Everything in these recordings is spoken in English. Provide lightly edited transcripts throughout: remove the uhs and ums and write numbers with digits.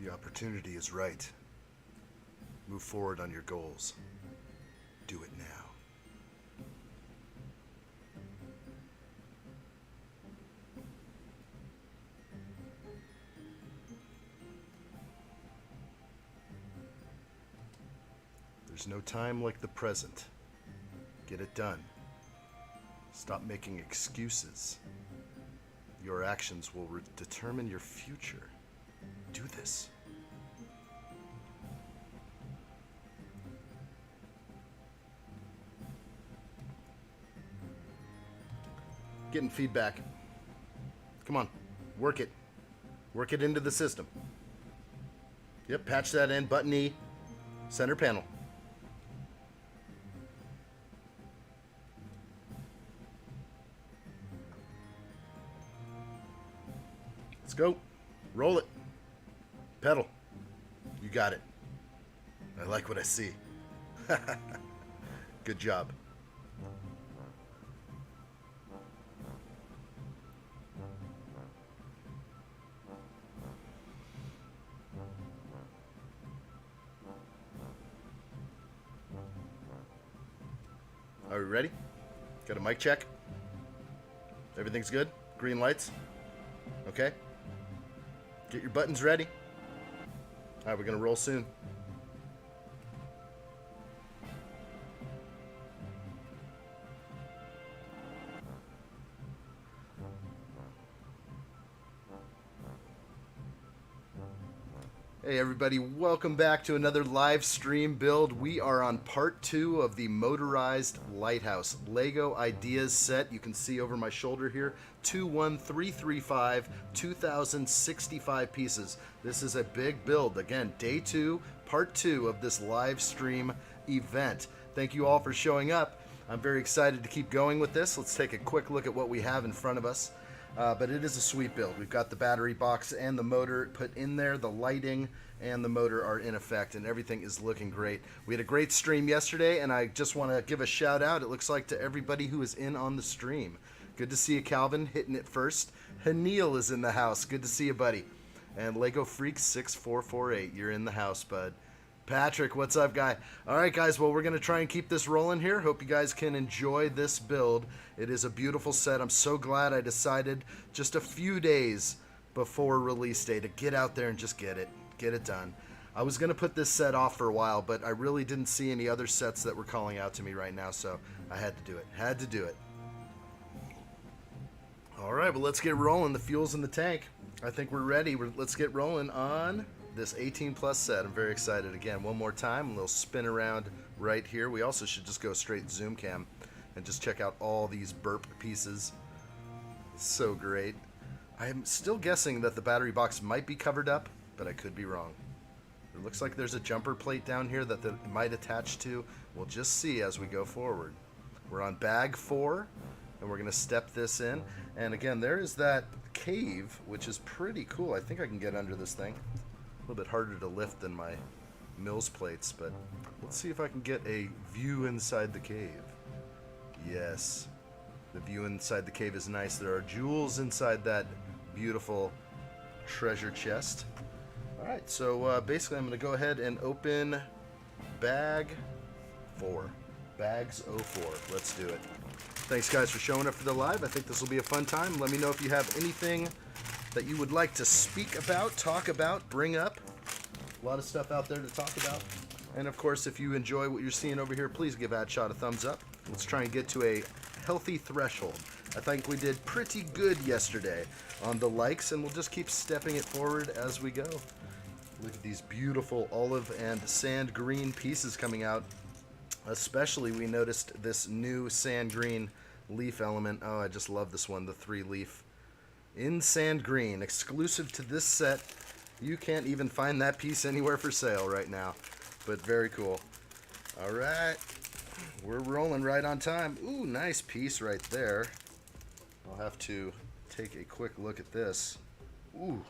The opportunity is right. Move forward on your goals. Do it now. There's no time like the present. Get it done. Stop making excuses. Your actions will determine your future. Do this. Getting feedback. Come on. Work it. Work it into the system. Yep, patch that in. Button E. Center panel. Let's go. Roll it. Pedal. You got it. I like what I see. Good job. Are we ready? Got a mic check? Everything's good? Green lights? Okay. Get your buttons ready. All right, we're going to roll soon. Hey everybody, welcome back to another live stream build. We are on part 2 of the Motorized Lighthouse Lego Ideas set. You can see over my shoulder here, 21335, 2065 pieces. This is a big build. Again, day 2, part 2 of this live stream event. Thank you all for showing up. I'm very excited to keep going with this. Let's take a quick look at what we have in front of us. But it is a sweet build. We've got the battery box and the motor put in there. The lighting and the motor are in effect, and everything is looking great. We had a great stream yesterday, and I just want to give a shout out, it looks like, to everybody who is in on the stream. Good to see you, Calvin, hitting it first. Haneel is in the house. Good to see you, buddy. And Lego Freak 6448, you're in the house, bud. Patrick, what's up, guy? All right, guys, well, we're going to try and keep this rolling here. Hope you guys can enjoy this build. It is a beautiful set. I'm so glad I decided just a few days before release day to get out there and just get it done. I was going to put this set off for a while, but I really didn't see any other sets that were calling out to me right now, so I had to do it. Had to do it. All right, well, let's get rolling. The fuel's in the tank. I think we're ready. Let's get rolling on this 18 plus set. I'm very excited. Again, one more time, a little spin around right here. We also should just go straight zoom cam and just check out all these burp pieces. So great. I'm still guessing that the battery box might be covered up, but I could be wrong. It looks like there's a jumper plate down here that it might attach to. We'll just see as we go forward. We're on bag 4, and we're going to step this in. And again, there is that cave, which is pretty cool. I think I can get under this thing. A little bit harder to lift than my Mills plates, but let's see if I can get a view inside the cave. Yes, the view inside the cave is nice. There are jewels inside that beautiful treasure chest. All right, so basically I'm going to go ahead and open bag 4. Bags 04. Let's do it. Thanks, guys, for showing up for the live. I think this will be a fun time. Let me know if you have anything that you would like to speak about, talk about, bring up. A lot of stuff out there to talk about. And of course, if you enjoy what you're seeing over here, please give addshot a thumbs up. Let's try and get to a healthy threshold. I think we did pretty good yesterday on the likes, and we'll just keep stepping it forward as we go. Look at these beautiful olive and sand green pieces coming out. Especially, we noticed this new sand green leaf element. Oh, I just love this one, the 3-leaf. In sand green, exclusive to this set. You can't even find that piece anywhere for sale right now, but very cool. All right, we're rolling right on time. Ooh, nice piece right there. I'll have to take a quick look at this. Ooh,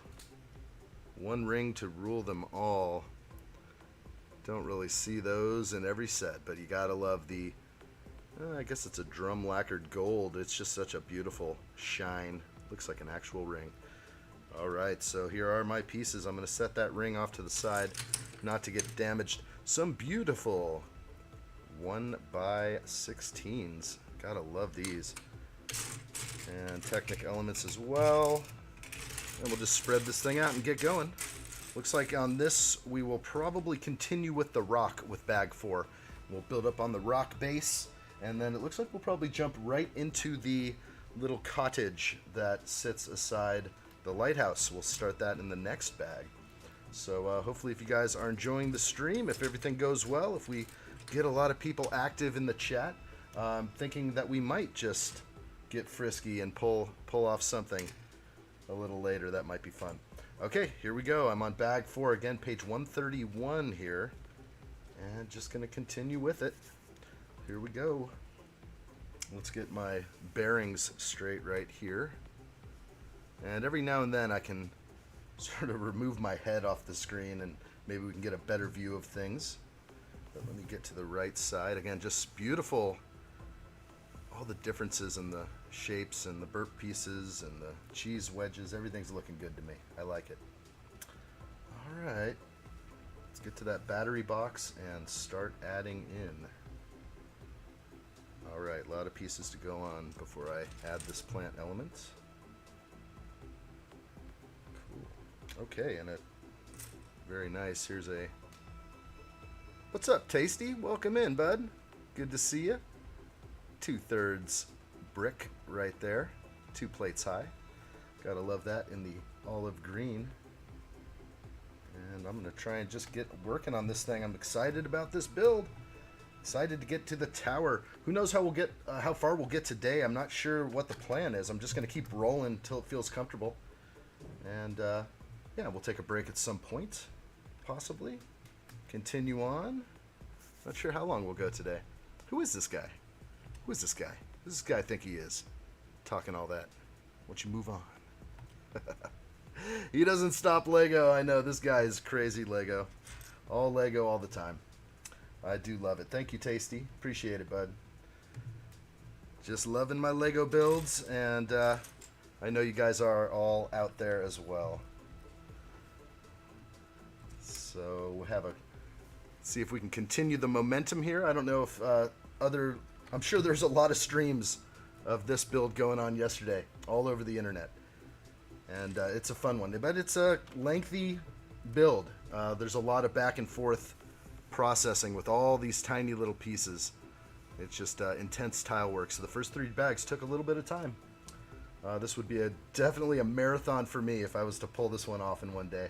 one ring to rule them all. Don't really see those in every set, but you gotta love the, I guess it's a drum lacquered gold. It's just such a beautiful shine. Looks like an actual ring. Alright, so here are my pieces. I'm going to set that ring off to the side, not to get damaged. Some beautiful 1x16s. Gotta love these. And Technic elements as well. And we'll just spread this thing out and get going. Looks like on this we will probably continue with the rock with bag 4. We'll build up on the rock base, and then it looks like we'll probably jump right into the little cottage that sits aside the lighthouse. We'll start that in the next bag. So hopefully if you guys are enjoying the stream, if everything goes well, if we get a lot of people active in the chat, I'm thinking that we might just get frisky and pull off something a little later. That might be fun. Okay, here we go. I'm on bag 4 again, page 131 here, and just gonna continue with it. Here we go. Let's get my bearings straight right here. And every now and then I can sort of remove my head off the screen and maybe we can get a better view of things. But let me get to the right side. Again, just beautiful. All the differences in the shapes and the burp pieces and the cheese wedges. Everything's looking good to me. I like it. Alright. Let's get to that battery box and start adding in. Alright, a lot of pieces to go on before I add this plant element. Cool. Okay, and it very nice. Here's a... What's up, Tasty? Welcome in, bud. Good to see you. 2/3 brick right there. 2 plates high. Gotta love that in the olive green. And I'm gonna try and just get working on this thing. I'm excited about this build. Excited to get to the tower. Who knows how far we'll get today. I'm not sure what the plan is. I'm just gonna keep rolling until it feels comfortable. And yeah, we'll take a break at some point, possibly. Continue on. Not sure how long we'll go today. Who is this guy? Who is this guy? Who does this guy think he is? Talking all that. Why don't you move on? He doesn't stop Lego. I know, this guy is crazy Lego. All Lego all the time. I do love it. Thank you, Tasty. Appreciate it, bud. Just loving my Lego builds, and I know you guys are all out there as well. So we'll have a... see if we can continue the momentum here. I don't know if I'm sure there's a lot of streams of this build going on yesterday all over the internet. And it's a fun one, but it's a lengthy build. There's a lot of back and forth processing with all these tiny little pieces. It's just intense tile work. So the first 3 bags took a little bit of time. This would be definitely a marathon for me if I was to pull this one off in one day.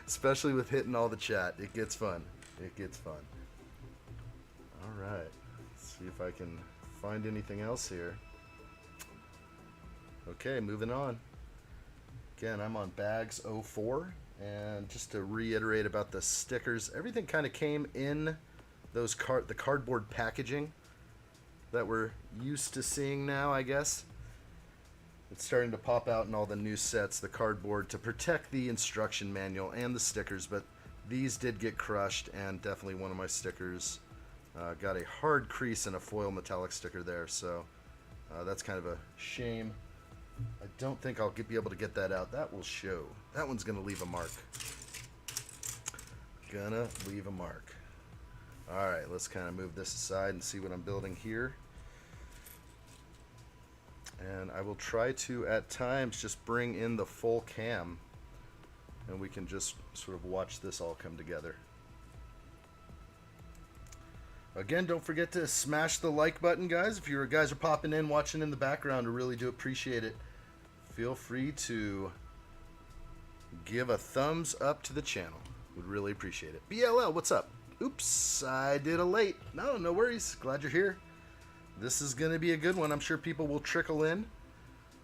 Especially with hitting all the chat. It gets fun. It gets fun. Alright. Let's see if I can find anything else here. Okay, moving on. Again, I'm on bags 04. And just to reiterate about the stickers, everything kind of came in those the cardboard packaging that we're used to seeing now, I guess. It's starting to pop out in all the new sets, the cardboard, to protect the instruction manual and the stickers, but these did get crushed, and definitely one of my stickers got a hard crease and a foil metallic sticker there, so that's kind of a shame. I don't think I'll be able to get that out. That will show. That one's going to leave a mark. Gonna leave a mark. Alright, let's kind of move this aside and see what I'm building here. And I will try to, at times, just bring in the full cam. And we can just sort of watch this all come together. Again, don't forget to smash the like button, guys. If you guys are popping in, watching in the background, I really do appreciate it. Feel free to give a thumbs up to the channel. Would really appreciate it. BLL, what's up? Oops, I did a late. No worries. Glad you're here. This is going to be a good one. I'm sure people will trickle in.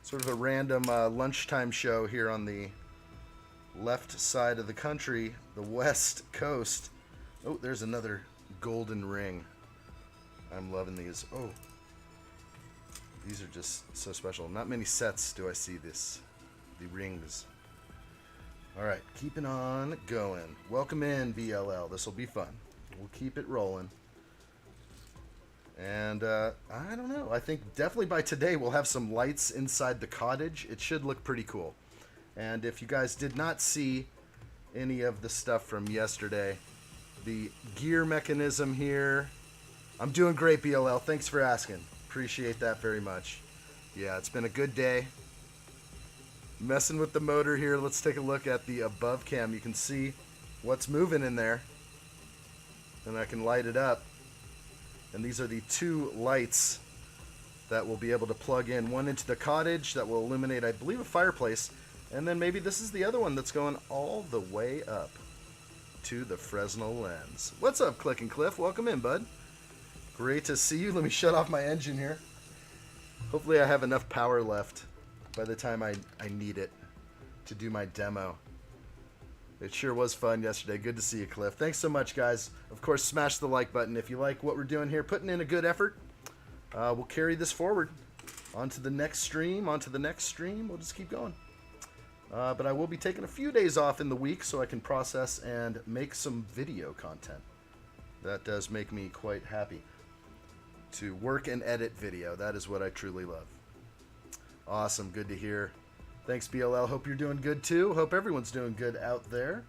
Sort of a random lunchtime show here on the left side of the country, the west coast. Oh, there's another golden ring. I'm loving these. Oh, these are just so special. Not many sets do I see the rings. All right, keeping on going. Welcome in, BLL. This will be fun. We'll keep it rolling. And I don't know. I think definitely by today we'll have some lights inside the cottage. It should look pretty cool. And if you guys did not see any of the stuff from yesterday, the gear mechanism here. I'm doing great, BLL. Thanks for asking. Appreciate that very much. Yeah, it's been a good day. Messing with the motor here. Let's take a look at the above cam. You can see what's moving in there. And I can light it up. And these are the two lights that we'll be able to plug in. One into the cottage that will illuminate, I believe, a fireplace. And then maybe this is the other one that's going all the way up to the Fresnel lens. What's up, Click and Cliff? Welcome in, bud. Great to see you. Let me shut off my engine here. Hopefully I have enough power left by the time I need it to do my demo. It sure was fun yesterday. Good to see you, Cliff. Thanks so much, guys. Of course, smash the like button if you like what we're doing here. Putting in a good effort. We'll carry this forward onto the next stream. We'll just keep going. But I will be taking a few days off in the week so I can process and make some video content. That does make me quite happy. To work and edit video. That is what I truly love. Awesome. Good to hear. Thanks, BLL. Hope you're doing good too. Hope everyone's doing good out there.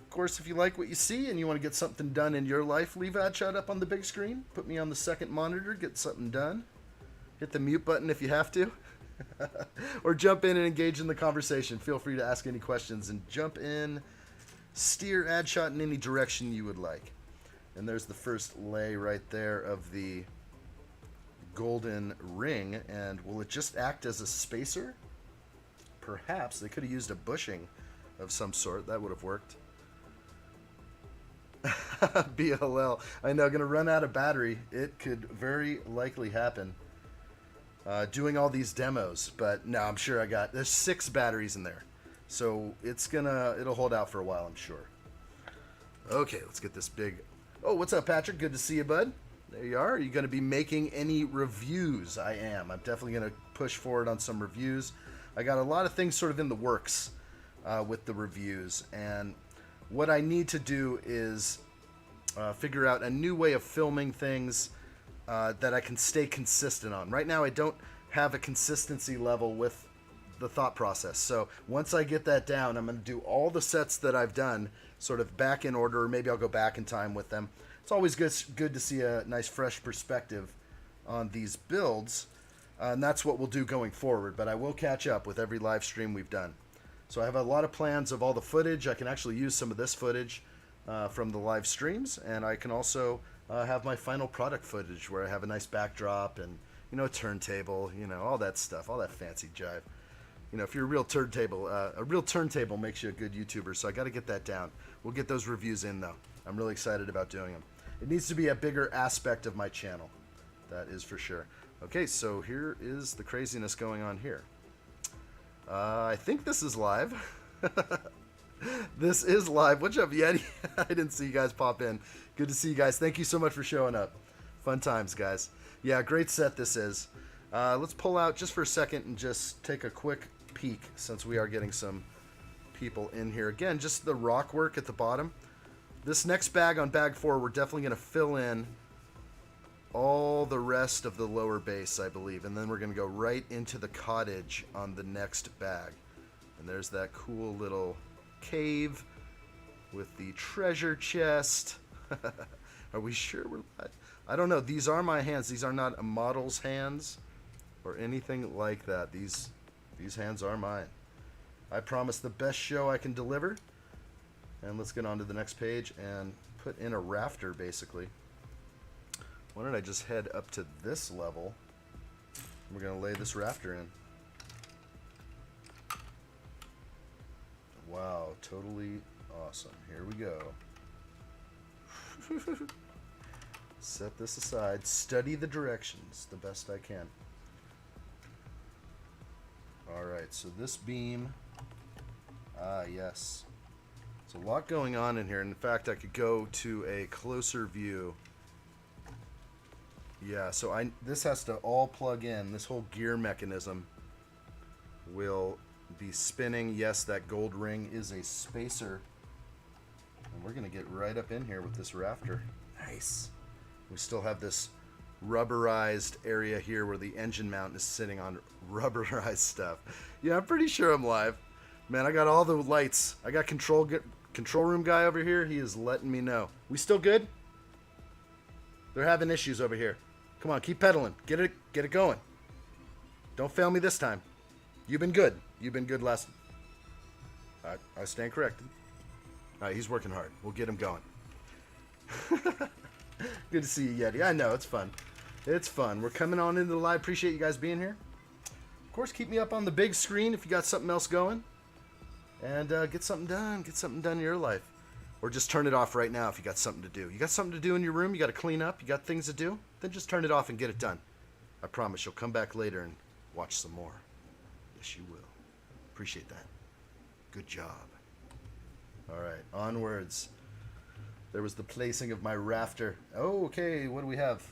Of course, if you like what you see and you want to get something done in your life, leave addshot up on the big screen. Put me on the second monitor. Get something done. Hit the mute button if you have to. Or jump in and engage in the conversation. Feel free to ask any questions and jump in. Steer addshot in any direction you would like. And there's the first lay right there of the golden ring. And will it just act as a spacer? Perhaps. They could have used a bushing of some sort. That would have worked. BLL. I know, going to run out of battery. It could very likely happen. Doing all these demos, but no, I'm sure there's 6 batteries in there. So it'll hold out for a while, I'm sure. Okay, let's get this big. Oh, what's up, Patrick? Good to see you, bud. There you are. Are you going to be making any reviews? I am. I'm definitely going to push forward on some reviews. I got a lot of things sort of in the works with the reviews, and what I need to do is figure out a new way of filming things that I can stay consistent on. Right now, I don't have a consistency level with the thought process. So once I get that down, I'm going to do all the sets that I've done sort of back in order. Or maybe I'll go back in time with them. It's always good to see a nice fresh perspective on these builds. And that's what we'll do going forward. But I will catch up with every live stream we've done. So I have a lot of plans of all the footage. I can actually use some of this footage from the live streams. And I can also have my final product footage where I have a nice backdrop and, a turntable, all that stuff, all that fancy jive. If you're a real turntable makes you a good YouTuber, so I got to get that down. We'll get those reviews in, though. I'm really excited about doing them. It needs to be a bigger aspect of my channel. That is for sure. Okay, so here is the craziness going on here. I think this is live. This is live. What's up, Yeti? I didn't see you guys pop in. Good to see you guys. Thank you so much for showing up. Fun times, guys. Yeah, great set this is. Let's pull out just for a second and just take a quick peek since we are getting some people in here. Again, just the rock work at the bottom. This next bag on bag 4, we're definitely going to fill in all the rest of the lower base, I believe. And then we're going to go right into the cottage on the next bag. And there's that cool little cave with the treasure chest. Are we sure we're live? I don't know. These are my hands. These are not a model's hands or anything like that. These hands are mine. I promise the best show I can deliver. And let's get on to the next page and put in a rafter, basically. Why don't I just head up to this level? We're going to lay this rafter in. Wow, totally awesome. Here we go. Set this aside. Study the directions the best I can. Alright, so this beam. Ah, yes. There's a lot going on in here. In fact, I could go to a closer view. Yeah, so this has to all plug in. This whole gear mechanism will be spinning. Yes, that gold ring is a spacer. And we're going to get right up in here with this rafter. Nice. We still have this rubberized area here where the engine mount is sitting on rubberized stuff. Yeah, I'm pretty sure I'm live. Man, I got all the lights. I got control room guy over here. He is letting me know. We still good? They're having issues over here. Come on, keep pedaling. Get it going. Don't fail me this time. You've been good. You've been good last. I stand corrected. All right, he's working hard. We'll get him going. Good to see you, Yeti. I know, it's fun. It's fun. We're coming on into the live. Appreciate you guys being here. Of course, keep me up on the big screen if you got something else going. And get something done. Get something done in your life. Or just turn it off right now if you got something to do. You got something to do in your room? You got to clean up? You got things to do? Then just turn it off and get it done. I promise you'll come back later and watch some more. Yes, you will. Appreciate that. Good job. All right, onwards. There was the placing of my rafter. Oh, okay, what do we have?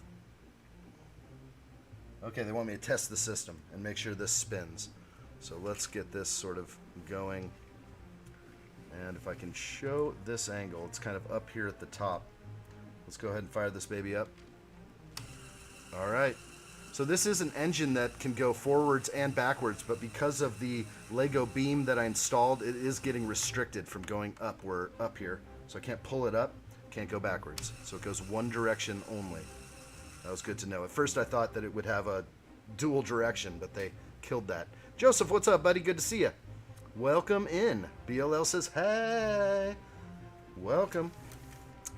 Okay, they want me to test the system and make sure this spins. So let's get this sort of going. And if I can show this angle, it's kind of up here at the top. Let's go ahead and fire this baby up. All right. So this is an engine that can go forwards and backwards, but because of the Lego beam that I installed, it is getting restricted from going up here. So I can't pull it up, can't go backwards. So it goes one direction only. That was good to know. At first I thought that it would have a dual direction, but they killed that. Joseph, what's up, buddy? Good to see you. Welcome in. BLL says, hey. Welcome.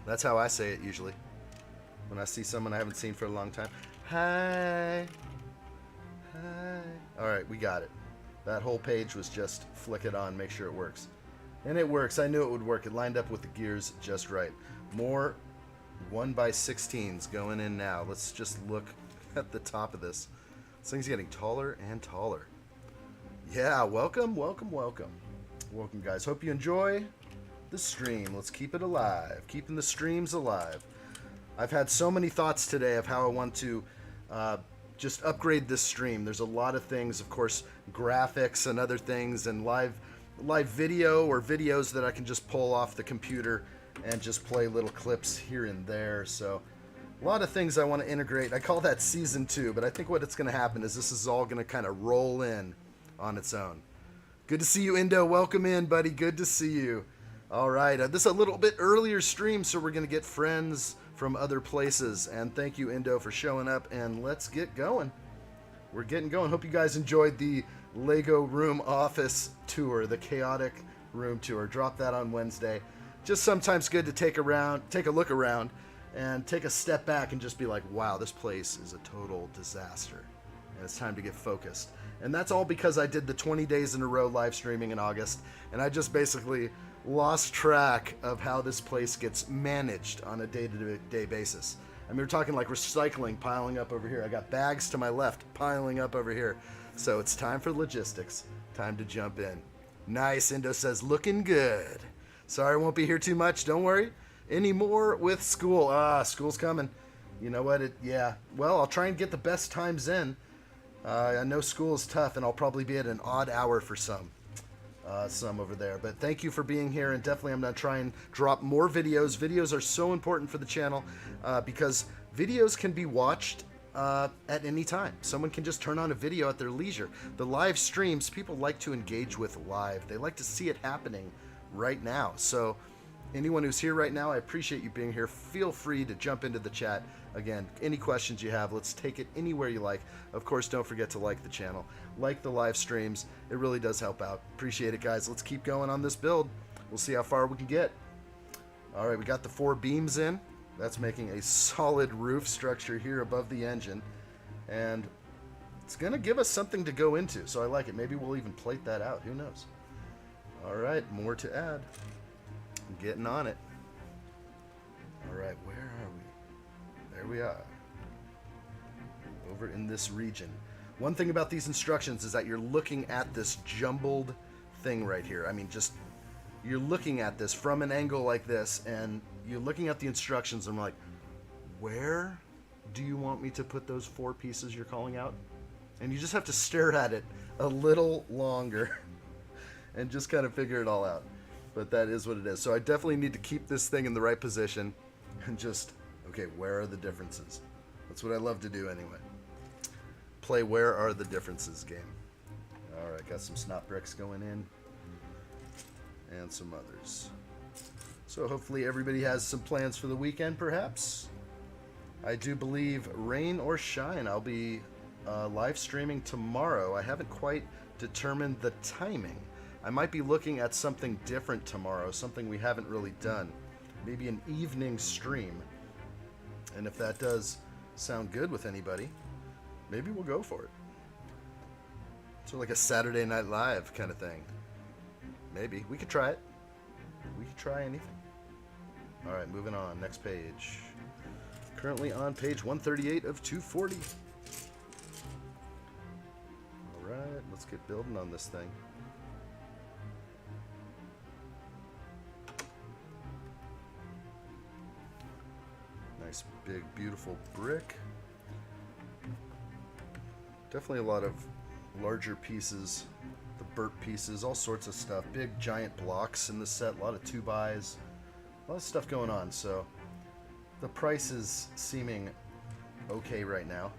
That's how I say it usually. When I see someone I haven't seen for a long time. Hi. Hi. Alright, we got it. That whole page was just flick it on, make sure it works. And it works. I knew it would work. It lined up with the gears just right. More 1x16s going in now. Let's just look at the top of this. This thing's getting taller and taller. Yeah, welcome, welcome, welcome. Welcome, guys. Hope you enjoy the stream. Let's keep it alive. Keeping the streams alive. I've had so many thoughts today of how I want to just upgrade this stream. There's a lot of things, of course, graphics and other things, and live video or videos that I can just pull off the computer and just play little clips here and there. So a lot of things I want to integrate. I call that season 2, but I think what it's going to happen is this is all going to kind of roll in on its own. Good to see you, Indo. Welcome in, buddy. Good to see you. All right, this is a little bit earlier stream, so we're going to get friends from other places. And thank you, Indo, for showing up. And let's get going. We're getting going. Hope you guys enjoyed the Lego room office tour, the chaotic room tour. Drop that on Wednesday. Just sometimes good to take a look around, and take a step back and just be like, wow, this place is a total disaster. And it's time to get focused. And that's all because I did the 20 days in a row live streaming in August, and I just basically lost track of how this place gets managed on a day-to-day basis. I mean, we're talking like recycling piling up over here. I got bags to my left piling up over here. So it's time for logistics. Time to jump in. Nice, Indo says, looking good. Sorry I won't be here too much, don't worry. Any more with school? School's coming. You know what? Yeah. Well, I'll try and get the best times in. I know school is tough, and I'll probably be at an odd hour for some over there. But thank you for being here, and definitely I'm going to try and drop more videos. Videos are so important for the channel because videos can be watched at any time. Someone can just turn on a video at their leisure. The live streams, people like to engage with live. They like to see it happening right now. So anyone who's here right now, I appreciate you being here. Feel free to jump into the chat. Again, any questions you have, let's take it anywhere you like. Of course, don't forget to like the channel, like the live streams. It really does help out. Appreciate it, guys. Let's keep going on this build. We'll see how far we can get. All right, we got the 4 beams in. That's making a solid roof structure here above the engine. And it's going to give us something to go into, so I like it. Maybe we'll even plate that out. Who knows? All right, more to add. I'm getting on it. All right, where are we? There we are. Over in this region. One thing about these instructions is that you're looking at this jumbled thing right here. I mean, just, you're looking at this from an angle like this, and you're looking at the instructions, and I'm like, where do you want me to put those 4 pieces you're calling out? And you just have to stare at it a little longer and just kind of figure it all out. But that is what it is. So I definitely need to keep this thing in the right position and just, okay, where are the differences? That's what I love to do anyway. Play where are the differences game. All right, got some snot bricks going in. and some others. So hopefully everybody has some plans for the weekend, perhaps. I do believe, rain or shine, I'll be live streaming tomorrow. I haven't quite determined the timing. I might be looking at something different tomorrow, something we haven't really done. Maybe an evening stream. And if that does sound good with anybody, maybe we'll go for it. So like a Saturday Night Live kind of thing. Maybe. We could try it. We could try anything. Alright, moving on. Next page. Currently on page 138 of 240. Alright, let's get building on this thing. Nice, big, beautiful brick. Definitely a lot of larger pieces, the burp pieces, all sorts of stuff. Big, giant blocks in the set, a lot of 2x, a lot of stuff going on. So the price is seeming okay right now.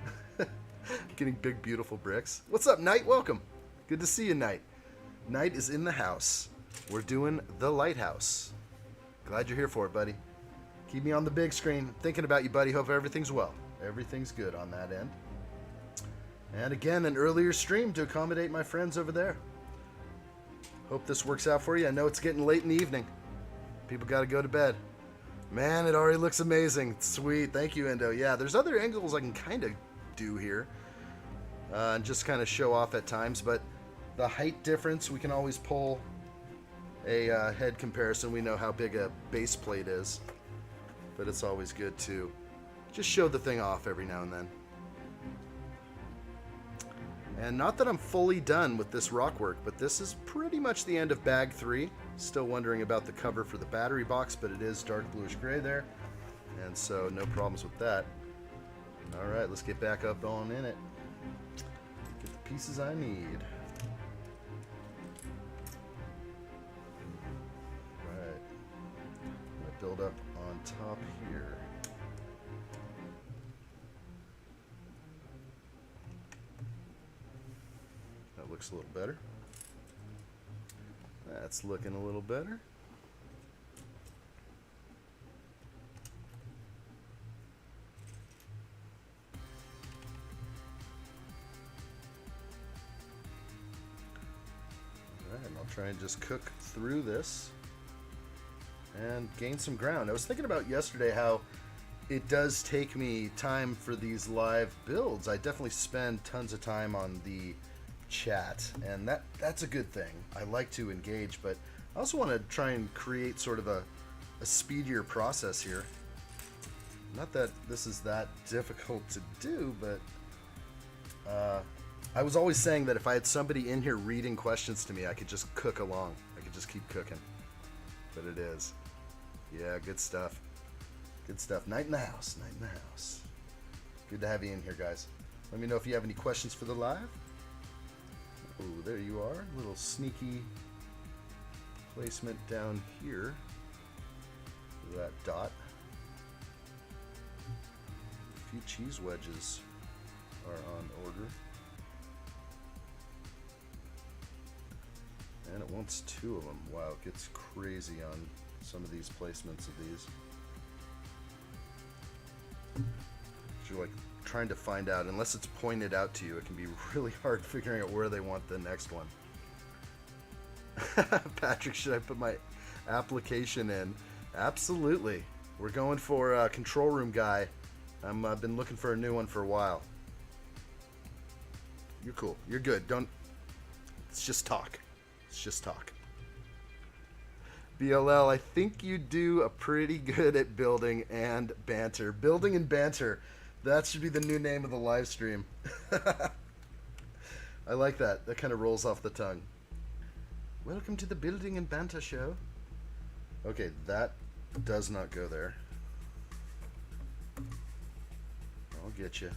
Getting big, beautiful bricks. What's up, Knight? Welcome. Good to see you, Knight. Knight is in the house. We're doing the lighthouse. Glad you're here for it, buddy. Keep me on the big screen. Thinking about you, buddy. Hope everything's well. Everything's good on that end. And again, an earlier stream to accommodate my friends over there. Hope this works out for you. I know it's getting late in the evening. People got to go to bed. Man, it already looks amazing. Sweet. Thank you, Endo. Yeah, there's other angles I can kind of do here. And just kind of show off at times. But the height difference, we can always pull a head comparison. We know how big a base plate is. But it's always good to just show the thing off every now and then. And not that I'm fully done with this rock work, but this is pretty much the end of bag 3. Still wondering about the cover for the battery box, but it is dark bluish gray there. And so no problems with that. Alright, let's get back up on in it. Get the pieces I need. Alright. I'm going to build up on top here. That looks a little better. That's looking a little better. Alright, and I'll try and just cook through this and gain some ground. I was thinking about yesterday how it does take me time for these live builds. I definitely spend tons of time on the chat, and that's a good thing. I like to engage, but I also want to try and create sort of a speedier process here. Not that this is that difficult to do, but I was always saying that if I had somebody in here reading questions to me, I could just cook along. I could just keep cooking. But it is. Yeah, good stuff. Good stuff. Night in the house. Night in the house. Good to have you in here, guys. Let me know if you have any questions for the live. Oh, there you are. Little sneaky placement down here. That dot. A few cheese wedges are on order. And it wants 2 of them. Wow, it gets crazy on some of these placements of these. You're like trying to find out, unless it's pointed out to you, it can be really hard figuring out where they want the next one. Patrick, should I put my application in? Absolutely. We're going for a control room guy. I've been looking for a new one for a while. You're cool. You're good. It's just talk. It's just talk. BLL, I think you do a pretty good at building and banter. Building and banter. That should be the new name of the live stream. I like that. That kind of rolls off the tongue. Welcome to the Building and Banter show. Okay, that does not go there. I'll get you.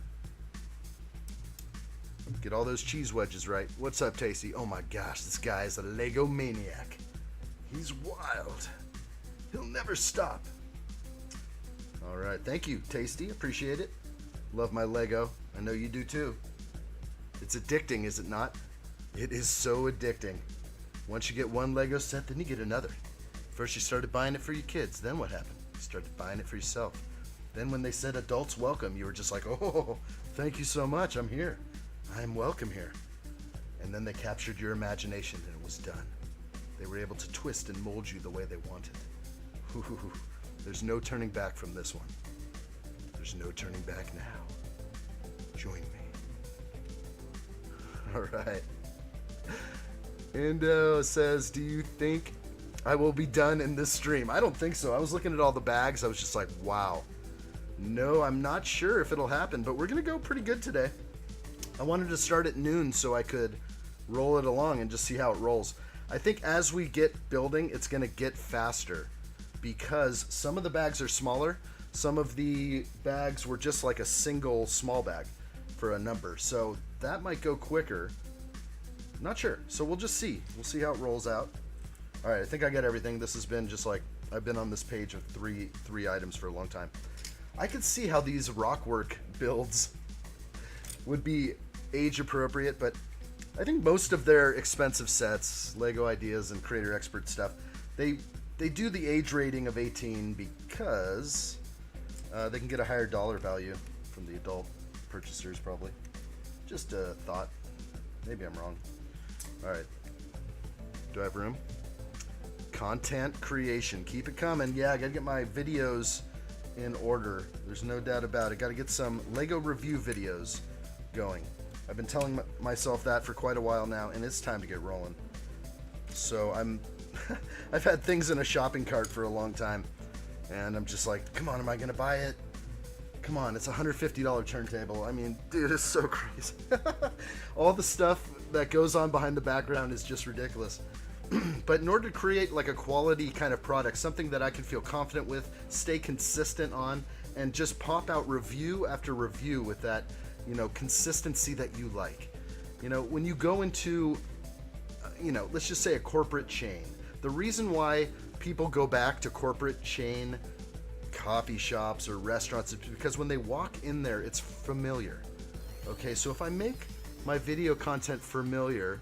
Get all those cheese wedges right. What's up, Tasty? Oh my gosh, this guy is a Lego maniac. He's wild. He'll never stop. All right, thank you, Tasty. Appreciate it. Love my Lego. I know you do too. It's addicting, is it not? It is so addicting. Once you get one Lego set, then you get another. First you started buying it for your kids. Then what happened? You started buying it for yourself. Then when they said adults welcome, you were just like, oh, thank you so much. I'm here. I'm welcome here. And then they captured your imagination and it was done. They were able to twist and mold you the way they wanted. There's no turning back from this one. There's no turning back now. Join me. All right. Endo says, do you think I will be done in this stream? I don't think so. I was looking at all the bags. I was just like, wow. No, I'm not sure if it'll happen, but we're going to go pretty good today. I wanted to start at noon so I could roll it along and just see how it rolls. I think as we get building, it's going to get faster because some of the bags are smaller. Some of the bags were just like a single small bag for a number. So that might go quicker. Not sure. So we'll just see. We'll see how it rolls out. All right, I think I got everything. This has been just like, I've been on this page of three items for a long time. I could see how these rockwork builds would be age appropriate, but I think most of their expensive sets, Lego Ideas and Creator Expert stuff, they do the age rating of 18 because they can get a higher dollar value from the adult purchasers probably. Just a thought. Maybe I'm wrong. All right. Do I have room? Content creation. Keep it coming. Yeah, I gotta get my videos in order. There's no doubt about it. Gotta get some Lego review videos going. I've been telling myself that for quite a while now, and it's time to get rolling. So I've had things in a shopping cart for a long time, and I'm just like, come on, am I gonna buy it? Come on, it's a $150 turntable. I mean, dude, it's so crazy. All the stuff that goes on behind the background is just ridiculous. But in order to create like a quality kind of product, something that I can feel confident with, stay consistent on, and just pop out review after review with that, consistency that you like. When you go into, let's just say a corporate chain, the reason why people go back to corporate chain coffee shops or restaurants is because when they walk in there, it's familiar. Okay, so if I make my video content familiar,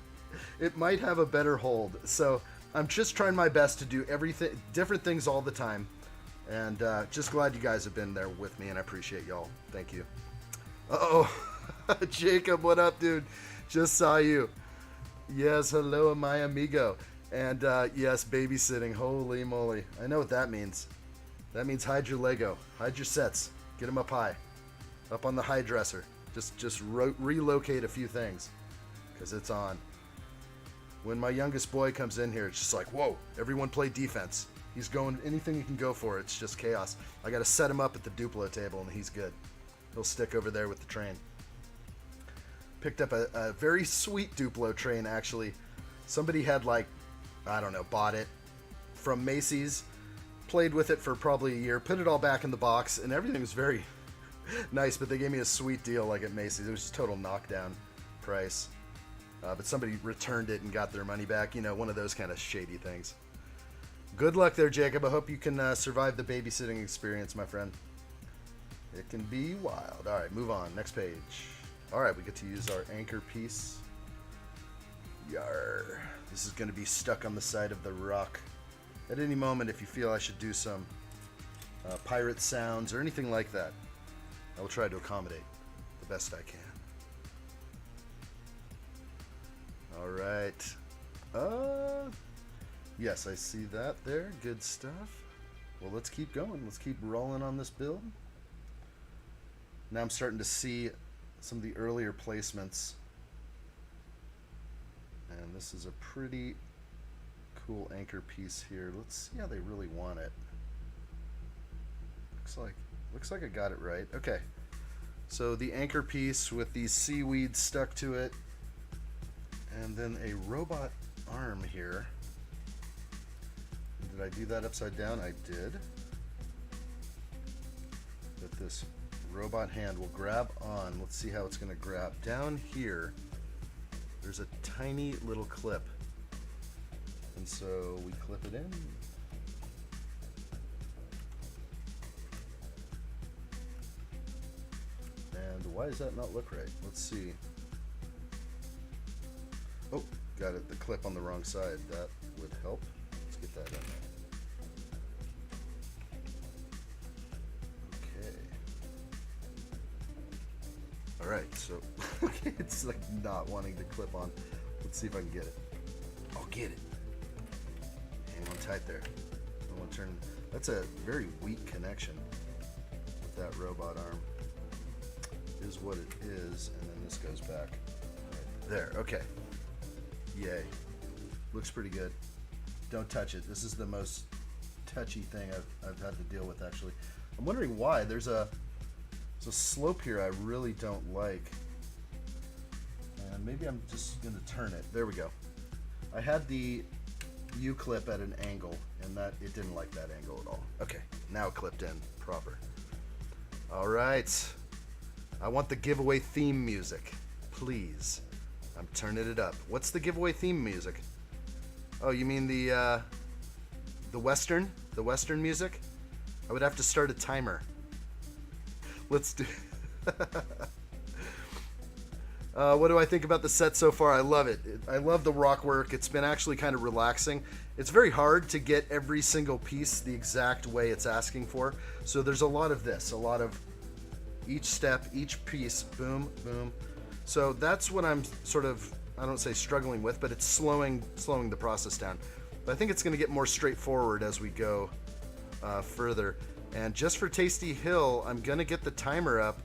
it might have a better hold. So I'm just trying my best to do everything, different things all the time. And just glad you guys have been there with me, and I appreciate y'all. Thank you. Uh-oh. Jacob, what up, dude? Just saw you. Yes, hello, my amigo. And yes, babysitting. Holy moly. I know what that means. That means hide your Lego. Hide your sets. Get them up high. Up on the high dresser. Just relocate a few things. Because it's on. When my youngest boy comes in here, it's just like, whoa, everyone play defense. He's going anything he can go for. It's just chaos. I got to set him up at the Duplo table, and he's good. He'll stick over there with the train. Picked up a very sweet Duplo train, actually. Somebody had, bought it from Macy's, played with it for probably a year, put it all back in the box, and everything was very nice, but they gave me a sweet deal at Macy's. It was just total knockdown price. But somebody returned it and got their money back. One of those kind of shady things. Good luck there, Jacob. I hope you can survive the babysitting experience, my friend. It can be wild. All right, move on. Next page. All right, we get to use our anchor piece. Yar. This is going to be stuck on the side of the rock. At any moment, if you feel I should do some pirate sounds or anything like that, I will try to accommodate the best I can. All right. Yes, I see that there. Good stuff. Well, let's keep going. Let's keep rolling on this build. Now I'm starting to see some of the earlier placements. And this is a pretty cool anchor piece here. Let's see how they really want it. Looks like I got it right. Okay. So the anchor piece with these seaweeds stuck to it. And then a robot arm here. Did I do that upside down? I did. But this robot hand will grab on. Let's see how it's going to grab. Down here, there's a tiny little clip. And so we clip it in. And why does that not look right? Let's see. Oh, got the clip on the wrong side. That would help. Let's get that in there. Okay. All right, so it's like not wanting to clip on. Let's see if I can get it. I'll get it. Hang on tight there. I want to turn. That's a very weak connection with that robot arm. Is what it is, and then this goes back. Right there. Okay. Yay. Looks pretty good. Don't touch it. This is the most touchy thing I've had to deal with, actually. I'm wondering why. There's a slope here I really don't like. And maybe I'm just going to turn it. There we go. I had the U-clip at an angle, and that it didn't like that angle at all. Okay, now it clipped in proper. All right. I want the giveaway theme music, please. I'm turning it up. What's the giveaway theme music? Oh, you mean the Western music? I would have to start a timer. Let's do. What do I think about the set so far? I love it. I love the rock work. It's been actually kind of relaxing. It's very hard to get every single piece the exact way it's asking for. So there's a lot of this, a lot of each step, each piece, boom, boom. So that's what I'm sort of, I don't say struggling with, but it's slowing the process down. But I think it's going to get more straightforward as we go further. And just for Tasty Hill, I'm going to get the timer up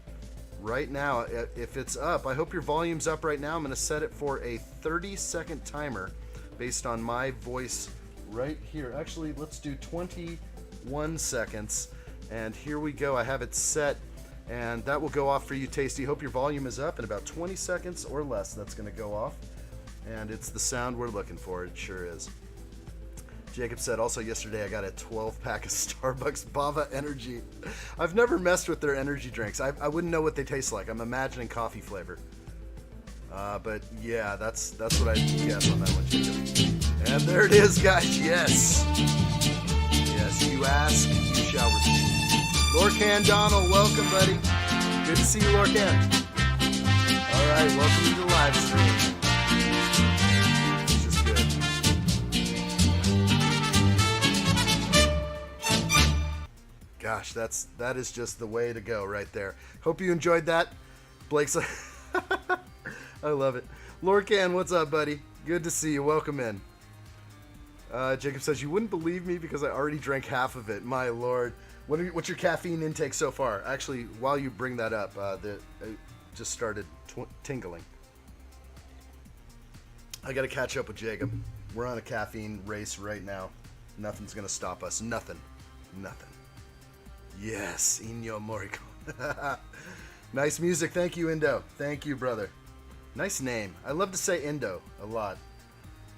right now. If it's up, I hope your volume's up right now. I'm going to set it for a 30-second timer based on my voice right here. Actually, let's do 21 seconds. And here we go. I have it set. And that will go off for you, Tasty. Hope your volume is up in about 20 seconds or less. That's going to go off. And it's the sound we're looking for. It sure is. Jacob said, also yesterday I got a 12-pack of Starbucks Bava Energy. I've never messed with their energy drinks. I wouldn't know what they taste like. I'm imagining coffee flavor. But yeah, that's what I guess on that one, Jacob. And there it is, guys. Yes. Yes, you ask, you shall receive. Lorcan Donald, welcome, buddy. Good to see you, Lorcan. All right, welcome to the live stream. This is good. Gosh, that is just the way to go right there. Hope you enjoyed that. Blake's like, I love it. Lorcan, what's up, buddy? Good to see you. Welcome in. Jacob says, you wouldn't believe me because I already drank half of it. My lord. What's your caffeine intake so far? Actually, while you bring that up, it just started tingling. I got to catch up with Jacob. We're on a caffeine race right now. Nothing's going to stop us. Nothing. Yes, Ennio Morricone. Nice music. Thank you, Indo. Thank you, brother. Nice name. I love to say Indo a lot.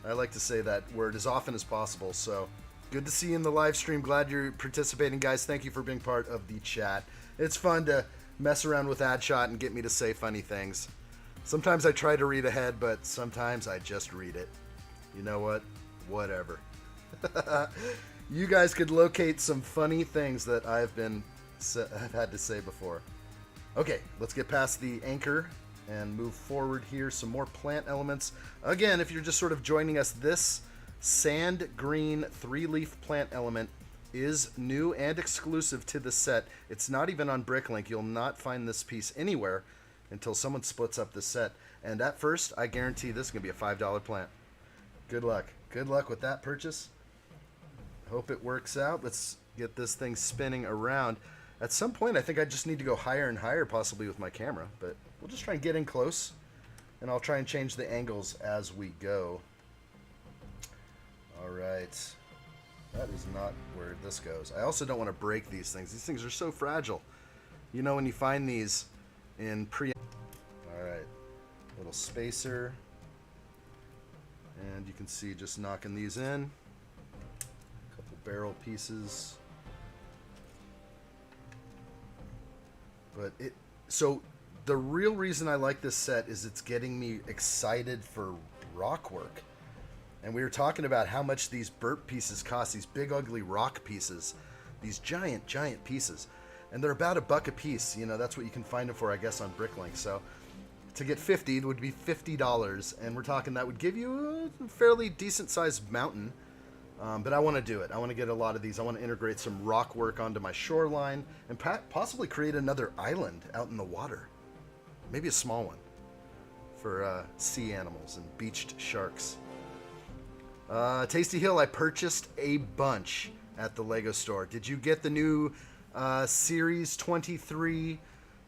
I like to say that word as often as possible, so... Good to see you in the live stream. Glad you're participating, guys. Thank you for being part of the chat. It's fun to mess around with addshot and get me to say funny things. Sometimes I try to read ahead, but sometimes I just read it. You know what? Whatever. You guys could locate some funny things that I've had to say before. Okay, let's get past the anchor and move forward here. Some more plant elements. Again, if you're just sort of joining us, this sand green 3-leaf plant element is new and exclusive to the set. It's not even on Bricklink. You'll not find this piece anywhere until someone splits up the set. And at first, I guarantee this is going to be a $5 plant. Good luck. Good luck with that purchase. Hope it works out. Let's get this thing spinning around. At some point, I think I just need to go higher and higher, possibly with my camera. But we'll just try and get in close. And I'll try and change the angles as we go. All right, that is not where this goes. I also don't want to break these things. These things are so fragile. You know, when you find these in All right, little spacer. And you can see just knocking these in. A couple barrel pieces. But so the real reason I like this set is it's getting me excited for rock work. And we were talking about how much these burp pieces cost, these big ugly rock pieces, these giant pieces. And they're about $1 a piece. You know, that's what you can find them for, I guess, on Bricklink. So to get 50, it would be $50, and we're talking that would give you a fairly decent-sized mountain. But I want to do it. I want to get a lot of these. I want to integrate some rock work onto my shoreline and possibly create another island out in the water. Maybe a small one for sea animals and beached sharks. Tasty Hill, I purchased a bunch at the Lego store. Did you get the new Series 23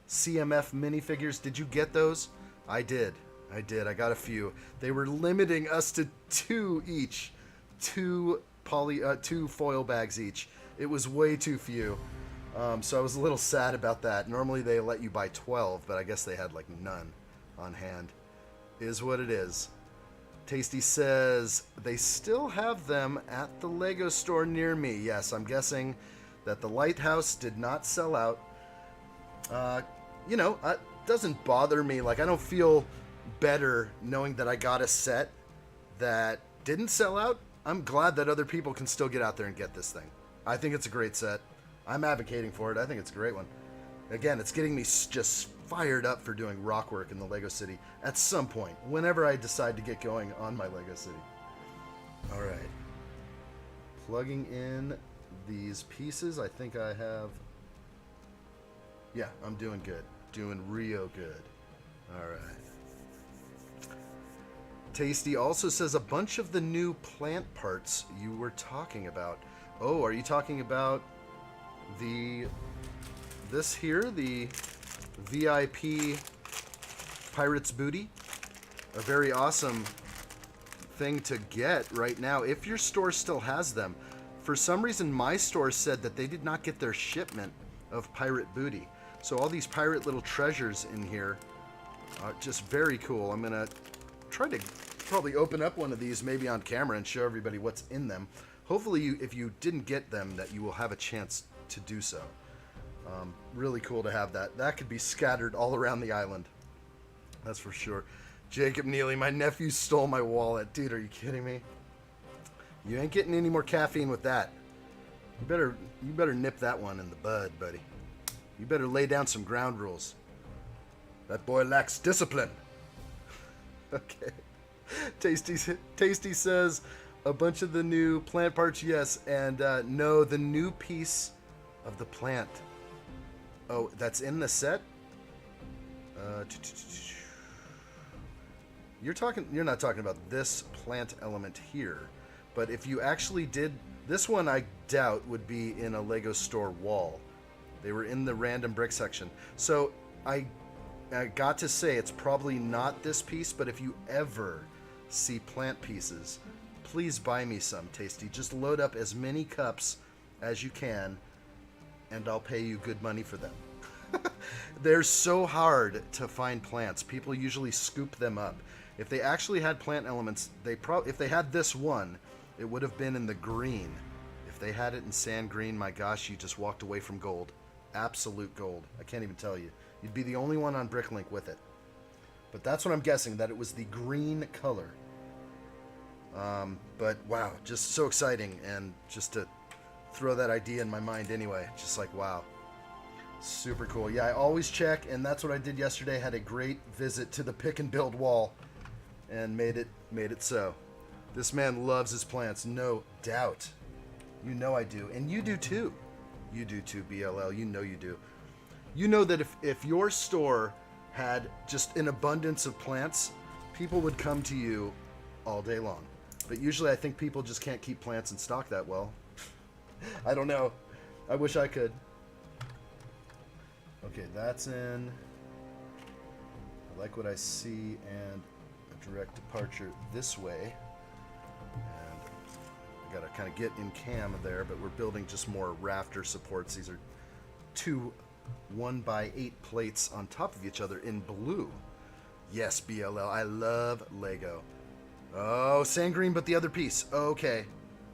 CMF minifigures? Did you get those? I did. I got a few. They were limiting us to 2 each. 2 foil bags each. It was way too few. So I was a little sad about that. Normally they let you buy 12, but I guess they had like none on hand. Is what it is. Tasty says they still have them at the Lego store near me. Yes, I'm guessing that the Lighthouse did not sell out. You know, it doesn't bother me. Like, I don't feel better knowing that I got a set that didn't sell out. I'm glad that other people can still get out there and get this thing. I think it's a great set. I'm advocating for it. I think it's a great one. Again, it's getting me just fired up for doing rock work in the Lego City at some point, whenever I decide to get going on my Lego City. All right. Plugging in these pieces. I think I have... Yeah, I'm doing good. Doing real good. All right. Tasty also says a bunch of the new plant parts you were talking about. Oh, are you talking about this here, the VIP Pirate's Booty? A very awesome thing to get right now if your store still has them. For some reason, my store said that they did not get their shipment of pirate booty. So all these pirate little treasures in here are just very cool. I'm gonna try to probably open up one of these maybe on camera and show everybody what's in them. Hopefully if you didn't get them, that you will have a chance to do so. Really cool to have that. That could be scattered all around the island. That's for sure. Jacob Neely, my nephew stole my wallet. Dude, are you kidding me? You ain't getting any more caffeine with that. You better nip that one in the bud, buddy. You better lay down some ground rules. That boy lacks discipline. Okay. Tasty says a bunch of the new plant parts, yes, and no, the new piece of the plant. Oh, that's in the set? You're not talking about this plant element here, but if you actually did, this one I doubt would be in a Lego store wall. They were in the random brick section. So I got to say it's probably not this piece, but if you ever see plant pieces, please buy me some, Tasty. Just load up as many cups as you can, and I'll pay you good money for them. They're so hard to find plants. People usually scoop them up. If they actually had plant elements, if they had this one, it would have been in the green. If they had it in sand green, my gosh, you just walked away from gold. Absolute gold. I can't even tell you. You'd be the only one on Bricklink with it. But that's what I'm guessing, that it was the green color. But wow, just so exciting, and just to throw that idea in my mind anyway, just like wow, super cool. Yeah, I always check, and that's what I did yesterday. Had a great visit to the pick and build wall, and made it so. This man loves his plants, no doubt. You know I do, and you do too. You do too, BLL. You know you do. You know that if your store had just an abundance of plants, people would come to you all day long. But usually I think people just can't keep plants in stock that well. I don't know. I wish I could. Okay, that's in. I like what I see, and a direct departure this way. And I gotta kind of get in cam there, but we're building just more rafter supports. These are 2 1x8 plates on top of each other in blue. Yes, BLL. I love Lego. Oh, sand green, but the other piece. Okay.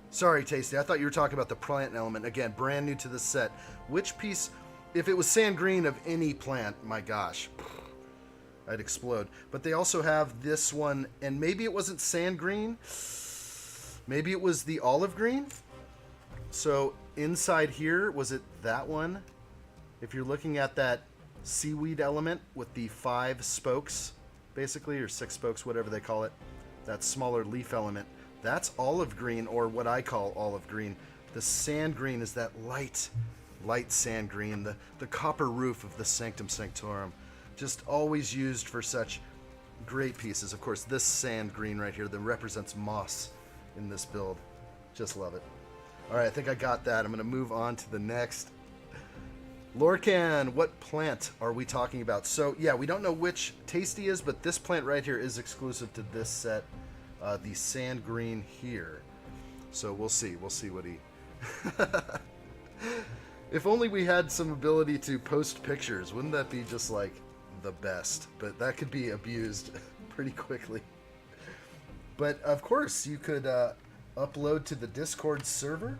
Sorry, Tasty. I thought you were talking about the plant element. Again, brand new to the set. Which piece? If it was sand green of any plant, my gosh, I'd explode. But they also have this one, and maybe it wasn't sand green. Maybe it was the olive green. So inside here, was it that one? If you're looking at that seaweed element with the 5 spokes basically, or 6 spokes, whatever they call it. That smaller leaf element. That's olive green, or what I call olive green. The sand green is that light sand green, the copper roof of the Sanctum Sanctorum. Just always used for such great pieces. Of course, this sand green right here that represents moss in this build. Just love it. All right, I think I got that. I'm going to move on to the next. Lorcan, what plant are we talking about? So, yeah, we don't know which Tasty is, but this plant right here is exclusive to this set, the sand green here. So we'll see. We'll see what he... If only we had some ability to post pictures. Wouldn't that be just, like, the best? But that could be abused pretty quickly. But, of course, you could upload to the Discord server.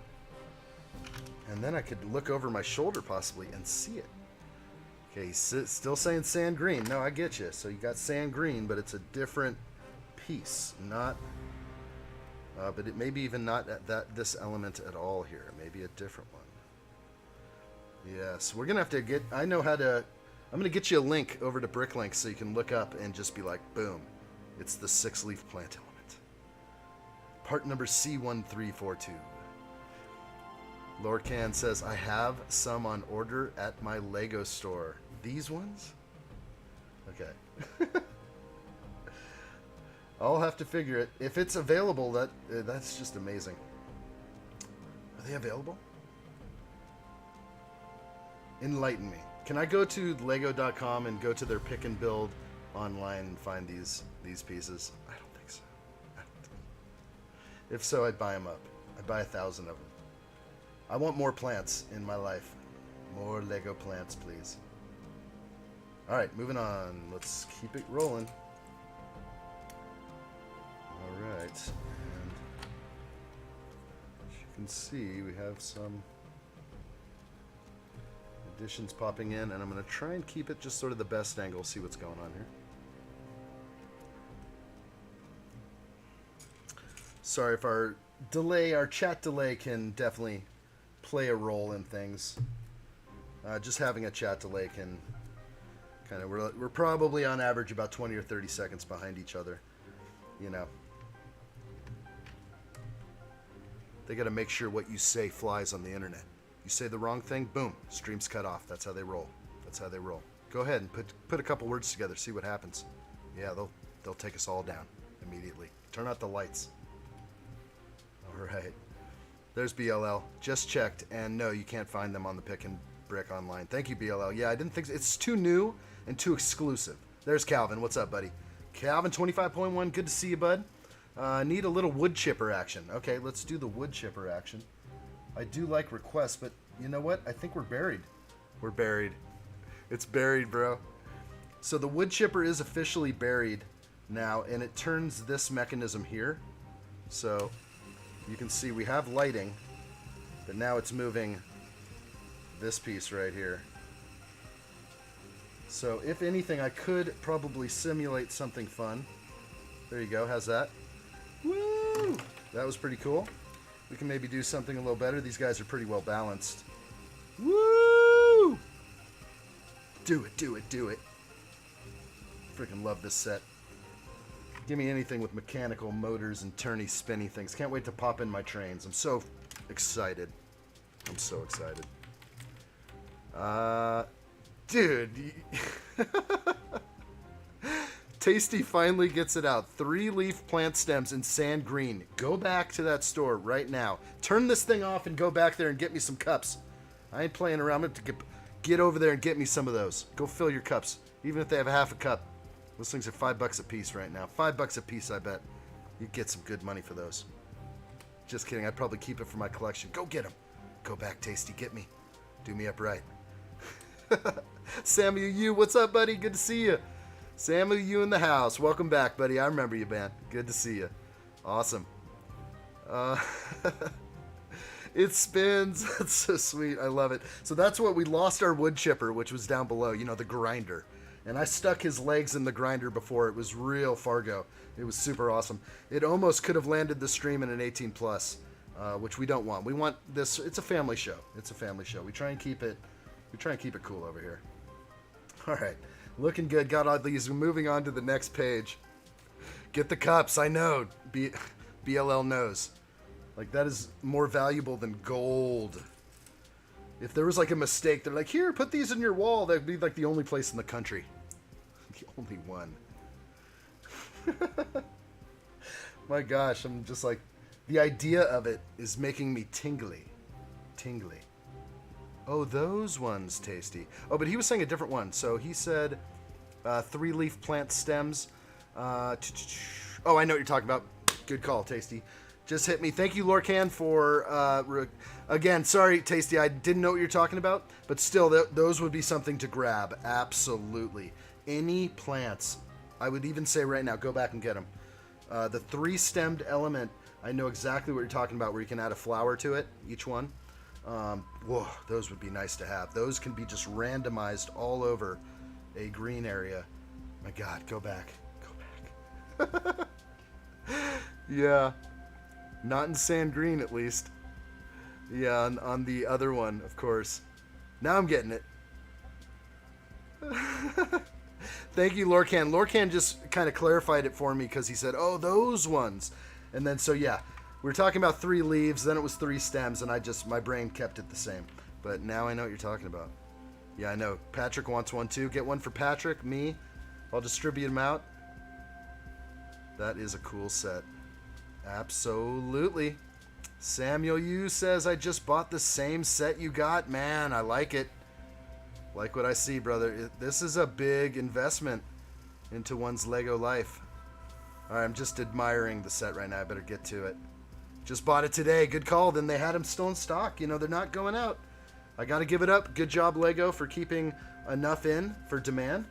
And then I could look over my shoulder, possibly, and see it. Okay, he's still saying sand green. No, I get you. So you got sand green, but it's a different piece. Not... but it may be even not this element at all here. Maybe a different one. Yes, we're going to have to get... I know how to... I'm going to get you a link over to Bricklink so you can look up and just be like, boom. It's the 6-leaf plant element. Part number C1342. Lorcan says, I have some on order at my Lego store. These ones? Okay. I'll have to figure it. If it's available, that's just amazing. Are they available? Enlighten me. Can I go to lego.com and go to their pick and build online and find these pieces? I don't think so. If so, I'd buy them up. I'd buy 1,000 of them. I want more plants in my life. More Lego plants, please. Alright, moving on. Let's keep it rolling. Alright. And as you can see, we have some additions popping in, and I'm going to try and keep it just sort of the best angle, see what's going on here. Sorry if our chat delay can definitely play a role in things. Just having a chat delay can kind of, we're probably on average about 20 or 30 seconds behind each other, you know. They got to make sure what you say flies on the internet. You say the wrong thing, boom, stream's cut off. That's how they roll. That's how they roll. Go ahead and put a couple words together, see what happens. Yeah, they'll take us all down immediately. Turn out the lights. All right. There's BLL. Just checked, and no, you can't find them on the Pick and Brick online. Thank you, BLL. Yeah, I didn't think so. It's too new and too exclusive. There's Calvin. What's up, buddy? Calvin 25.1. Good to see you, bud. Need a little wood chipper action. Okay, let's do the wood chipper action. I do like requests, but you know what? I think we're buried. We're buried. It's buried, bro. So the wood chipper is officially buried now, and it turns this mechanism here. So you can see we have lighting, but now it's moving this piece right here. So if anything, I could probably simulate something fun. There you go. How's that? Woo! That was pretty cool. We can maybe do something a little better. These guys are pretty well balanced. Woo! Do it, do it, do it. Freaking love this set. Give me anything with mechanical motors and turny, spinny things. Can't wait to pop in my trains. I'm so excited. I'm so excited. Dude. Tasty finally gets it out. 3-leaf plant stems in sand green. Go back to that store right now. Turn this thing off and go back there and get me some cups. I ain't playing around. I'm going to get over there and get me some of those. Go fill your cups. Even if they have a half a cup. Those things are $5 a piece right now. $5 a piece, I bet. You'd get some good money for those. Just kidding. I'd probably keep it for my collection. Go get them. Go back, Tasty. Get me. Do me up right. Samuel Yu, what's up, buddy? Good to see you. Samuel Yu in the house. Welcome back, buddy. I remember you, man. Good to see you. Awesome. It spins. That's so sweet. I love it. So that's what we lost our wood chipper, which was down below. You know, the grinder. And I stuck his legs in the grinder before. It was real Fargo. It was super awesome. It almost could have landed the stream in an 18 plus, which we don't want. We want this. It's a family show. It's a family show. We try and keep it cool over here. All right. Looking good. Got all these. Moving on to the next page. Get the cups. I know. BLL knows. Like, that is more valuable than gold. If there was like a mistake, they're like, here, put these in your wall. That'd be like the only place in the country. The only one. My gosh, I'm just like, the idea of it is making me tingly. Tingly. Oh, those ones, Tasty. Oh, but he was saying a different one. So he said 3-leaf plant stems. Oh, I know what you're talking about. Good call, Tasty. Just hit me. Thank you, Lorcan, for... again, sorry, Tasty, I didn't know what you're talking about. But still, those would be something to grab. Absolutely. Any plants. I would even say right now, go back and get them. The 3-stemmed element, I know exactly what you're talking about, where you can add a flower to it, each one. Whoa, those would be nice to have. Those can be just randomized all over a green area. My God, go back. Go back. Yeah. Not in sand green, at least. Yeah, on the other one, of course. Now I'm getting it. Thank you, Lorcan. Lorcan just kind of clarified it for me because he said, oh, those ones. And then, so yeah, we were talking about 3 leaves, then it was 3 stems, and my brain kept it the same. But now I know what you're talking about. Yeah, I know. Patrick wants one too. Get one for Patrick, me. I'll distribute them out. That is a cool set. Absolutely. Samuel Yu says, I just bought the same set you got. Man, I like it. Like what I see, brother. This is a big investment into one's Lego life. All right, I'm just admiring the set right now. I better get to it. Just bought it today. Good call. Then they had them still in stock. You know, they're not going out. I got to give it up. Good job, Lego, for keeping enough in for demand.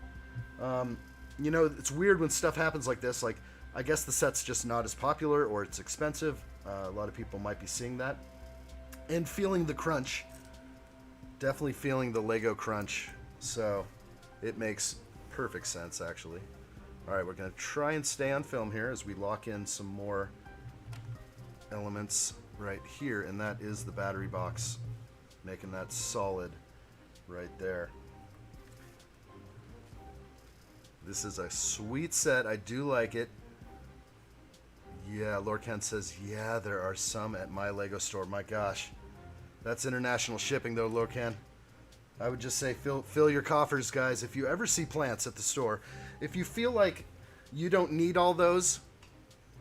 You know, it's weird when stuff happens like this. Like, I guess the set's just not as popular or it's expensive. A lot of people might be seeing that. And feeling the crunch. Definitely feeling the Lego crunch. So, it makes perfect sense, actually. All right, we're going to try and stay on film here as we lock in some more elements right here. And that is the battery box. Making that solid right there. This is a sweet set. I do like it. Yeah, Lorcan says, yeah, there are some at my Lego store. My gosh. That's international shipping, though, Lorcan. I would just say fill your coffers, guys. If you ever see plants at the store, if you feel like you don't need all those,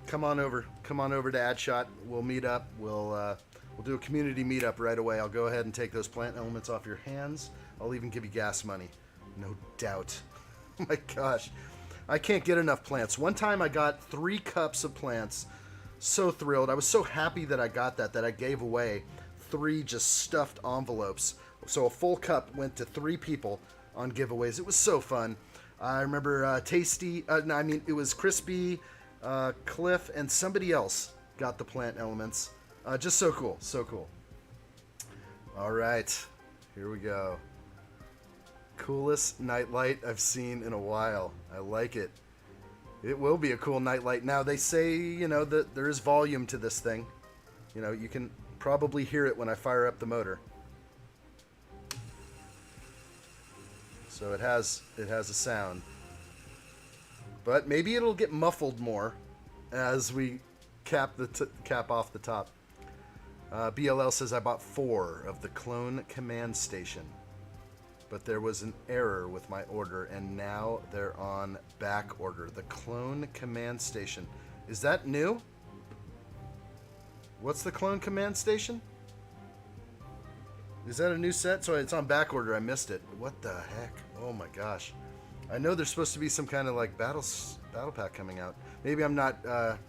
come on over. Come on over to addshot. We'll meet up. We'll do a community meetup right away. I'll go ahead and take those plant elements off your hands. I'll even give you gas money. No doubt. Oh my gosh. I can't get enough plants. One time I got 3 cups of plants. So thrilled. I was so happy that I got that I gave away 3 just stuffed envelopes. So a full cup went to 3 people on giveaways. It was so fun. I remember Tasty, it was Crispy, Cliff, and somebody else got the plant elements. Just so cool. So cool. All right. Here we go. Coolest nightlight I've seen in a while. I like it. It will be a cool nightlight. Now, they say, you know, that there is volume to this thing. You know, you can probably hear it when I fire up the motor. So it has a sound. But maybe it'll get muffled more as we cap off the top. BLL says I bought 4 of the clone command station. But there was an error with my order, and now they're on back order. The clone command station. Is that new? What's the clone command station? Is that a new set? So it's on back order. I missed it. What the heck? Oh my gosh. I know there's supposed to be some kind of like battle pack coming out. Maybe I'm not... clone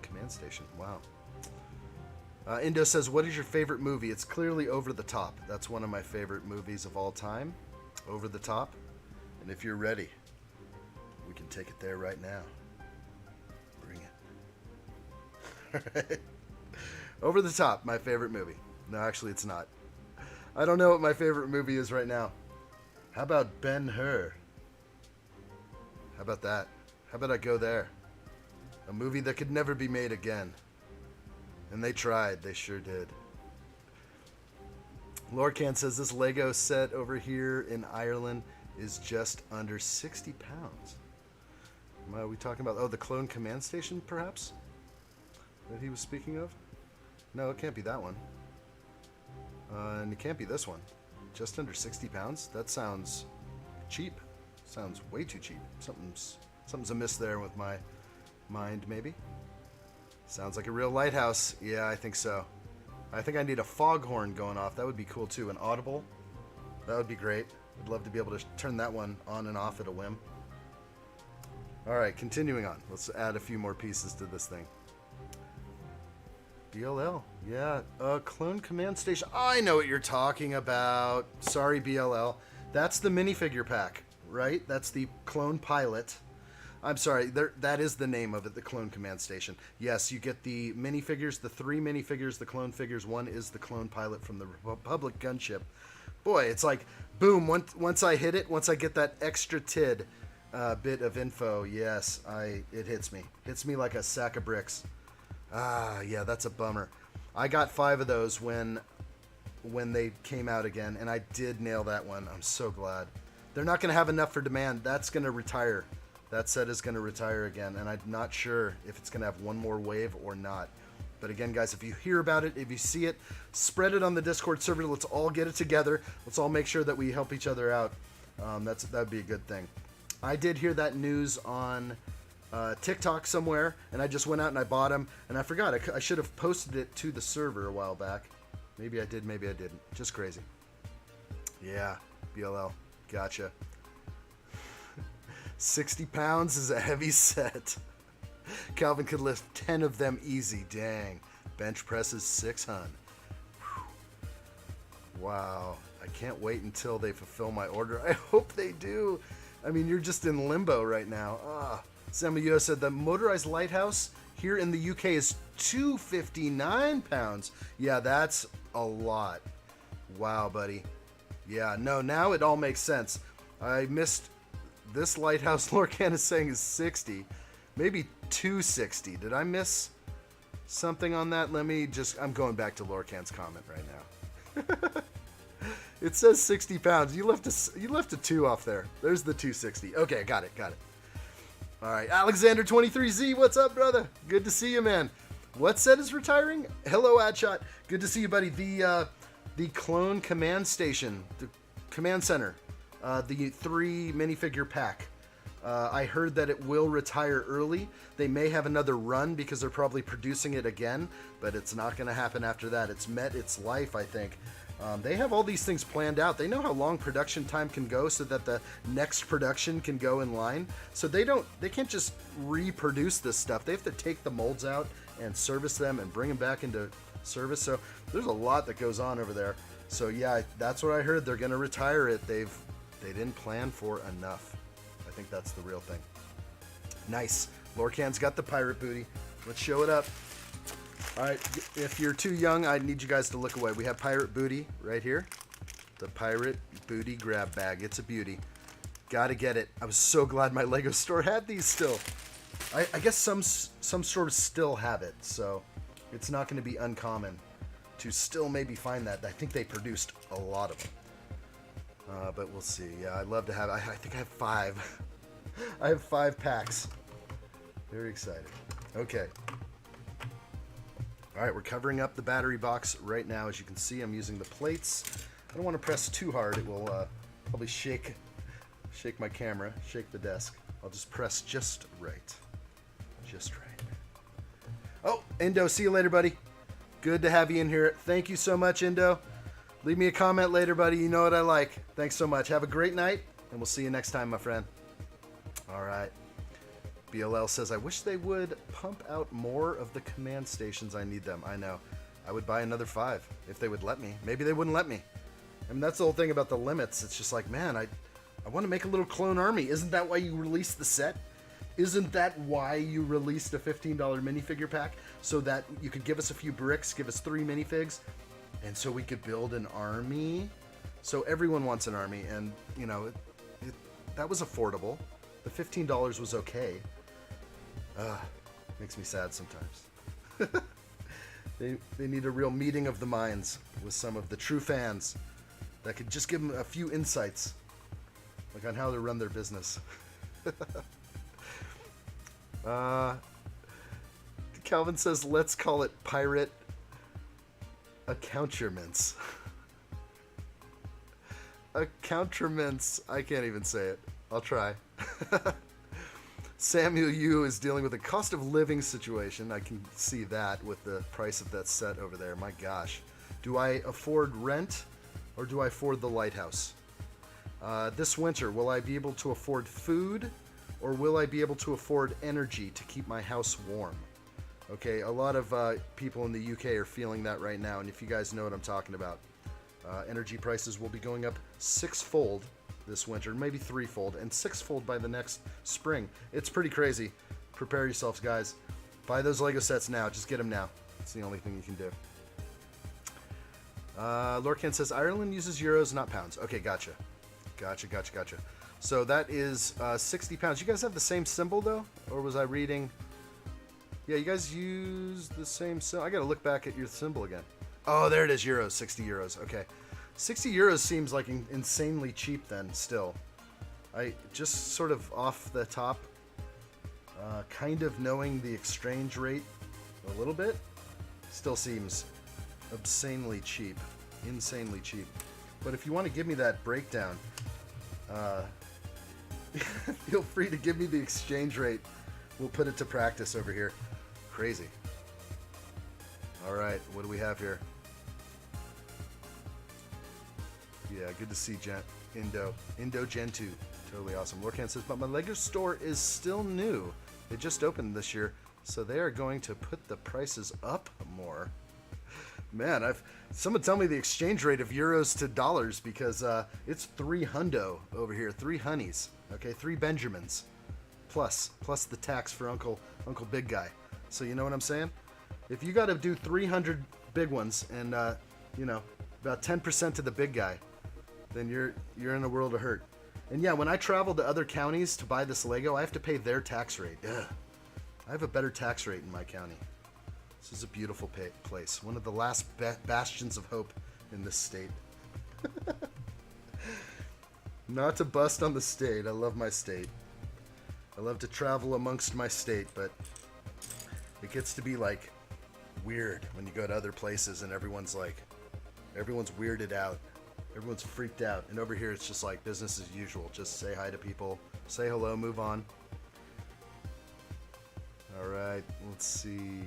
command station. Wow. Indo says, what is your favorite movie? It's clearly Over the Top. That's one of my favorite movies of all time. Over the Top. And if you're ready, we can take it there right now. Bring it. All right. Over the Top, my favorite movie. No, actually, it's not. I don't know what my favorite movie is right now. How about Ben-Hur? How about that? How about I go there? A movie that could never be made again. And they tried. They sure did. Lorcan says this Lego set over here in Ireland is just under 60 pounds. Are we talking about, oh, the clone command station, perhaps? That he was speaking of? No, it can't be that one. And it can't be this one. Just under 60 pounds? That sounds cheap. Sounds way too cheap. Something's amiss there with my mind, maybe. Sounds like a real lighthouse. Yeah, I think so. I think I need a foghorn going off. That would be cool too. An audible. That would be great. I'd love to be able to turn that one on and off at a whim. Alright, continuing on. Let's add a few more pieces to this thing. BLL. Yeah, clone command station. I know what you're talking about. Sorry, BLL. That's the minifigure pack, right? That's the clone pilot. I'm sorry, that is the name of it, the clone command station. Yes, you get the minifigures, the 3 minifigures, the clone figures. One is the clone pilot from the Republic gunship. Boy, it's like, boom, once I hit it, once I get that extra tid bit of info, yes, it hits me. Hits me like a sack of bricks. Ah, yeah, that's a bummer. I got 5 of those when they came out again, and I did nail that one. I'm so glad. They're not going to have enough for demand. That's going to retire. That set is going to retire again, and I'm not sure if it's going to have one more wave or not. But again, guys, if you hear about it, if you see it, spread it on the Discord server. Let's all get it together. Let's all make sure that we help each other out. That'd be a good thing. I did hear that news on TikTok somewhere, and I just went out and I bought them, and I forgot. I should have posted it to the server a while back. Maybe I did, maybe I didn't. Just crazy. Yeah, BLL. Gotcha. 60 pounds is a heavy set. Calvin could lift 10 of them easy. Dang. Bench presses 600. Wow. I can't wait until they fulfill my order. I hope they do. I mean, you're just in limbo right now. Samuel said the Motorized Lighthouse here in the UK is 259 pounds. Yeah, that's a lot. Wow, buddy. Yeah, no, now it all makes sense. I missed this lighthouse. Lorcan is saying is 60. Maybe 260. Did I miss something on that? I'm going back to Lorcan's comment right now. It says 60 pounds. You left a 2 off there. There's the 260. Okay, got it. All right, Alexander23Z, what's up, brother? Good to see you, man. What set is retiring? Hello, addshot. Good to see you, buddy. The clone command station, the command center, the 3 minifigure pack. I heard that it will retire early. They may have another run because they're probably producing it again, but it's not going to happen after that. It's met its life, I think. They have all these things planned out. They know how long production time can go so that the next production can go in line. So they can't just reproduce this stuff. They have to take the molds out and service them and bring them back into service. So there's a lot that goes on over there. So yeah, that's what I heard. They're going to retire it. They didn't plan for enough. I think that's the real thing. Nice. Lorcan's got the pirate booty. Let's show it up. All right, if you're too young, I need you guys to look away. We have pirate booty right here. The pirate booty grab bag. It's a beauty. Gotta get it. I was so glad my Lego store had these still. I guess some stores still have it, so it's not going to be uncommon to still maybe find that. I think they produced a lot of them. But we'll see. Yeah, I'd love to have. I think I have 5. I have 5 packs. Very excited. Okay. All right, we're covering up the battery box right now. As you can see, I'm using the plates. I don't want to press too hard. It will probably shake my camera, shake the desk. I'll just press just right. Just right. Oh, Indo, see you later, buddy. Good to have you in here. Thank you so much, Indo. Leave me a comment later, buddy. You know what I like. Thanks so much. Have a great night, and we'll see you next time, my friend. All right. BLL says, I wish they would pump out more of the command stations. I need them. I know. I would buy another 5 if they would let me. Maybe they wouldn't let me. I mean, that's the whole thing about the limits. It's just like, man, I want to make a little clone army. Isn't that why you released the set? Isn't that why you released a $15 minifigure pack? So that you could give us a few bricks, give us 3 minifigs, and so we could build an army? So everyone wants an army, and, you know, that was affordable. The $15 was okay. Makes me sad sometimes. They need a real meeting of the minds with some of the true fans that could just give them a few insights like on how to run their business. Calvin says, let's call it pirate accoutrements. Accoutrements. I can't even say it. I'll try. Samuel Yu is dealing with a cost of living situation. I can see that with the price of that set over there. My gosh. Do I afford rent or do I afford the lighthouse? This winter, will I be able to afford food or will I be able to afford energy to keep my house warm? Okay, a lot of people in the UK are feeling that right now, and if you guys know what I'm talking about, energy prices will be going up sixfold this winter, maybe threefold, and sixfold by the next spring. It's pretty crazy. Prepare yourselves, guys. Buy those Lego sets now. Just get them now. It's the only thing you can do. Lorcan says, Ireland uses euros, not pounds. Okay, gotcha. Gotcha. So that is 60 pounds. You guys have the same symbol, though? Or was I reading... Yeah, you guys use the same symbol. I gotta look back at your symbol again. Oh, there it is, euros, 60 euros. Okay. 60 euros seems like insanely cheap then, still. I just sort of off the top, kind of knowing the exchange rate a little bit, still seems obscenely cheap. Insanely cheap. But if you want to give me that breakdown, feel free to give me the exchange rate. We'll put it to practice over here. Crazy. Alright, what do we have here? Yeah, good to see Indo Gen 2. Totally awesome. Lorcan says, but my Lego store is still new. They just opened this year, so they are going to put the prices up more. Man, someone tell me the exchange rate of euros to dollars, because it's 3 hundo over here. 3 honeys. Okay, 3 Benjamins. Plus the tax for Uncle Big Guy. So you know what I'm saying? If you got to do 300 big ones and about 10% to the big guy, then you're in a world of hurt. And yeah, when I travel to other counties to buy this Lego, I have to pay their tax rate. Ugh. I have a better tax rate in my county. This is a beautiful place. One of the last bastions of hope in this state. Not to bust on the state. I love my state. I love to travel amongst my state, but it gets to be like weird when you go to other places and everyone's weirded out. Everyone's freaked out. And over here it's just like business as usual. Just say hi to people, say hello, move on. Alright, let's see.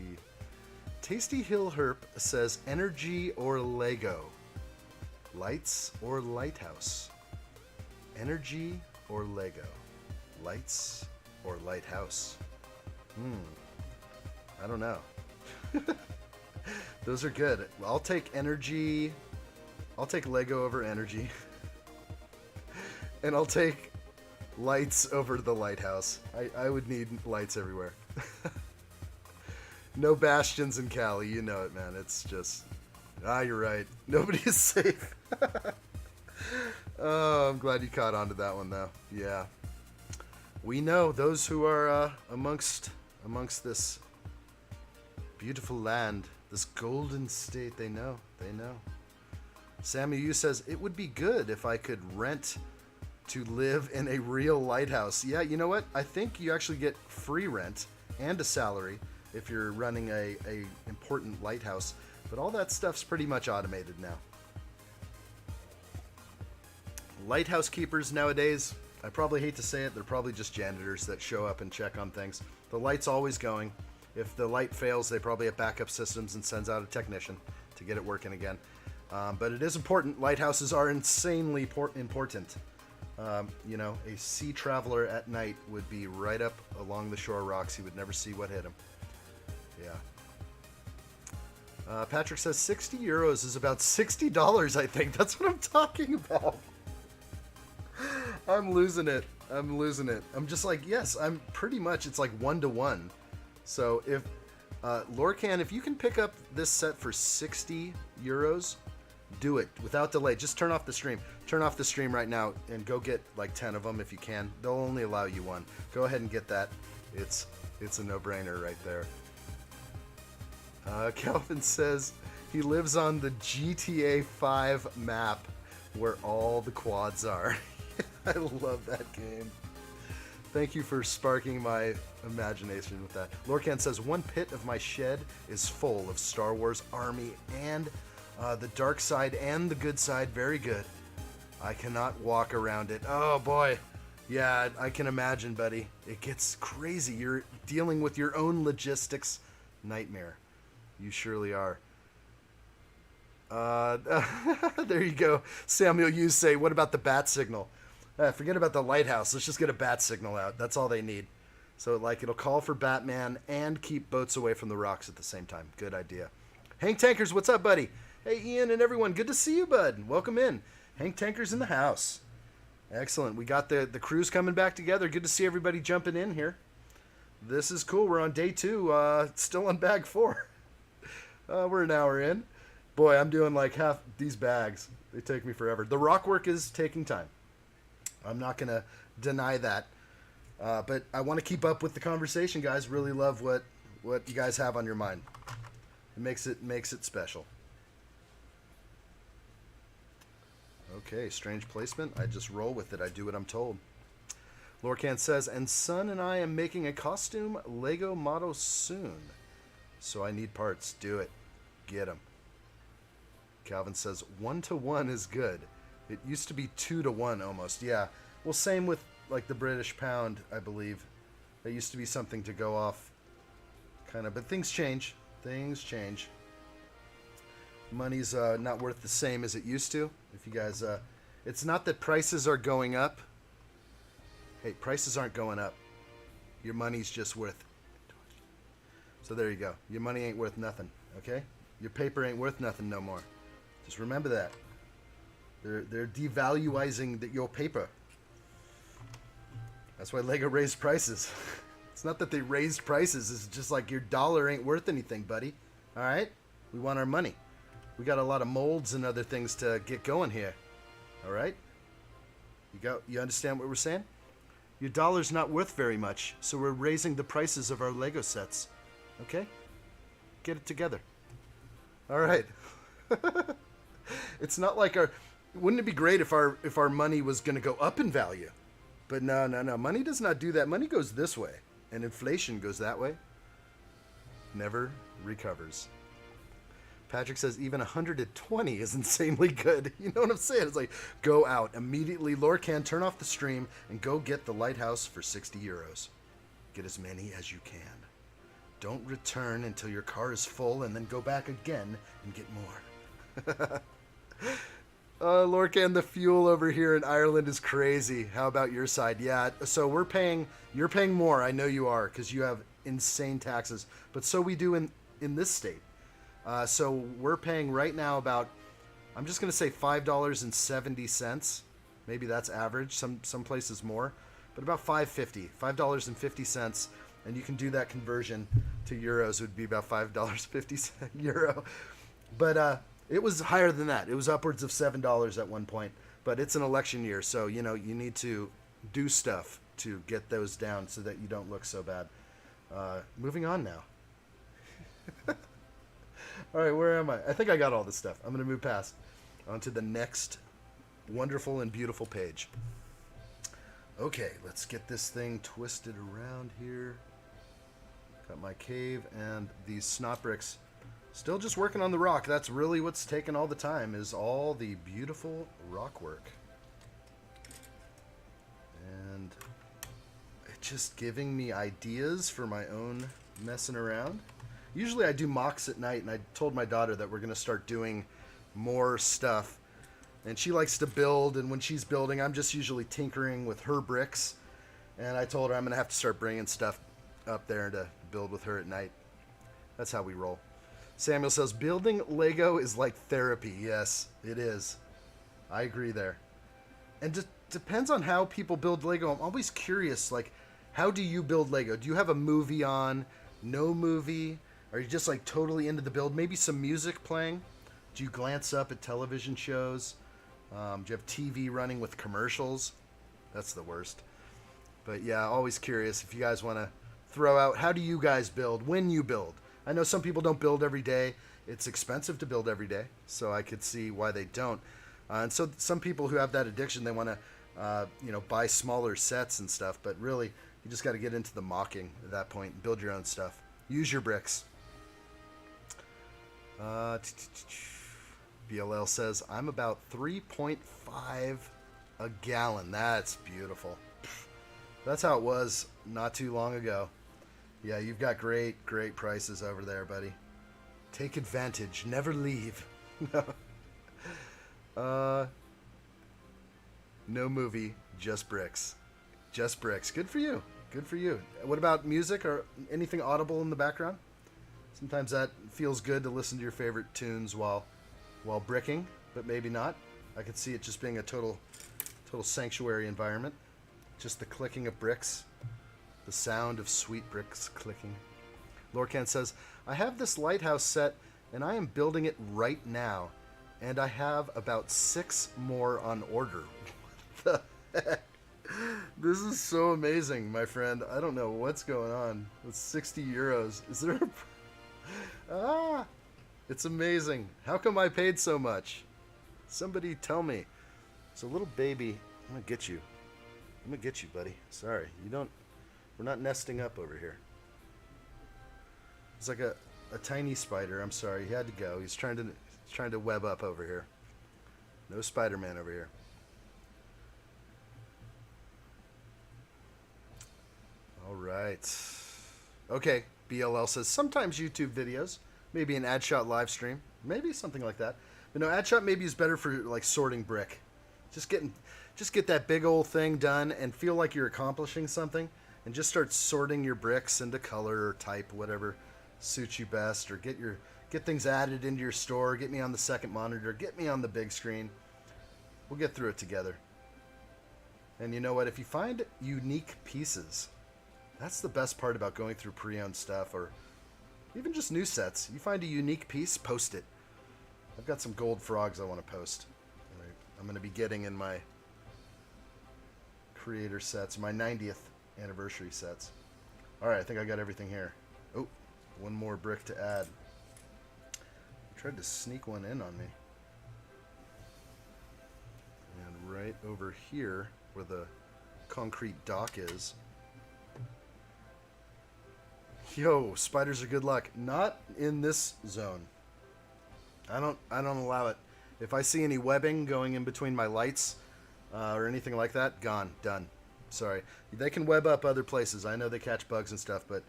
Tasty Hill Herp says energy or Lego? Lights or lighthouse? Energy or Lego? Lights or lighthouse? I don't know. Those are good. I'll take energy. I'll take Lego over energy. And I'll take lights over the lighthouse. I would need lights everywhere. No bastions in Cali, you know it, man. It's just... you're right. Nobody is safe. Oh, I'm glad you caught on to that one, though. Yeah. We know those who are amongst this beautiful land, this golden state, they know. Sammy Yu says, it would be good if I could rent to live in a real lighthouse. Yeah, you know what? I think you actually get free rent and a salary if you're running a important lighthouse. But all that stuff's pretty much automated now. Lighthouse keepers nowadays, I probably hate to say it, they're probably just janitors that show up and check on things. The light's always going. If the light fails, they probably have backup systems and sends out a technician to get it working again. But it is important. Lighthouses are insanely important. A sea traveler at night would be right up along the shore rocks. He would never see what hit him. Yeah. Patrick says 60 euros is about $60, I think. That's what I'm talking about. I'm losing it. I'm just like, yes, I'm pretty much, it's like 1-to-1. So if, Lorcan, if you can pick up this set for 60 euros, do it without delay. Just turn off the stream. Turn off the stream right now and go get like 10 of them if you can. They'll only allow you one. Go ahead and get that. It's a no-brainer right there. Calvin says he lives on the GTA 5 map where all the quads are. I love that game. Thank you for sparking my imagination with that. Lorcan says, one pit of my shed is full of Star Wars Army and the dark side and the good side. Very good. I cannot walk around it. Oh, boy. Yeah, I can imagine, buddy. It gets crazy. You're dealing with your own logistics nightmare. You surely are. There you go. Samuel, you say, what about the bat signal? Forget about the lighthouse. Let's just get a bat signal out. That's all they need. So, like, it'll call for Batman and keep boats away from the rocks at the same time. Good idea. Hank Tankers, what's up, buddy? Hey, Ian and everyone. Good to see you, bud. Welcome in. Hank Tankers in the house. Excellent. We got the crews coming back together. Good to see everybody jumping in here. This is cool. We're on day 2. Still on bag 4. We're an hour in. Boy, I'm doing like half these bags. They take me forever. The rock work is taking time. I'm not going to deny that. But I want to keep up with the conversation, guys. Really love what you guys have on your mind. It makes it special. Okay, strange placement. I just roll with it. I do what I'm told. Lorcan says, and Son and I am making a costume Lego model soon. So I need parts. Do it. Get them. Calvin says, 1-to-1 is good. It used to be 2-to-1 almost. Yeah. Well, same with like the British pound, I believe. That used to be something to go off. Kind of. But things change. Things change. Money's not worth the same as it used to. If you guys, it's not that prices are going up. Hey, prices aren't going up. Your money's just worth. So there you go. Your money ain't worth nothing. Okay? Your paper ain't worth nothing no more. Just remember that. They're devaluing your paper. That's why Lego raised prices. It's not that they raised prices. It's just like your dollar ain't worth anything, buddy. All right? We want our money. We got a lot of molds and other things to get going here. All right? You understand what we're saying? Your dollar's not worth very much, so we're raising the prices of our Lego sets. Okay? Get it together. All right. It's not like wouldn't it be great if our money was going to go up in value? But no. Money does not do that. Money goes this way, and inflation goes that way. Never recovers. Patrick says even 120 is insanely good. You know what I'm saying? It's like, go out immediately. Lorcan, turn off the stream and go get the lighthouse for 60 euros. Get as many as you can. Don't return until your car is full and then go back again and get more. Lorcan, the fuel over here in Ireland is crazy. How about your side? Yeah, so you're paying more. I know you are because you have insane taxes. But so we do in this state. So we're paying right now about, I'm just going to say $5.70. Maybe that's average. Some places more. But about $5.50. And you can do that conversion to euros. It would be about $5.50 euro. But it was higher than that. It was upwards of $7 at one point. But it's an election year, so you need to do stuff to get those down so that you don't look so bad. Moving on now. All right, where am I? I think I got all this stuff. I'm going to move past onto the next wonderful and beautiful page. Okay, let's get this thing twisted around here. Got my cave and these snot bricks. Still just working on the rock. That's really what's taking all the time, is all the beautiful rock work. And it's just giving me ideas for my own messing around. Usually I do mocks at night, and I told my daughter that we're going to start doing more stuff. And she likes to build, and when she's building, I'm just usually tinkering with her bricks. And I told her I'm going to have to start bringing stuff up there to build with her at night. That's how we roll. Samuel says, building Lego is like therapy. Yes, it is. I agree there. And it depends on how people build Lego. I'm always curious, like, how do you build Lego? Do you have a movie on? No movie? Are you just like totally into the build? Maybe some music playing? Do you glance up at television shows? Do you have TV running with commercials? That's the worst. But yeah, always curious if you guys want to throw out, how do you guys build when you build? I know some people don't build every day. It's expensive to build every day, so I could see why they don't. And so some people who have that addiction, they want to you know, buy smaller sets and stuff. But really, you just got to get into the mocking at that point and build your own stuff. Use your bricks. BLL says, I'm about 3.5 a gallon. That's beautiful. That's how it was not too long ago. Yeah, you've got great prices over there, buddy. Take advantage. Never leave. No movie, just bricks. Just bricks. Good for you. Good for you. What about music or anything audible in the background? Sometimes that feels good to listen to your favorite tunes while bricking, but maybe not. I could see it just being a total sanctuary environment. Just the clicking of bricks. The sound of sweet bricks clicking. Lorcan says, I have this lighthouse set and I am building it right now. And I have about 6 more on order. What the heck? This is so amazing, my friend. I don't know what's going on. With 60 euros. Is there a... It's amazing. How come I paid so much? Somebody tell me. It's a little baby. I'm going to get you. I'm going to get you, buddy. Sorry. We're not nesting up over here. It's like a tiny spider. I'm sorry. He had to go. He's trying to web up over here. No Spider-Man over here. All right. Okay. BLL says, sometimes YouTube videos, maybe an addshot live stream, maybe something like that. But no, addshot maybe is better for like sorting brick. Just get that big old thing done and feel like you're accomplishing something, and just start sorting your bricks into color or type, whatever suits you best, or get things added into your store. Get me on the second monitor. Get me on the big screen. We'll get through it together. And you know what? If you find unique pieces, that's the best part about going through pre-owned stuff, or even just new sets. You find a unique piece, post it. I've got some gold frogs I want to post. I'm going to be getting in my creator sets, my 90th anniversary sets. All right, I think I got everything here. Oh, one more brick to add. I tried to sneak one in on me. And right over here, where the concrete dock is. Yo, spiders are good luck. Not in this zone. I don't allow it. If I see any webbing going in between my lights or anything like that, gone, done. Sorry. They can web up other places. I know they catch bugs and stuff, but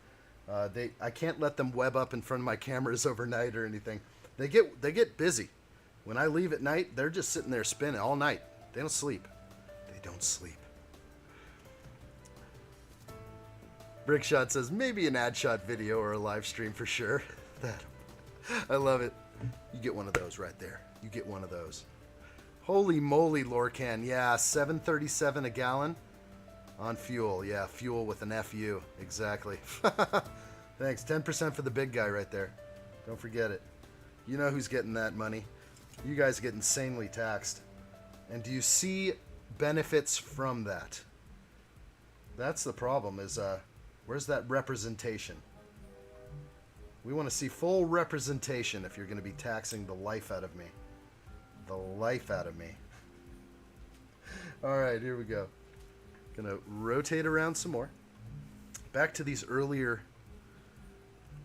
I can't let them web up in front of my cameras overnight or anything. They get busy. When I leave at night, they're just sitting there spinning all night. They don't sleep. They don't sleep. Brickshot says, maybe an addshot video or a live stream for sure. I love it. You get one of those right there. You get one of those. Holy moly, Lorcan. Yeah, $7.37 a gallon on fuel. Yeah, fuel with an FU. Exactly. Thanks. 10% for the big guy right there. Don't forget it. You know who's getting that money. You guys get insanely taxed. And do you see benefits from that? That's the problem is, where's that representation? We want to see full representation if you're going to be taxing the life out of me. The life out of me. All right, here we go. Gonna rotate around some more. Back to these earlier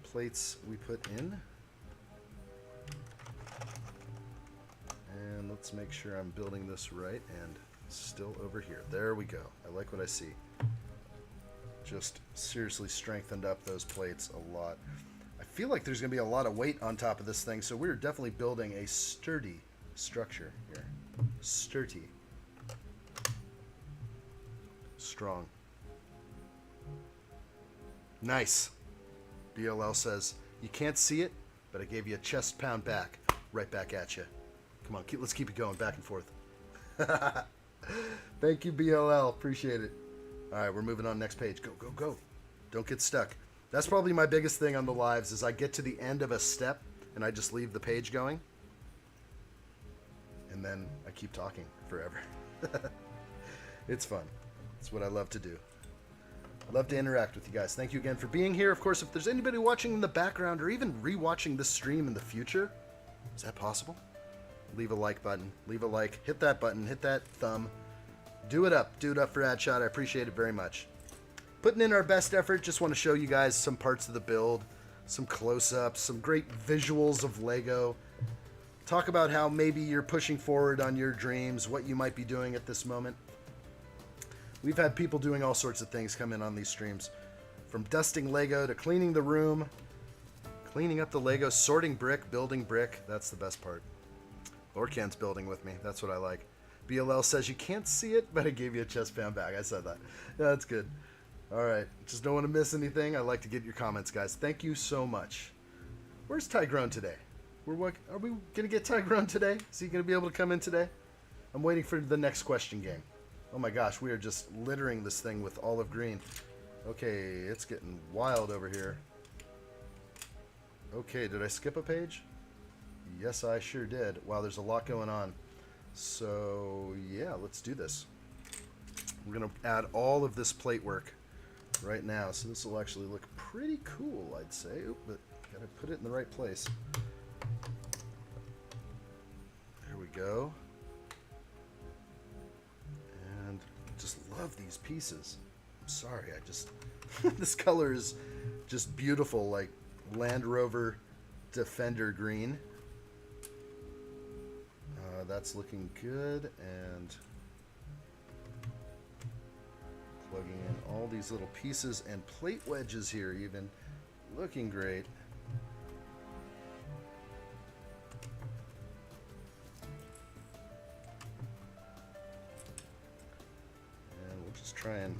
plates we put in. And let's make sure I'm building this right and still over here. There we go. I like what I see. Just seriously strengthened up those plates a lot. I feel like there's going to be a lot of weight on top of this thing, so we're definitely building a sturdy structure here. Sturdy. Strong. Nice. BLL says, you can't see it, but I gave you a chest pound back. Right back at you. Come on, let's keep it going, back and forth. Thank you, BLL. Appreciate it. All right, we're moving on next page. Go, go, go. Don't get stuck. That's probably my biggest thing on the lives is I get to the end of a step and I just leave the page going. And then I keep talking forever. It's fun. It's what I love to do. I love to interact with you guys. Thank you again for being here. Of course, if there's anybody watching in the background or even rewatching this stream in the future, is that possible? Leave a like button. Leave a like. Hit that button. Hit that thumb. Do it up. Do it up for addshot. I appreciate it very much. Putting in our best effort. Just want to show you guys some parts of the build, some close-ups, some great visuals of Lego. Talk about how maybe you're pushing forward on your dreams, what you might be doing at this moment. We've had people doing all sorts of things come in on these streams. From dusting Lego to cleaning the room, cleaning up the Lego, sorting brick, building brick. That's the best part. Lorcan's building with me. That's what I like. BLL says you can't see it, but I gave you a chest pound back. I said that. Yeah, that's good. All right. Just don't want to miss anything. I like to get your comments, guys. Thank you so much. Where's Tyrone today? Are we going to get Tyrone today? Is he going to be able to come in today? I'm waiting for the next question game. Oh my gosh, we are just littering this thing with olive green. Okay, it's getting wild over here. Okay, did I skip a page? Yes, I sure did. Wow, there's a lot going on. So, yeah, let's do this. We're going to add all of this plate work right now. So this will actually look pretty cool, I'd say. Oop, but got to put it in the right place. There we go. And just love these pieces. I'm sorry, I just... this color is just beautiful, like Land Rover Defender green. That's looking good, and plugging in all these little pieces and plate wedges here even. Looking great. And we'll just try and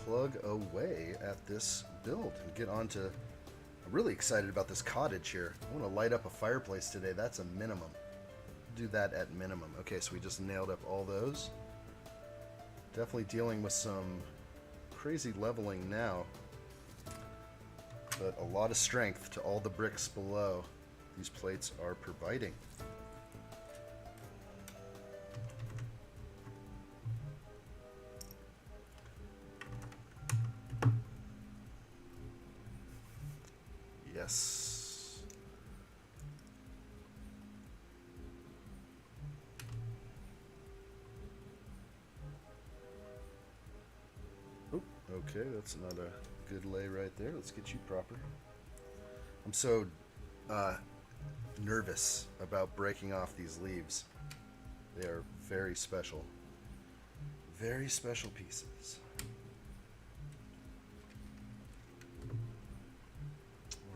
plug away at this build and get on to... I'm really excited about this cottage here. I want to light up a fireplace today. That's a minimum. Do that at minimum. Okay, so we just nailed up all those. Definitely dealing with some crazy leveling now, but a lot of strength to all the bricks below these plates are providing. Yes. Okay, that's not a good lay right there. Let's get you proper. I'm so nervous about breaking off these leaves. They are very special. Very special pieces.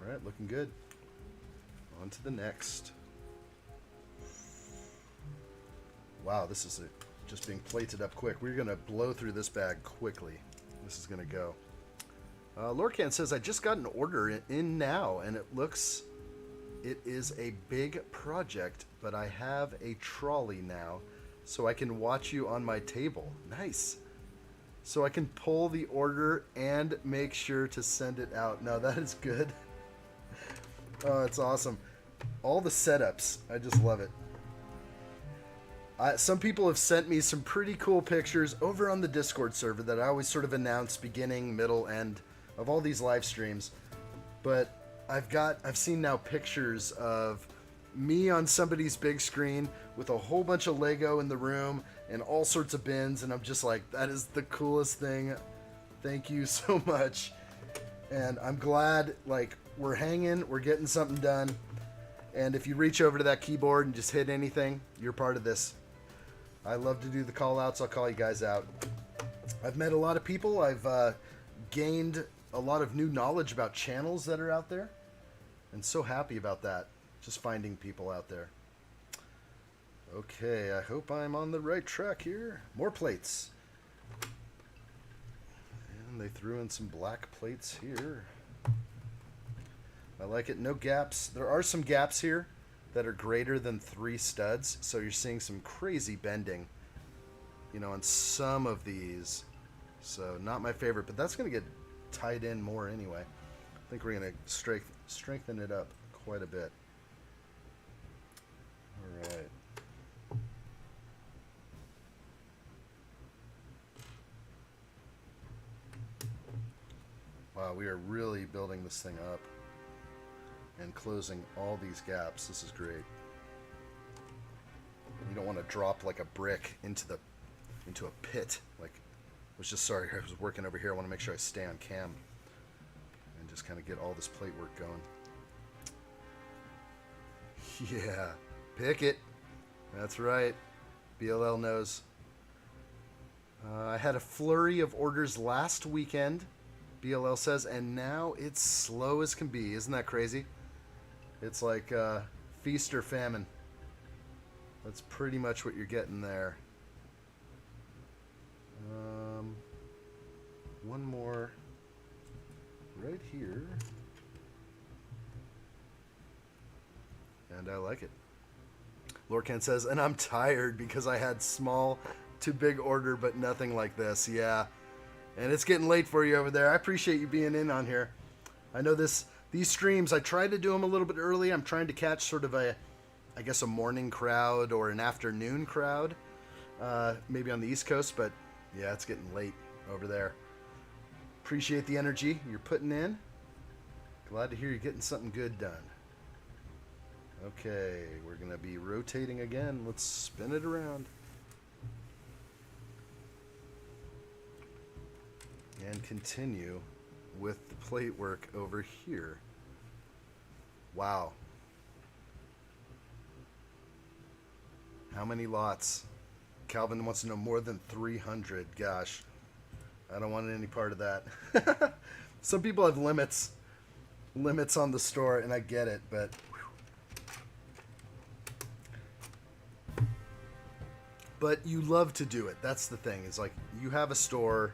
Alright, looking good. On to the next. Wow, this is just being plated up quick. We're going to blow through this bag quickly. This is going to go. Lorcan says, I just got an order in now, and it is a big project, but I have a trolley now, so I can watch you on my table. Nice. So I can pull the order and make sure to send it out. Now that is good. Oh, it's awesome. All the setups. I just love it. Some people have sent me some pretty cool pictures over on the Discord server that I always sort of announce beginning, middle, end of all these live streams. But I've seen now pictures of me on somebody's big screen with a whole bunch of Lego in the room and all sorts of bins, and I'm just like, that is the coolest thing. Thank you so much. And I'm glad, like, we're hanging, we're getting something done. And if you reach over to that keyboard and just hit anything, you're part of this. I love to do the call outs. I'll call you guys out. I've met a lot of people. I've gained a lot of new knowledge about channels that are out there. And so happy about that. Just finding people out there. Okay, I hope I'm on the right track here. More plates. And they threw in some black plates here. I like it. No gaps. There are some gaps here that are greater than 3 studs, so you're seeing some crazy bending, you know, on some of these. So not my favorite, but that's going to get tied in more anyway. I think we're going to strengthen it up quite a bit. All right. Wow, we are really building this thing up and closing all these gaps. This is great. You don't want to drop like a brick into the into a pit. Like, I was just sorry, I was working over here. I want to make sure I stay on cam and just kind of get all this plate work going. Yeah, pick it. That's right. BLL knows. I had a flurry of orders last weekend, BLL says, and now it's slow as can be. Isn't that crazy? It's like feast or famine. That's pretty much what you're getting there. One more right here. And I like it. Lorcan says, and I'm tired because I had small to big order, but nothing like this. Yeah. And it's getting late for you over there. I appreciate you being in on here. I know these streams, I try to do them a little bit early. I'm trying to catch sort of I guess a morning crowd or an afternoon crowd, maybe on the East Coast, but yeah, it's getting late over there. Appreciate the energy you're putting in. Glad to hear you're getting something good done. Okay, we're going to be rotating again. Let's spin it around. And continue with the plate work over here. Wow. How many lots? Calvin wants to know more than 300. Gosh, I don't want any part of that. Some people have limits on the store, and I get it, but you love to do it. That's the thing. It's like you have a store.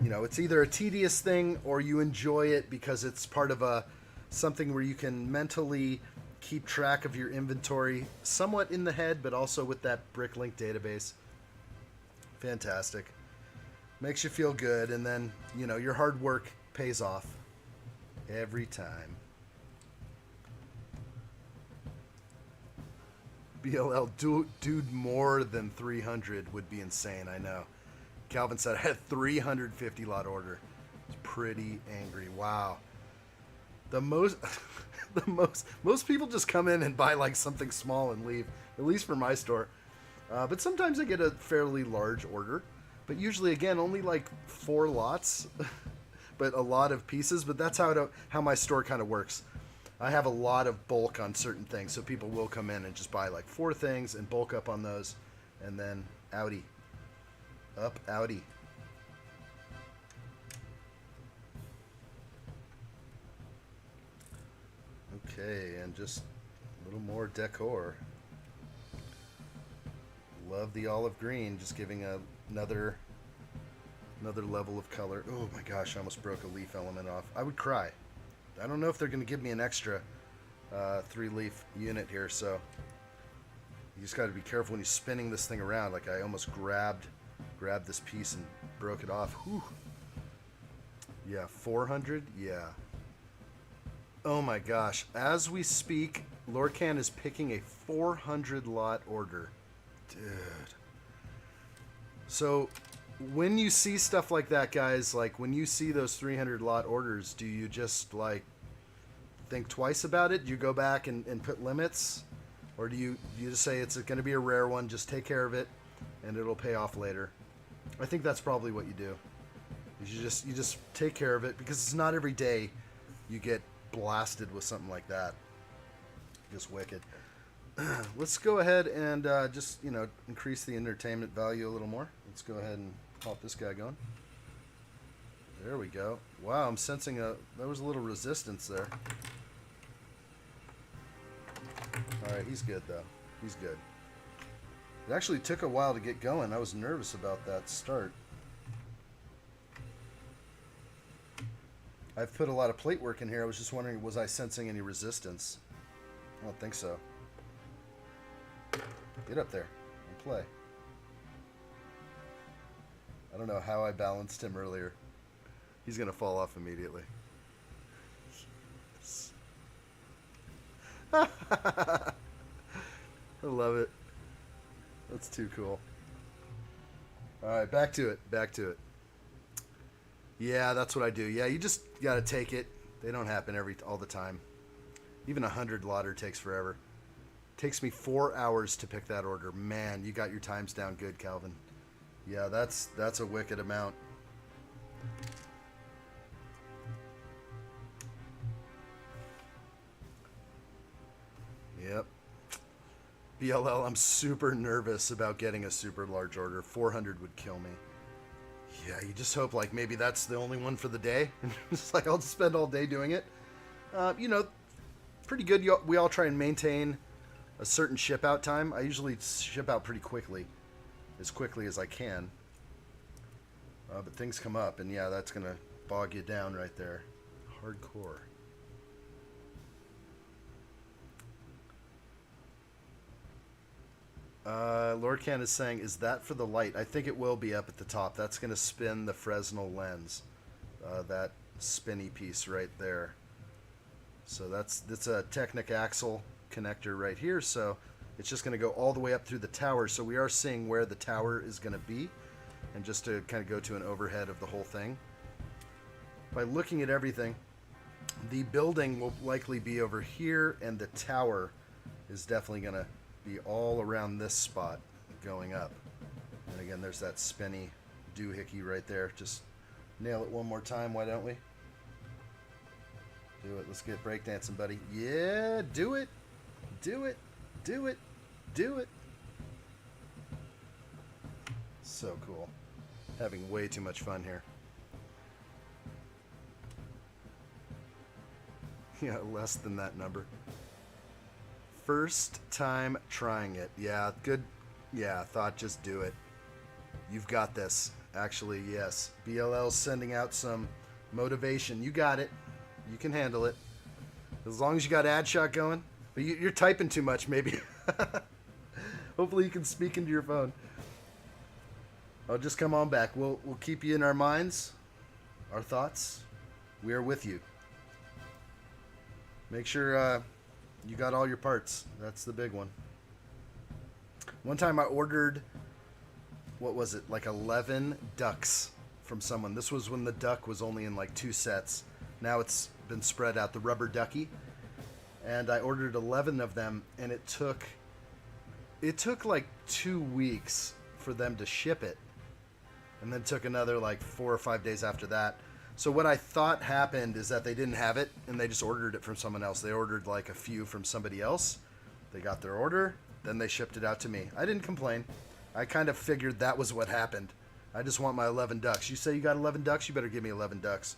You know, it's either a tedious thing or you enjoy it because it's part of something where you can mentally keep track of your inventory somewhat in the head, but also with that Bricklink database. Fantastic. Makes you feel good, and then, you know, your hard work pays off every time. BLL, dude, more than 300 would be insane, I know. Calvin said I had 350 lot order. It's pretty angry. Wow. Most people just come in and buy like something small and leave, at least for my store. But sometimes I get a fairly large order, but usually again only like 4 lots, but a lot of pieces. But that's how my store kind of works. I have a lot of bulk on certain things, so people will come in and just buy like 4 things and bulk up on those, and then outie. Up, outie. Okay, and just a little more decor. Love the olive green, just giving another level of color. Oh my gosh, I almost broke a leaf element off. I would cry. I don't know if they're going to give me an extra 3-leaf unit here, so you just got to be careful when you're spinning this thing around. Like I almost grabbed this piece and broke it off. Whew. Yeah, 400. Yeah. Oh my gosh. As we speak, Lorcan is picking a 400 lot order. Dude. So when you see stuff like that, guys, like when you see those 300 lot orders, do you just like think twice about it? Do you go back and put limits? Or do you just say it's going to be a rare one, just take care of it and it'll pay off later? I think that's probably what you do. You just take care of it, because it's not every day you get blasted with something like that. Just wicked. Let's go ahead and just, you know, increase the entertainment value a little more. Let's go ahead and pop this guy going. There we go. Wow, I'm sensing there was a little resistance there. All right, he's good though. He's good. It actually took a while to get going. I was nervous about that start. I've put a lot of plate work in here. I was just wondering, was I sensing any resistance? I don't think so. Get up there and play. I don't know how I balanced him earlier. He's going to fall off immediately. I love it. That's too cool. All right, back to it. Yeah, that's what I do. Yeah, you just got to take it. They don't happen all the time. Even 100 lotter takes forever. Takes me 4 hours to pick that order. Man, you got your times down good, Calvin. Yeah, that's a wicked amount. Yep. BLL, I'm super nervous about getting a super large order. 400 would kill me. Yeah, you just hope like maybe that's the only one for the day. It's like I'll just spend all day doing it. You know, pretty good. We all try and maintain a certain ship out time. I usually ship out pretty quickly as I can. But things come up, and yeah, that's gonna bog you down right there. Hardcore. Lorcan is saying, is that for the light? I think it will be up at the top. That's going to spin the Fresnel lens. That spinny piece right there. So that's a Technic axle connector right here. So it's just going to go all the way up through the tower. So we are seeing where the tower is going to be. And just to kind of go to an overhead of the whole thing. By looking at everything, the building will likely be over here. And the tower is definitely going to be all around this spot going up. And again, there's that spinny doohickey right there. Just nail it one more time, why don't we? Do it. Let's get breakdancing, buddy. Yeah, do it. Do it. Do it. Do it. So cool. Having way too much fun here. Yeah, less than that number. First time trying it. Yeah, good. Yeah, thought just do it. You've got this. Actually, yes. BLL's sending out some motivation. You got it. You can handle it. As long as you got addshot going. But you're typing too much, maybe. Hopefully you can speak into your phone. Oh, just come on back. We'll keep you in our minds, our thoughts. We are with you. Make sure you got all your parts. That's the big one. One time I ordered, what was it, like 11 ducks from someone. This was when the duck was only in like 2 sets. Now it's been spread out, the rubber ducky. And I ordered 11 of them, and it took like 2 weeks for them to ship it. And then took another like 4 or 5 days after that. So what I thought happened is that they didn't have it, and they just ordered it from someone else. They ordered like a few from somebody else. They got their order, then they shipped it out to me. I didn't complain. I kind of figured that was what happened. I just want my 11 ducks. You say you got 11 ducks? You better give me 11 ducks.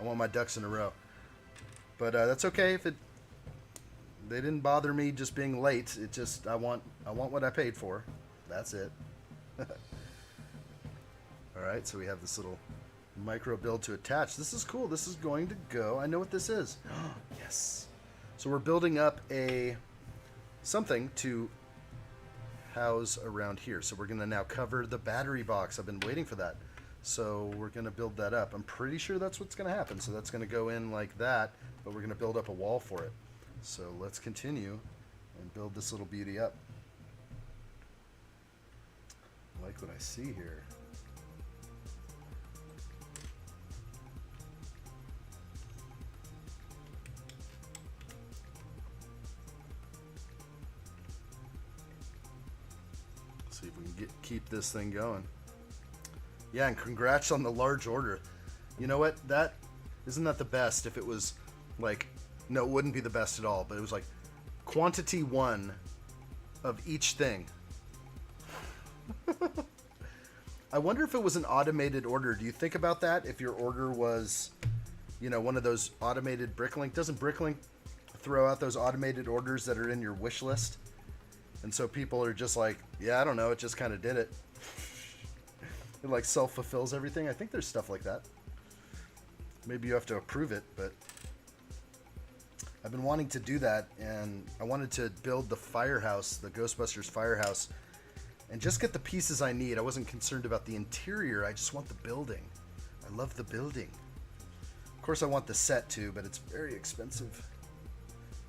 I want my ducks in a row. But that's okay if they didn't bother me just being late. It just I want what I paid for. That's it. All right, so we have this little micro build to attach. This is cool. This is going to go. I know what this is. Yes. So we're building up something to house around here. So we're going to now cover the battery box. I've been waiting for that. So we're going to build that up. I'm pretty sure that's what's going to happen. So that's going to go in like that, but we're going to build up a wall for it. So let's continue and build this little beauty up. I like what I see here. See if we can keep this thing going. Yeah, and congrats on the large order. You know what? Isn't that the best if it was like, no, it wouldn't be the best at all, but it was like quantity 1 of each thing. I wonder if it was an automated order. Do you think about that? If your order was, you know, one of those automated Bricklink. Doesn't Bricklink throw out those automated orders that are in your wish list? And so people are just like, yeah, I don't know, it just kind of did it. It like self-fulfills everything. I think there's stuff like that. Maybe you have to approve it, but I've been wanting to do that, and I wanted to build the firehouse, the Ghostbusters firehouse, and just get the pieces I need. I wasn't concerned about the interior. I just want the building. I love the building. Of course, I want the set too, but it's very expensive.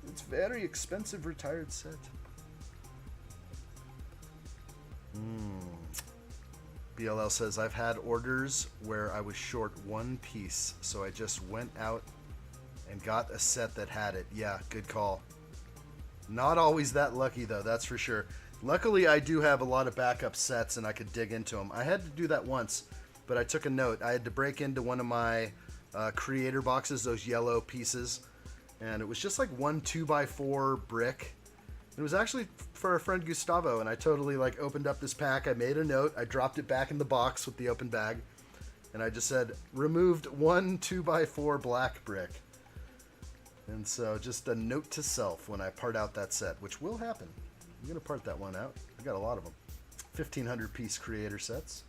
It's very expensive retired set. BLL says, I've had orders where I was short 1 piece, so I just went out and got a set that had it. Yeah, good call. Not always that lucky, though, that's for sure. Luckily, I do have a lot of backup sets, and I could dig into them. I had to do that once, but I took a note. I had to break into one of my creator boxes, those yellow pieces, and it was just like one 2x4 brick. It was actually for our friend Gustavo, and I totally like opened up this pack. I made a note. I dropped it back in the box with the open bag, and I just said, removed one 2x4 black brick. And so just a note to self when I part out that set, which will happen. I'm going to part that one out. I got a lot of them. 1,500 piece creator sets.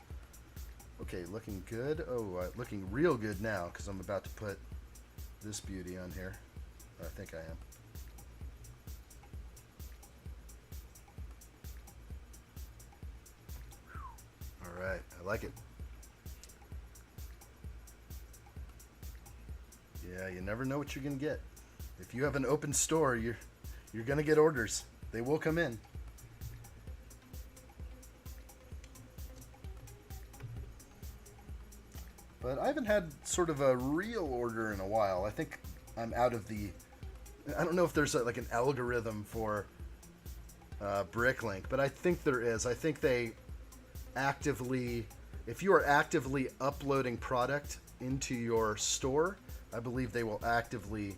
Okay, looking good. Oh, looking real good now because I'm about to put this beauty on here. I think I am. All right, I like it. Yeah, you never know what you're going to get. If you have an open store, you're going to get orders. They will come in. But I haven't had sort of a real order in a while. I think I'm out of the... I don't know if there's like an algorithm for Bricklink, but I think there is. I think they actively... If you are actively uploading product into your store, I believe they will actively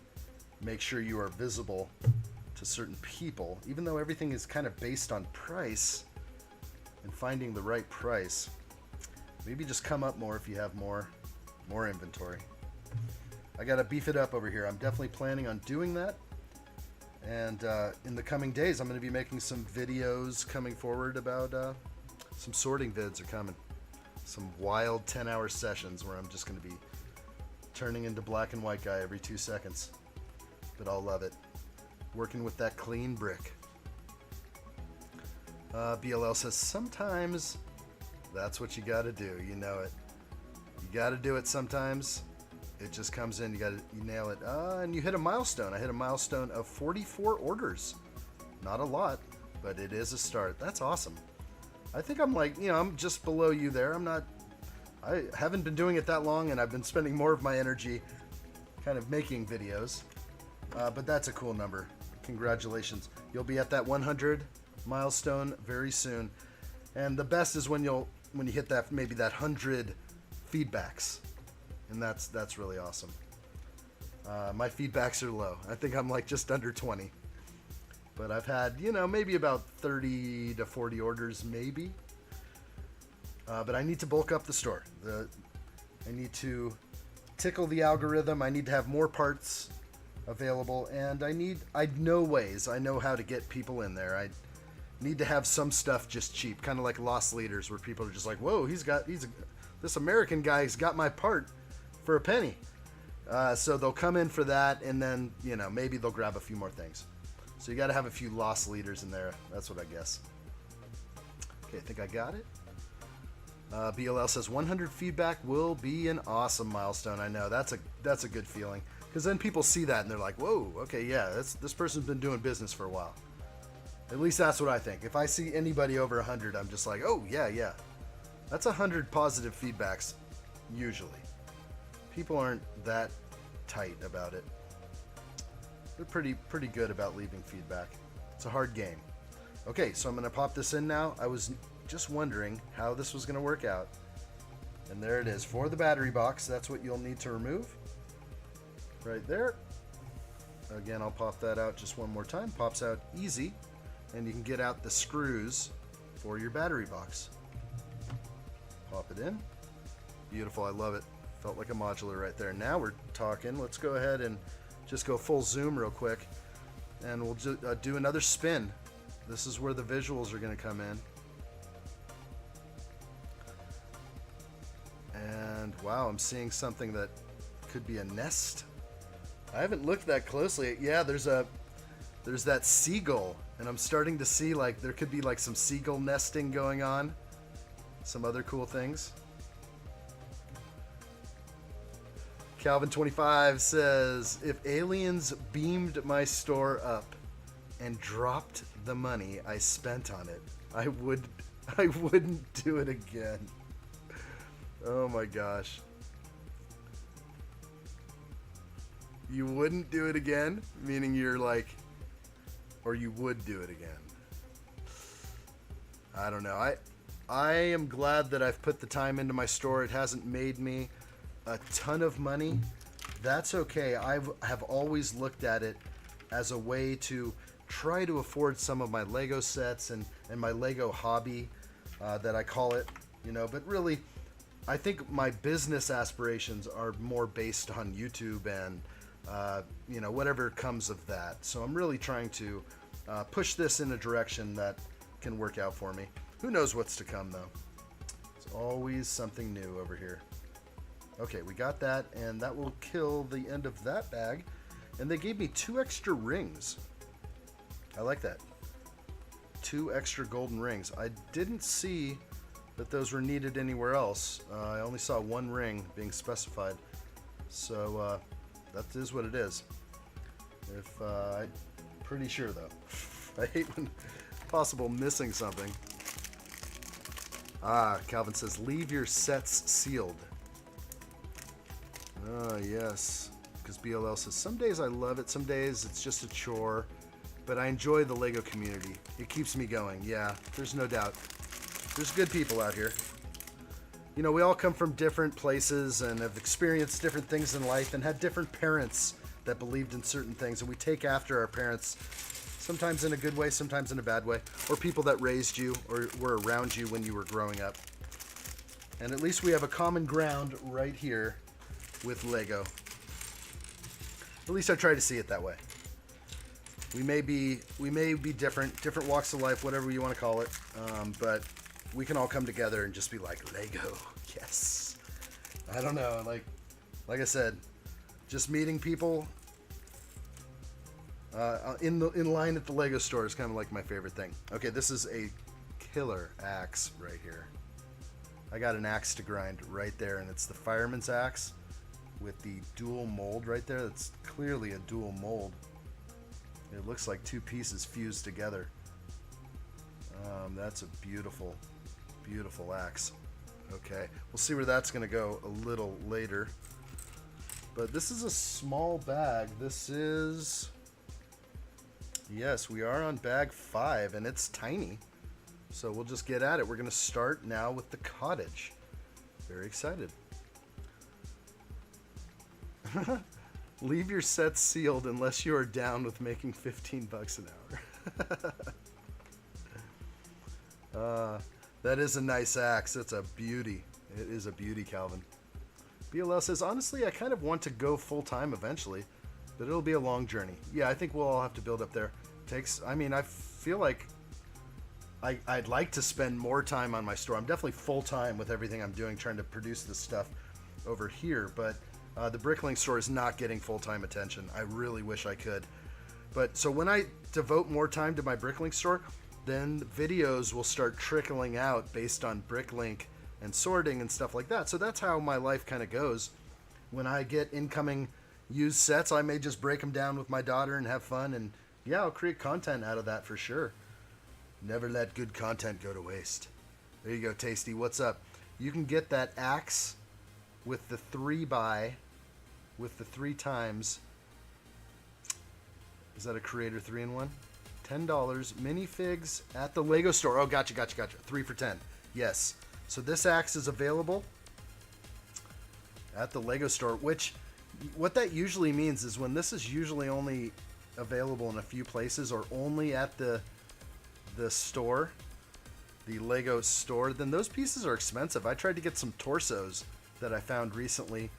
make sure you are visible to certain people, even though everything is kind of based on price and finding the right price. Maybe just come up more if you have more inventory. I gotta beef it up over here. I'm definitely planning on doing that, and in the coming days I'm going to be making some videos coming forward about some sorting vids are coming, some wild 10-hour sessions where I'm just going to be turning into black and white guy every 2 seconds. But I'll love it. Working with that clean brick. BLL says, sometimes that's what you gotta do. You know it. You gotta do it sometimes. It just comes in. You nail it. And you hit a milestone. I hit a milestone of 44 orders. Not a lot, but it is a start. That's awesome. I think I'm like, I'm just below you there. I haven't been doing it that long, and I've been spending more of my energy kind of making videos. But that's a cool number. Congratulations. You'll be at that 100 milestone very soon. And the best is when you hit that, maybe that 100 feedbacks. And that's really awesome. My feedbacks are low. I think I'm like just under 20. But I've had, maybe about 30 to 40 orders, maybe. But I need to bulk up the store. I need to tickle the algorithm. I need to have more parts available, and I know how to get people in there. I need to have some stuff just cheap, kind of like Lost Leaders, where people are just like, whoa, this American guy's got my part for a penny. So they'll come in for that, and then maybe they'll grab a few more things. So you got to have a few Lost Leaders in there. That's what I guess. Okay, I think I got it. BLL says 100 feedback will be an awesome milestone. I know that's a good feeling. Because then people see that and they're like, whoa, okay, yeah, this person's been doing business for a while. At least that's what I think. If I see anybody over 100, I'm just like, oh, yeah. That's 100 positive feedbacks, usually. People aren't that tight about it. They're pretty good about leaving feedback. It's a hard game. Okay, so I'm going to pop this in now. I was just wondering how this was going to work out. And there it is. For the battery box, that's what you'll need to remove. Right there. Again, I'll pop that out just one more time. Pops out easy, and you can get out the screws for your battery box. Pop it in. Beautiful, I love it. Felt like a modular right there. Now we're talking. Let's go ahead and just go full zoom real quick, and we'll do another spin. This is where the visuals are going to come in. And wow, I'm seeing something that could be a nest. I haven't looked that closely. Yeah, there's that seagull, and I'm starting to see like there could be like some seagull nesting going on. Some other cool things. Calvin25 says, if aliens beamed my store up and dropped the money I spent on it, I wouldn't do it again. Oh my gosh. You wouldn't do it again? Meaning you're like, or you would do it again? I don't know. I am glad that I've put the time into my store. It hasn't made me a ton of money. That's okay. I have always looked at it as a way to try to afford some of my Lego sets and my Lego hobby, that I call it, you know, but really I think my business aspirations are more based on YouTube and, you know, whatever comes of that. So I'm really trying to push this in a direction that can work out for me. Who knows what's to come, though. It's always something new over here. Okay, we got that, and that will kill the end of that bag. And they gave me 2 extra rings. I like that. 2 extra golden rings. I didn't see that those were needed anywhere else. I only saw 1 ring being specified. So that is what it is. I'm pretty sure, though. I hate when possible missing something. Calvin says, leave your sets sealed. Yes. Because BLL says, some days I love it, some days it's just a chore. But I enjoy the Lego community. It keeps me going. Yeah, there's no doubt. There's good people out here. You know, we all come from different places and have experienced different things in life and had different parents that believed in certain things. And we take after our parents, sometimes in a good way, sometimes in a bad way. Or people that raised you or were around you when you were growing up. And at least we have a common ground right here with Lego. At least I try to see it that way. We may be different walks of life, whatever you want to call it, but we can all come together and just be like, Lego, yes. I don't know, like I said, just meeting people in line at the Lego store is kind of like my favorite thing. Okay, this is a killer axe right here. I got an axe to grind right there, and it's the fireman's axe with the dual mold right there. That's clearly a dual mold. It looks like 2 pieces fused together. That's a beautiful, beautiful axe. Okay, we'll see where that's going to go a little later. But this is a small bag. This is... Yes, we are on bag 5, and it's tiny. So we'll just get at it. We're going to start now with the cottage. Very excited. Leave your sets sealed unless you are down with making 15 bucks an hour. That is a nice axe. It's a beauty. It is a beauty, Calvin. BLL says, honestly, I kind of want to go full-time eventually, but it'll be a long journey. Yeah, I think we'll all have to build up there. I mean, I feel like I'd like to spend more time on my store. I'm definitely full-time with everything I'm doing, trying to produce this stuff over here, but the Bricklink store is not getting full-time attention. I really wish I could. But so when I devote more time to my Bricklink store, then videos will start trickling out based on Bricklink and sorting and stuff like that. So that's how my life kind of goes. When I get incoming used sets, I may just break them down with my daughter and have fun. And yeah, I'll create content out of that for sure. Never let good content go to waste. There you go, Tasty. What's up? You can get that axe with the 3x, with the 3 times. Is that a Creator 3-in-1? $10 minifigs at the Lego store. Oh, gotcha. 3 for 10. Yes. So this axe is available at the Lego store, which what that usually means is when this is usually only available in a few places or only at the store, the Lego store, then those pieces are expensive. I tried to get some torsos that I found recently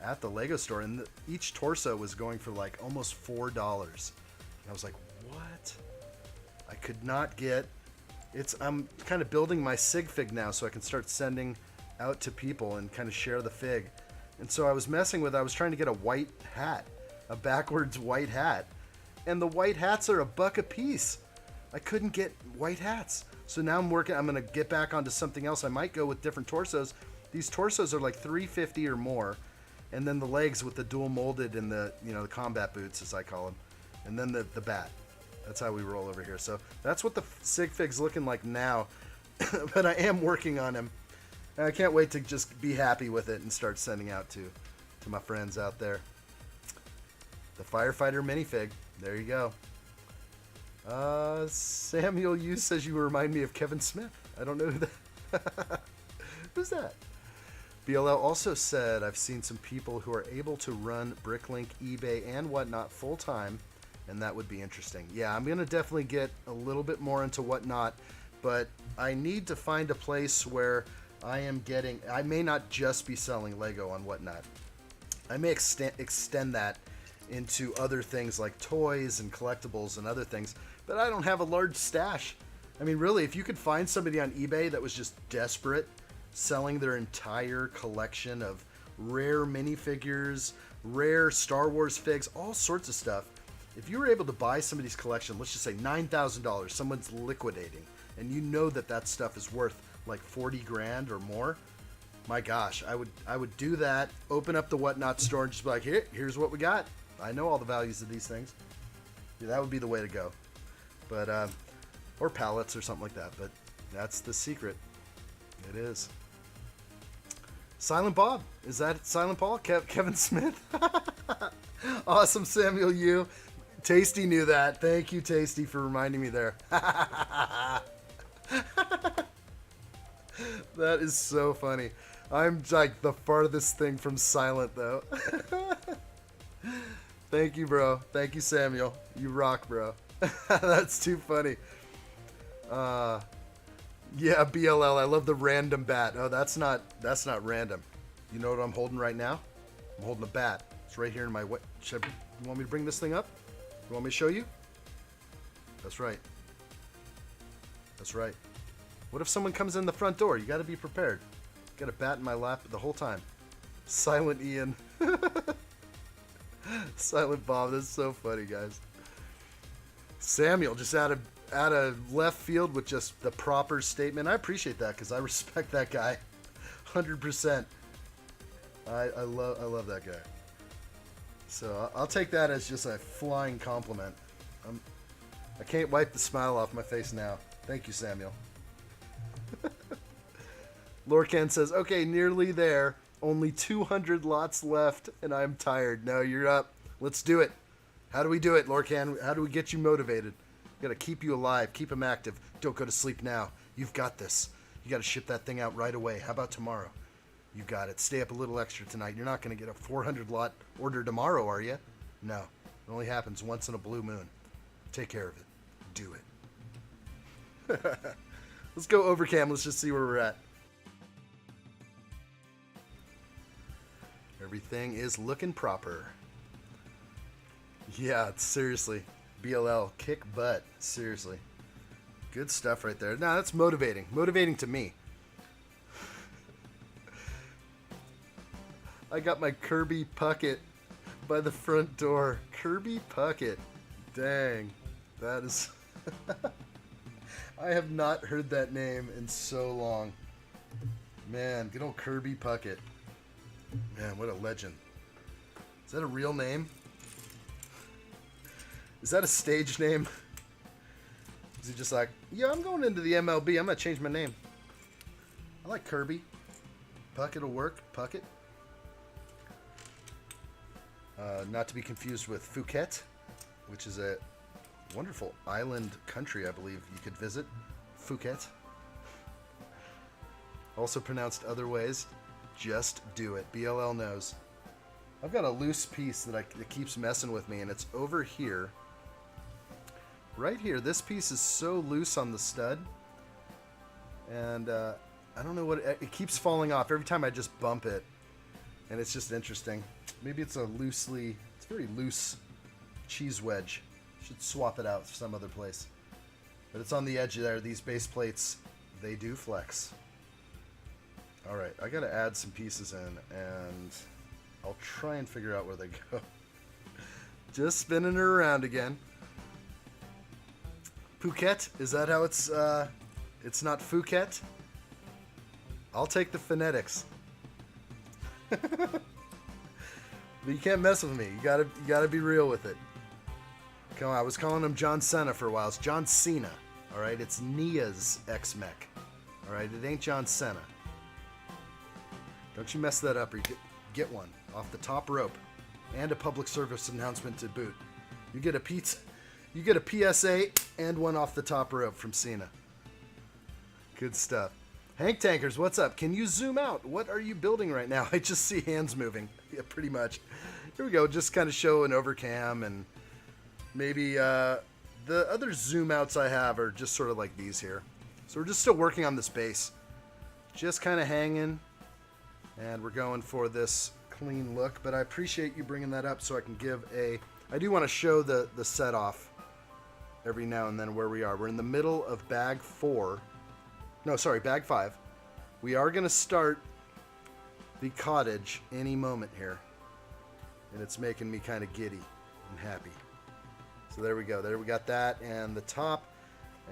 at the Lego store, and each torso was going for like almost $4. And I was like, what? I could not get... I'm kind of building my sig fig now so I can start sending out to people and kind of share the fig. And so I was trying to get a white hat, a backwards white hat. And the white hats are $1 a piece. I couldn't get white hats. So now I'm going to get back onto something else. I might go with different torsos. These torsos are like $3.50 or more. And then the legs with the dual molded and the combat boots, as I call them. And then the bat. That's how we roll over here. So that's what the sig fig's looking like now. But I am working on him. And I can't wait to just be happy with it and start sending out to my friends out there. The firefighter minifig. There you go. Samuel, you says you remind me of Kevin Smith. I don't know who that. Who's that? BLL also said, I've seen some people who are able to run Bricklink, eBay, and whatnot full time, and that would be interesting. Yeah, I'm going to definitely get a little bit more into whatnot, but I need to find a place where I may not just be selling Lego on whatnot. I may extend that into other things like toys and collectibles and other things, but I don't have a large stash. I mean, really, if you could find somebody on eBay that was just desperate, selling their entire collection of rare minifigures, rare Star Wars figs, all sorts of stuff. If you were able to buy somebody's collection, let's just say $9,000, someone's liquidating, and you know that that stuff is worth like 40 grand or more, my gosh, I would do that, open up the Whatnot store and just be like, here's what we got. I know all the values of these things. Yeah, that would be the way to go. But, or pallets or something like that, but that's the secret. It is. Silent Bob. Is that Silent Paul? Kevin Smith? Awesome, Samuel Yu. Tasty knew that. Thank you, Tasty, for reminding me there. That is so funny. I'm like the farthest thing from silent, though. Thank you, bro. Thank you, Samuel. You rock, bro. That's too funny. Yeah, BLL. I love the random bat. Oh, that's not random. You know what I'm holding right now? I'm holding a bat. It's right here in my. You want me to bring this thing up? You want me to show you? That's right. That's right. What if someone comes in the front door? You got to be prepared. Got a bat in my lap the whole time. Silent Ian. Silent Bob. That's so funny, guys. Samuel just out of left field with just the proper statement. I appreciate that because I respect that guy 100%. I love that guy. So I'll take that as just a flying compliment. I can't wipe the smile off my face now. Thank you, Samuel. Lorcan says, okay, nearly there. Only 200 lots left, and I'm tired. No, you're up. Let's do it. How do we do it, Lorcan? How do we get you motivated? We gotta keep you alive, keep them active. Don't go to sleep now. You've got this. You gotta ship that thing out right away. How about tomorrow? You got it. Stay up a little extra tonight. You're not gonna get a 400 lot order tomorrow, are you? No. It only happens once in a blue moon. Take care of it. Do it. Let's go overcam. Let's just see where we're at. Everything is looking proper. Yeah, seriously. BLL, kick butt. Seriously. Good stuff right there. Now, that's motivating. Motivating to me. I got my Kirby Puckett by the front door. Kirby Puckett. Dang. That is... I have not heard that name in so long. Man, good old Kirby Puckett. Man, what a legend. Is that a real name? Is that a stage name? Is he just like, yeah, I'm going into the MLB. I'm going to change my name. I like Kirby. Puckett will work. Puckett. Not to be confused with Phuket, which is a wonderful island country, I believe you could visit. Phuket. Also pronounced other ways. Just do it. BLL knows. I've got a loose piece that keeps messing with me, and it's over here. Right here. This piece is so loose on the stud. And I don't know what... It keeps falling off every time I just bump it. And it's just interesting. Maybe it's a loosely... It's a very loose cheese wedge. Should swap it out some other place. But it's on the edge there. These base plates, they do flex. Alright, I gotta add some pieces in, and I'll try and figure out where they go. Just spinning her around again. Phuket? Is that how it's not Phuket? I'll take the phonetics. But you can't mess with me. You gotta be real with it. Come on, I was calling him John Cena for a while. It's John Cena. Alright, it's Nia's ex-mech. Alright, it ain't John Cena. Don't you mess that up or you get one off the top rope. And a public service announcement to boot. You get a pizza. You get a PSA and one off the top rope from Cena. Good stuff. Hank Tankers, what's up? Can you zoom out? What are you building right now? I just see hands moving. Yeah, pretty much. Here we go. Just kind of show an overcam, and maybe the other zoom outs I have are just sort of like these here. So we're just still working on this base. Just kind of hanging, and we're going for this clean look, but I appreciate you bringing that up so I can give I do want to show the set off every now and then where we are. We're in the middle of bag 5. We are going to start the cottage any moment here, and it's making me kind of giddy and happy. So there we go. There we got that and the top,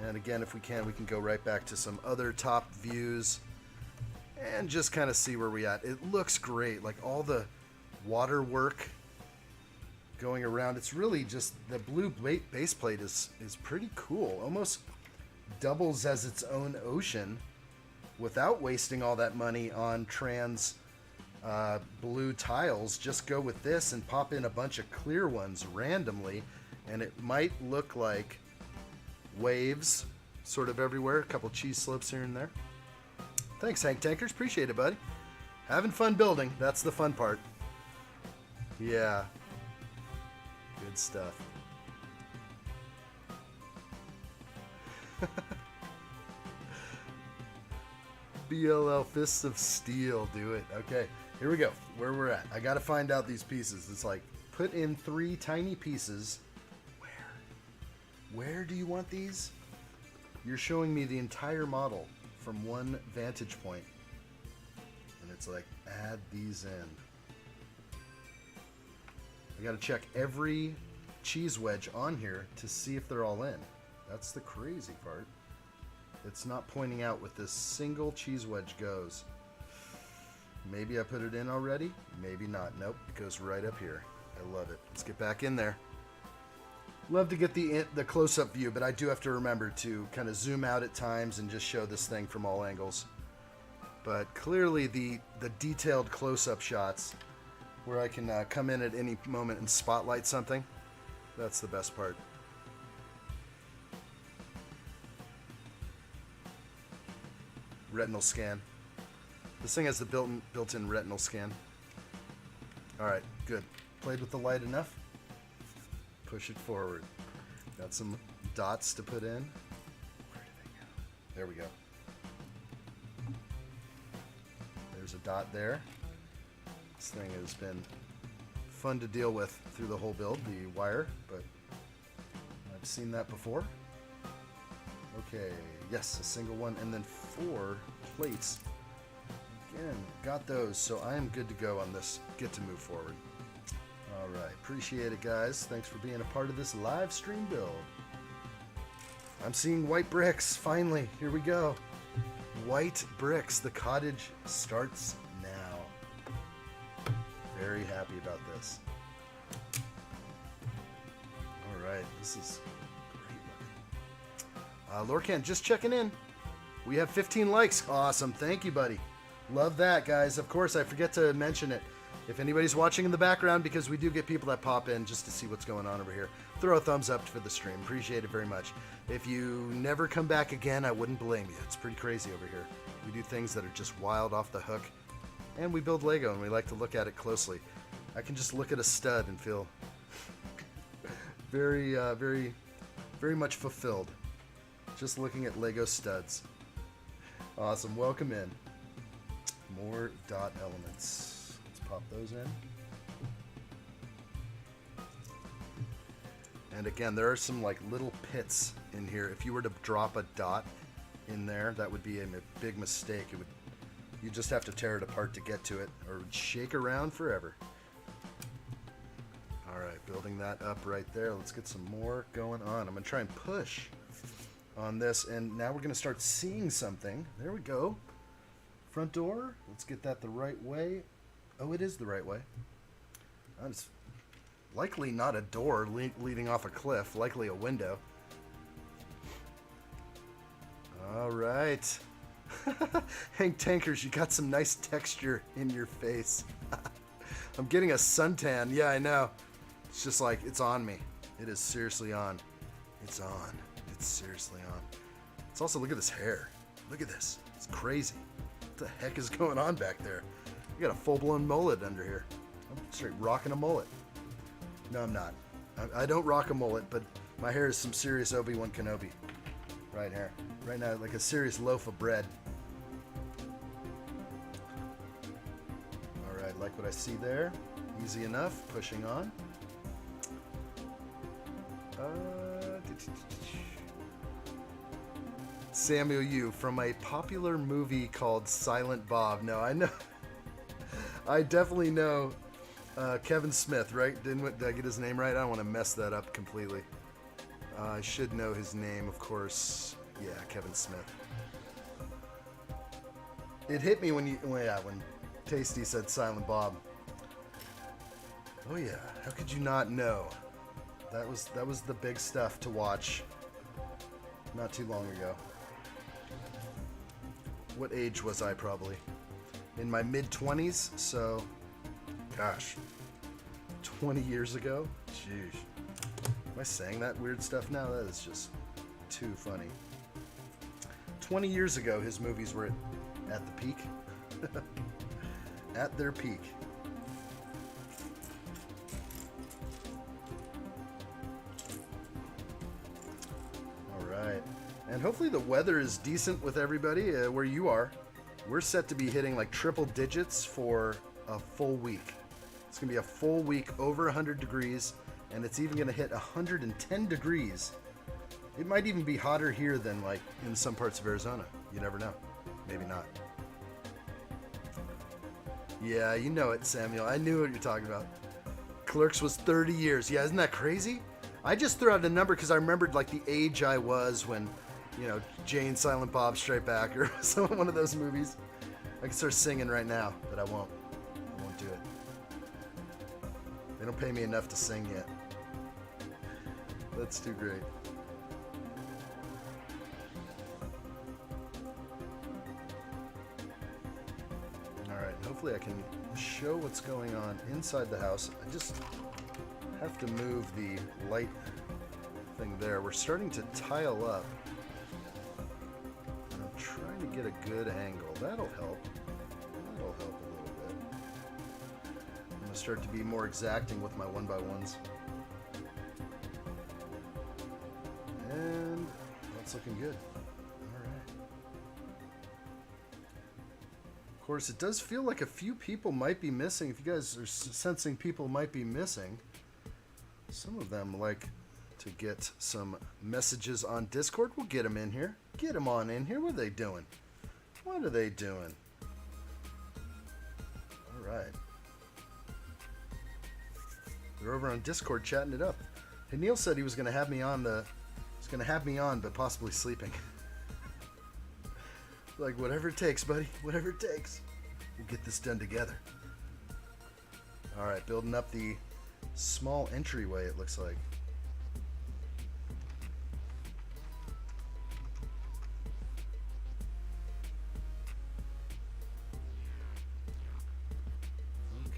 and again, if we can go right back to some other top views and just kind of see where we at. It looks great, like all the water work going around. It's really just the blue base plate is pretty cool. Almost doubles as its own ocean without wasting all that money on trans blue tiles. Just go with this and pop in a bunch of clear ones randomly, and it might look like waves sort of everywhere. A couple cheese slopes here and there. Thanks, Hank Tankers. Appreciate it, buddy. Having fun building. That's the fun part. Yeah. Good stuff. BLL Fists of Steel. Do it. Okay. Here we go. Where we're at. I got to find out these pieces. It's like, put in 3 tiny pieces. Where do you want these? You're showing me the entire model from one vantage point, and it's like, add these in. I gotta check every cheese wedge on here to see if they're all in. That's the crazy part. It's not pointing out what this single cheese wedge goes. Maybe I put it in already, maybe not. Nope, it goes right up here. I love it. Let's get back in there. Love to get the close-up view, but I do have to remember to kind of zoom out at times and just show this thing from all angles. But clearly the detailed close-up shots where I can come in at any moment and spotlight something, that's the best part. Retinal scan. This thing has the built-in retinal scan. Alright, good. Played with the light enough. Push it forward. Got some dots to put in. Where did they go? There we go. There's a dot there. This thing has been fun to deal with through the whole build, the wire, but I've seen that before. Okay, yes, a single one, and then 4 plates. Again, got those, so I am good to go on this. Get to move forward. Alright, appreciate it, guys. Thanks for being a part of this live stream build. I'm seeing white bricks, finally. Here we go. White bricks. The cottage starts now. Very happy about this. Alright, this is great looking. Lorcan, just checking in. We have 15 likes. Awesome. Thank you, buddy. Love that, guys. Of course, I forget to mention it. If anybody's watching in the background, because we do get people that pop in just to see what's going on over here, throw a thumbs up for the stream. Appreciate it very much. If you never come back again, I wouldn't blame you. It's pretty crazy over here. We do things that are just wild off the hook, and we build Lego, and we like to look at it closely. I can just look at a stud and feel very, very much fulfilled. Just looking at Lego studs. Awesome. Welcome in. More dot elements. Pop those in. And again, there are some like little pits in here. If you were to drop a dot in there, that would be a big mistake. You just have to tear it apart to get to it, or it would shake around forever. All right, building that up right there. Let's get some more going on. I'm gonna try and push on this, and now we're gonna start seeing something. There we go. Front door. Let's get that the right way. Oh, it is the right way. It's likely not a door leading off a cliff, likely a window. All right. Hank Tankers, you got some nice texture in your face. I'm getting a suntan. Yeah, I know. It's just like, it's on me. It is seriously on. It's on. It's seriously on. It's also, look at this hair. Look at this. It's crazy. What the heck is going on back there? You got a full-blown mullet under here. I'm straight rocking a mullet. No, I'm not. I don't rock a mullet, but my hair is some serious Obi-Wan Kenobi. Right here. Right now, like a serious loaf of bread. Alright, like what I see there. Easy enough. Pushing on. Samuel Yu from a popular movie called Silent Bob. No, I know. I definitely know Kevin Smith, right? Did I get his name right? I don't want to mess that up completely. I should know his name, of course. Yeah, Kevin Smith. It hit me when Tasty said Silent Bob. Oh yeah, how could you not know? That was the big stuff to watch not too long ago. What age was I? Probably in my mid-20s, so gosh, 20 years ago. Jeez. Am I saying that weird stuff now? That is just too funny. 20 years ago, his movies were at the peak. At their peak. Alright. And hopefully the weather is decent with everybody where you are. We're set to be hitting like triple digits for a full week. It's going to be a full week over 100 degrees, and it's even going to hit 110 degrees. It might even be hotter here than like in some parts of Arizona. You never know. Maybe not. Yeah, you know it, Samuel. I knew what you're talking about. Clerks was 30 years. Yeah, isn't that crazy? I just threw out a number because I remembered like the age I was when, you know, Jane, Silent Bob, Straight Back, or one of those movies. I can start singing right now, but I won't. I won't do it. They don't pay me enough to sing yet. That's too great. Alright, hopefully I can show what's going on inside the house. I just have to move the light thing there. We're starting to tile up. And I'm trying to get a good angle. That'll help. That'll help a little bit. I'm going to start to be more exacting with my 1x1s. And that's looking good. Alright. Of course, it does feel like a few people might be missing. If you guys are sensing people might be missing, some of them like to get some messages on Discord. We'll get them in here. Get them on in here. What are they doing? What are they doing? Alright. They're over on Discord chatting it up. Hey, Neil said he was going to have me on but possibly sleeping. Like, whatever it takes, buddy. Whatever it takes. We'll get this done together. Alright, building up the small entryway, it looks like.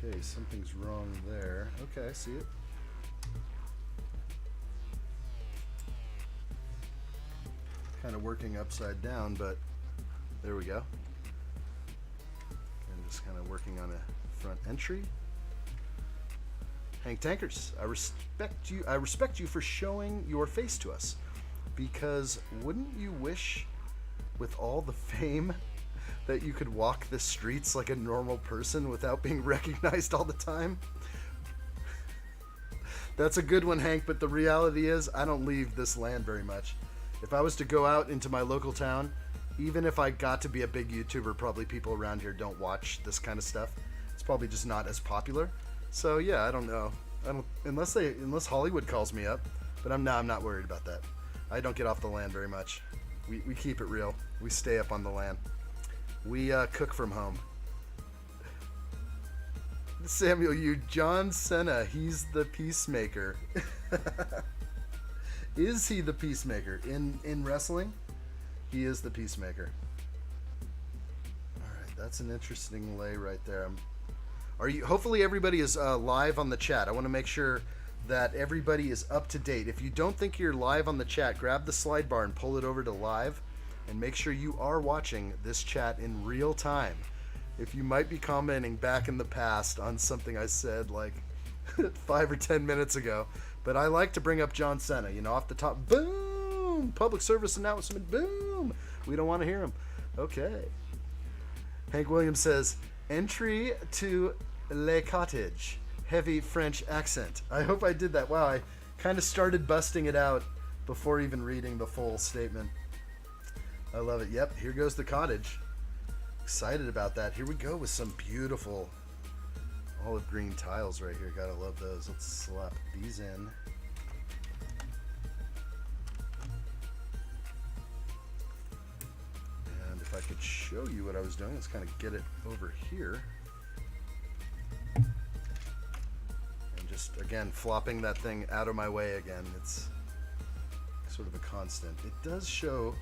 Okay, something's wrong there. Okay, I see it. Kind of working upside down, but there we go. And just kind of working on a front entry. Hank Tankers, I respect you for showing your face to us, because wouldn't you wish with all the fame that you could walk the streets like a normal person without being recognized all the time? That's a good one, Hank, but the reality is I don't leave this land very much. If I was to go out into my local town, even if I got to be a big YouTuber, probably people around here don't watch this kind of stuff. It's probably just not as popular. So yeah, I don't know. Unless Hollywood calls me up, but I'm not worried about that. I don't get off the land very much. We keep it real. We stay up on the land. We cook from home. Samuel, John Cena, he's the peacemaker. Is he the peacemaker in wrestling? He is the peacemaker. All right, that's an interesting lay right there. Hopefully everybody is live on the chat. I want to make sure that everybody is up to date. If you don't think you're live on the chat, grab the slide bar and pull it over to live, and make sure you are watching this chat in real time. If you might be commenting back in the past on something I said like 5 or 10 minutes ago, but I like to bring up John Cena, you know, off the top, boom, public service announcement, boom. We don't want to hear him. Okay. Hank Williams says, entry to Le Cottage. Heavy French accent. I hope I did that. Wow, I kind of started busting it out before even reading the full statement. I love it. Yep, here goes the cottage. Excited about that. Here we go with some beautiful olive green tiles right here. Gotta love those. Let's slap these in. And if I could show you what I was doing, let's kind of get it over here. And just, again, flopping that thing out of my way again. It's sort of a constant. It does show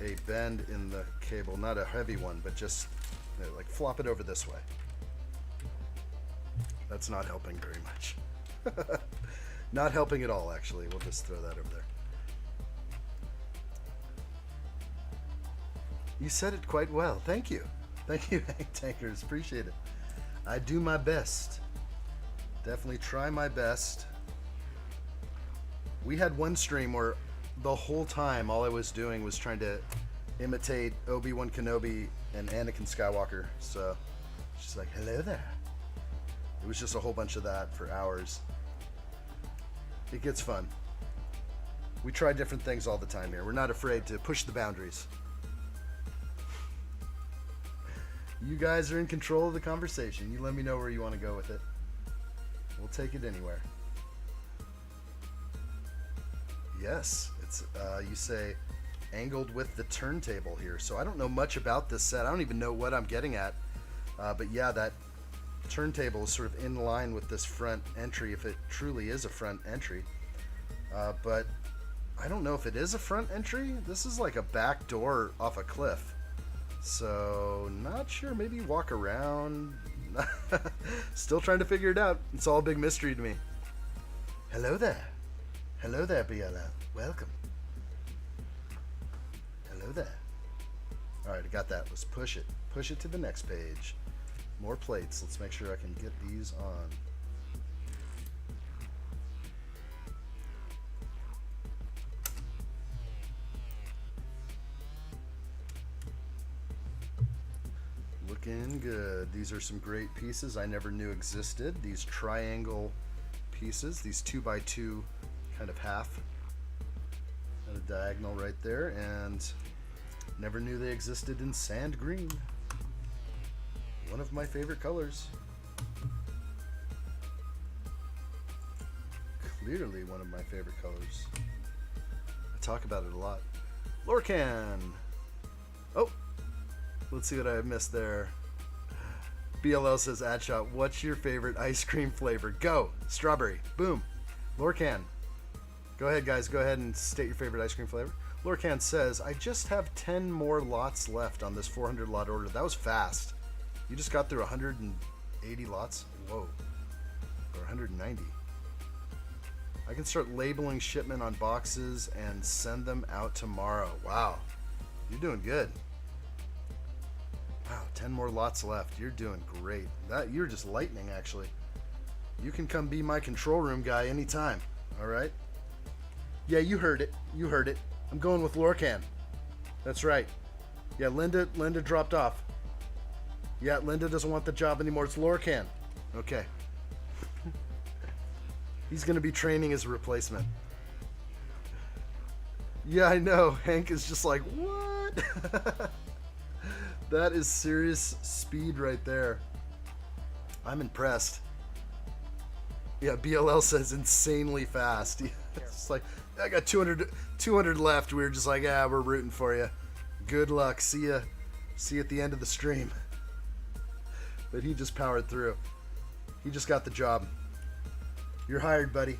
a bend in the cable, not a heavy one, but just like flop it over this way. That's not helping very much. Not helping at all, actually. We'll just throw that over there. You said it quite well. Thank you. Thank you, Hank Tankers. Appreciate it. I do my best. Definitely try my best. We had one stream where the whole time all I was doing was trying to imitate Obi-Wan Kenobi and Anakin Skywalker. So she's like, hello there. It was just a whole bunch of that for hours. It gets fun. We try different things all the time here. We're not afraid to push the boundaries. You guys are in control of the conversation. You let me know where you want to go with it. We'll take it anywhere. Yes, it's you say angled with the turntable here. So I don't know much about this set. I don't even know what I'm getting at. But yeah, that turntable is sort of in line with this front entry, if it truly is a front entry. But I don't know if it is a front entry. This is like a back door off a cliff. So not sure. Maybe walk around. Still trying to figure it out. It's all a big mystery to me. Hello there. Hello there, BLL. Welcome. Hello there. Alright, I got that. Let's push it. Push it to the next page. More plates. Let's make sure I can get these on. Looking good. These are some great pieces I never knew existed. These triangle pieces. These 2x2 kind of half. And a diagonal right there. And never knew they existed in sand green. One of my favorite colors. Clearly one of my favorite colors. I talk about it a lot. Lorcan! Oh! Let's see what I missed there. BLL says, addshot, what's your favorite ice cream flavor? Go! Strawberry. Boom. Lorcan. Go ahead, guys. Go ahead and state your favorite ice cream flavor. Lorcan says, I just have 10 more lots left on this 400 lot order. That was fast. You just got through 180 lots? Whoa. Or 190. I can start labeling shipment on boxes and send them out tomorrow. Wow. You're doing good. Wow, 10 more lots left. You're doing great. You're just lightning, actually. You can come be my control room guy anytime. All right? Yeah, you heard it. You heard it. I'm going with Lorcan. That's right. Yeah, Linda dropped off. Yeah, Linda doesn't want the job anymore. It's Lorcan. Okay. He's going to be training as a replacement. Yeah, I know. Hank is just like, what? That is serious speed right there. I'm impressed. Yeah, BLL says insanely fast. It's like, I got 200 left. We were just like, yeah, we're rooting for you. Good luck. See you at the end of the stream. But he just powered through. He just got the job. You're hired, buddy.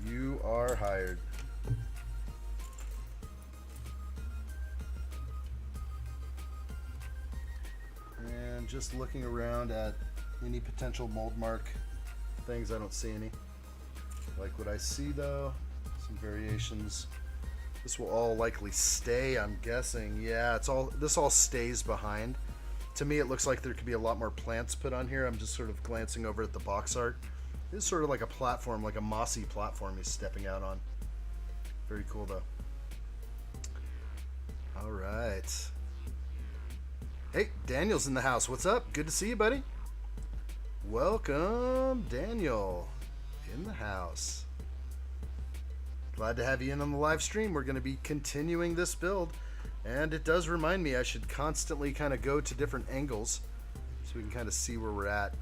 You are hired. And just looking around at any potential mold mark things. I don't see any. Like what I see though, some variations. This will all likely stay, I'm guessing. Yeah, this all stays behind. To me, it looks like there could be a lot more plants put on here. I'm just sort of glancing over at the box art. This is sort of like a platform, like a mossy platform he's stepping out on. Very cool though. All right. Hey, Daniel's in the house. What's up? Good to see you, buddy. Welcome, Daniel, in the house. Glad to have you in on the live stream. We're going to be continuing this build, and it does remind me I should constantly kind of go to different angles so we can kind of see where we're at.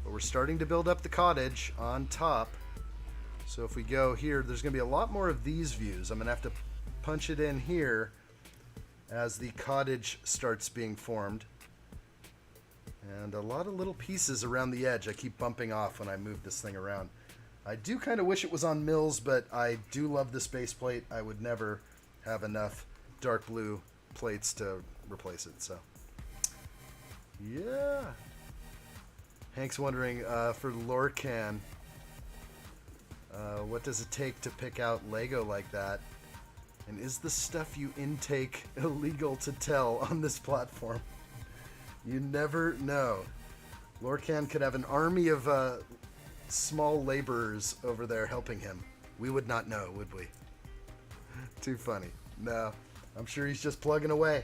But we're starting to build up the cottage on top. So if we go here, there's going to be a lot more of these views. I'm going to have to punch it in here as the cottage starts being formed. And a lot of little pieces around the edge I keep bumping off when I move this thing around. I do kind of wish it was on mills, but I do love this base plate. I would never have enough dark blue plates to replace it, so. Yeah. Hank's wondering, for Lorcan, what does it take to pick out Lego like that? And is the stuff you intake illegal to tell on this platform? You never know. Lorcan could have an army of small laborers over there helping him. We would not know, would we? Too funny. No, I'm sure he's just plugging away.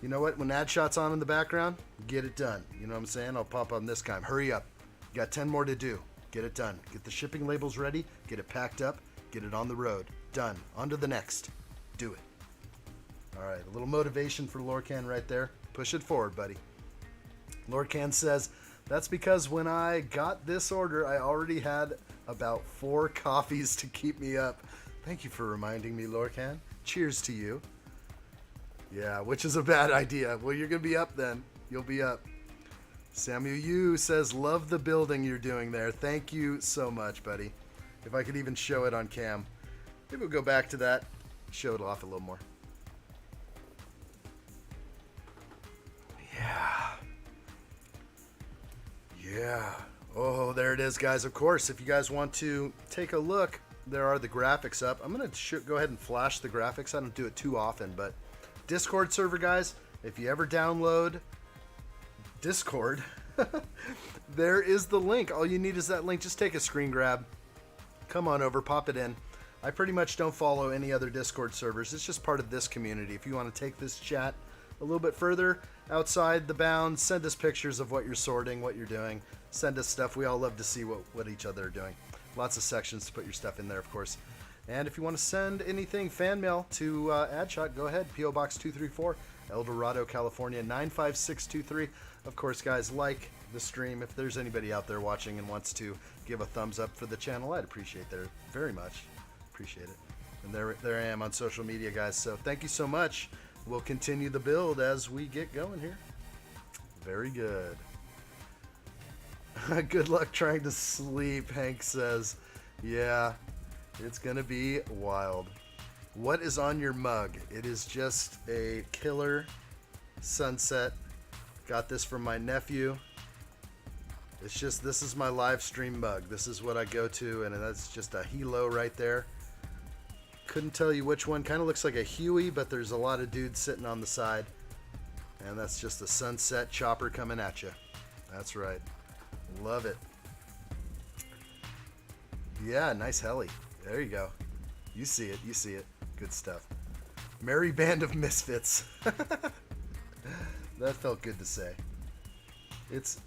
You know what? When addshot's on in the background, get it done. You know what I'm saying? I'll pop on this time. Hurry up. You got 10 more to do. Get it done. Get the shipping labels ready. Get it packed up. Get it on the road. Done. On to the next. Do it. All right, a little motivation for Lorcan right there. Push it forward, buddy. Lorcan says, that's because when I got this order, I already had about 4 coffees to keep me up. Thank you for reminding me, Lorcan. Cheers to you. Yeah, which is a bad idea. Well, you're going to be up then. You'll be up. Samuel Yu says, love the building you're doing there. Thank you so much, buddy. If I could even show it on cam. Maybe we'll go back to that. Show it off a little more. Yeah. Oh, there it is, guys. Of course, if you guys want to take a look, there are the graphics up. I'm going to go ahead and flash the graphics. I don't do it too often, but Discord server, guys, if you ever download Discord, there is the link. All you need is that link. Just take a screen grab. Come on over, pop it in. I pretty much don't follow any other Discord servers. It's just part of this community. If you want to take this chat a little bit further outside the bounds, send us pictures of what you're sorting, what you're doing. Send us stuff. We all love to see what each other are doing. Lots of sections to put your stuff in there, of course. And if you want to send anything, fan mail to addshot, go ahead. P.O. Box 234, El Dorado, California, 95623. Of course, guys, like the stream. If there's anybody out there watching and wants to give a thumbs up for the channel, I'd appreciate that very much. Appreciate it. And there I am on social media, guys. So thank you so much. We'll continue the build as we get going here. Very good. Good luck trying to sleep, Hank says. Yeah, it's going to be wild. What is on your mug? It is just a killer sunset. Got this from my nephew. It's just, this is my live stream mug. This is what I go to, and that's just a Hilo right there. Couldn't tell you which one. Kind of looks like a Huey, but there's a lot of dudes sitting on the side. And that's just a sunset chopper coming at you. That's right. Love it. Yeah, nice heli. There you go. You see it. You see it. Good stuff. Merry band of misfits. That felt good to say. It's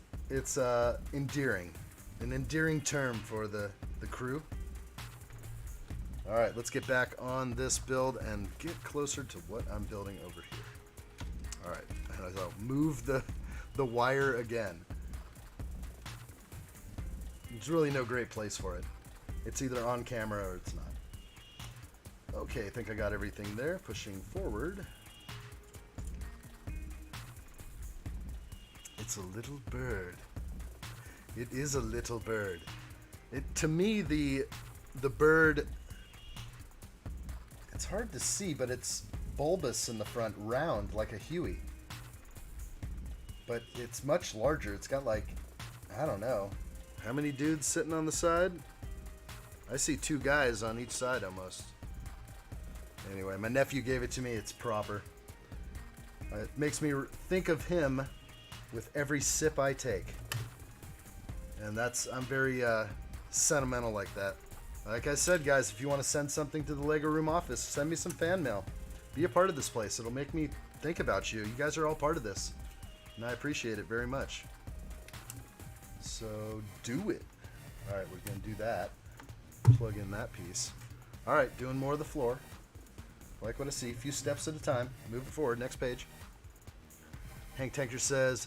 endearing. An endearing term for the crew. All right, let's get back on this build and get closer to what I'm building over here. All right, and I'll move the wire again. There's really no great place for it. It's either on camera or it's not. Okay, I think I got everything there. Pushing forward. It's a little bird. It is a little bird. To me, the bird, it's hard to see, but it's bulbous in the front, round, like a Huey. but it's much larger. It's got like, I don't know, how many dudes sitting on the side? I see 2 guys on each side almost. Anyway, my nephew gave it to me. It's proper. It makes me think of him with every sip I take. And I'm very sentimental like that. Like I said, guys, if you want to send something to the Lego Room office, send me some fan mail. Be a part of this place. It'll make me think about you. You guys are all part of this. And I appreciate it very much. So do it. All right, we're going to do that. Plug in that piece. All right, doing more of the floor. Like what I see. A few steps at a time. Moving forward. Next page. Hank Tanker says,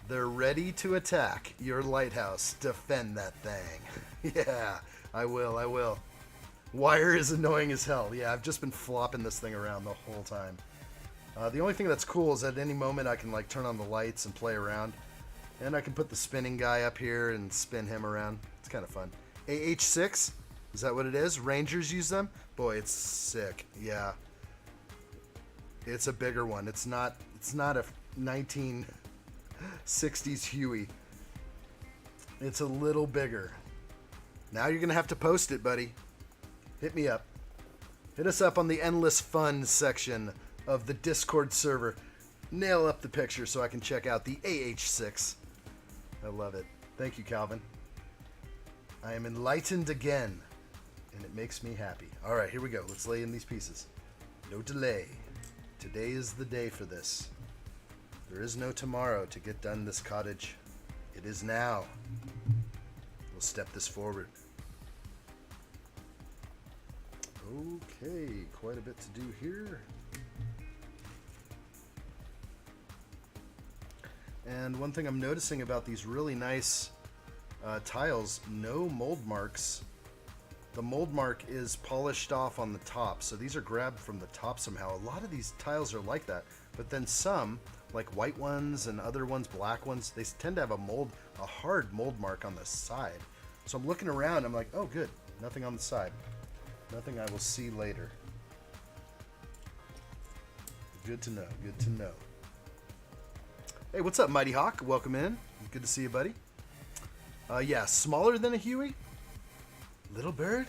they're ready to attack your lighthouse. Defend that thing. Yeah, I will. Wire is annoying as hell. Yeah, I've just been flopping this thing around the whole time. The only thing that's cool is at any moment I can like turn on the lights and play around. And I can put the spinning guy up here and spin him around. It's kind of fun. AH6? Is that what it is? Rangers use them? Boy, it's sick. Yeah. It's a bigger one. It's not a 1960s Huey. It's a little bigger. Now you're going to have to post it, buddy. Hit me up. Hit us up on the Endless Fun section of the Discord server. Nail up the picture so I can check out the AH6. I love it. Thank you, Calvin. I am enlightened again, and it makes me happy. All right, here we go. Let's lay in these pieces. No delay. Today is the day for this. There is no tomorrow to get done this cottage. It is now. We'll step this forward. Okay, quite a bit to do here. And one thing I'm noticing about these really nice tiles, no mold marks. The mold mark is polished off on the top, so these are grabbed from the top somehow. A lot of these tiles are like that, but then some, like white ones and other ones, black ones, they tend to have a hard mold mark on the side. So I'm looking around, I'm like, oh good, nothing on the side. Nothing I will see later. Good to know, good to know. Hey, what's up, Mighty Hawk? Welcome in. Good to see you, buddy. Yeah, smaller than a Huey? Little bird?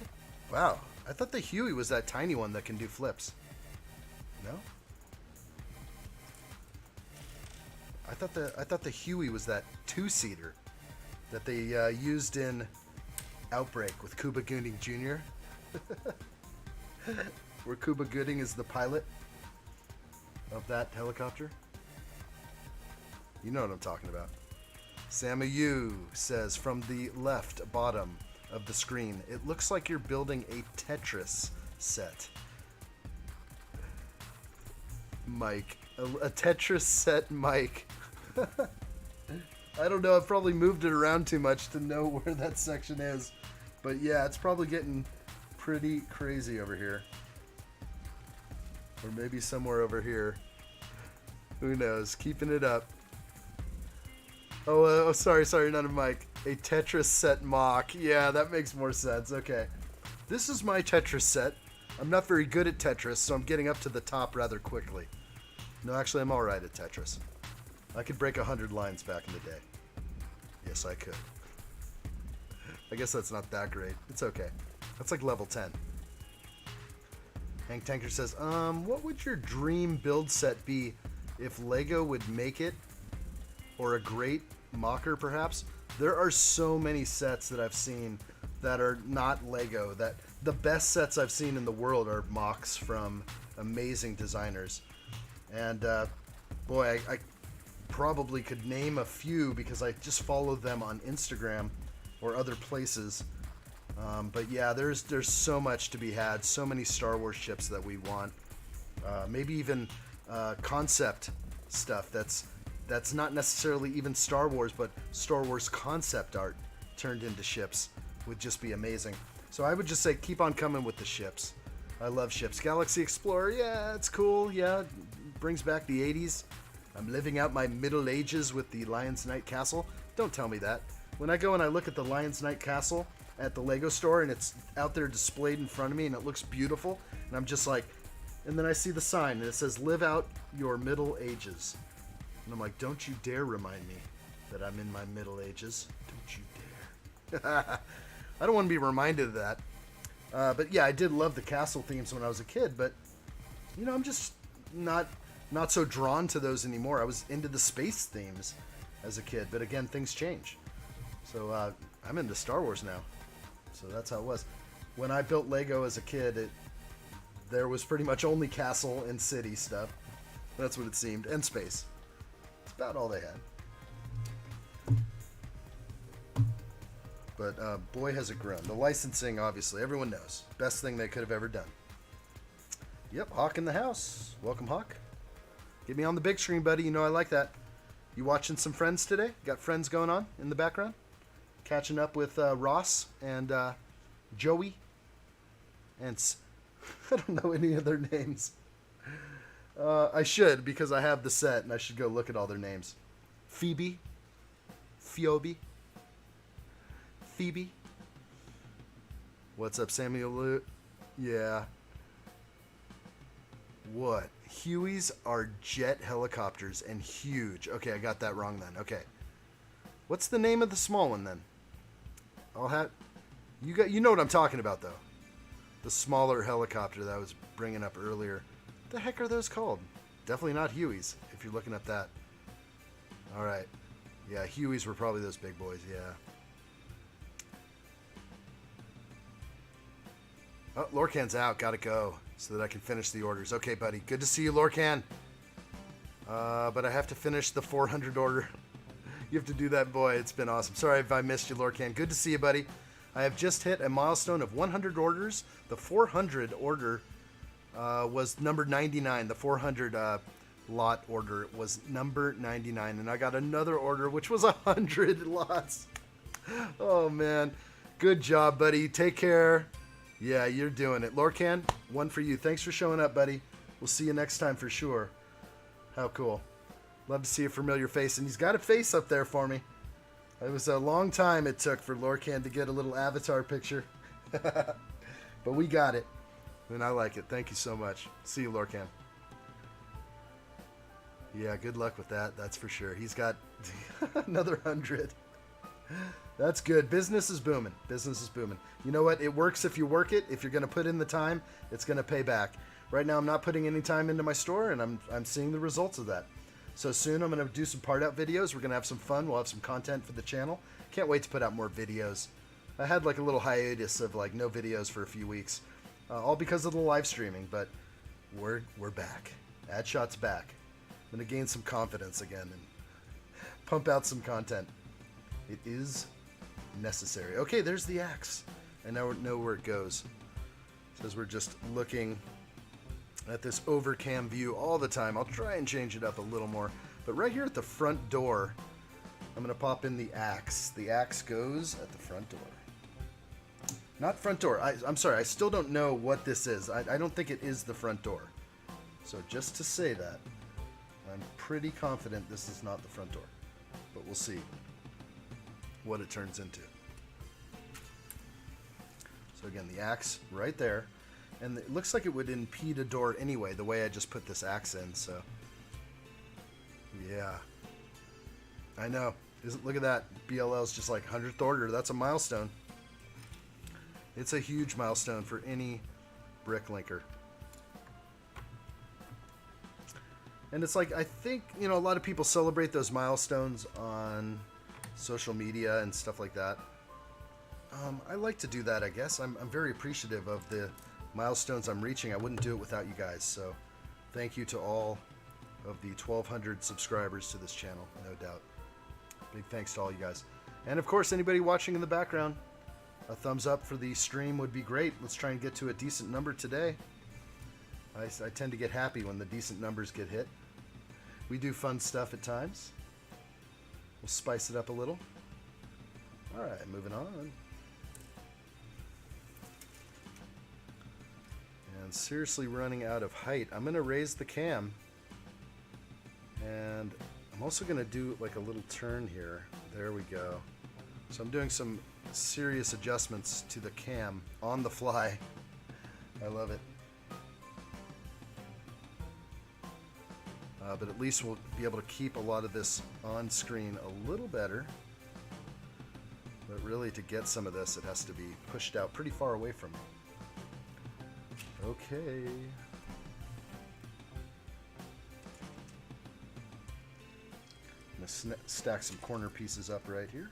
Wow, I thought the Huey was that tiny one that can do flips. No? I thought the Huey was that 2-seater that they used in Outbreak with Cuba Gooding Jr. Where Cuba Gooding is the pilot of that helicopter. You know what I'm talking about. Samu says, from the left bottom of the screen, it looks like you're building a Tetris set. Mike. A Tetris set Mike. I don't know, I've probably moved it around too much to know where that section is. But yeah, it's probably getting pretty crazy over here. Or maybe somewhere over here. Who knows? Keeping it up. Oh, sorry, not a Mike. A Tetris set mock. Yeah, that makes more sense. Okay. This is my Tetris set. I'm not very good at Tetris, so I'm getting up to the top rather quickly. No, actually, I'm alright at Tetris. I could break 100 lines back in the day. Yes, I could. I guess that's not that great. It's okay. That's like level 10. Hank Tanker says, what would your dream build set be if Lego would make it? Or a great mocker, perhaps? There are so many sets that I've seen that are not Lego. That the best sets I've seen in the world are mocks from amazing designers. And boy, I probably could name a few because I just follow them on Instagram or other places. But yeah, there's so much to be had. So many Star Wars ships that we want. Maybe even concept stuff that's not necessarily even Star Wars, but Star Wars concept art turned into ships would just be amazing. So I would just say keep on coming with the ships. I love ships. Galaxy Explorer, yeah, it's cool. Yeah, brings back the 80s. I'm living out my Middle Ages with the Lion's Night Castle. Don't tell me that. When I go and I look at the Lion's Night Castle at the Lego store and it's out there displayed in front of me and it looks beautiful, and I'm just like, and then I see the sign and it says live out your Middle Ages. And I'm like, don't you dare remind me that I'm in my middle ages. Don't you dare. I don't want to be reminded of that. But yeah, I did love the castle themes when I was a kid, but you know, I'm just not so drawn to those anymore. I was into the space themes as a kid, but again, things change. So I'm into Star Wars now. So that's how it was. When I built Lego as a kid, there was pretty much only castle and city stuff. That's what it seemed. And space. It's about all they had. But boy, has it grown. The licensing, obviously, everyone knows. Best thing they could have ever done. Yep, Hawk in the house. Welcome, Hawk. Get me on the big screen, buddy. You know I like that. You watching some Friends today? Got Friends going on in the background? Catching up with Ross and Joey. And I don't know any of their names. I should, because I have the set, and I should go look at all their names. Phoebe. Phoebe. Phoebe. What's up, Samuel Lute? Yeah. What? Hueys are jet helicopters and huge. Okay, I got that wrong then. Okay. What's the name of the small one then? I'll have you know what I'm talking about though. The smaller helicopter that I was bringing up earlier. What the heck are those called? Definitely not Hueys if you're looking at that. All right. Yeah, Hueys were probably those big boys. Yeah. Oh, Lorcan's out. Gotta go so that I can finish the orders. Okay, buddy. Good to see you, Lorcan. But I have to finish the 400 order. You have to do that, boy. It's been awesome. Sorry if I missed you, Lorcan. Good to see you, buddy. I have just hit a milestone of 100 orders. The 400 order was number 99. The 400 lot order was number 99. And I got another order, which was 100 lots. Oh, man. Good job, buddy. Take care. Yeah, you're doing it. Lorcan, one for you. Thanks for showing up, buddy. We'll see you next time for sure. How cool. Love to see a familiar face. And he's got a face up there for me. It was a long time it took for Lorcan to get a little avatar picture. But we got it. And I like it. Thank you so much. See you, Lorcan. Yeah, good luck with that. That's for sure. He's got another 100. That's good. Business is booming. Business is booming. You know what? It works if you work it. If you're going to put in the time, it's going to pay back. Right now, I'm not putting any time into my store, and I'm seeing the results of that. So soon, I'm going to do some part out videos. We're going to have some fun. We'll have some content for the channel. Can't wait to put out more videos. I had like a little hiatus of like no videos for a few weeks, all because of the live streaming. But we're back. Addshot's back. I'm going to gain some confidence again and pump out some content. It is necessary. Okay, there's the axe. I now know where it goes. It says we're just looking at this overcam view all the time. I'll try and change it up a little more. But right here at the front door, I'm going to pop in the axe. The axe goes at the front door. Not front door. I'm sorry. I still don't know what this is. I don't think it is the front door. So just to say that, I'm pretty confident this is not the front door. But we'll see what it turns into. So again, the axe right there. And it looks like it would impede a door anyway, the way I just put this axe in, so. Yeah. I know. Look at that. BLL's just like 100th order. That's a milestone. It's a huge milestone for any brick linker. And it's like, I think, you know, a lot of people celebrate those milestones on social media and stuff like that. I like to do that, I guess. I'm very appreciative of the milestones I'm reaching. I wouldn't do it without you guys. So thank you to all of the 1,200 subscribers to this channel, no doubt. Big thanks to all you guys. And of course, anybody watching in the background, a thumbs up for the stream would be great. Let's try and get to a decent number today. I tend to get happy when the decent numbers get hit. We do fun stuff at times. We'll spice it up a little. All right, moving on. And seriously running out of height. I'm going to raise the cam. And I'm also going to do like a little turn here. There we go. So I'm doing some serious adjustments to the cam on the fly. I love it. But at least we'll be able to keep a lot of this on screen a little better. But really, to get some of this, it has to be pushed out pretty far away from me. Okay. I'm going to stack some corner pieces up right here.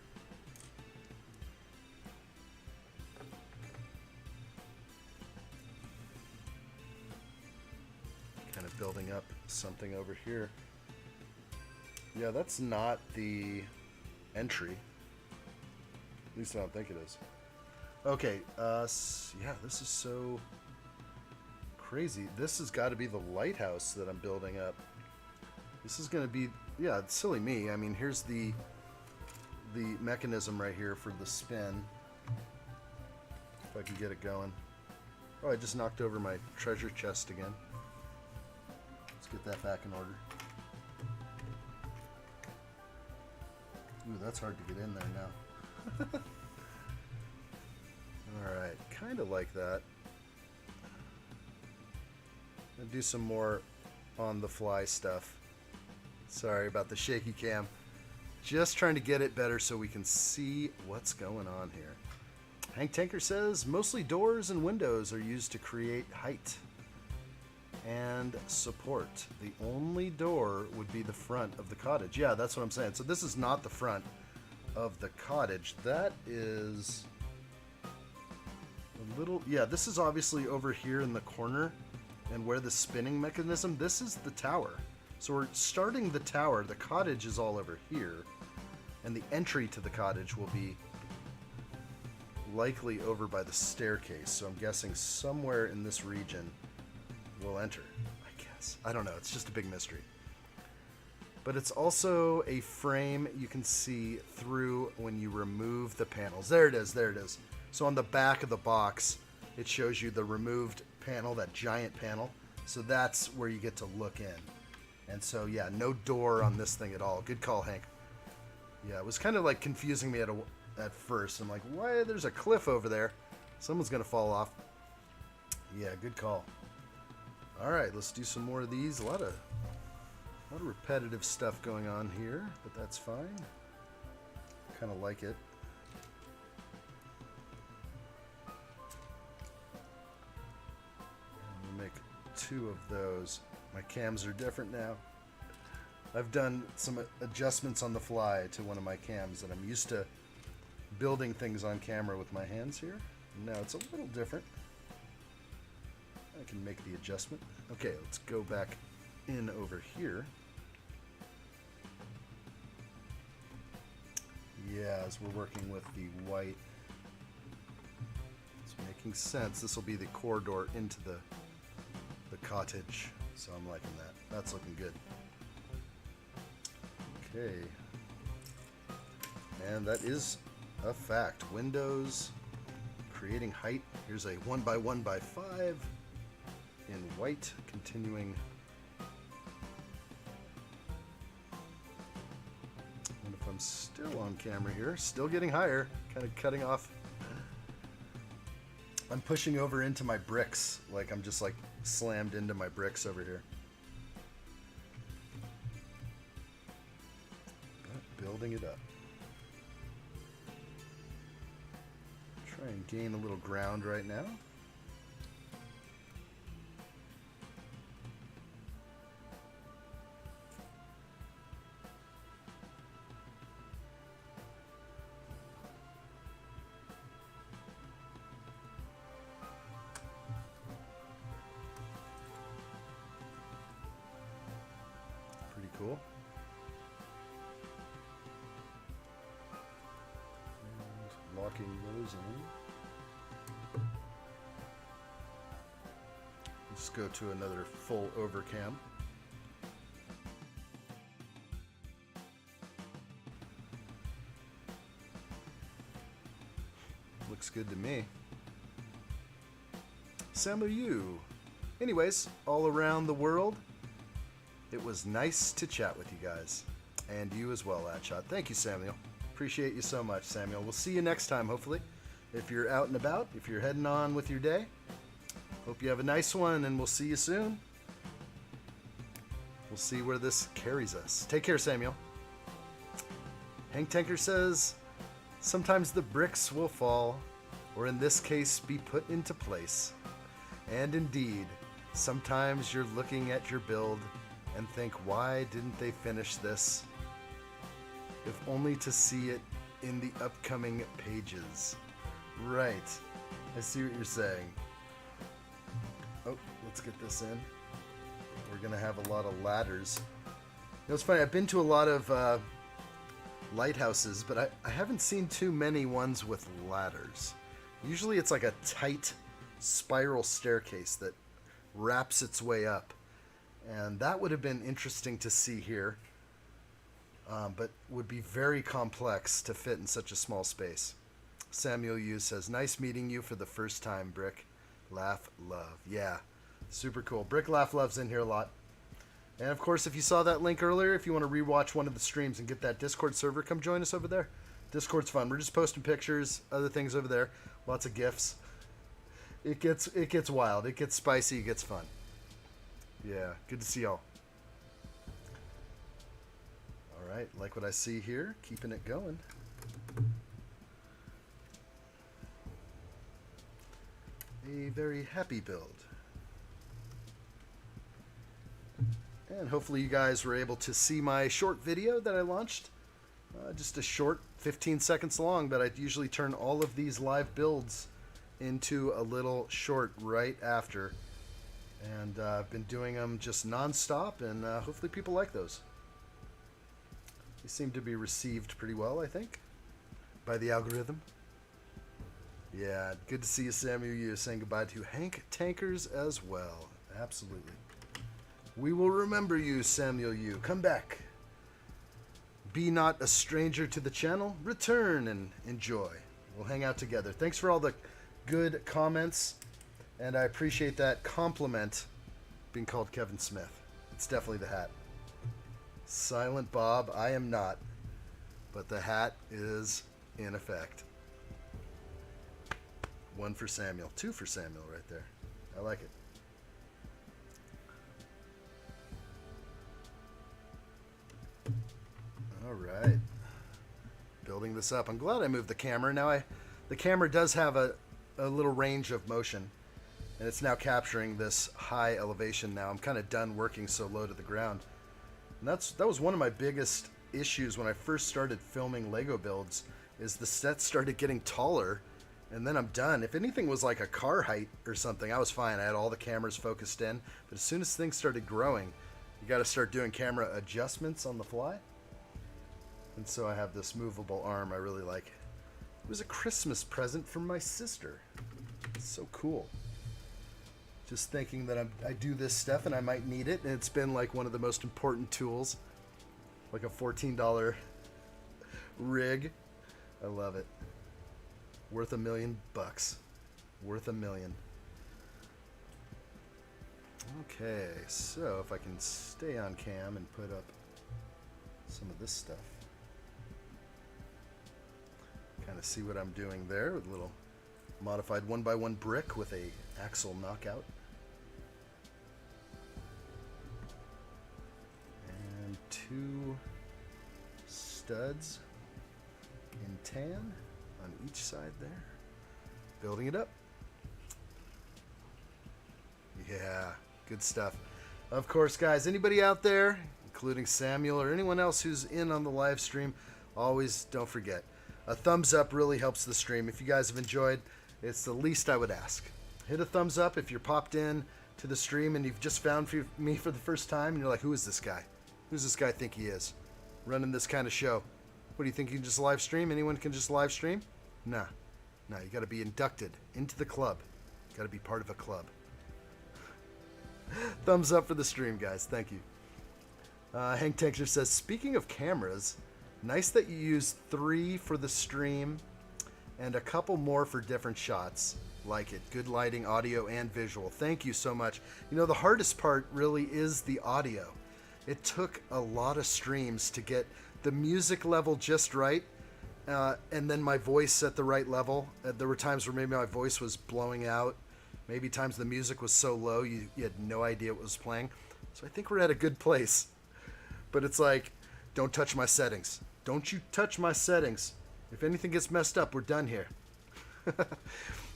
Kind of building up something over here. Yeah, that's not the entry. At least I don't think it is. Okay, yeah, this is so crazy. This has got to be the lighthouse that I'm building up. This is going to be, yeah, it's silly me. I mean, here's the mechanism right here for the spin. If I can get it going. Oh, I just knocked over my treasure chest again. Let's get that back in order. Ooh, that's hard to get in there now. Alright, kind of like that. I'll do some more on-the-fly stuff. Sorry about the shaky cam. Just trying to get it better so we can see what's going on here. Hank Tanker says, mostly doors and windows are used to create height and support. The only door would be the front of the cottage. Yeah, that's what I'm saying. So this is not the front of the cottage. That is a little... Yeah, this is obviously over here in the corner. And where the spinning mechanism, this is the tower. So we're starting the tower. The cottage is all over here. And the entry to the cottage will be likely over by the staircase. So I'm guessing somewhere in this region we'll enter, I guess. I don't know. It's just a big mystery. But it's also a frame you can see through when you remove the panels. There it is. There it is. So on the back of the box, it shows you the removed panel, that giant panel. So that's where you get to look in. And so, yeah, no door on this thing at all. Good call, Hank. Yeah, it was kind of like confusing me at first. I'm like, why? There's a cliff over there. Someone's going to fall off. Yeah, good call. All right, let's do some more of these. A lot of repetitive stuff going on here, but that's fine. Kind of like it. Make 2 of those. My cams are different now. I've done some adjustments on the fly to one of my cams, and I'm used to building things on camera with my hands here. Now it's a little different. I can make the adjustment. Okay, let's go back in over here. Yeah, as we're working with the white, it's making sense. This will be the corridor into the cottage, so I'm liking that. That's looking good. Okay, and that is a fact. Windows creating height. Here's a 1x1x5 in white, continuing. And if I'm still on camera here, still getting higher, kind of cutting off. I'm pushing over into my bricks, like I'm just like slammed into my bricks over here. But building it up. Try and gain a little ground right now. Cool. And locking those in. Let's go to another full overcam. Looks good to me. Samu. Anyways, all around the world, it was nice to chat with you guys. And you as well, addshot. Thank you, Samuel. Appreciate you so much, Samuel. We'll see you next time, hopefully. If you're out and about, if you're heading on with your day. Hope you have a nice one, and we'll see you soon. We'll see where this carries us. Take care, Samuel. Hank Tanker says, sometimes the bricks will fall, or in this case, be put into place. And indeed, sometimes you're looking at your build and think, why didn't they finish this? If only to see it in the upcoming pages. Right. I see what you're saying. Oh, let's get this in. We're going to have a lot of ladders. You know, it's funny, I've been to a lot of lighthouses, but I haven't seen too many ones with ladders. Usually it's like a tight spiral staircase that wraps its way up. And that would have been interesting to see here, but would be very complex to fit in such a small space. Samuel Yu says, nice meeting you for the first time, Brick. Laugh, love. Yeah, super cool. Brick, Laugh, Love's in here a lot. And of course, if you saw that link earlier, if you want to rewatch one of the streams and get that Discord server, come join us over there. Discord's fun. We're just posting pictures, other things over there. Lots of GIFs. It gets wild. It gets spicy. It gets fun. Yeah, good to see y'all. All right, like what I see here, keeping it going. A very happy build. And hopefully you guys were able to see my short video that I launched. Just a short, 15 seconds long, but I usually turn all of these live builds into a little short right after. And I've been doing them just non-stop, and hopefully people like those. They seem to be received pretty well, I think, by the algorithm. Yeah, good to see you, Samuel. You're saying goodbye to Hank Tankers as well. Absolutely. We will remember you, Samuel Yu. Come back. Be not a stranger to the channel. Return and enjoy. We'll hang out together. Thanks for all the good comments, and I appreciate that compliment being called Kevin Smith. It's definitely the hat. Silent Bob, I am not, but the hat is in effect. 1 for Samuel. 2 for Samuel right there. I like it. All right. Building this up. I'm glad I moved the camera. Now the camera does have a little range of motion, and it's now capturing this high elevation now. I'm kind of done working so low to the ground. And that was one of my biggest issues when I first started filming Lego builds, is the set started getting taller, and then I'm done. If anything was like a car height or something, I was fine. I had all the cameras focused in. But as soon as things started growing, you got to start doing camera adjustments on the fly. And so I have this movable arm I really like. It was a Christmas present from my sister. It's so cool. Just thinking that I do this stuff and I might need it, and it's been like one of the most important tools. Like a $14 rig. I love it. Worth $1 million. Worth $1 million. Okay, so if I can stay on cam and put up some of this stuff. Kind of see what I'm doing there with a little modified 1x1 brick with a axle knockout. And 2 studs in tan on each side there. Building it up. Yeah, good stuff. Of course, guys, anybody out there, including Samuel or anyone else who's in on the live stream, always don't forget, a thumbs up really helps the stream. If you guys have enjoyed, it's the least I would ask. Hit a thumbs up if you're popped in to the stream and you've just found me for the first time and you're like, who is this guy? Who's this guy think he is? Running this kind of show. What do you think, you can just live stream? Anyone can just live stream? Nah. No, you got to be inducted into the club. Got to be part of a club. Thumbs up for the stream, guys. Thank you. Hank Texture says, speaking of cameras, nice that you use 3 for the stream and a couple more for different shots. Like it. Good lighting, audio, and visual. Thank you so much. You know, the hardest part really is the audio. It took a lot of streams to get the music level just right, and then my voice at the right level. There were times where maybe my voice was blowing out. Maybe times the music was so low you had no idea what was playing. So I think we're at a good place. But it's like, don't touch my settings. Don't you touch my settings. If anything gets messed up, we're done here.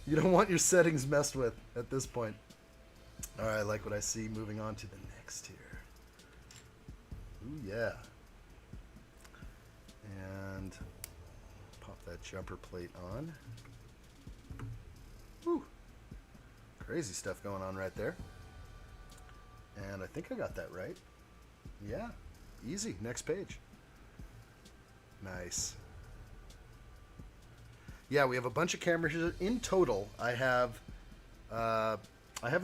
You don't want your settings messed with at this point. All right, I like what I see. Moving on to the next here. Ooh, yeah. And pop that jumper plate on. Woo. Crazy stuff going on right there. And I think I got that right. Yeah, easy. Next page. Nice. Yeah, we have a bunch of cameras here. In total, I have a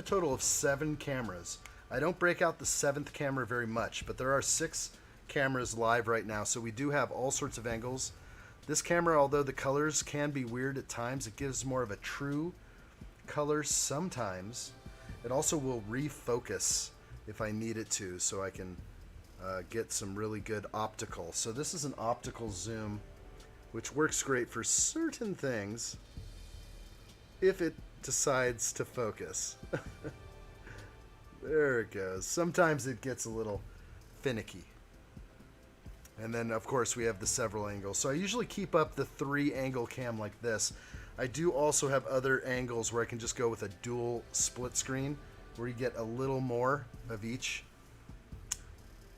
total of 7 cameras. I don't break out the 7th camera very much, but there are 6 cameras live right now, so we do have all sorts of angles. This camera, although the colors can be weird at times, it gives more of a true color sometimes. It also will refocus if I need it to, so I can get some really good optical. So this is an optical zoom, which works great for certain things if it decides to focus. There it goes. Sometimes it gets a little finicky. And then, of course, we have the several angles. So I usually keep up the 3-angle cam like this. I do also have other angles where I can just go with a dual split screen, where you get a little more of each.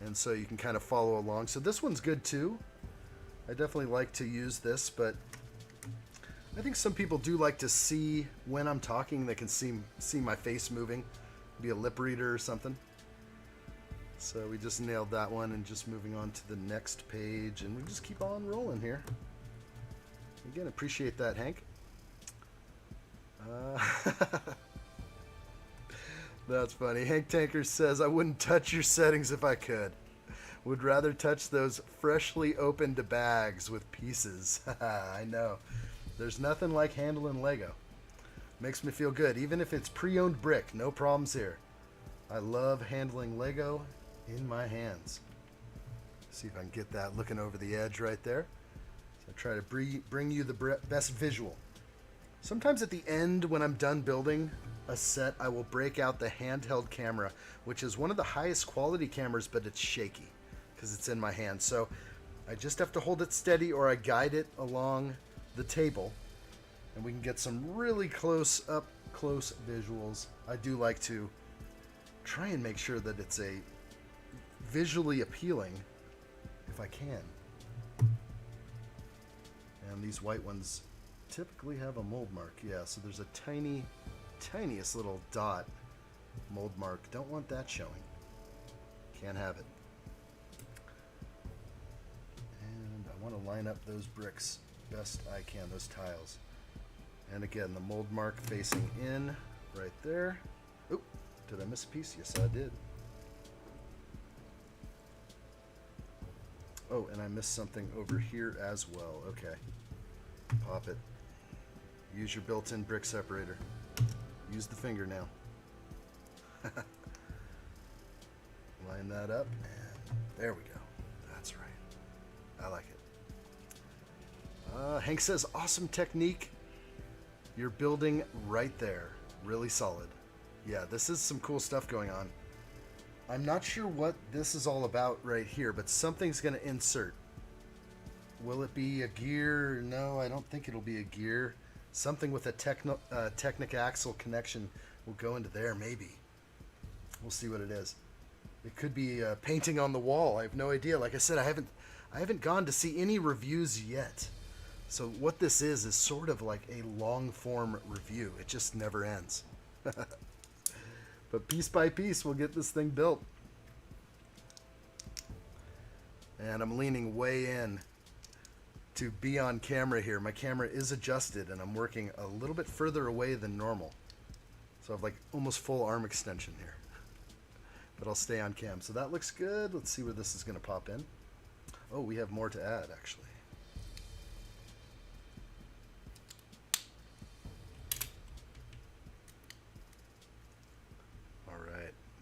And so you can kind of follow along. So this one's good too. I definitely like to use this, but I think some people do like to see when I'm talking. They can see my face moving. Be a lip reader or something. So we just nailed that one, and just moving on to the next page, and we just keep on rolling here. Again, appreciate that, Hank. That's funny. Hank Tanker says, I wouldn't touch your settings if I could. Would rather touch those freshly opened bags with pieces. I know. There's nothing like handling Lego. Makes me feel good. Even if it's pre-owned brick, no problems here. I love handling Lego in my hands. See if I can get that looking over the edge right there. So I try to bring you the best visual. Sometimes at the end, when I'm done building a set, I will break out the handheld camera, which is one of the highest quality cameras, but it's shaky because it's in my hand. So I just have to hold it steady, or I guide it along the table, and we can get some really close visuals. I do like to try and make sure that it's a visually appealing if I can. And these white ones typically have a mold mark. Yeah, so there's a tiniest little dot mold mark. Don't want that showing. Can't have it. And I want to line up those bricks best I can, those tiles. And again, the mold mark facing in right there. Oop, did I miss a piece? Yes, I did. Oh, and I missed something over here as well. Okay. Pop it. Use your built-in brick separator. Use the finger now. Line that up, and there we go. That's right. I like it. Hank says, awesome technique. You're building right there. Really solid. Yeah, this is some cool stuff going on. I'm not sure what this is all about right here, but something's going to insert. Will it be a gear? No, I don't think it'll be a gear. Something with a Technic axle connection will go into there, maybe. We'll see what it is. It could be a painting on the wall. I have no idea. Like I said, I haven't gone to see any reviews yet. So what this is sort of like a long-form review. It just never ends. But piece by piece, we'll get this thing built. And I'm leaning way in to be on camera here. My camera is adjusted, and I'm working a little bit further away than normal. So I have like almost full arm extension here. But I'll stay on cam. So that looks good. Let's see where this is going to pop in. Oh, we have more to add, actually.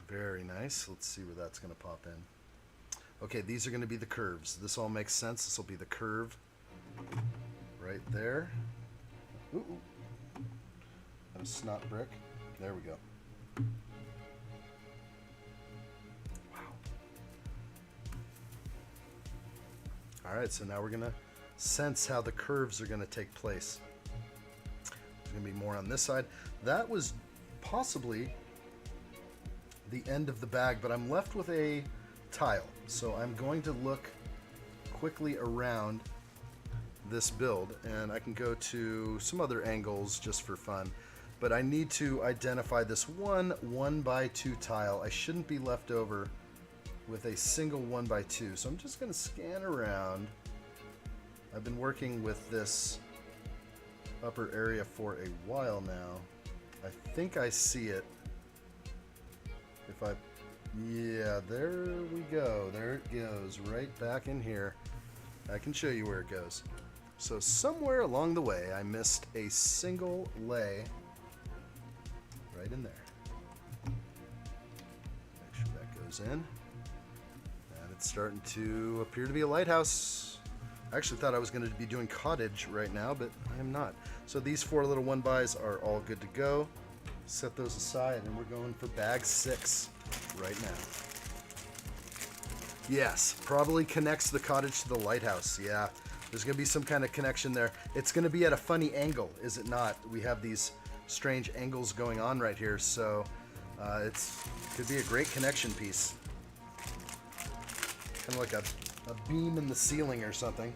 Very nice. Let's see where that's going to pop in. Okay, these are going to be the curves. This all makes sense. This will be the curve right there. Ooh, a snot brick. There we go. All right, so now we're gonna sense how the curves are gonna take place. There's gonna be more on this side. That was possibly the end of the bag, but I'm left with a tile. So I'm going to look quickly around this build, and I can go to some other angles just for fun. But I need to identify this 1x2 tile. I shouldn't be left over with a single 1x2. So I'm just going to scan around. I've been working with this upper area for a while now. I think I see it. Yeah, there we go. There it goes, right back in here. I can show you where it goes. So somewhere along the way, I missed a single lay right in there. Make sure that goes in. And it's starting to appear to be a lighthouse. I actually thought I was going to be doing cottage right now, but I am not. So these 4 little 1x's are all good to go. Set those aside, and we're going for bag 6 right now. Yes, probably connects the cottage to the lighthouse. Yeah, there's going to be some kind of connection there. It's going to be at a funny angle, is it not? We have these strange angles going on right here, so could be a great connection piece. Kind of like a beam in the ceiling or something,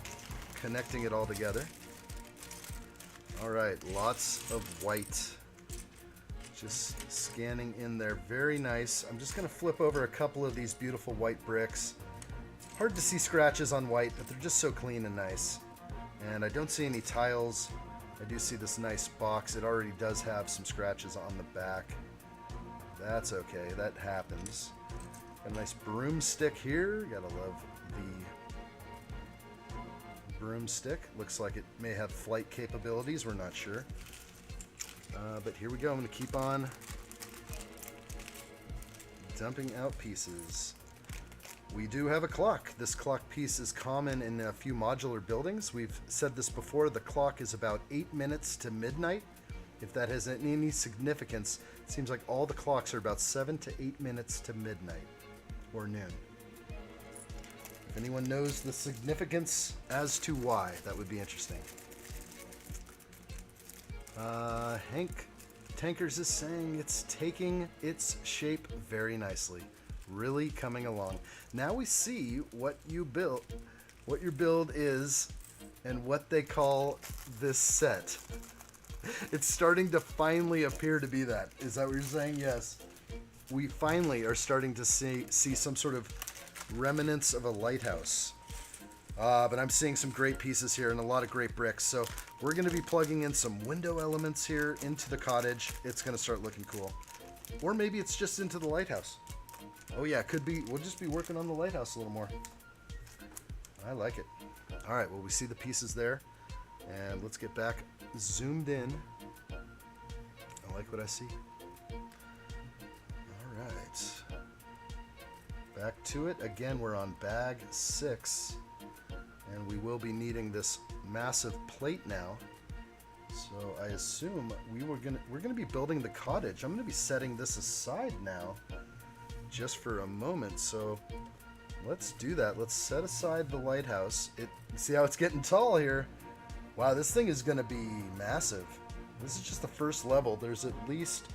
connecting it all together. All right, lots of white. Just scanning in there, very nice. I'm just gonna flip over a couple of these beautiful white bricks. Hard to see scratches on white, but they're just so clean and nice. And I don't see any tiles. I do see this nice box. It already does have some scratches on the back. That's okay, that happens. Got a nice broomstick here. Gotta love the broomstick. Looks like it may have flight capabilities, we're not sure. But here we go. I'm going to keep on dumping out pieces. We do have a clock. This clock piece is common in a few modular buildings. We've said this before. The clock is about 8 minutes to midnight. If that has any significance, it seems like all the clocks are about 7 to 8 minutes to midnight or noon. If anyone knows the significance as to why, that would be interesting. Hank Tankers is saying it's taking its shape very nicely. Really coming along. Now we see what you built, what your build is, and what they call this set. It's starting to finally appear to be that. Is that what you're saying? Yes. We finally are starting to see some sort of remnants of a lighthouse. But I'm seeing some great pieces here and a lot of great bricks. So we're going to be plugging in some window elements here into the cottage. It's going to start looking cool. Or maybe it's just into the lighthouse. Oh yeah, could be. We'll just be working on the lighthouse a little more. I like it. All right, well, we see the pieces there. And let's get back zoomed in. I like what I see. All right. Back to it. Again, we're on bag 6. And we will be needing this massive plate now. So I assume we're gonna be building the cottage. I'm gonna be setting this aside now, just for a moment. So let's do that. Let's set aside the lighthouse. See how it's getting tall here. Wow, this thing is gonna be massive. This is just the first level. There's at least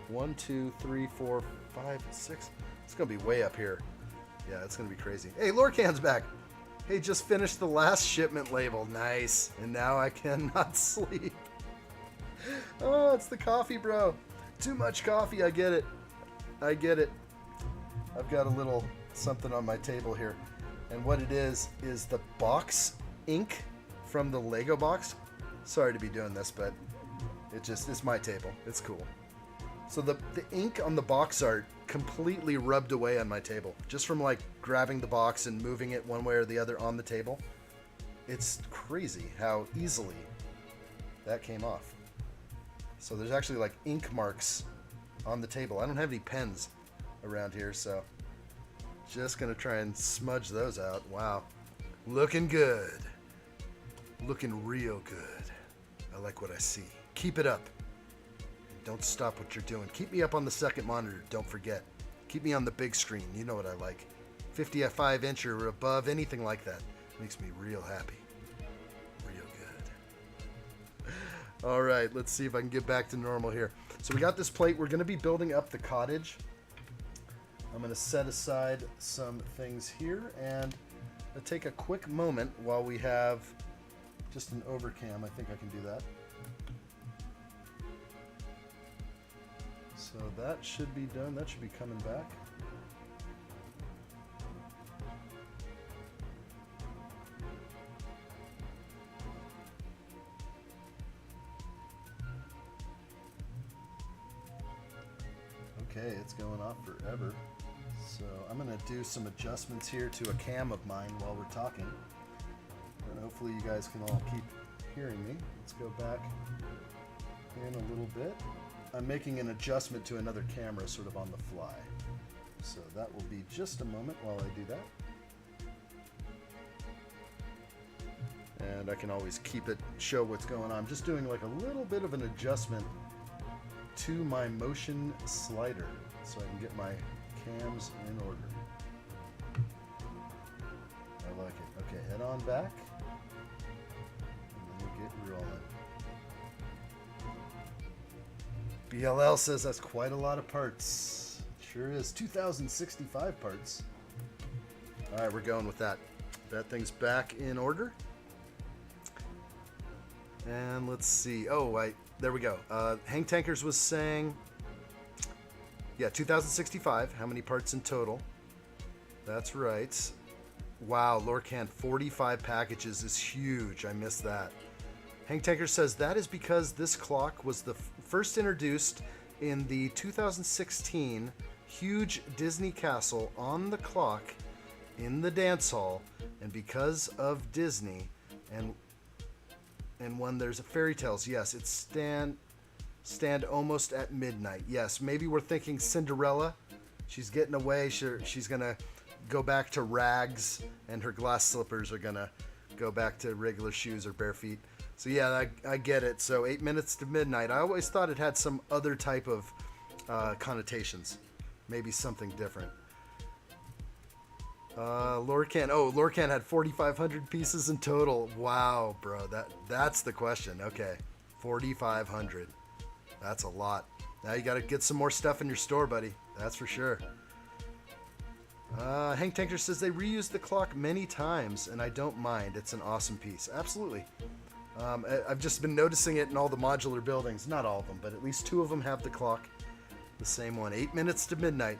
1, 2, 3, 4, 5, 6. It's gonna be way up here. Yeah, it's gonna be crazy. Hey, Lorcan's back. Hey, just finished the last shipment label. Nice. And now I cannot sleep. Oh, it's the coffee, bro. Too much coffee. I get it. I get it. I've got a little something on my table here. And what it is the box ink from the Lego box. Sorry to be doing this, but it's my table. It's cool. So the ink on the box art completely rubbed away on my table. Just from like grabbing the box and moving it one way or the other on the table. It's crazy how easily that came off. So there's actually like ink marks on the table. I don't have any pens around here, so just gonna try and smudge those out. Wow. Looking good. Looking real good. I like what I see. Keep it up. Don't stop what you're doing. Keep me up on the second monitor, don't forget. Keep me on the big screen, you know what I like. 55 inch or above, anything like that. Makes me real happy. Real good. All right, let's see if I can get back to normal here. So we got this plate. We're going to be building up the cottage. I'm going to set aside some things here and take a quick moment while we have just an overcam. I think I can do that. So that should be done. That should be coming back. Okay, it's going off forever. So I'm going to do some adjustments here to a cam of mine while we're talking. And hopefully you guys can all keep hearing me. Let's go back in a little bit. I'm making an adjustment to another camera sort of on the fly. So that will be just a moment while I do that. And I can always keep it, show what's going on. I'm just doing like a little bit of an adjustment to my motion slider so I can get my cams in order. I like it. Okay, head on back. And then we'll get rolling. BLL says that's quite a lot of parts. Sure is. 2,065 parts. All right, we're going with that. That thing's back in order. And let's see. Oh, there we go. Hank Tankers was saying, yeah, 2,065. How many parts in total? That's right. Wow, Lorcan, 45 packages is huge. I missed that. Hank Tanker says that is because this clock was the first introduced in the 2016 huge Disney castle on the clock in the dance hall, and because of Disney and when there's a fairy tales, yes, it's stand almost at midnight. Yes, maybe we're thinking Cinderella. She's getting away. She's gonna go back to rags, and her glass slippers are gonna go back to regular shoes or bare feet. So yeah, I get it. So 8 minutes to midnight. I always thought it had some other type of connotations. Maybe something different. Lorcan. Oh, Lorcan had 4,500 pieces in total. Wow, bro. That's the question. Okay. 4,500. That's a lot. Now you got to get some more stuff in your store, buddy. That's for sure. Hank Tanker says they reused the clock many times, and I don't mind. It's an awesome piece. Absolutely. I've just been noticing it in all the modular buildings. Not all of them, but at least 2 of them have the clock. The same one. 8 minutes to midnight.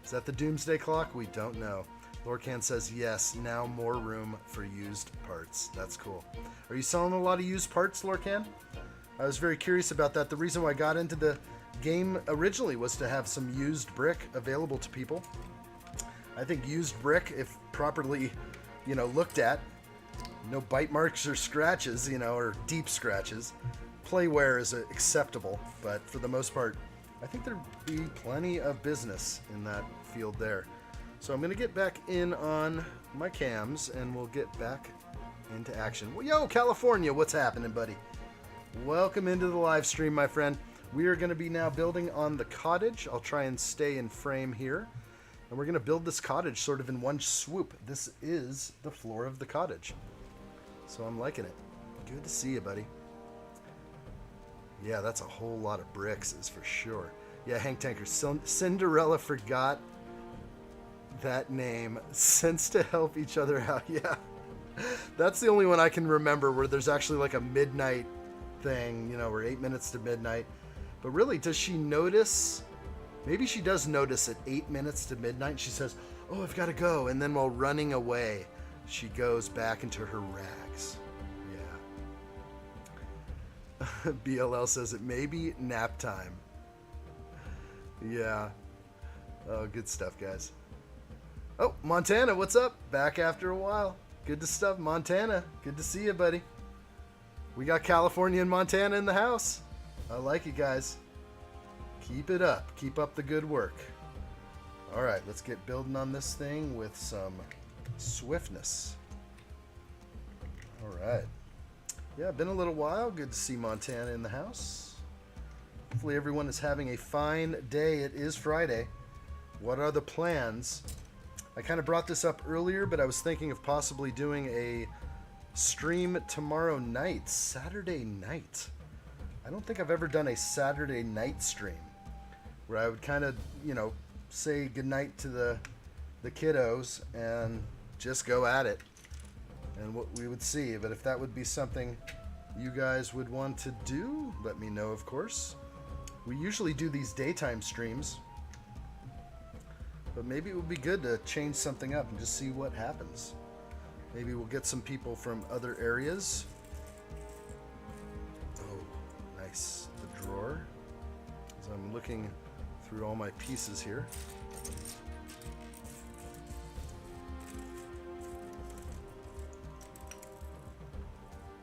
Is that the Doomsday Clock? We don't know. Lorcan says yes. Now more room for used parts. That's cool. Are you selling a lot of used parts, Lorcan? I was very curious about that. The reason why I got into the game originally was to have some used brick available to people. I think used brick, if properly, looked at, no bite marks or scratches, or deep scratches. Play wear is acceptable, but for the most part, I think there'd be plenty of business in that field there. So I'm going to get back in on my cams, and we'll get back into action. Well, yo, California, what's happening, buddy? Welcome into the live stream, my friend. We are going to be now building on the cottage. I'll try and stay in frame here. And we're going to build this cottage sort of in one swoop. This is the floor of the cottage. So I'm liking it. Good to see you, buddy. Yeah, that's a whole lot of bricks, is for sure. Yeah, Hank Tanker. Cinderella forgot that name. Sense to help each other out. Yeah. That's the only one I can remember where there's actually like a midnight thing. We're 8 minutes to midnight. But really, does she notice? Maybe she does notice at 8 minutes to midnight. She says, oh, I've got to go. And then while running away, she goes back into her rags. Yeah. BLL says it may be nap time. Yeah. Oh, good stuff, guys. Oh, Montana, what's up? Back after a while. Good to stuff, Montana. Good to see you, buddy. We got California and Montana in the house. I like it, guys. Keep it up. Keep up the good work. All right, let's get building on this thing with some swiftness. All right. Yeah, been a little while. Good to see Montana in the house. Hopefully everyone is having a fine day. It is Friday. What are the plans I kind of brought this up earlier, but I was thinking of possibly doing a stream tomorrow night, Saturday night. I don't think I've ever done a Saturday night stream where I would kind of, you know, say goodnight to the kiddos and just go at it and what we would see. But if that would be something you guys would want to do, let me know, of course. We usually do these daytime streams, but maybe it would be good to change something up and just see what happens. Maybe we'll get some people from other areas. Oh, nice. The drawer. As I'm looking through all my pieces here.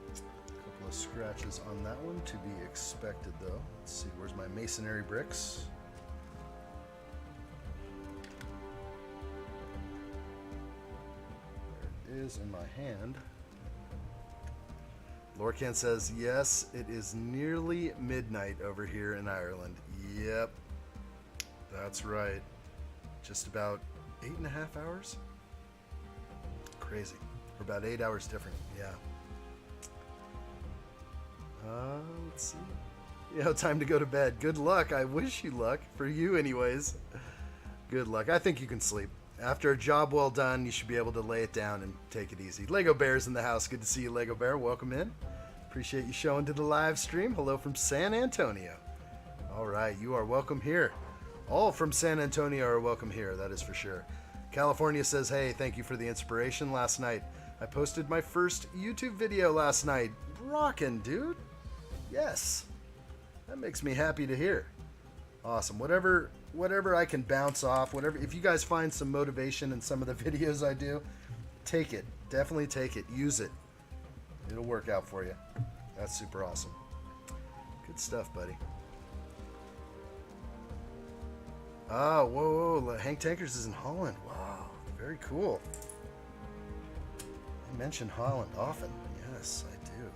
A couple of scratches on that one to be expected, though. Let's see, where's my masonry bricks? Is in my hand. Lorcan says, yes, it is nearly midnight over here in Ireland. Yep, that's right. Just about 8.5 hours? Crazy. We're about 8 hours different, yeah. Let's see. You know, time to go to bed. Good luck. I wish you luck. For you anyways. Good luck. I think you can sleep. After a job well done, you should be able to lay it down and take it easy. Lego Bear's in the house. Good to see you, Lego Bear. Welcome in. Appreciate you showing to the live stream. Hello from San Antonio. All right, you are welcome here. All from San Antonio are welcome here, that is for sure. California says, hey, thank you for the inspiration last night. I posted my first YouTube video last night. Rockin', dude. Yes. That makes me happy to hear. Awesome. Whatever I can bounce off, whatever. If you guys find some motivation in some of the videos I do, take it. Definitely take it. Use it. It'll work out for you. That's super awesome. Good stuff, buddy. Oh, whoa. Hank Tankers is in Holland. Wow. Very cool. I mention Holland often. Yes, I do.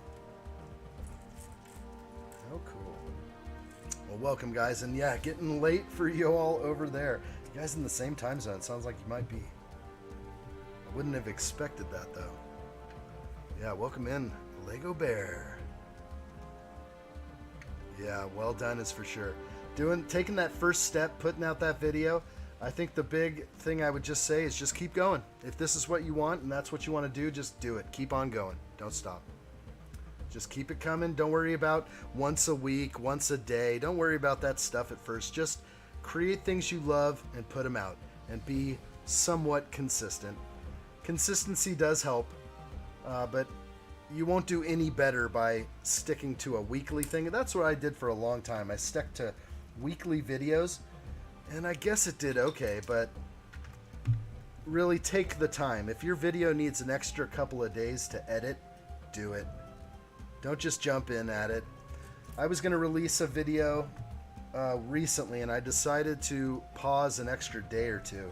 How cool. Well, welcome, guys. And yeah, getting late for you all over there. You guys in the same time zone. Sounds like you might be. I wouldn't have expected that, though. Yeah, welcome in, Lego Bear. Yeah, well done is for sure. Taking that first step, putting out that video, I think the big thing I would just say is just keep going. If this is what you want and that's what you want to do, just do it. Keep on going. Don't stop. Just keep it coming. Don't worry about once a week, once a day. Don't worry about that stuff at first. Just create things you love and put them out and be somewhat consistent. Consistency does help, but you won't do any better by sticking to a weekly thing. That's what I did for a long time. I stuck to weekly videos, and I guess it did okay, but really take the time. If your video needs an extra couple of days to edit, do it. Don't just jump in at it. I was going to release a video recently, and I decided to pause an extra day or two,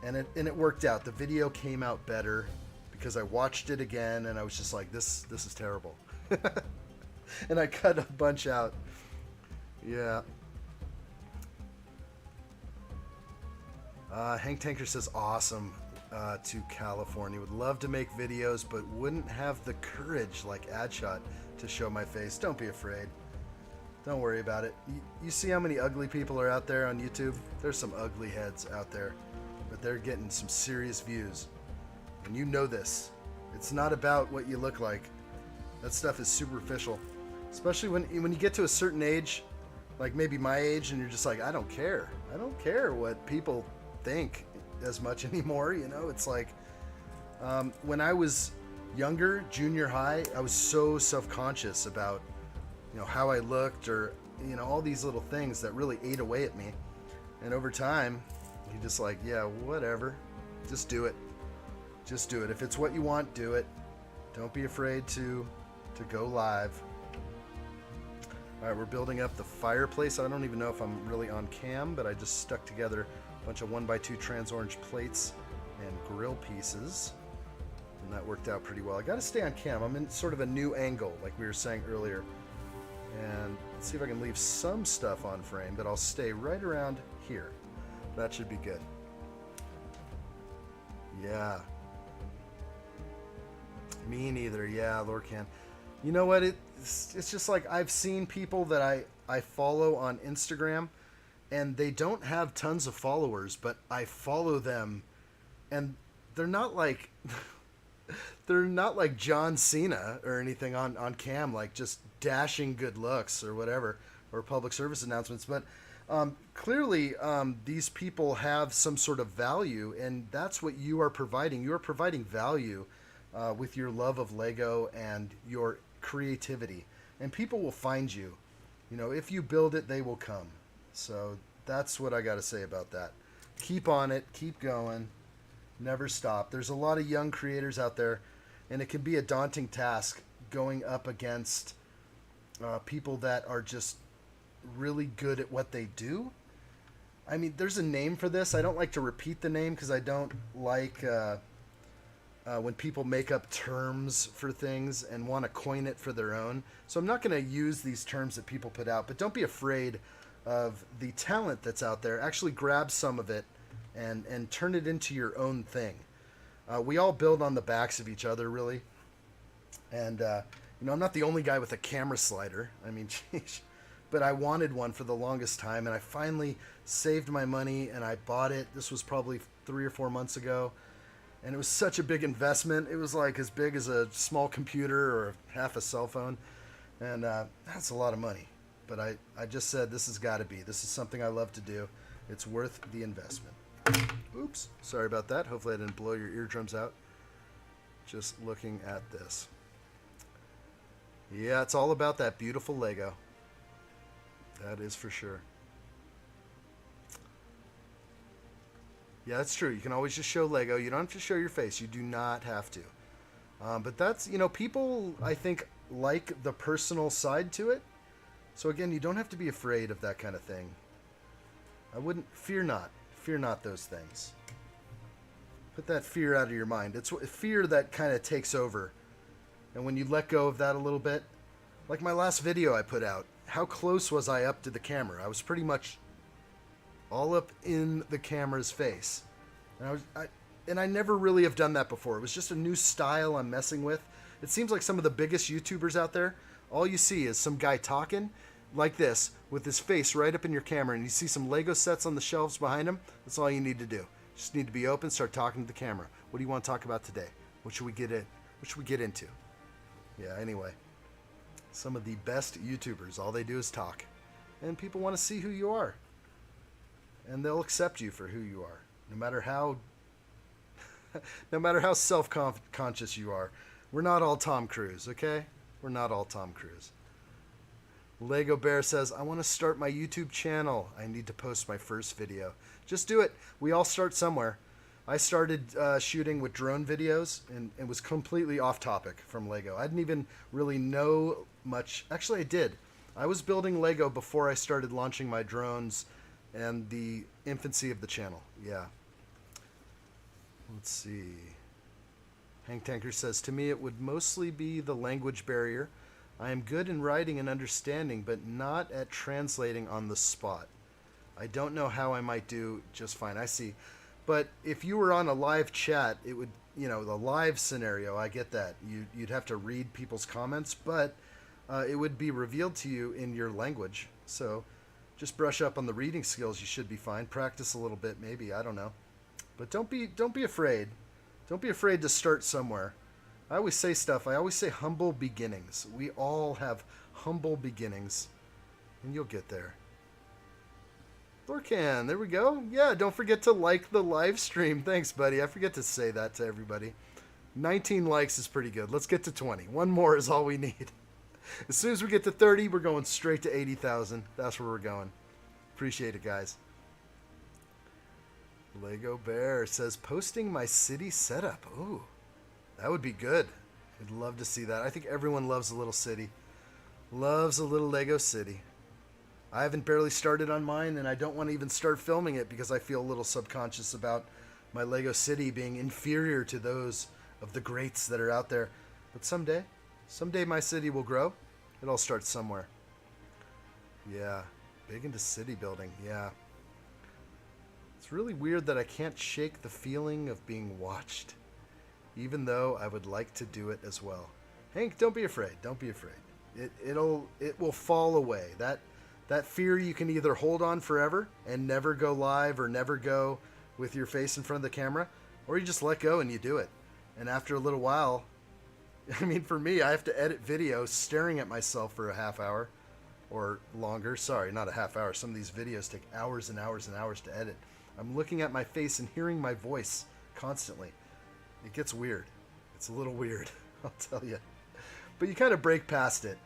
and it worked out. The video came out better because I watched it again, and I was just like, this is terrible. And I cut a bunch out. Yeah. Hank Tanker says, awesome to California. Would love to make videos, but wouldn't have the courage like addshot to show my face. Don't be afraid. Don't worry about it. You see how many ugly people are out there on YouTube? There's some ugly heads out there, but they're getting some serious views. And you know this. It's not about what you look like. That stuff is superficial. Especially when you get to a certain age, like maybe my age, and you're just like, I don't care. I don't care what people think as much anymore. You know, it's like when I was younger, junior high, I was so self-conscious about, you know, how I looked, or, you know, all these little things that really ate away at me. And over time, you're just like, yeah, whatever. Just do it. Just do it. If it's what you want, do it. Don't be afraid to go live. All right, we're building up the fireplace. I don't even know if I'm really on cam, but I just stuck together a bunch of 1x2 trans-orange plates and grill pieces, and that worked out pretty well. I got to stay on cam. I'm in sort of a new angle, like we were saying earlier. And let's see if I can leave some stuff on frame, but I'll stay right around here. That should be good. Yeah. Me neither. Yeah, Lorcan. You know what? It's just like I've seen people that I follow on Instagram, and they don't have tons of followers, but I follow them, and they're not like they're not like John Cena or anything on cam, like just dashing good looks or whatever, or public service announcements. But clearly, these people have some sort of value, and that's what you are providing. You are providing value with your love of Lego and your creativity, and people will find you. You know, if you build it, they will come. So that's what I got to say about that. Keep on it. Keep going. Never stop. There's a lot of young creators out there, and it can be a daunting task going up against people that are just really good at what they do. I mean, there's a name for this. I don't like to repeat the name because I don't like when people make up terms for things and want to coin it for their own. So I'm not going to use these terms that people put out, but don't be afraid of the talent that's out there. Actually grab some of it and turn it into your own thing. We all build on the backs of each other, really. And, you know, I'm not the only guy with a camera slider. I mean, geez. But I wanted one for the longest time, and I finally saved my money, and I bought it. This was probably 3 or 4 months ago. And it was such a big investment. It was like as big as a small computer or half a cell phone. And that's a lot of money. But I just said, this has got to be. This is something I love to do. It's worth the investment. Oops, sorry about that. Hopefully I didn't blow your eardrums out. Just looking at this. Yeah, it's all about that beautiful Lego. That is for sure. Yeah, that's true. You can always just show Lego. You don't have to show your face. You do not have to. But that's, you know, people, I think, like the personal side to it. So again, you don't have to be afraid of that kind of thing. I wouldn't, fear not those things. Put that fear out of your mind. It's fear that kind of takes over. And when you let go of that a little bit, like my last video I put out, how close was I up to the camera? I was pretty much all up in the camera's face. And I never really have done that before. It was just a new style I'm messing with. It seems like some of the biggest YouTubers out there, all you see is some guy talking like this with his face right up in your camera, and you see some Lego sets on the shelves behind him. That's all you need to do. Just need to be open, start talking to the camera. What do you want to talk about today? What should we get in? What should we get into? Yeah, anyway. Some of the best YouTubers, all they do is talk. And people want to see who you are. And they'll accept you for who you are. No matter how self-conscious you are. We're not all Tom Cruise, okay? We're not all Tom Cruise. Lego Bear says, I want to start my YouTube channel. I need to post my first video. Just do it. We all start somewhere. I started shooting with drone videos, and it was completely off topic from Lego. I didn't even really know much. Actually, I did. I was building Lego before I started launching my drones and the infancy of the channel. Yeah. Let's see. Hank Tanker says, to me it would mostly be the language barrier. I am good in writing and understanding, but not at translating on the spot. I don't know how I might do just fine. I see. But if you were on a live chat, it would, you know, the live scenario, I get that. You'd have to read people's comments, but it would be revealed to you in your language. So just brush up on the reading skills. You should be fine. Practice a little bit, maybe. I don't know. But don't be afraid. Don't be afraid to start somewhere. I always say stuff. I always say humble beginnings. We all have humble beginnings, and you'll get there. Lorcan, there we go. Yeah, don't forget to like the live stream. Thanks, buddy. I forget to say that to everybody. 19 likes is pretty good. Let's get to 20. One more is all we need. As soon as we get to 30, we're going straight to 80,000. That's where we're going. Appreciate it, guys. Lego Bear says, posting my city setup. Ooh, that would be good. I'd love to see that. I think everyone loves a little city. Loves a little Lego city. I haven't barely started on mine, and I don't want to even start filming it because I feel a little subconscious about my Lego city being inferior to those of the greats that are out there. But someday my city will grow. It all starts somewhere. Yeah, big into city building. Yeah. It's really weird that I can't shake the feeling of being watched, even though I would like to do it as well. Hank, don't be afraid. Don't be afraid. It will fall away. That fear you can either hold on forever and never go live or never go with your face in front of the camera, or you just let go and you do it. And after a little while, I mean, for me, I have to edit videos staring at myself for a half hour or longer. Sorry, not a half hour. Some of these videos take hours and hours and hours to edit. I'm looking at my face and hearing my voice constantly. It gets weird. It's a little weird, I'll tell you. But you kind of break past it.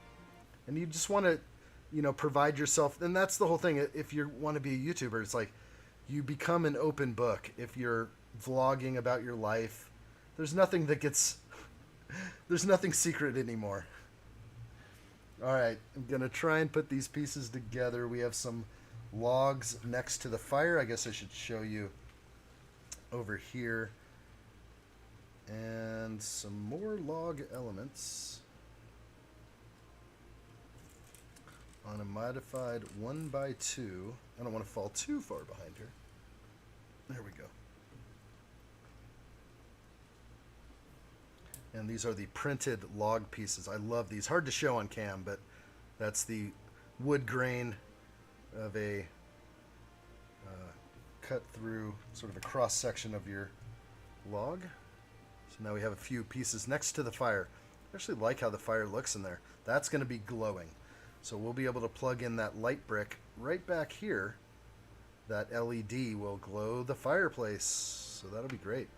And you just want to, provide yourself. And that's the whole thing. If you want to be a YouTuber, it's like you become an open book. If you're vlogging about your life, there's nothing secret anymore. All right, I'm going to try and put these pieces together. We have some logs next to the fire. I guess I should show you over here. And some more log elements on a modified 1x2. I don't want to fall too far behind here. There we go. And these are the printed log pieces. I love these. Hard to show on cam, but that's the wood grain of a cut through sort of a cross section of your log. So now we have a few pieces next to the fire. I actually like how the fire looks in there. That's going to be glowing. So we'll be able to plug in that light brick right back here. That LED will glow the fireplace. So that'll be great.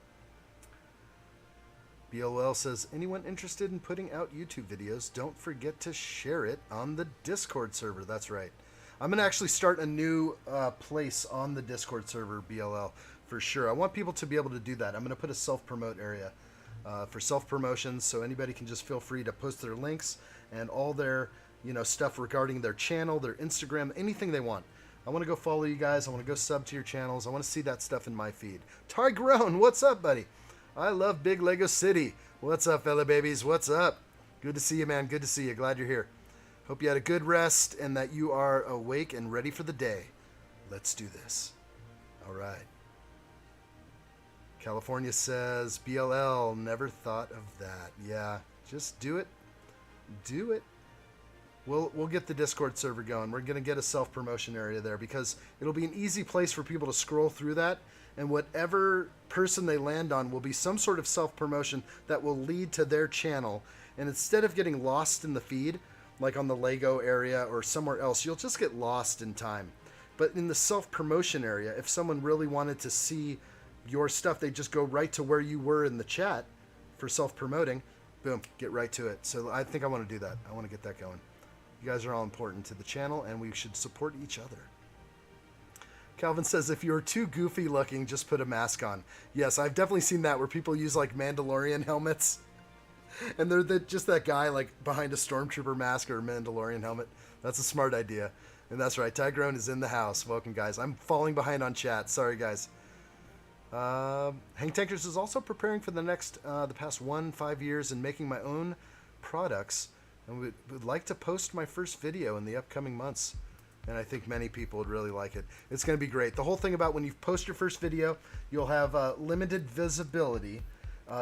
BLL says, anyone interested in putting out YouTube videos, don't forget to share it on the Discord server. That's right. I'm going to actually start a new place on the Discord server, BLL, for sure. I want people to be able to do that. I'm going to put a self-promote area for self-promotions, so anybody can just feel free to post their links and all their stuff regarding their channel, their Instagram, anything they want. I want to go follow you guys. I want to go sub to your channels. I want to see that stuff in my feed. Tyrone, what's up, buddy? I love Big Lego City. What's up, fella babies? What's up? Good to see you, man. Good to see you. Glad you're here. Hope you had a good rest and that you are awake and ready for the day. Let's do this. All right. California says, BLL, never thought of that. Yeah, just do it. Do it. We'll get the Discord server going. We're going to get a self-promotion area there because it'll be an easy place for people to scroll through that, and whatever person they land on will be some sort of self-promotion that will lead to their channel. And instead of getting lost in the feed, like on the Lego area or somewhere else, you'll just get lost in time. But in the self-promotion area, if someone really wanted to see your stuff, they just go right to where you were in the chat for self-promoting. Boom, get right to it. So I think I want to do that. I want to get that going. You guys are all important to the channel, and we should support each other. Calvin says, if you're too goofy looking, just put a mask on. Yes, I've definitely seen that where people use like Mandalorian helmets. And they're just that guy like behind a stormtrooper mask or a Mandalorian helmet. That's a smart idea. And that's right, Tygrone is in the house. Welcome, guys. I'm falling behind on chat. Sorry, guys. Hank Tankers is also preparing for the past 5 years and making my own products. And would like to post my first video in the upcoming months. And I think many people would really like it. It's going to be great. The whole thing about when you post your first video, you'll have limited visibility.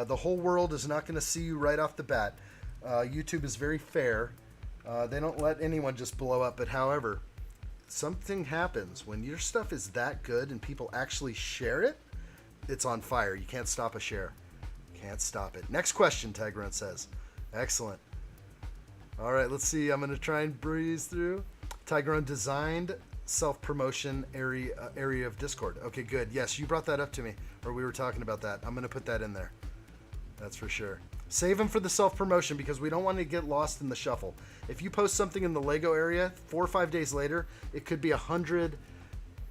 The whole world is not going to see you right off the bat. YouTube is very fair. They don't let anyone just blow up. But however, something happens. When your stuff is that good and people actually share it, it's on fire. You can't stop a share. Can't stop it. Next question, Tigrone says. Excellent. All right, let's see. I'm going to try and breeze through. Tigrone designed self-promotion area of Discord. Okay, good. Yes, you brought that up to me, or we were talking about that. I'm going to put that in there. That's for sure. Save them for the self-promotion because we don't want to get lost in the shuffle. If you post something in the Lego area, 4 or 5 days later, it could be 100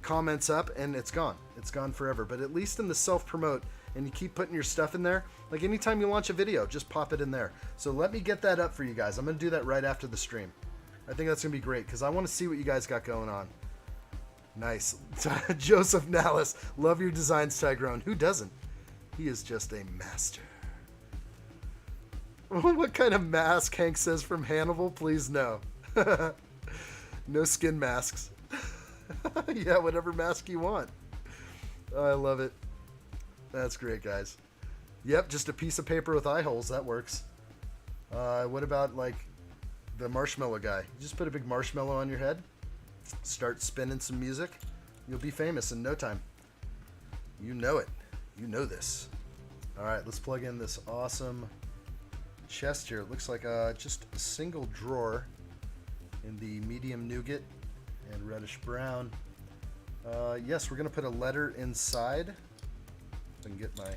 comments up and it's gone. It's gone forever. But at least in the self-promote, and you keep putting your stuff in there, like anytime you launch a video, just pop it in there. So let me get that up for you guys. I'm going to do that right after the stream. I think that's going to be great because I want to see what you guys got going on. Nice. Joseph Nallis, love your designs, Tigrone. Who doesn't? He is just a master. What kind of mask, Hank says from Hannibal? Please no. No skin masks. Yeah, whatever mask you want. I love it. That's great, guys. Yep, just a piece of paper with eye holes. That works. What about, like, the marshmallow guy? You just put a big marshmallow on your head, start spinning some music. You'll be famous in no time. You know it. You know this. All right, let's plug in this awesome chest here. It looks like just a single drawer in the medium nougat and reddish brown. Yes, we're going to put a letter inside. If I can get my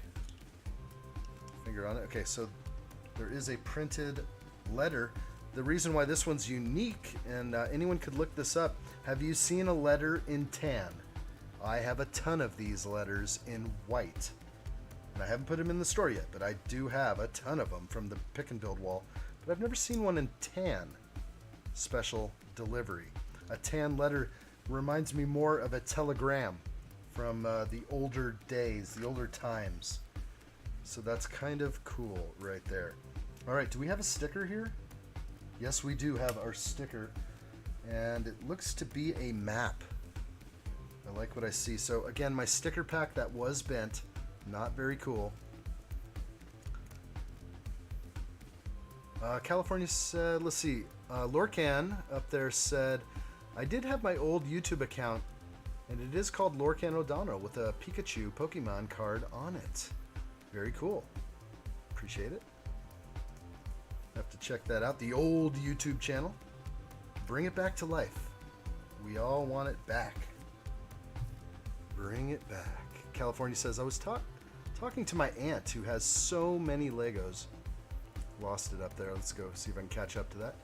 finger on it. Okay, so there is a printed letter. The reason why this one's unique, and anyone could look this up, have you seen a letter in tan? I have a ton of these letters in white. And I haven't put them in the store yet, but I do have a ton of them from the pick and build wall. But I've never seen one in tan. Special delivery. A tan letter reminds me more of a telegram from the older days, the older times. So that's kind of cool right there. All right, do we have a sticker here? Yes, we do have our sticker. And it looks to be a map. I like what I see. So again, my sticker pack that was bent. Not very cool. California said, let's see, Lorcan up there said, I did have my old YouTube account, and it is called Lorcan O'Donnell with a Pikachu Pokemon card on it. Very cool. Appreciate it. Have to check that out. The old YouTube channel. Bring it back to life. We all want it back. Bring it back. California says, I was talking to my aunt who has so many Legos. Lost it up there. Let's go see if I can catch up to that.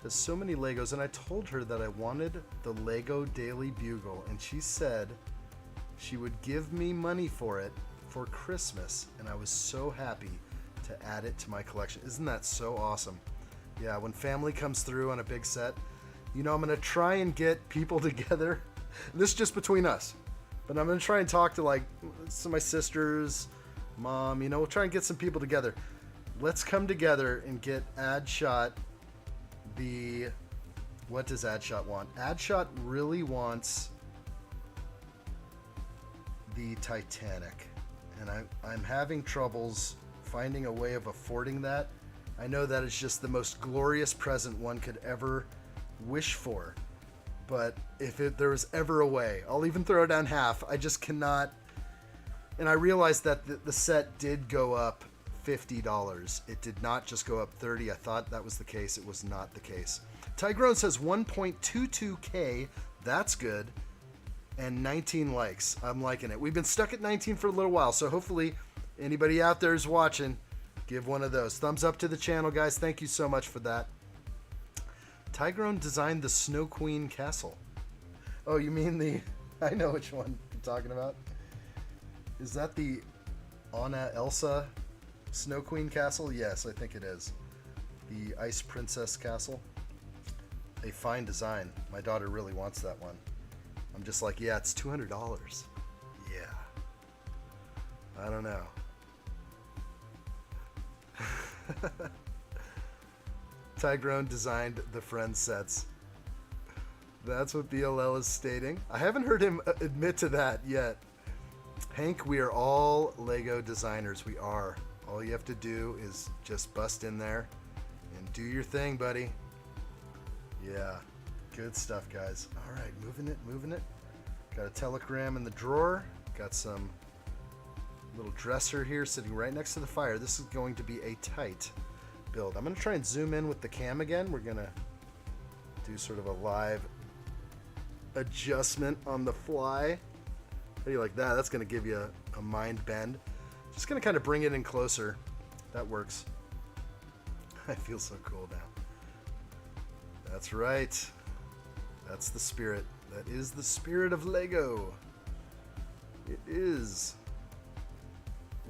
Has so many Legos, and I told her that I wanted the Lego Daily Bugle, and she said she would give me money for it for Christmas, and I was so happy to add it to my collection. Isn't that so awesome? Yeah, when family comes through on a big set, you know, I'm going to try and get people together. This is just between us. But I'm going to try and talk to, like, some of my sisters, mom, you know, we'll try and get some people together. Let's come together and get addshot the... What does addshot want? Addshot really wants the Titanic. And I'm having troubles finding a way of affording that. I know that it's just the most glorious present one could ever wish for. But if there was ever a way, I'll even throw down half. I just cannot. And I realized that the set did go up $50. It did not just go up $30. I thought that was the case. It was not the case. Tygrone says 1.22K. That's good. And 19 likes. I'm liking it. We've been stuck at 19 for a little while. So hopefully anybody out there is watching. Give one of those. Thumbs up to the channel, guys. Thank you so much for that. Tygrone designed the Snow Queen castle. Oh, you mean the... I know which one you're talking about. Is that the Anna Elsa Snow Queen castle? Yes, I think it is. The Ice Princess castle. A fine design. My daughter really wants that one. I'm just like, yeah, it's $200. Yeah. I don't know. Tygrone designed the Friends sets. That's what BLL is stating. I haven't heard him admit to that yet. Hank, we are all Lego designers. We are. All you have to do is just bust in there and do your thing, buddy. Yeah. Good stuff, guys. All right, moving it. Got a telegram in the drawer. Got some little dresser here sitting right next to the fire. This is going to be a tight build. I'm going to try and zoom in with the cam again. We're going to do sort of a live adjustment on the fly. How do you like that? That's going to give you a mind bend. Just going to kind of bring it in closer. That works. I feel so cool now. That's right. That's the spirit. That is the spirit of Lego. It is.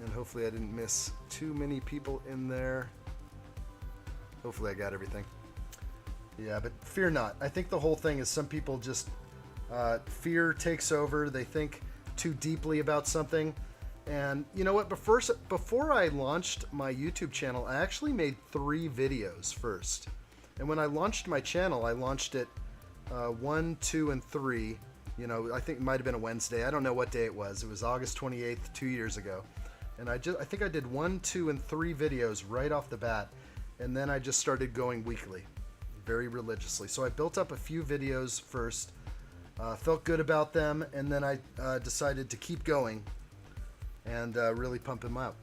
And hopefully I didn't miss too many people in there. Hopefully I got everything. Yeah, but fear not. I think the whole thing is some people just... fear takes over. They think too deeply about something. And you know what? Before I launched my YouTube channel, I actually made 3 videos first. And when I launched my channel, I launched it 1, 2, and 3 You know, I think it might have been a Wednesday. I don't know what day it was. It was August 28th, 2 years ago. And I think I did 1, 2, and 3 videos right off the bat. And then I just started going weekly, very religiously. So I built up a few videos first, felt good about them, and then I decided to keep going and really pump them out.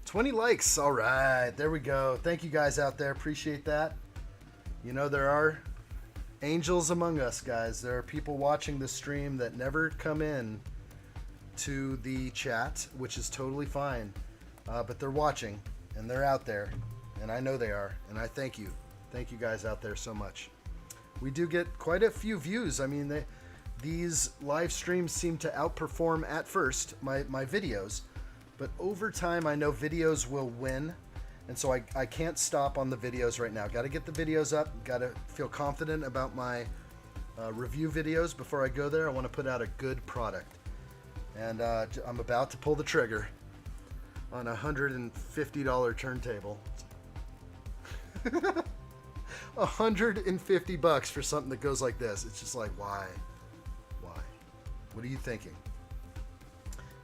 20 likes. All right, there we go. Thank you guys out there. Appreciate that. You know, there are angels among us, guys. There are people watching the stream that never come in to the chat, which is totally fine. But they're watching, and they're out there, and I know they are, and I thank you. Thank you guys out there so much. We do get quite a few views. I mean, these live streams seem to outperform at first my videos, but over time I know videos will win, and so I can't stop on the videos right now. Got to get the videos up, got to feel confident about my review videos before I go there. I want to put out a good product, and I'm about to pull the trigger on a $150 turntable. $150 for something that goes like this. It's just like, why? What are you thinking?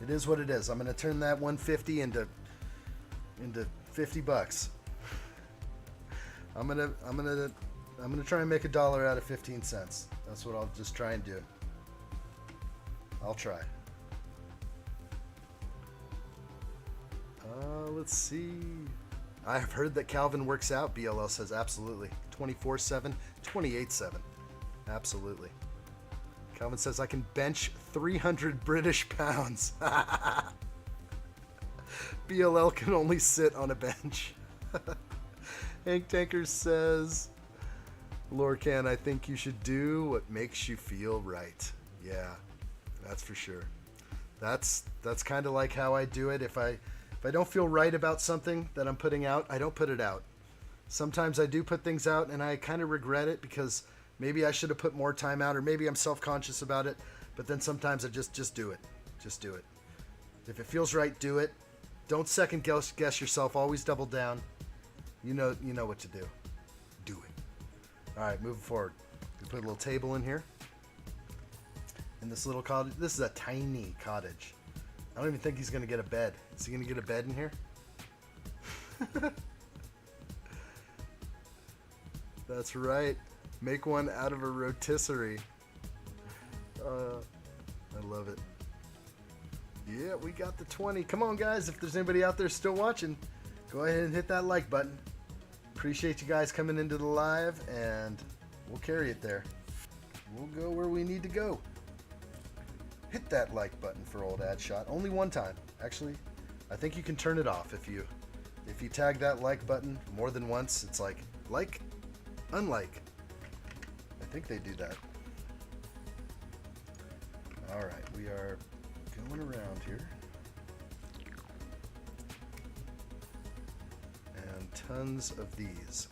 It is what it is. I'm gonna turn that 150 into $50. I'm gonna try and make $1 out of 15 cents. That's what I'll just try and do. I'll try. Let's see. I've heard that Calvin works out. BLL says absolutely. 24/7, 28/7. Absolutely. Calvin says I can bench 300 British pounds. BLL can only sit on a bench. Hank Tankers says, Lorcan, I think you should do what makes you feel right. Yeah, that's for sure. That's kind of like how I do it. If I don't feel right about something that I'm putting out, I don't put it out. Sometimes I do put things out and I kind of regret it because maybe I should have put more time out, or maybe I'm self-conscious about it. But then sometimes I just do it. Just do it. If it feels right, do it. Don't second guess yourself. Always double down. You know what to do. Do it. All right, moving forward. We put a little table in here. In this little cottage. This is a tiny cottage. I don't even think he's going to get a bed. Is he going to get a bed in here? That's right. Make one out of a rotisserie. I love it. Yeah, we got the 20. Come on, guys. If there's anybody out there still watching, go ahead and hit that like button. Appreciate you guys coming into the live, and we'll carry it there. We'll go where we need to go. Hit that like button for old addshot. Only one time. Actually, I think you can turn it off if you tag that like button more than once. It's like, unlike. I think they do that. All right, we are going around here. And tons of these.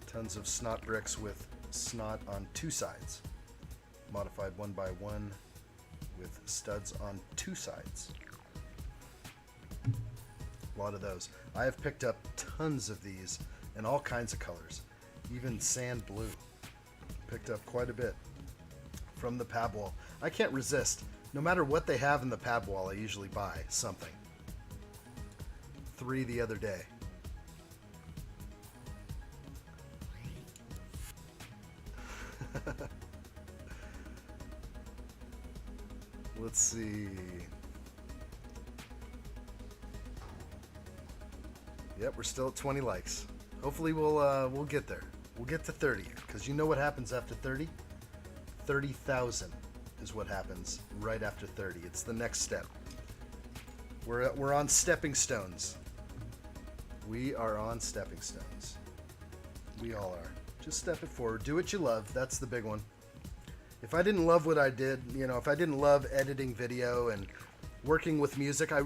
Tons of snot bricks with snot on two sides. Modified 1x1 with studs on two sides. A lot of those. I have picked up tons of these in all kinds of colors. Even sand blue. Picked up quite a bit from the pab wall. I can't resist. No matter what they have in the pab wall, I usually buy something. 3 the other day. Let's see. Yep, we're still at 20 likes. Hopefully we'll get there. We'll get to 30, because you know what happens after 30? 30,000 is what happens right after 30. It's the next step. We're on stepping stones. We are on stepping stones. We all are. Just step it forward. Do what you love. That's the big one. If I didn't love what I did, if I didn't love editing video and working with music, I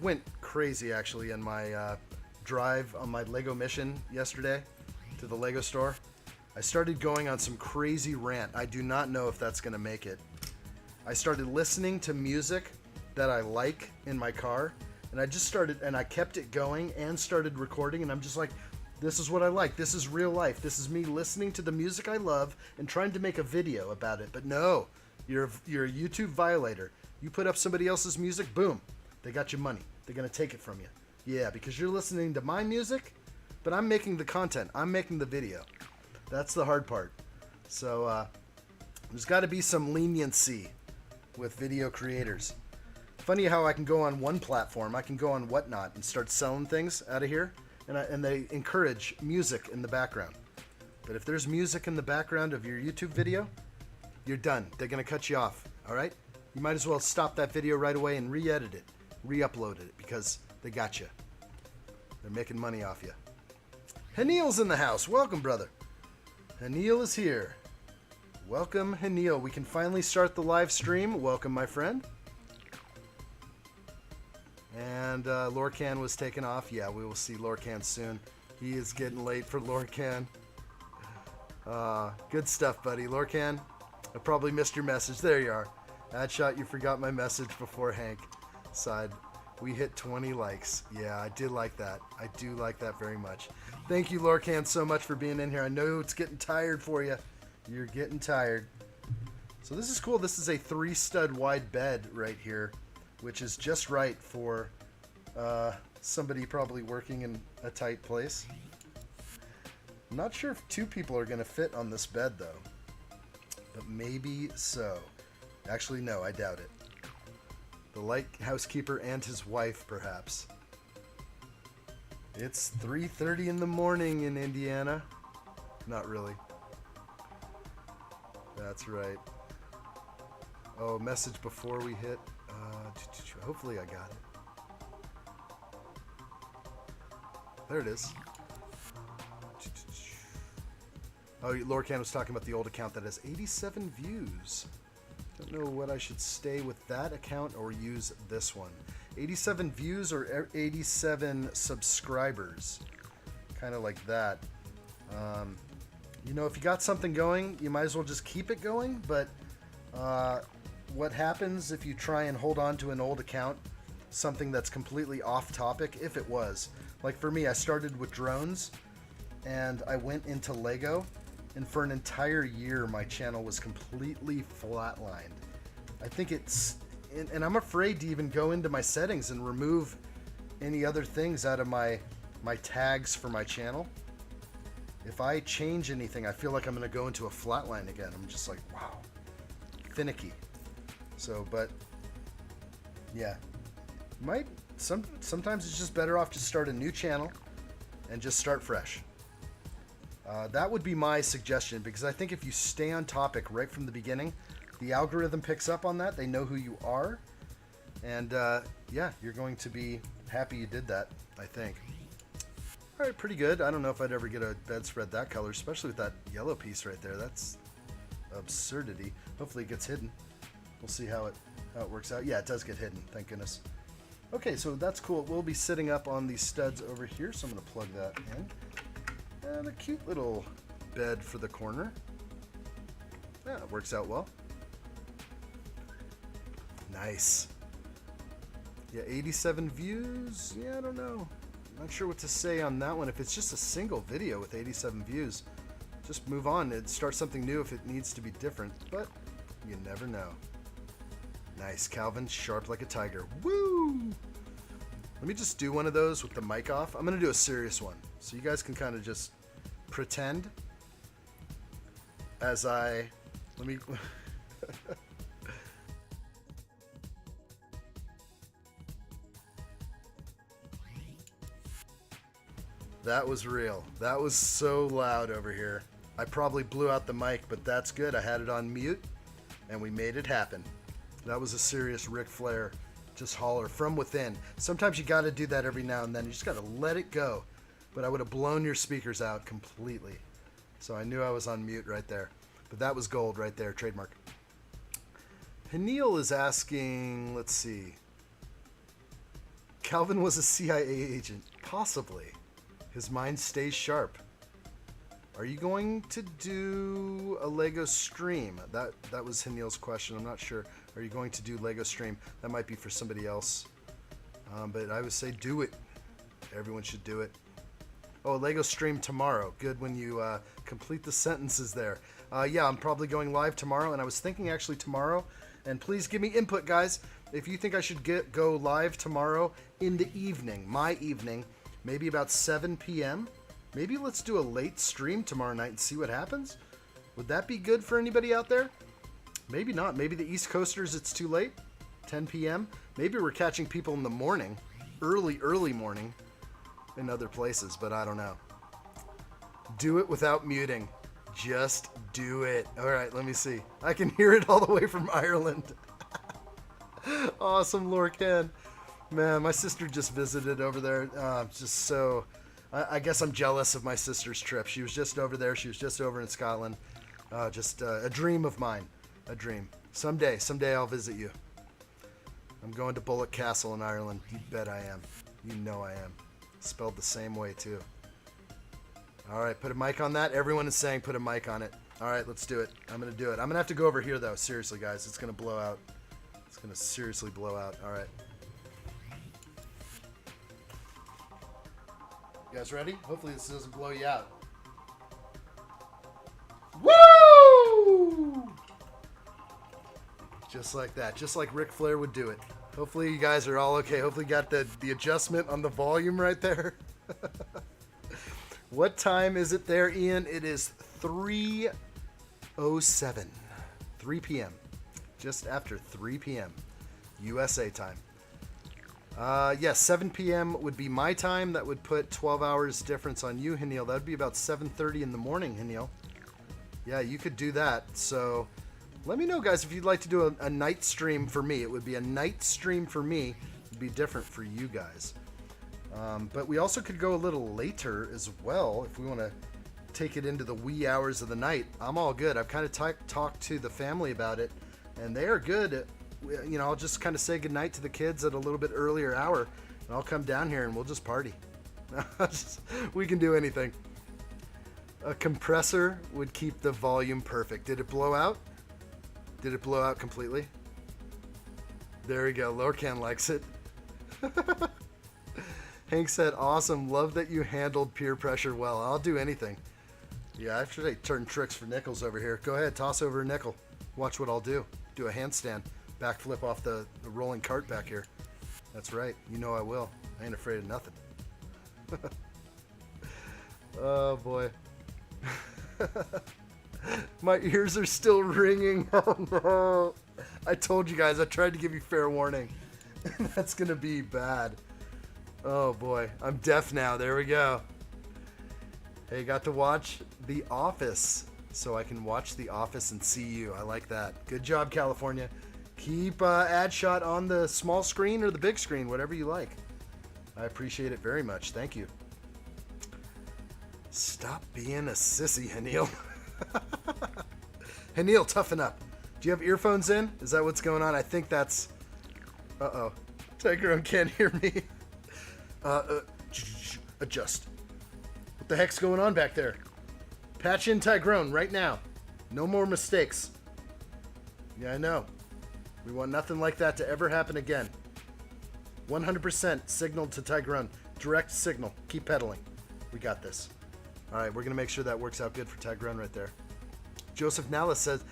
went crazy actually in my drive on my Lego mission yesterday to the Lego store. I started going on some crazy rant. I do not know if that's going to make it. I started listening to music that I like in my car, and I just started, and I kept it going and started recording, and I'm just like, This is what I like. This is real life. This is me listening to the music I love and trying to make a video about it. But no, you're a YouTube violator. You put up somebody else's music, boom, they got your money. They're going to take it from you. Yeah, because you're listening to my music, but I'm making the content. I'm making the video. That's the hard part. So there's got to be some leniency with video creators. Funny how I can go on one platform, I can go on Whatnot and start selling things out of here, and they encourage music in the background. But if there's music in the background of your YouTube video, you're done. They're going to cut you off, all right? You might as well stop that video right away and re-edit it, re-upload it, because they got you. They're making money off you. Hanil's in the house. Welcome, brother. Hanil is here. Welcome, Hanil. We can finally start the live stream. Welcome, my friend. And Lorcan was taken off. Yeah, we will see Lorcan soon. He is getting late for Lorcan. Good stuff, buddy. Lorcan, I probably missed your message. There you are. Addshot, you forgot my message before Hank sighed. We hit 20 likes. Yeah, I did like that. I do like that very much. Thank you, Lorcan, so much for being in here. I know it's getting tired for you. You're getting tired. So this is cool. This is a 3-stud wide bed right here, which is just right for somebody probably working in a tight place. I'm not sure if 2 people are going to fit on this bed, though. But maybe so. Actually, no, I doubt it. The light housekeeper and his wife, perhaps. It's 3:30 in the morning in Indiana. Not really. That's right. Oh, message before we hit. Hopefully I got it. There it is. Oh, Lorcan was talking about the old account that has 87 views. Don't know what I should stay with that account or use this one. 87 views or 87 subscribers. Kind of like that. You know, if you got something going, you might as well just keep it going, but what happens if you try and hold on to an old account, something that's completely off topic, if it was. Like for me, I started with drones, and I went into Lego, and for an entire year, my channel was completely flatlined. I think it's, and I'm afraid to even go into my settings and remove any other things out of my tags for my channel. If I change anything, I feel like I'm going to go into a flatline again. I'm just like, wow, finicky. So, but yeah, sometimes it's just better off to start a new channel and just start fresh. That would be my suggestion, because I think if you stay on topic right from the beginning, the algorithm picks up on that. They know who you are, and yeah, you're going to be happy you did that, I think. All right, pretty good. I don't know if I'd ever get a bedspread that color, especially with that yellow piece right there. That's absurdity. Hopefully it gets hidden. We'll see how it works out. Yeah, it does get hidden, thank goodness. Okay, so that's cool. We'll be sitting up on these studs over here, so I'm going to plug that in. And a cute little bed for the corner. Yeah, it works out well. Nice. Yeah, 87 views. Yeah, I don't know. Not sure what to say on that one. If it's just a single video with 87 views, just move on and start something new if it needs to be different. But you never know. Nice, Calvin, sharp like a tiger. Woo! Let me just do one of those with the mic off. I'm going to do a serious one, so you guys can kind of just pretend as I... Let me... That was real. That was so loud over here. I probably blew out the mic, but that's good. I had it on mute, and we made it happen. That was a serious Ric Flair, just holler from within. Sometimes you got to do that every now and then. You just got to let it go. But I would have blown your speakers out completely. So I knew I was on mute right there. But that was gold right there, trademark. Hanil is asking, let's see. Calvin was a CIA agent. Possibly. His mind stays sharp. Are you going to do a Lego stream? That was Hanil's question. I'm not sure. Are you going to do Lego stream? That might be for somebody else. But I would say do it. Everyone should do it. Oh, Lego stream tomorrow. Good when you complete the sentences there. Yeah, I'm probably going live tomorrow, and I was thinking actually tomorrow, and please give me input, guys. If you think I should go live tomorrow in the evening, my evening, maybe about 7 p.m., maybe let's do a late stream tomorrow night and see what happens. Would that be good for anybody out there? Maybe not. Maybe the East Coasters, it's too late. 10 p.m. Maybe we're catching people in the morning, early morning in other places, but I don't know. Do it without muting. Just do it. All right, let me see. I can hear it all the way from Ireland. Awesome, Lorcan. Man, my sister just visited over there. Just so... I guess I'm jealous of my sister's trip. She was just over there. She was just over in Scotland. Just a dream of mine. A dream. Someday I'll visit you. I'm going to Bullock Castle in Ireland. You bet I am. You know I am. Spelled the same way, too. All right, put a mic on that. Everyone is saying put a mic on it. All right, let's do it. I'm going to do it. I'm going to have to go over here, though. Seriously, guys. It's going to blow out. It's going to seriously blow out. All right. You guys ready? Hopefully this doesn't blow you out. Woo! Just like that. Just like Ric Flair would do it. Hopefully you guys are all okay. Hopefully you got the adjustment on the volume right there. What time is it there, Ian? It is 3:07. 3 p.m. Just after 3 p.m. USA time. Yes, 7 p.m. would be my time. That would put 12 hours difference on you, Hanil. That would be about 7:30 in the morning, Hanil. Yeah, you could do that. So let me know, guys, if you'd like to do a night stream for me. It would be a night stream for me. It would be different for you guys. But we also could go a little later as well if we want to take it into the wee hours of the night. I'm all good. I've kind of talked to the family about it, and they are good. You know, I'll just kind of say goodnight to the kids at a little bit earlier hour, and I'll come down here and we'll just party. We can do anything. A compressor would keep the volume perfect. Did it blow out? Did it blow out completely? There we go. Lorcan likes it. Hank said, awesome. Love that you handled peer pressure well. I'll do anything. Yeah, I should turn tricks for Nickels over here. Go ahead, toss over a nickel. Watch what I'll do. Do a handstand. Backflip off the rolling cart back here. That's right. You know I will. I ain't afraid of nothing. Oh, boy. My ears are still ringing. Oh, no. I told you guys. I tried to give you fair warning. That's going to be bad. Oh, boy. I'm deaf now. There we go. Hey, got to watch The Office. So I can watch The Office and see you. I like that. Good job, California. Keep addshot on the small screen or the big screen, whatever you like. I appreciate it very much. Thank you. Stop being a sissy, Hanil. Hanil, toughen up. Do you have earphones in? Is that what's going on? I think that's... Uh-oh. Tyrone can't hear me. Adjust. What the heck's going on back there? Patch in Tyrone right now. No more mistakes. Yeah, I know. We want nothing like that to ever happen again. 100% signal to Tyrone. Direct signal. Keep pedaling. We got this. All right, we're going to make sure that works out good for Tyrone right there. Joseph Nalla says,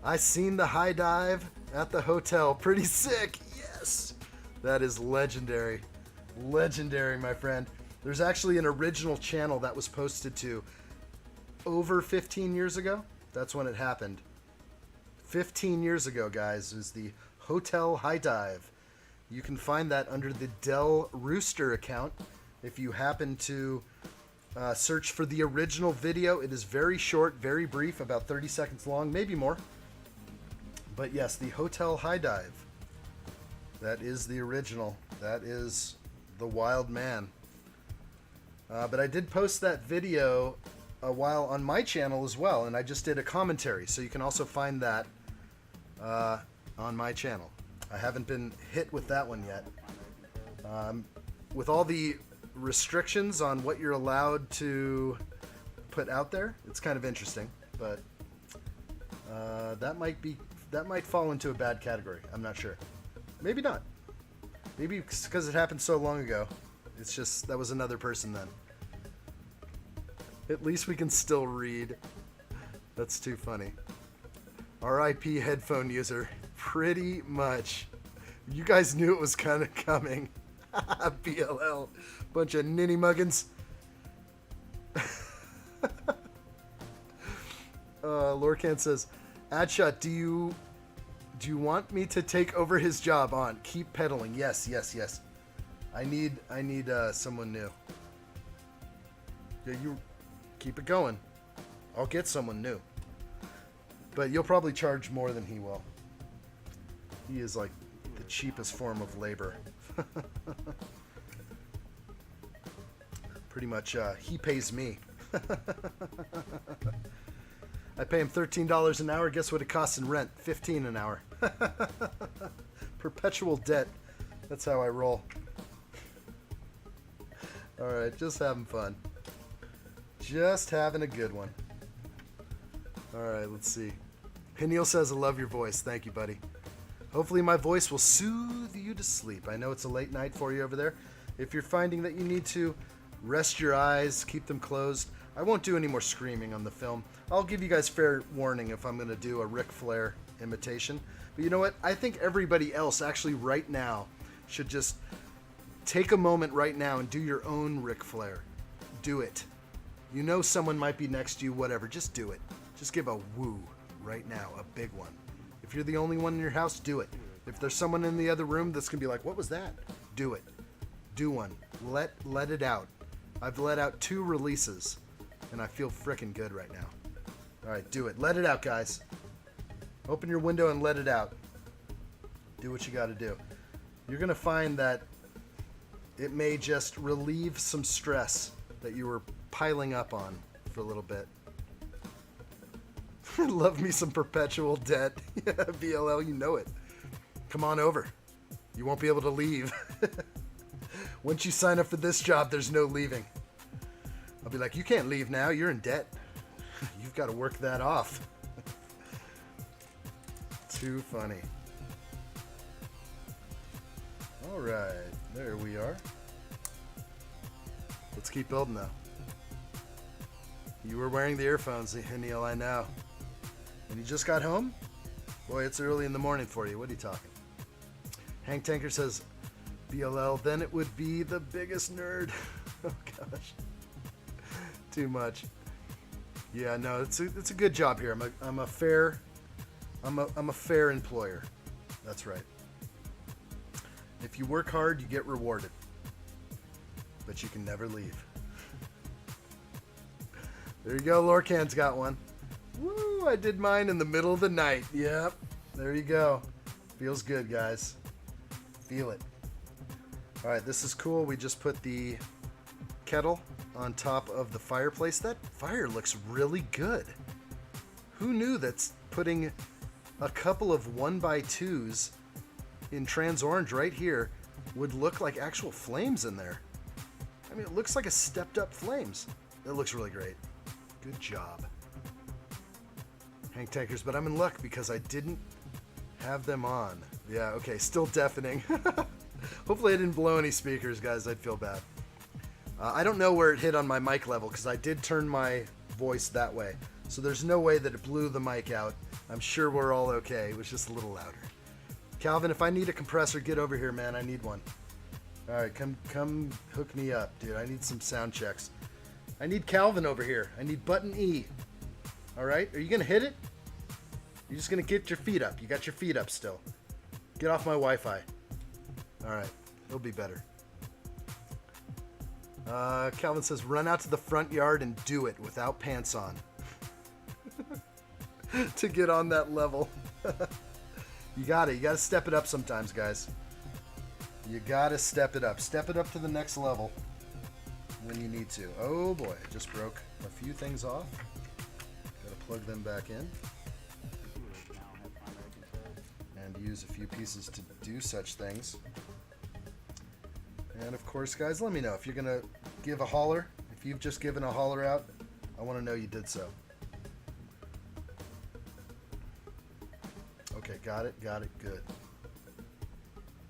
I seen the high dive at the hotel. Pretty sick. Yes. That is legendary. Legendary, my friend. There's actually an original channel that was posted to over 15 years ago. That's when it happened. 15 years ago, guys, is the Hotel High Dive. You can find that under the Del Rooster account. If you happen to search for the original video, it is very short, very brief, about 30 seconds long, maybe more. But yes, the Hotel High Dive. That is the original. That is the wild man. But I did post that video a while on my channel as well, and I just did a commentary, so you can also find that on my channel. I haven't been hit with that one yet. With all the restrictions on what you're allowed to put out there, it's kind of interesting, but that might fall into a bad category. I'm not sure. Maybe not. Maybe because it happened so long ago. It's just that was another person then. At least we can still read. That's too funny. R.I.P. headphone user. Pretty much. You guys knew it was kind of coming. BLL. Bunch of ninny muggins. Lorcan says, Addshot, do you want me to take over his job on? Keep pedaling. Yes. I need someone new. Yeah, you keep it going. I'll get someone new. But you'll probably charge more than he will. He is like the cheapest form of labor. Pretty much, he pays me. I pay him $13 an hour. Guess what it costs in rent? $15 an hour. Perpetual debt. That's how I roll. Alright, just having fun. Just having a good one. Alright, let's see. Peniel says, I love your voice. Thank you, buddy. Hopefully my voice will soothe you to sleep. I know it's a late night for you over there. If you're finding that you need to rest your eyes, keep them closed. I won't do any more screaming on the film. I'll give you guys fair warning if I'm going to do a Ric Flair imitation. But you know what? I think everybody else actually right now should just take a moment right now and do your own Ric Flair. Do it. You know someone might be next to you, whatever. Just do it. Just give a woo right now, a big one. If you're the only one in your house, do it. If there's someone in the other room that's going to be like, what was that? Do it. Do one. Let it out. I've let out 2 releases, and I feel frickin' good right now. All right, do it. Let it out, guys. Open your window and let it out. Do what you got to do. You're going to find that it may just relieve some stress that you were piling up on for a little bit. Love me some perpetual debt. Yeah, BLL, you know it. Come on over. You won't be able to leave. Once you sign up for this job, there's no leaving. I'll be like, you can't leave now. You're in debt. You've got to work that off. Too funny. All right. There we are. Let's keep building, though. You were wearing the earphones, Neil, I know. And you just got home? Boy, it's early in the morning for you. What are you talking? Hank Tanker says, BLL, then it would be the biggest nerd. Oh, gosh. Too much. Yeah, no, it's a good job here. I'm a fair employer. That's right. If you work hard, you get rewarded. But you can never leave. There you go, Lorcan's got one. Woo, I did mine in the middle of the night. Yep, there you go. Feels good, guys. Feel it. All right, this is cool. We just put the kettle on top of the fireplace. That fire looks really good. Who knew that putting a couple of 1x2s in trans orange right here would look like actual flames in there? I mean, it looks like a stepped up flames. That looks really great. Good job. Hank Tankers, but I'm in luck because I didn't have them on. Yeah, okay, still deafening. Hopefully I didn't blow any speakers, guys. I'd feel bad. I don't know where it hit on my mic level because I did turn my voice that way. So there's no way that it blew the mic out. I'm sure we're all okay. It was just a little louder. Calvin, if I need a compressor, get over here, man. I need one. All right, come hook me up, dude. I need some sound checks. I need Calvin over here. I need button E. All right, are you going to hit it? You're just going to get your feet up. You got your feet up still. Get off my Wi-Fi. All right, it'll be better. Calvin says, run out to the front yard and do it without pants on. To get on that level. You got it. You got to step it up sometimes, guys. You got to step it up. Step it up to the next level when you need to. Oh, boy. I just broke a few things off. Got to plug them back in. And use a few pieces to do such things. And, of course, guys, let me know if you're going to give a holler. If you've just given a holler out, I want to know you did so. Okay, got it, good.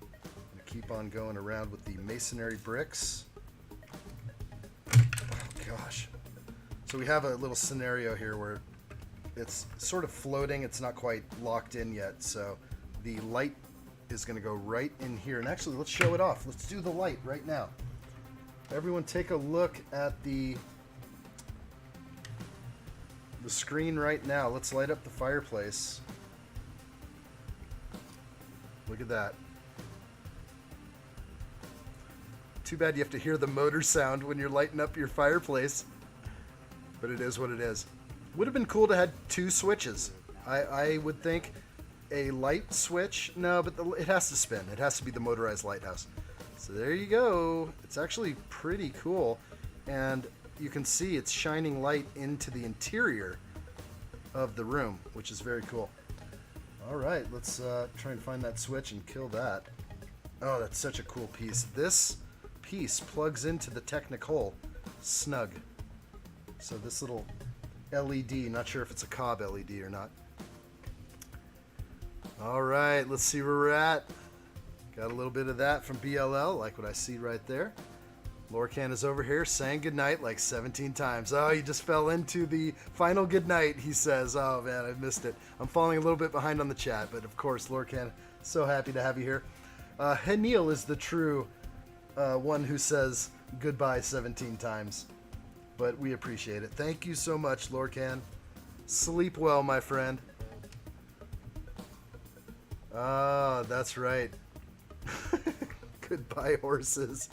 I'm gonna keep on going around with the masonry bricks. Oh gosh. So we have a little scenario here where it's sort of floating. It's not quite locked in yet. So the light is going to go right in here. And actually, let's show it off. Let's do the light right now. Everyone take a look at the screen right now. Let's light up the fireplace. Look at that. Too bad you have to hear the motor sound when you're lighting up your fireplace. But it is what it is. Would have been cool to have 2 switches. I would think a light switch. No, but it has to spin. It has to be the Motorized Lighthouse. So there you go. It's actually pretty cool. And you can see it's shining light into the interior of the room, which is very cool. All right, let's try and find that switch and kill that. Oh, that's such a cool piece. This piece plugs into the Technic hole. Snug. So this little LED, not sure if it's a Cobb LED or not. All right, let's see where we're at. Got a little bit of that from BLL, like what I see right there. Lorcan is over here saying goodnight like 17 times. Oh, he just fell into the final goodnight, he says. Oh, man, I missed it. I'm falling a little bit behind on the chat, but of course, Lorcan, so happy to have you here. Henil is the true one who says goodbye 17 times, but we appreciate it. Thank you so much, Lorcan. Sleep well, my friend. Ah, that's right. Goodbye, horses.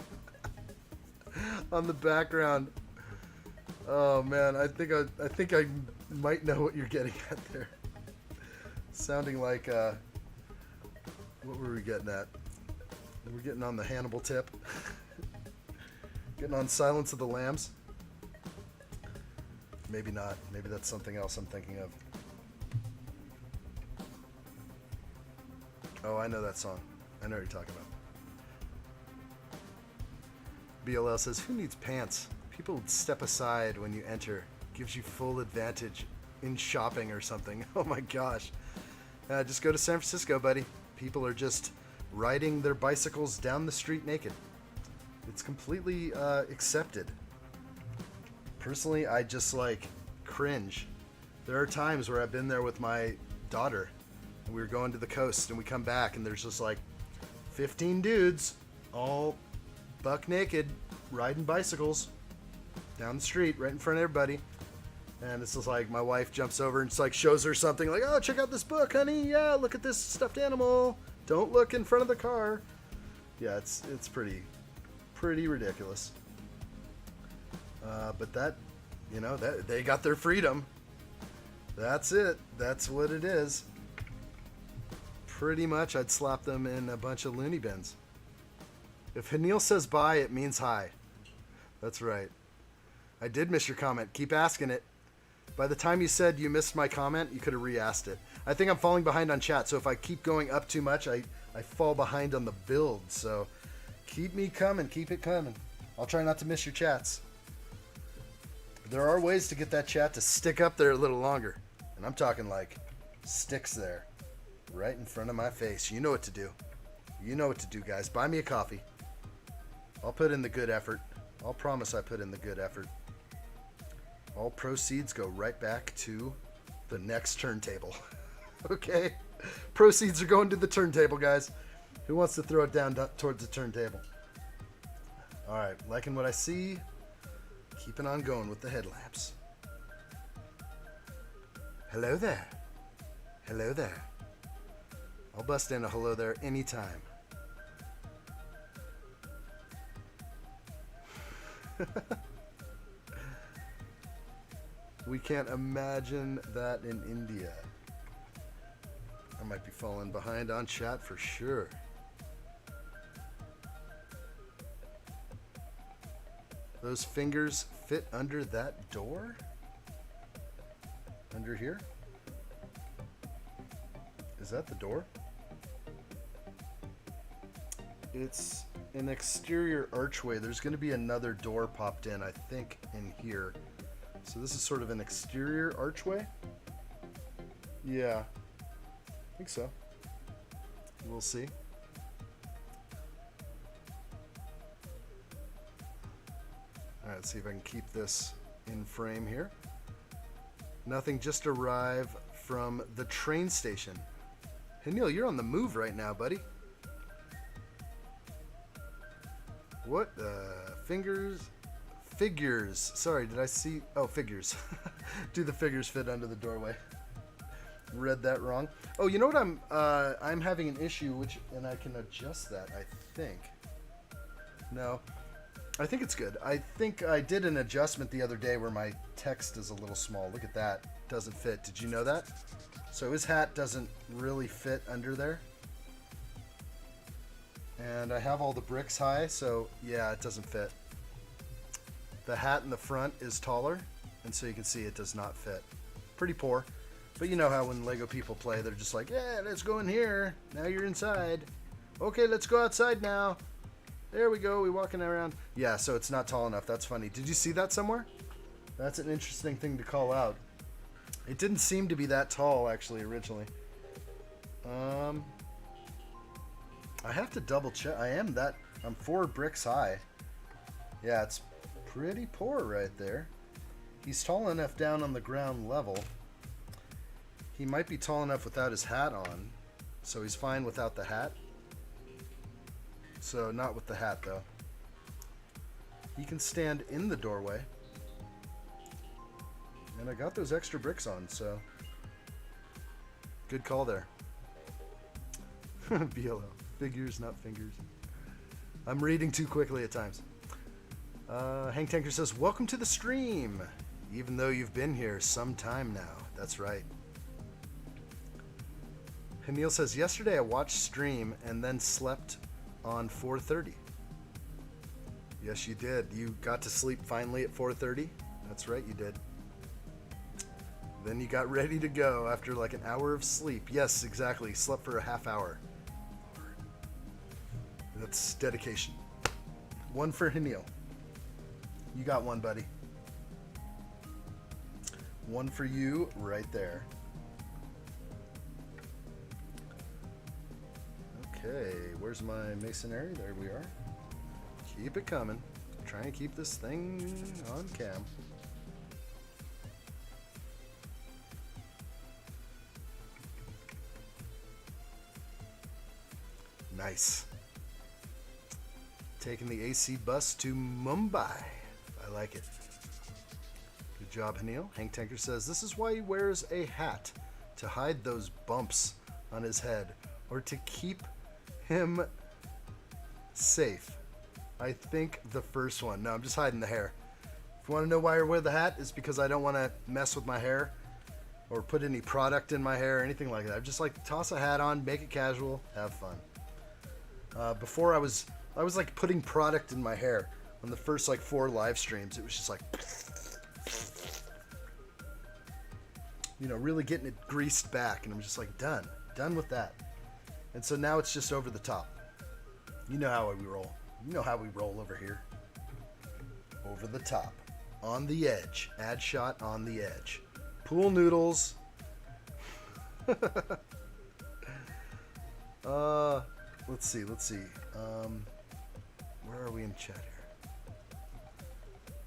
On the background. Oh man, I think I might know what you're getting at there. Sounding like what were we getting at? We're getting on the Hannibal tip. Getting on Silence of the Lambs. Maybe not. Maybe that's something else I'm thinking of. Oh, I know that song. I know what you're talking about. BLL says, who needs pants? People step aside when you enter. Gives you full advantage in shopping or something. Oh my gosh. Just go to San Francisco, buddy. People are just riding their bicycles down the street naked. It's completely accepted. Personally, I just like cringe. There are times where I've been there with my daughter and we were going to the coast and we come back and there's just like 15 dudes all buck naked riding bicycles down the street right in front of everybody. And it's just like my wife jumps over and just like shows her something like, oh, check out this book, honey. Yeah, look at this stuffed animal. Don't look in front of the car. Yeah, it's pretty ridiculous. But that, you know, that they got their freedom. That's it. That's what it is. Pretty much, I'd slap them in a bunch of loony bins. If Hanil says bye, it means hi. That's right. I did miss your comment. Keep asking it. By the time you said you missed my comment, you could have re-asked it. I think I'm falling behind on chat, so if I keep going up too much, I fall behind on the build. So keep me coming. Keep it coming. I'll try not to miss your chats. There are ways to get that chat to stick up there a little longer. And I'm talking like sticks there. Right in front of my face. You know what to do. You know what to do, guys. Buy me a coffee. I'll put in the good effort. I'll promise I put in the good effort. All proceeds go right back to the next turntable. Okay? Proceeds are going to the turntable, guys. Who wants to throw it down towards the turntable? Alright, liking what I see. Keeping on going with the headlamps. Hello there. Hello there. I'll bust in a hello there anytime. We can't imagine that in India. I might be falling behind on chat for sure. Those fingers fit under that door? Under here? Is that the door? It's an exterior archway. There's going to be another door popped in, I think, in here. So this is sort of an exterior archway? Yeah. I think so. We'll see. Alright, let's see if I can keep this in frame here. Nothing, just arrived from the train station. Hey Neil, you're on the move right now, buddy. What? Fingers? Sorry, did I see? Oh, figures. Do the figures fit under the doorway? Read that wrong. Oh, you know what? I'm having an issue, and I can adjust that, I think. No, I think it's good. I think I did an adjustment the other day where my text is a little small. Look at that. Doesn't fit. Did you know that? So his hat doesn't really fit under there. And I have all the bricks high, so yeah, it doesn't fit. The hat in the front is taller, and so you can see it does not fit. Pretty poor. But you know how when Lego people play, they're just like, yeah, let's go in here. Now you're inside. Okay, let's go outside now. There we go. We're walking around. Yeah, so it's not tall enough. That's funny. Did you see that somewhere? That's an interesting thing to call out. It didn't seem to be that tall, actually, originally. I have to double check. I'm 4 bricks high. Yeah, it's pretty poor right there. He's tall enough down on the ground level. He might be tall enough without his hat on, so he's fine without the hat. So not with the hat though. He can stand in the doorway. And I got those extra bricks on, so good call there. BLO. Figures, not fingers. I'm reading too quickly at times. Hank Tanker says, welcome to the stream, even though you've been here some time now. That's right. Neil says, yesterday I watched stream and then slept on 4:30. Yes, you did. You got to sleep finally at 4:30. That's right, you did. Then you got ready to go after like an hour of sleep. Yes, exactly. Slept for a half hour. That's dedication. One for Hanil. You got one, buddy. One for you right there. Okay, where's my masonry? There we are. Keep it coming. Trying to keep this thing on cam. Nice. Taking the AC bus to Mumbai. I like it. Good job, Hanil. Hank Tanker says, this is why he wears a hat, to hide those bumps on his head, or to keep him safe. I think the first one. No, I'm just hiding the hair. If you want to know why I wear the hat, it's because I don't want to mess with my hair or put any product in my hair or anything like that. I just like to toss a hat on, make it casual, have fun. Before I was like putting product in my hair on the first like 4 live streams. It was just like, you know, really getting it greased back, and I'm just like, done with that. And so now it's just over the top. You know how we roll. You know how we roll over here. Over the top, on the edge, add shot on the edge. Pool noodles. Let's see. Where are we in chat here?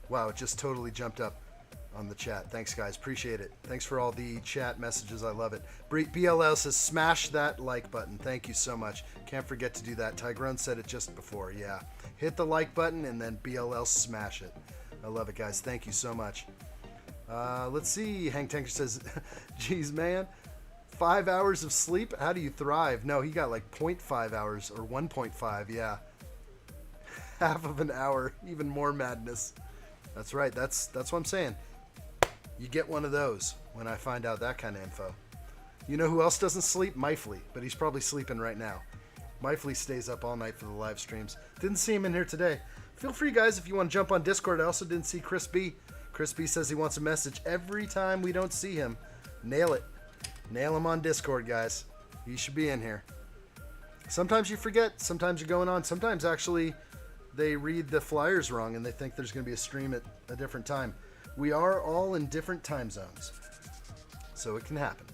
Wow, it just totally jumped up on the chat. Thanks, guys. Appreciate it. Thanks for all the chat messages. I love it. BLL says, smash that like button. Thank you so much. Can't forget to do that. Tygrone said it just before. Yeah. Hit the like button and then BLL smash it. I love it, guys. Thank you so much. Let's see. Hank Tanker says, geez, man. 5 hours of sleep? How do you thrive? No, he got like 0.5 hours or 1.5. Yeah. Half of an hour. Even more madness. That's right. That's what I'm saying. You get one of those when I find out that kind of info. You know who else doesn't sleep? Myfley, but he's probably sleeping right now. Myfley stays up all night for the live streams. Didn't see him in here today. Feel free, guys, if you want to jump on Discord. I also didn't see Chris B. Chris B says he wants a message every time we don't see him. Nail it. Nail him on Discord, guys. He should be in here. Sometimes you forget. Sometimes you're going on. Sometimes, actually, they read the flyers wrong and they think there's going to be a stream at a different time. We are all in different time zones, so it can happen.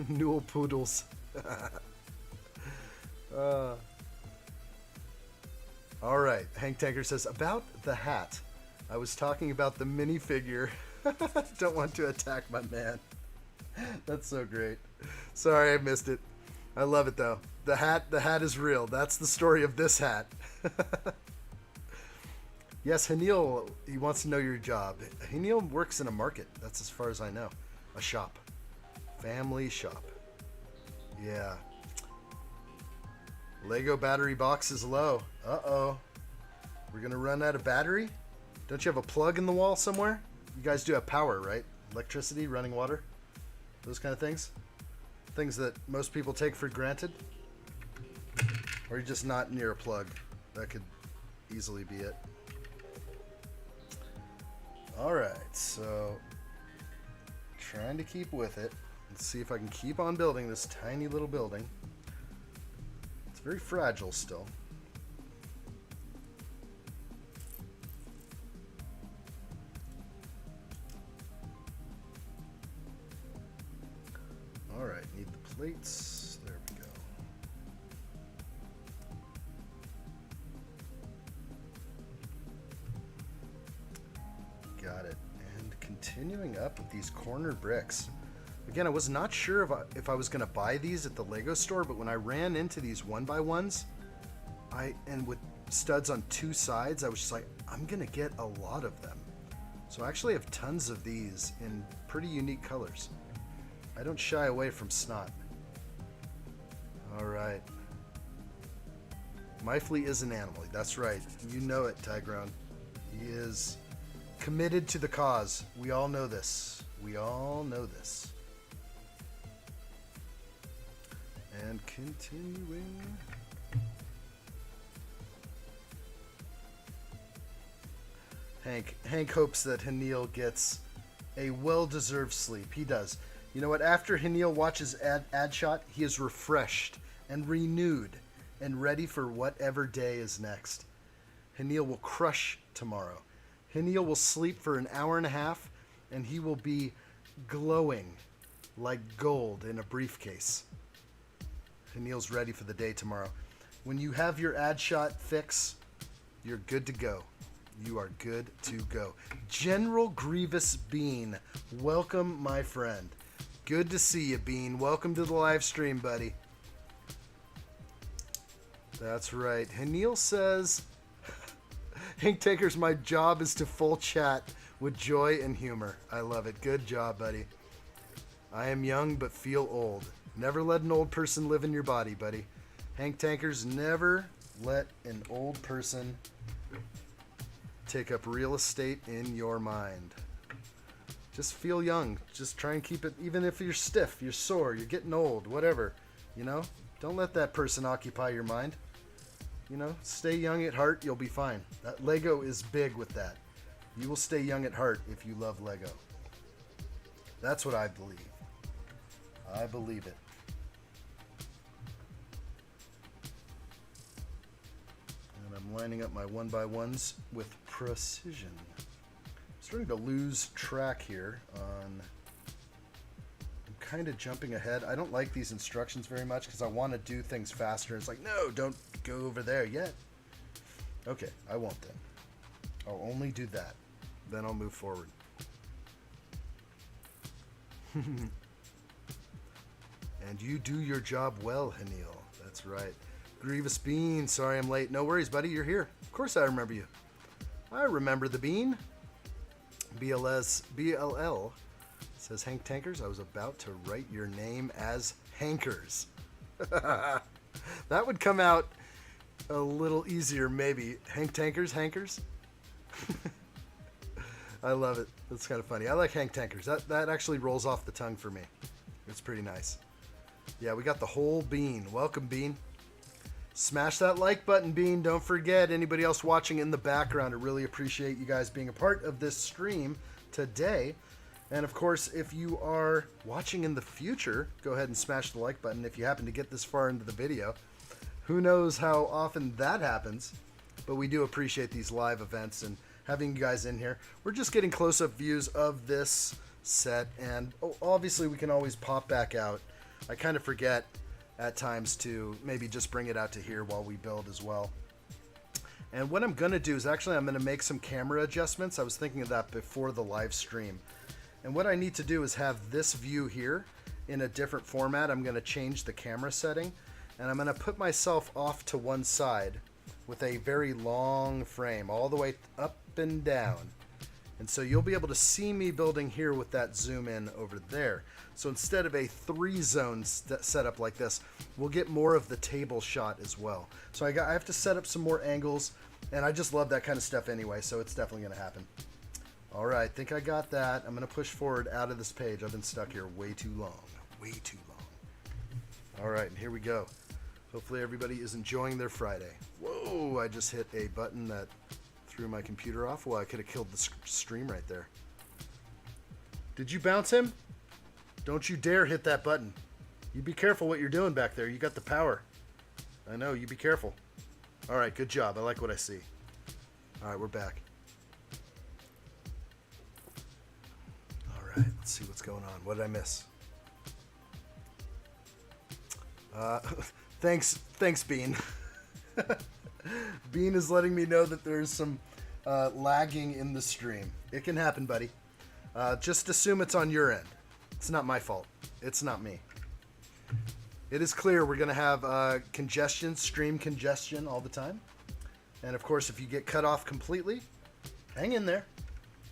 Newell Poodles. All right. Hank Tanker says, about the hat. I was talking about the minifigure. Don't want to attack my man. That's so great. Sorry I missed it. I love it though. The hat is real. That's the story of this hat. Yes, Hanil, he wants to know your job. Hanil works in a market. That's as far as I know. A shop. Family shop. Yeah. Lego battery box is low. Uh-oh. We're going to run out of battery? Don't you have a plug in the wall somewhere? You guys do have power, right? Electricity, running water? Those kind of things? Things that most people take for granted? Or you're just not near a plug? That could easily be it. Alright, so trying to keep with it. Let's see if I can keep on building this tiny little building. It's very fragile still. Alright, need the plates. There we go. Got it. And continuing up with these corner bricks. Again, I was not sure if I was going to buy these at the Lego store, but when I ran into these 1x1s, and with studs on two sides, I was just like, I'm going to get a lot of them. So I actually have tons of these in pretty unique colors. I don't shy away from snot. Alright. Myfleet is an animal. That's right. You know it, Tigrone. He is committed to the cause. We all know this. We all know this. And continuing. Hank hopes that Hanil gets a well-deserved sleep. He does. You know what? After Hanil watches addshot, he is refreshed and renewed and ready for whatever day is next. Hanil will crush tomorrow. Hanil will sleep for an hour and a half, and he will be glowing like gold in a briefcase. Hanil's ready for the day tomorrow. When you have your addshot fix, you're good to go. You are good to go. General Grievous Bean, welcome, my friend. Good to see you, Bean. Welcome to the live stream, buddy. That's right. Hanil says, Hank Takers, my job is to full chat with joy and humor. I love it. Good job, buddy. I am young but feel old. Never let an old person live in your body, buddy. Hank Tankers, never let an old person take up real estate in your mind. Just feel young. Just try and keep it, even if you're stiff, you're sore, you're getting old, whatever. You know? Don't let that person occupy your mind. You know? Stay young at heart, you'll be fine. That Lego is big with that. You will stay young at heart if you love Lego. That's what I believe. I believe it. And I'm lining up my 1x1s with precision. Starting to lose track here on... I'm kind of jumping ahead. I don't like these instructions very much because I want to do things faster. It's like, no, don't go over there yet. Okay, I won't then. I'll only do that. Then I'll move forward. And you do your job well, Hanil. That's right. Grievous Bean, sorry I'm late. No worries, buddy. You're here. Of course I remember you. I remember the Bean. BLL says, Hank Tankers, I was about to write your name as Hankers. That would come out a little easier, maybe. Hank Tankers, Hankers? I love it. That's kind of funny. I like Hank Tankers. That actually rolls off the tongue for me. It's pretty nice. Yeah, we got the whole Bean. Welcome, Bean. Smash that like button, Bean. Don't forget, anybody else watching in the background, I really appreciate you guys being a part of this stream today. And of course, if you are watching in the future, go ahead and smash the like button if you happen to get this far into the video. Who knows how often that happens, but we do appreciate these live events and having you guys in here. We're just getting close-up views of this set, and obviously we can always pop back out. I kind of forget at times to maybe just bring it out to here while we build as well. And what I'm going to do is actually I'm going to make some camera adjustments. I was thinking of that before the live stream. And what I need to do is have this view here in a different format. I'm going to change the camera setting, and I'm going to put myself off to one side with a very long frame all the way up and down. And so you'll be able to see me building here with that zoom in over there. So instead of a 3-zone setup like this, we'll get more of the table shot as well. So I have to set up some more angles, and I just love that kind of stuff anyway, so it's definitely going to happen. All right, think I got that. I'm going to push forward out of this page. I've been stuck here way too long. Way too long. All right, and here we go. Hopefully everybody is enjoying their Friday. Whoa, I just hit a button that threw my computer off. Well, I could have killed the stream right there. Did you bounce him? Don't you dare hit that button. You be careful what you're doing back there. You got the power. I know, you be careful. All right, good job. I like what I see. All right, we're back. All right, let's see what's going on. What did I miss? Thanks, Bean. Bean is letting me know that there's some lagging in the stream. It can happen, buddy. Just assume it's on your end. It's not my fault. It's not me. It is clear we're going to have congestion, stream congestion all the time. And of course, if you get cut off completely, hang in there.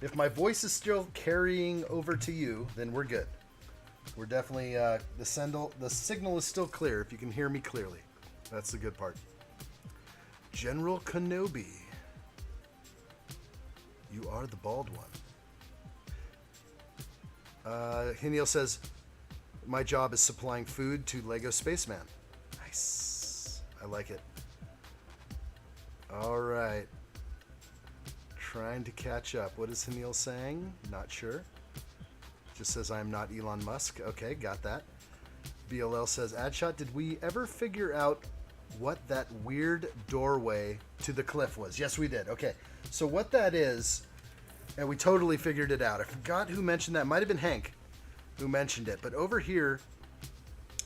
If my voice is still carrying over to you, then we're good. We're definitely, the signal is still clear if you can hear me clearly. That's the good part. General Kenobi. You are the bald one. Hiniel says, my job is supplying food to Lego Spaceman. Nice. I like it. All right. Trying to catch up. What is Hiniel saying? Not sure. Just says I'm not Elon Musk. Okay, got that. BLL says, addshot, did we ever figure out what that weird doorway to the cliff was? Yes, we did. Okay, so what that is, and we totally figured it out. I forgot who mentioned that. It might have been Hank who mentioned it. But over here,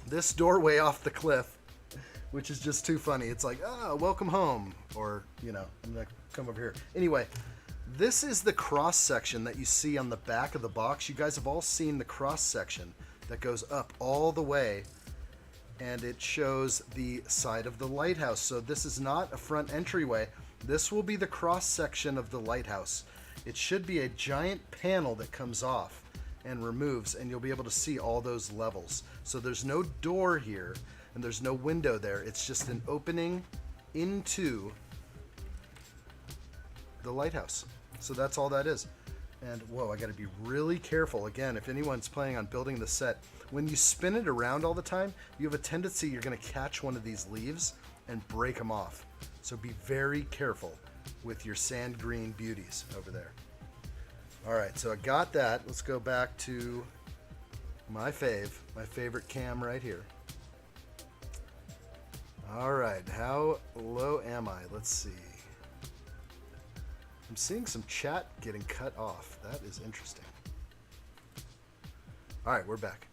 this doorway off the cliff, which is just too funny. It's like, welcome home. Or, you know, I'm going to come over here. Anyway, this is the cross section that you see on the back of the box. You guys have all seen the cross section that goes up all the way, and it shows the side of the lighthouse. So this is not a front entryway. This will be the cross section of the lighthouse. It should be a giant panel that comes off and removes, and you'll be able to see all those levels. So there's no door here, and there's no window there. It's just an opening into the lighthouse. So that's all that is. And whoa, I got to be really careful. Again, if anyone's planning on building the set, when you spin it around all the time, you have a tendency you're going to catch one of these leaves and break them off. So be very careful with your sand green beauties over there. All right, so I got that. Let's go back to my favorite cam right here. All right, how low am I? Let's see. I'm seeing some chat getting cut off. That is interesting. All right, we're back.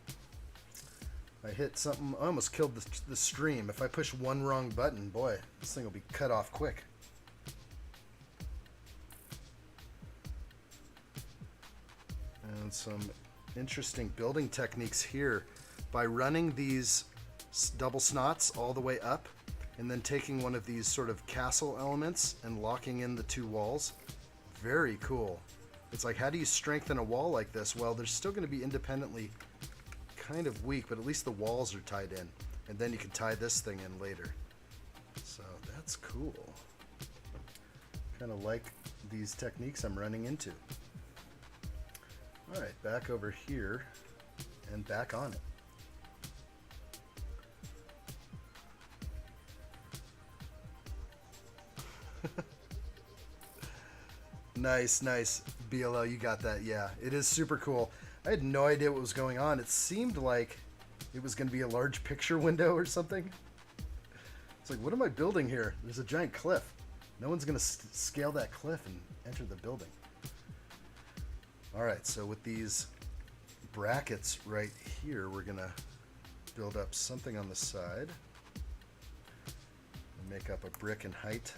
I hit something. I almost killed the stream. If I push one wrong button, boy, this thing will be cut off quick. And some interesting building techniques here by running these double snots all the way up and then taking one of these sort of castle elements and locking in the two walls. Very cool. It's like, how do you strengthen a wall like this? Well, they're still going to be independently kind of weak, but at least the walls are tied in. And then you can tie this thing in later. So that's cool. Kind of like these techniques I'm running into. All right, back over here and back on it. Nice, nice. BLL, you got that. Yeah, it is super cool. I had no idea what was going on. It seemed like it was going to be a large picture window or something. It's like, what am I building here? There's a giant cliff. No one's going to scale that cliff and enter the building. All right, so with these brackets right here, we're going to build up something on the side. Make up a brick in height.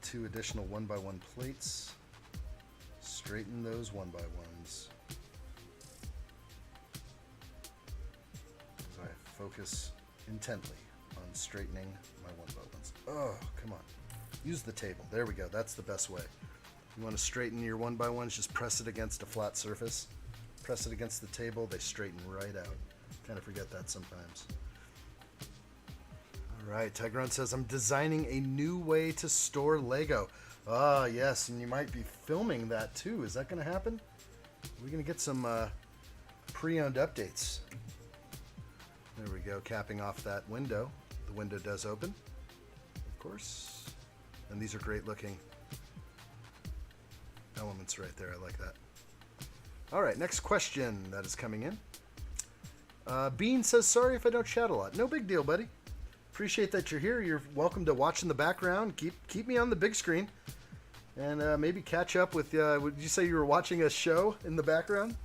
2 additional 1x1 plates. Straighten those 1x1s. As I focus intently on straightening my 1x1s. Oh, come on. Use the table. There we go. That's the best way. You want to straighten your 1x1s, just press it against a flat surface. Press it against the table, they straighten right out. Kind of forget that sometimes. All right, Tigron says, I'm designing a new way to store Lego. Ah, yes, and you might be filming that too. Is that going to happen? We're going to get some pre-owned updates. There we go, capping off that window. The window does open, of course. And these are great looking elements right there. I like that. All right, next question that is coming in. Bean says, sorry if I don't chat a lot. No big deal, buddy. Appreciate that you're here. You're welcome to watch in the background. Keep me on the big screen. And maybe catch up with, would you say you were watching a show in the background?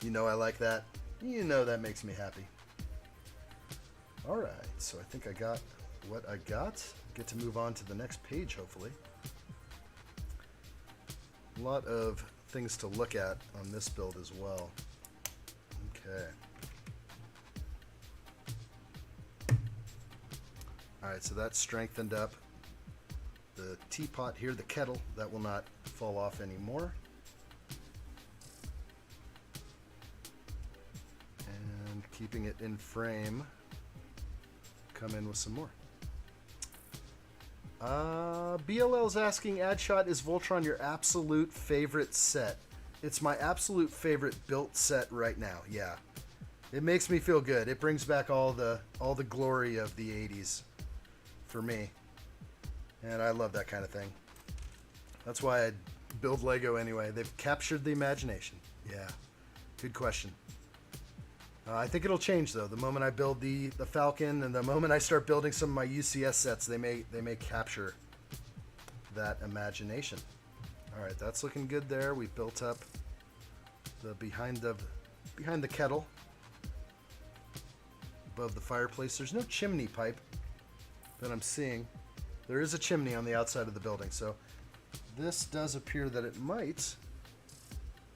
You know I like that. You know that makes me happy. All right, so I think I got what I got. Get to move on to the next page, hopefully. A lot of things to look at on this build as well. Okay. Alright, so that's strengthened up. The teapot here, the kettle, that will not fall off anymore. And keeping it in frame, come in with some more. BLL's asking, addshot, is Voltron your absolute favorite set? It's my absolute favorite built set right now. Yeah, it makes me feel good. It brings back all the glory of the 80s for me, and I love that kind of thing. That's why I build Lego anyway. They've captured the imagination. Yeah, good question. I think it'll change though. The moment I build the Falcon and the moment I start building some of my UCS sets, they may capture that imagination. All right, that's looking good there. We built up the behind the kettle, above the fireplace. There's no chimney pipe that I'm seeing. There is a chimney on the outside of the building, so this does appear that it might.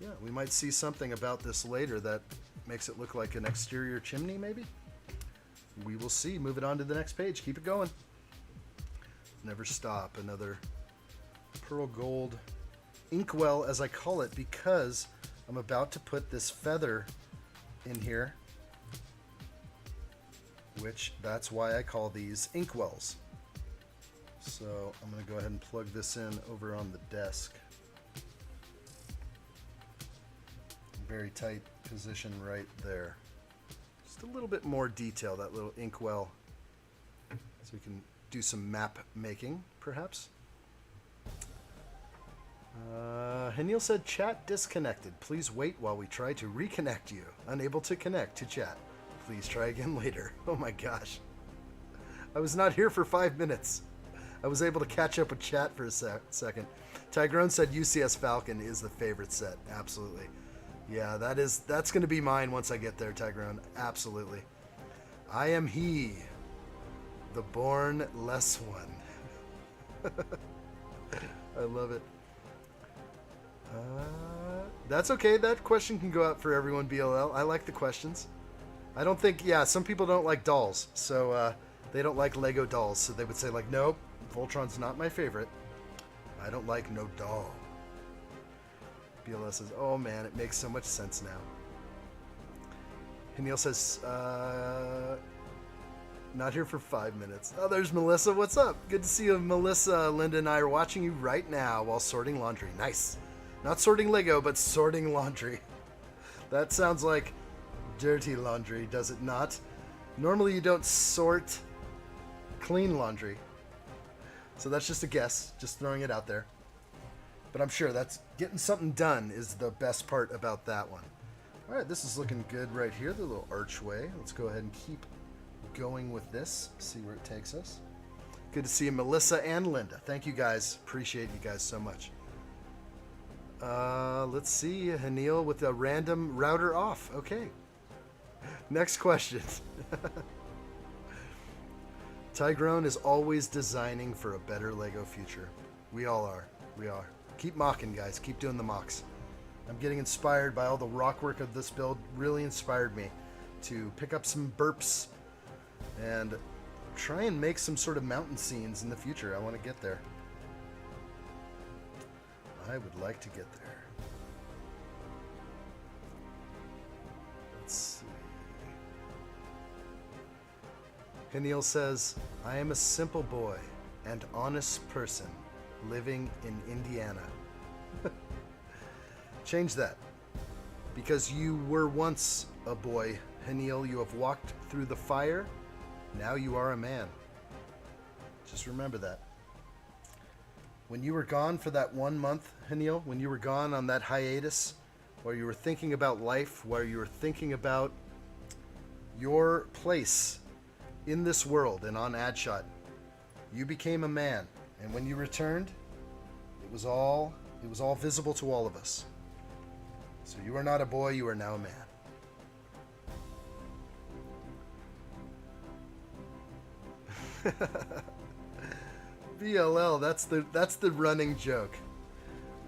Yeah, we might see something about this later that makes it look like an exterior chimney, maybe? We will see. Move it on to the next page. Keep it going. Never stop. Another pearl gold inkwell, as I call it, because I'm about to put this feather in here, which that's why I call these inkwells. So I'm going to go ahead and plug this in over on the desk. Very tight position right there. Just a little bit more detail, that little inkwell, so we can do some map making, perhaps. Hanil said, chat disconnected. Please wait while we try to reconnect you. Unable to connect to chat. Please try again later. Oh my gosh. I was not here for 5 minutes. I was able to catch up with chat for a second. Tigrone said UCS Falcon is the favorite set. Absolutely. Yeah, that's going to be mine once I get there, Tigrone. Absolutely. I am he, the born less one. I love it. That's okay. That question can go out for everyone, BLL. I like the questions. I don't think, yeah, some people don't like dolls, so they don't like Lego dolls. So they would say, like, nope, Voltron's not my favorite. I don't like no doll. BLS says, oh man, it makes so much sense now. Neil says, not here for 5 minutes. Oh, there's Melissa. What's up? Good to see you, Melissa. Linda and I are watching you right now while sorting laundry. Nice. Not sorting Lego, but sorting laundry. That sounds like dirty laundry, does it not? Normally you don't sort clean laundry. So that's just a guess, just throwing it out there. But I'm sure that's getting something done is the best part about that one. All right, this is looking good right here, the little archway. Let's go ahead and keep going with this, see where it takes us. Good to see you, Melissa and Linda. Thank you guys. Appreciate you guys so much. Let's see, Hanil with a random router off. Okay. Next question. Tigrone is always designing for a better Lego future. We all are. We are. Keep mocking, guys. Keep doing the mocks. I'm getting inspired by all the rock work of this build. Really inspired me to pick up some burps and try and make some sort of mountain scenes in the future. I want to get there. I would like to get there. Let's see. Heniel says, I am a simple boy and honest person living in Indiana. Change that. Because you were once a boy, Heniel, you have walked through the fire. Now you are a man. Just remember that. When you were gone for that 1 month, Heniel, when you were gone on that hiatus, where you were thinking about life, where you were thinking about your place in this world and on addshot, you became a man. And when you returned, it was all visible to all of us. So you are not a boy, you are now a man. BLL, that's the running joke.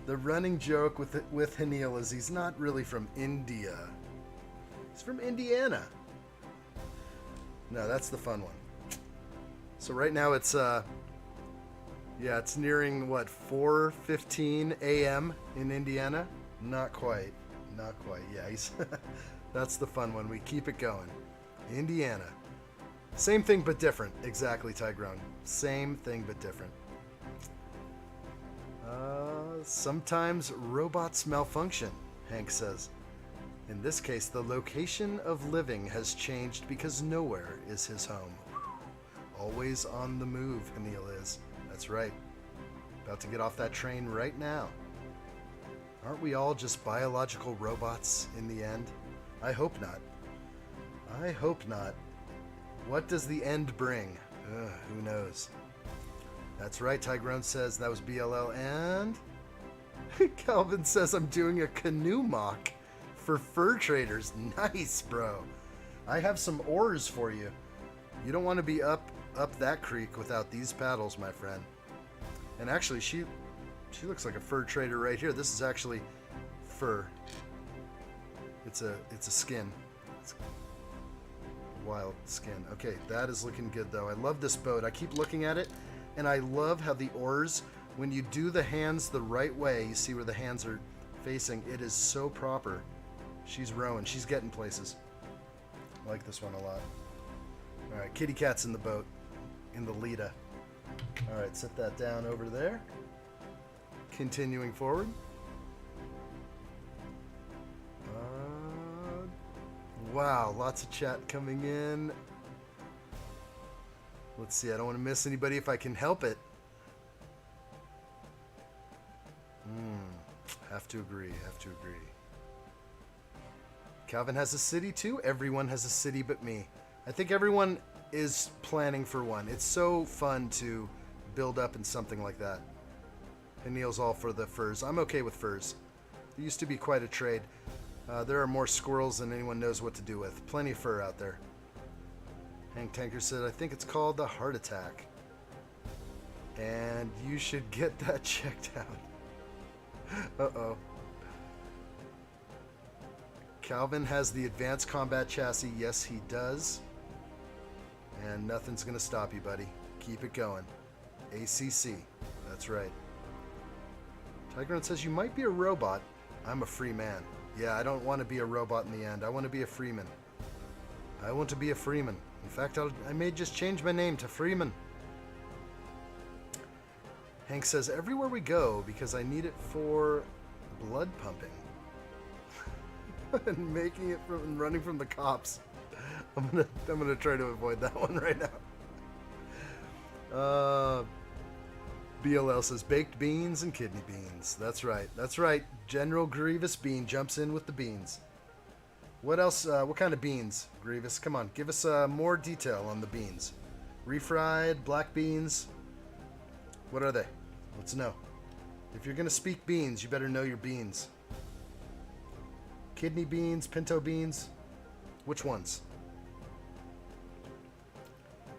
The running joke with Heniel is he's not really from India. He's from Indiana. No, that's the fun one. So right now it's it's nearing what, 4:15 a.m. in Indiana? Not quite. Yeah, that's the fun one. We keep it going. Indiana. Same thing but different. Exactly, Tygrone. Same thing but different. Sometimes robots malfunction, Hank says. In this case, the location of living has changed because nowhere is his home. Always on the move, Heniel is. That's right. About to get off that train right now. Aren't we all just biological robots in the end? I hope not. I hope not. What does the end bring? Who knows? That's right, Tygrone says. That was BLL. And Calvin says I'm doing a canoe mock for fur traders. Nice, bro. I have some oars for you. You don't want to be up that creek without these paddles, my friend. And actually, she looks like a fur trader right here. This is actually fur. It's a skin. It's a wild skin. Okay, that is looking good though. I love this boat. I keep looking at it, and I love how the oars, when you do the hands the right way, you see where the hands are facing. It is so proper. She's rowing. She's getting places. I like this one a lot. All right, kitty cat's in the boat, in the Lita. All right, set that down over there. Continuing forward. Wow, lots of chat coming in. Let's see, I don't want to miss anybody if I can help it. Have to agree. Calvin has a city too. Everyone has a city but me. I think everyone is planning for one. It's so fun to build up in something like that. And Neil's all for the furs. I'm okay with furs. There used to be quite a trade. There are more squirrels than anyone knows what to do with. Plenty of fur out there. Hank Tanker said, I think it's called the heart attack. And you should get that checked out. Uh-oh. Calvin has the advanced combat chassis. Yes, he does. And nothing's going to stop you, buddy. Keep it going. ACC. That's right. Tigeron says, you might be a robot. I'm a free man. Yeah, I don't want to be a robot in the end. I want to be a freeman. I want to be a freeman. In fact, I may just change my name to Freeman. Hank says, everywhere we go, because I need it for blood pumping. And making it from running from the cops. I'm gonna try to avoid that one right now. BLL says baked beans and kidney beans. That's right. That's right. General Grievous Bean jumps in with the beans. What else? What kind of beans, Grievous? Come on, give us more detail on the beans. Refried, black beans. What are they? Let's know. If you're gonna speak beans, you better know your beans. Kidney beans, pinto beans. Which ones?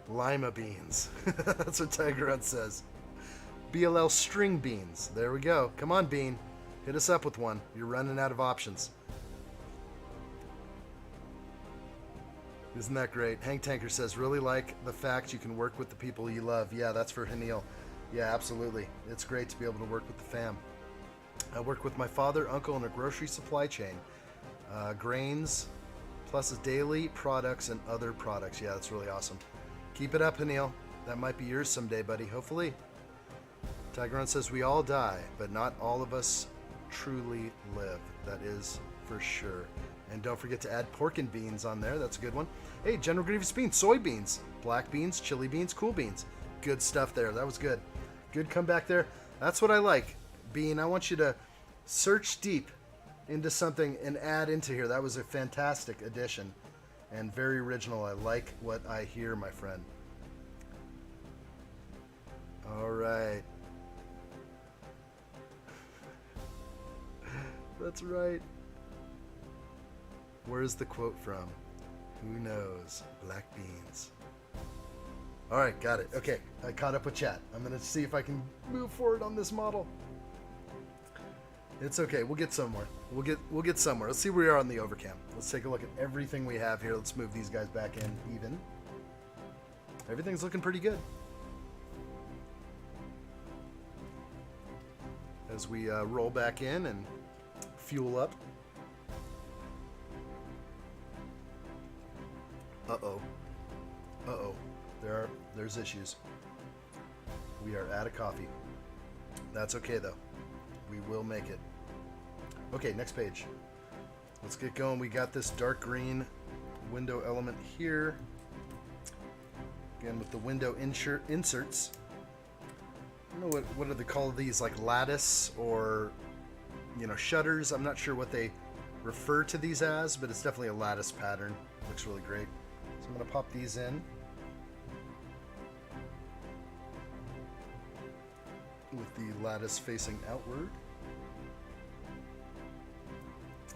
Lima beans. That's what Tigerot says. BLL string beans. There we go. Come on, Bean. Hit us up with one. You're running out of options. Isn't that great? Hank Tanker says, really like the fact you can work with the people you love. Yeah, that's for Hanil. Yeah, absolutely. It's great to be able to work with the fam. I work with my father, uncle, in a grocery supply chain. Grains, plus daily products and other products. Yeah, that's really awesome. Keep it up, Hanil. That might be yours someday, buddy. Hopefully. Tigeron says, we all die, but not all of us truly live. That is for sure. And don't forget to add pork and beans on there. That's a good one. Hey, General Grievous beans, soybeans, black beans, chili beans, cool beans. Good stuff there. That was good. Good comeback there. That's what I like. Bean, I want you to search deep into something and add into here. That was a fantastic addition and very original. I like what I hear, my friend. All right. That's right. Where's the quote from? Who knows? Black beans. All right, got it. Okay, I caught up with chat. I'm going to see if I can move forward on this model. It's okay. We'll get somewhere. We'll get somewhere. Let's see where we are on the overcam. Let's take a look at everything we have here. Let's move these guys back in even. Everything's looking pretty good. As we roll back in and fuel up. Uh-oh. Uh-oh. There's issues. We are out of coffee. That's okay, though. We will make it. Okay, next page. Let's get going. We got this dark green window element here. Again, with the window inserts. I don't know what do they call these, like lattice or, you know, shutters. I'm not sure what they refer to these as, but it's definitely a lattice pattern. Looks really great. So I'm going to pop these in. With the lattice facing outward.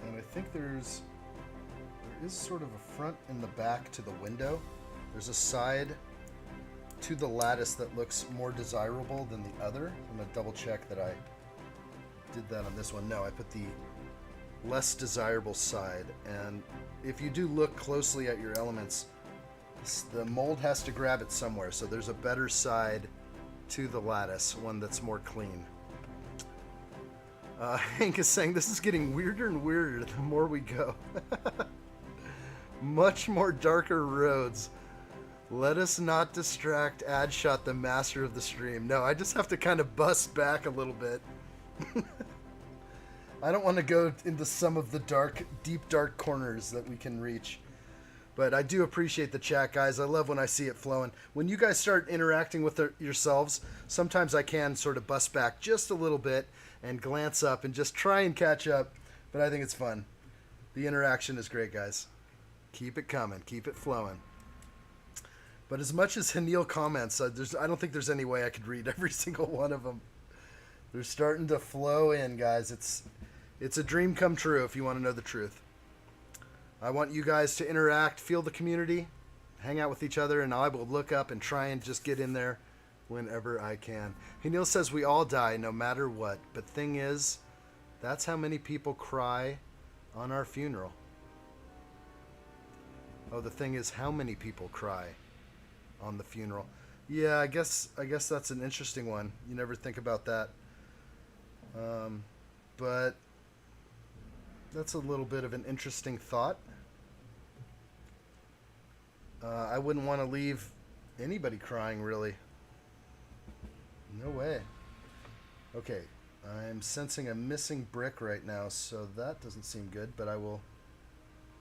And I think there is sort of a front and the back to the window. There's a side to the lattice that looks more desirable than the other. I'm going to double check that I did that on this one. No, I put the less desirable side. And if you do look closely at your elements, the mold has to grab it somewhere. So there's a better side to the lattice, one that's more clean. Hank is saying this is getting weirder and weirder the more we go. Much more darker roads. Let us not distract addshot, the master of the stream. No, I just have to kind of bust back a little bit. I don't want to go into some of the dark, deep dark corners that we can reach. But I do appreciate the chat, guys. I love when I see it flowing. When you guys start interacting with yourselves, sometimes I can sort of bust back just a little bit and glance up and just try and catch up. But I think it's fun. The interaction is great, guys. Keep it coming. Keep it flowing. But as much as Hanil comments, I don't think there's any way I could read every single one of them. They're starting to flow in, guys. It's a dream come true if you want to know the truth. I want you guys to interact, feel the community, hang out with each other, and I will look up and try and just get in there whenever I can. Hanil says we all die no matter what, but thing is, that's how many people cry on our funeral. Oh, the thing is, how many people cry on the funeral? Yeah, I guess that's an interesting one. You never think about that. But that's a little bit of an interesting thought. I wouldn't want to leave anybody crying, really. No way. Okay, I'm sensing a missing brick right now, so that doesn't seem good, but I will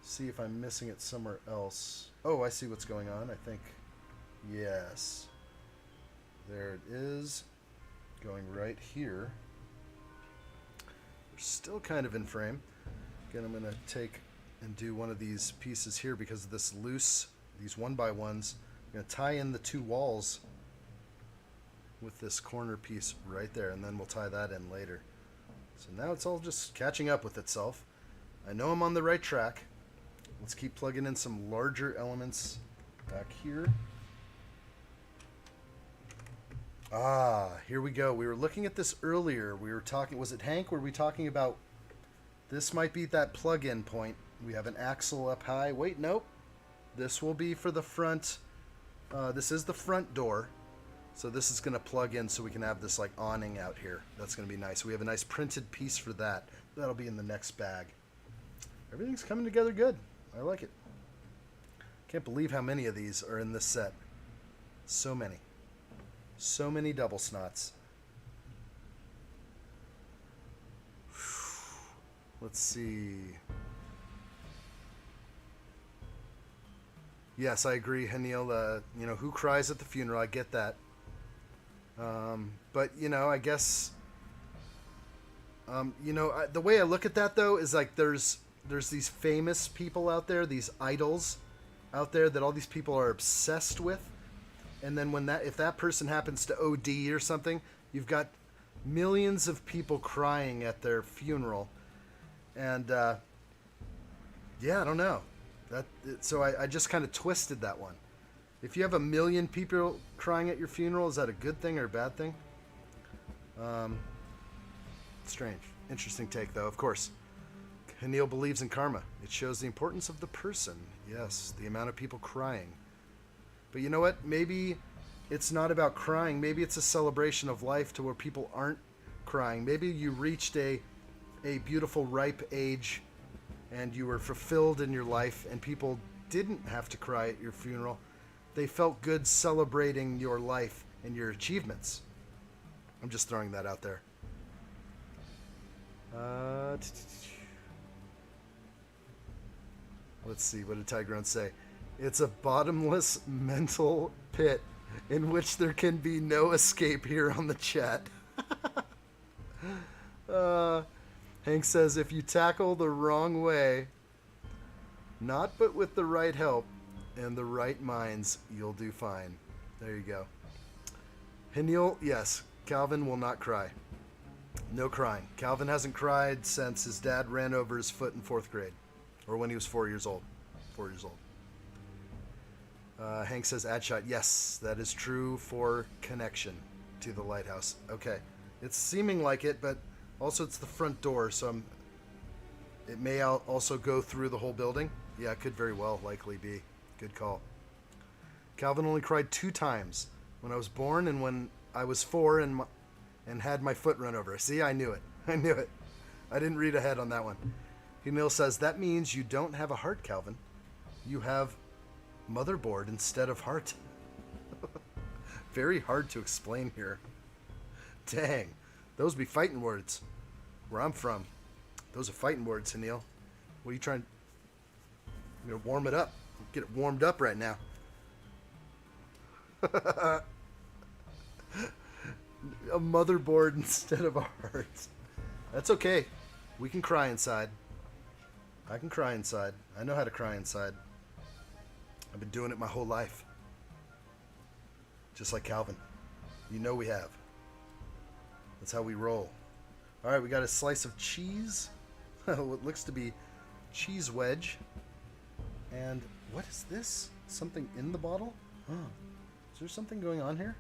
see if I'm missing it somewhere else. Oh, I see what's going on, I think. Yes. There it is. Going right here. We're still kind of in frame. Again, I'm going to take and do one of these pieces here because of this loose, these 1x1s. I'm going to tie in the two walls with this corner piece right there, and then we'll tie that in later. So now it's all just catching up with itself. I know I'm on the right track. Let's keep plugging in some larger elements back here. Ah, here we go. We were looking at this earlier. We were talking, was it Hank? Were we talking about this might be that plug-in point. We have an axle up high. Wait, nope. This will be for the front. This is the front door. So this is going to plug in so we can have this like awning out here. That's going to be nice. We have a nice printed piece for that. That'll be in the next bag. Everything's coming together good. I like it. Can't believe how many of these are in this set. So many. So many double snots. Let's see. Yes, I agree, Hanil. You know, who cries at the funeral? I get that. But, you know, I guess... you know, the way I look at that, though, is like there's these famous people out there, these idols out there that all these people are obsessed with. And then if that person happens to OD or something, you've got millions of people crying at their funeral. And, yeah, I don't know. So I just kind of twisted that one. If you have 1 million people crying at your funeral, is that a good thing or a bad thing? Strange. Interesting take, though, of course. Hanil believes in karma. It shows the importance of the person. Yes, the amount of people crying. But you know what? Maybe it's not about crying. Maybe it's a celebration of life to where people aren't crying. Maybe you reached a beautiful, ripe age and you were fulfilled in your life and people didn't have to cry at your funeral. They felt good celebrating your life and your achievements. I'm just throwing that out there. Let's see, what did Tigrone say? It's a bottomless mental pit in which there can be no escape here on the chat. Hank says, if you tackle the wrong way, not but with the right help and the right minds, you'll do fine. There you go. Hanil, yes, Calvin will not cry. No crying. Calvin hasn't cried since his dad ran over his foot in 4th grade. Or when he was 4 years old. 4 years old. Hank says, addshot. Yes, that is true for connection to the lighthouse. Okay. It's seeming like it, but also it's the front door, so it may also go through the whole building. Yeah, it could very well likely be. Good call. Calvin only cried 2 times. When I was born and when I was 4 and had my foot run over. See, I knew it. I knew it. I didn't read ahead on that one. Emil says, that means you don't have a heart, Calvin. You have motherboard instead of heart. Very hard to explain here. Dang. Those be fighting words. Where I'm from. Those are fighting words, Emil. What are you trying... I'm going to warm it up. Get it warmed up right now. A motherboard instead of a heart. That's okay. We can cry inside. I can cry inside. I know how to cry inside. I've been doing it my whole life. Just like Calvin. You know we have. That's how we roll. Alright, we got a slice of cheese. What looks to be cheese wedge. And what is this? Something in the bottle? Huh. Is there something going on here?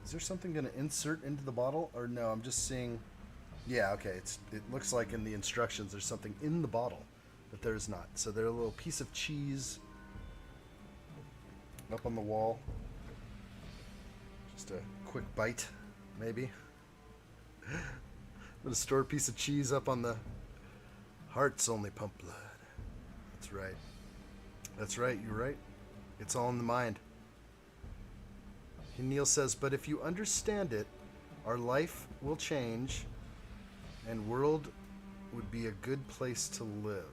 Is there something going to insert into the bottle? Or no, I'm just seeing... Yeah, okay. It looks like in the instructions there's something in the bottle, but there's not. So there's a little piece of cheese up on the wall. Just a quick bite, maybe. I'm going to store a piece of cheese up on the hearts only pump blood. That's right. That's right, you're right. It's all in the mind. And Neil says, but if you understand it, our life will change and world would be a good place to live.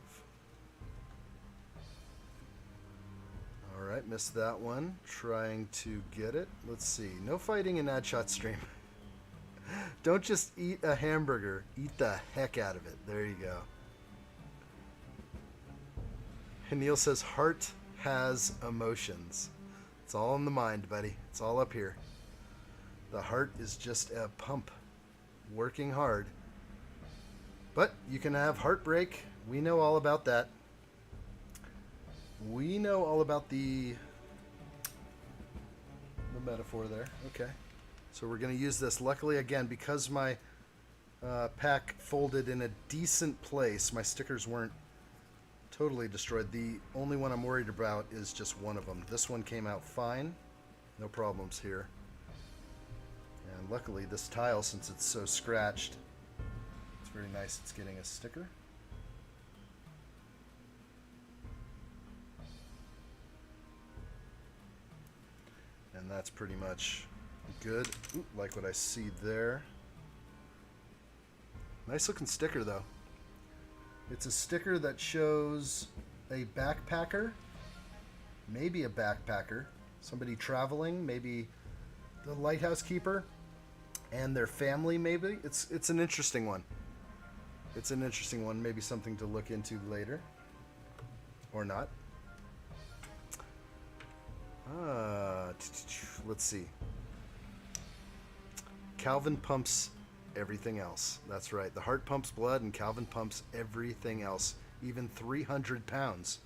Alright, missed that one. Trying to get it. Let's see. No fighting in addshot stream. Don't just eat a hamburger. Eat the heck out of it. There you go. And Neil says, heart has emotions. It's all in the mind, buddy. It's all up here. The heart is just a pump. Working hard. But you can have heartbreak. We know all about that. We know all about the metaphor there. Okay. So we're going to use this. Luckily, again, because my pack folded in a decent place, my stickers weren't totally destroyed. The only one I'm worried about is just one of them. This one came out fine. No problems here. And luckily, this tile, since it's so scratched, it's very nice it's getting a sticker. And that's pretty much good. Ooh, like what I see there. Nice looking sticker though. It's a sticker that shows a backpacker, maybe a backpacker, somebody traveling, maybe the lighthouse keeper and their family maybe. It's an interesting one. It's an interesting one, maybe something to look into later. Or not. Let's see. Calvin pumps everything else. That's right. The heart pumps blood and Calvin pumps everything else. Even 300 pounds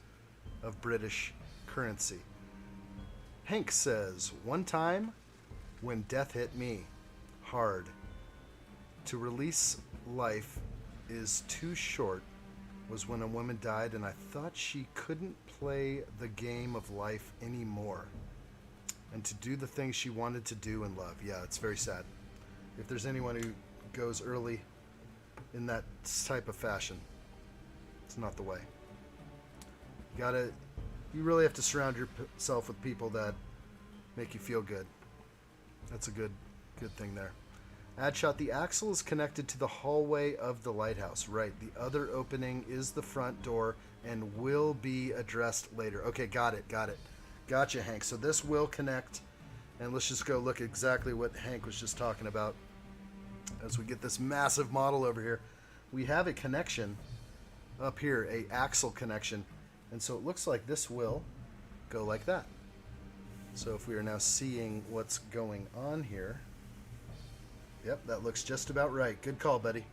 of British currency. Hank says, one time when death hit me hard, to release life is too short was when a woman died and I thought she couldn't play the game of life anymore and to do the things she wanted to do and love. Yeah, it's very sad. If there's anyone who goes early in that type of fashion, it's not the way. You really have to surround yourself with people that make you feel good. That's a good thing there. Addshot, the axle is connected to the hallway of the lighthouse. Right, the other opening is the front door and will be addressed later. Okay, got it. Gotcha, Hank. So this will connect, and let's just go look exactly what Hank was just talking about. As we get this massive model over here, we have a connection up here, a axle connection, and so it looks like this will go like that. So if we are now seeing what's going on here, yep, that looks just about right. Good call, buddy.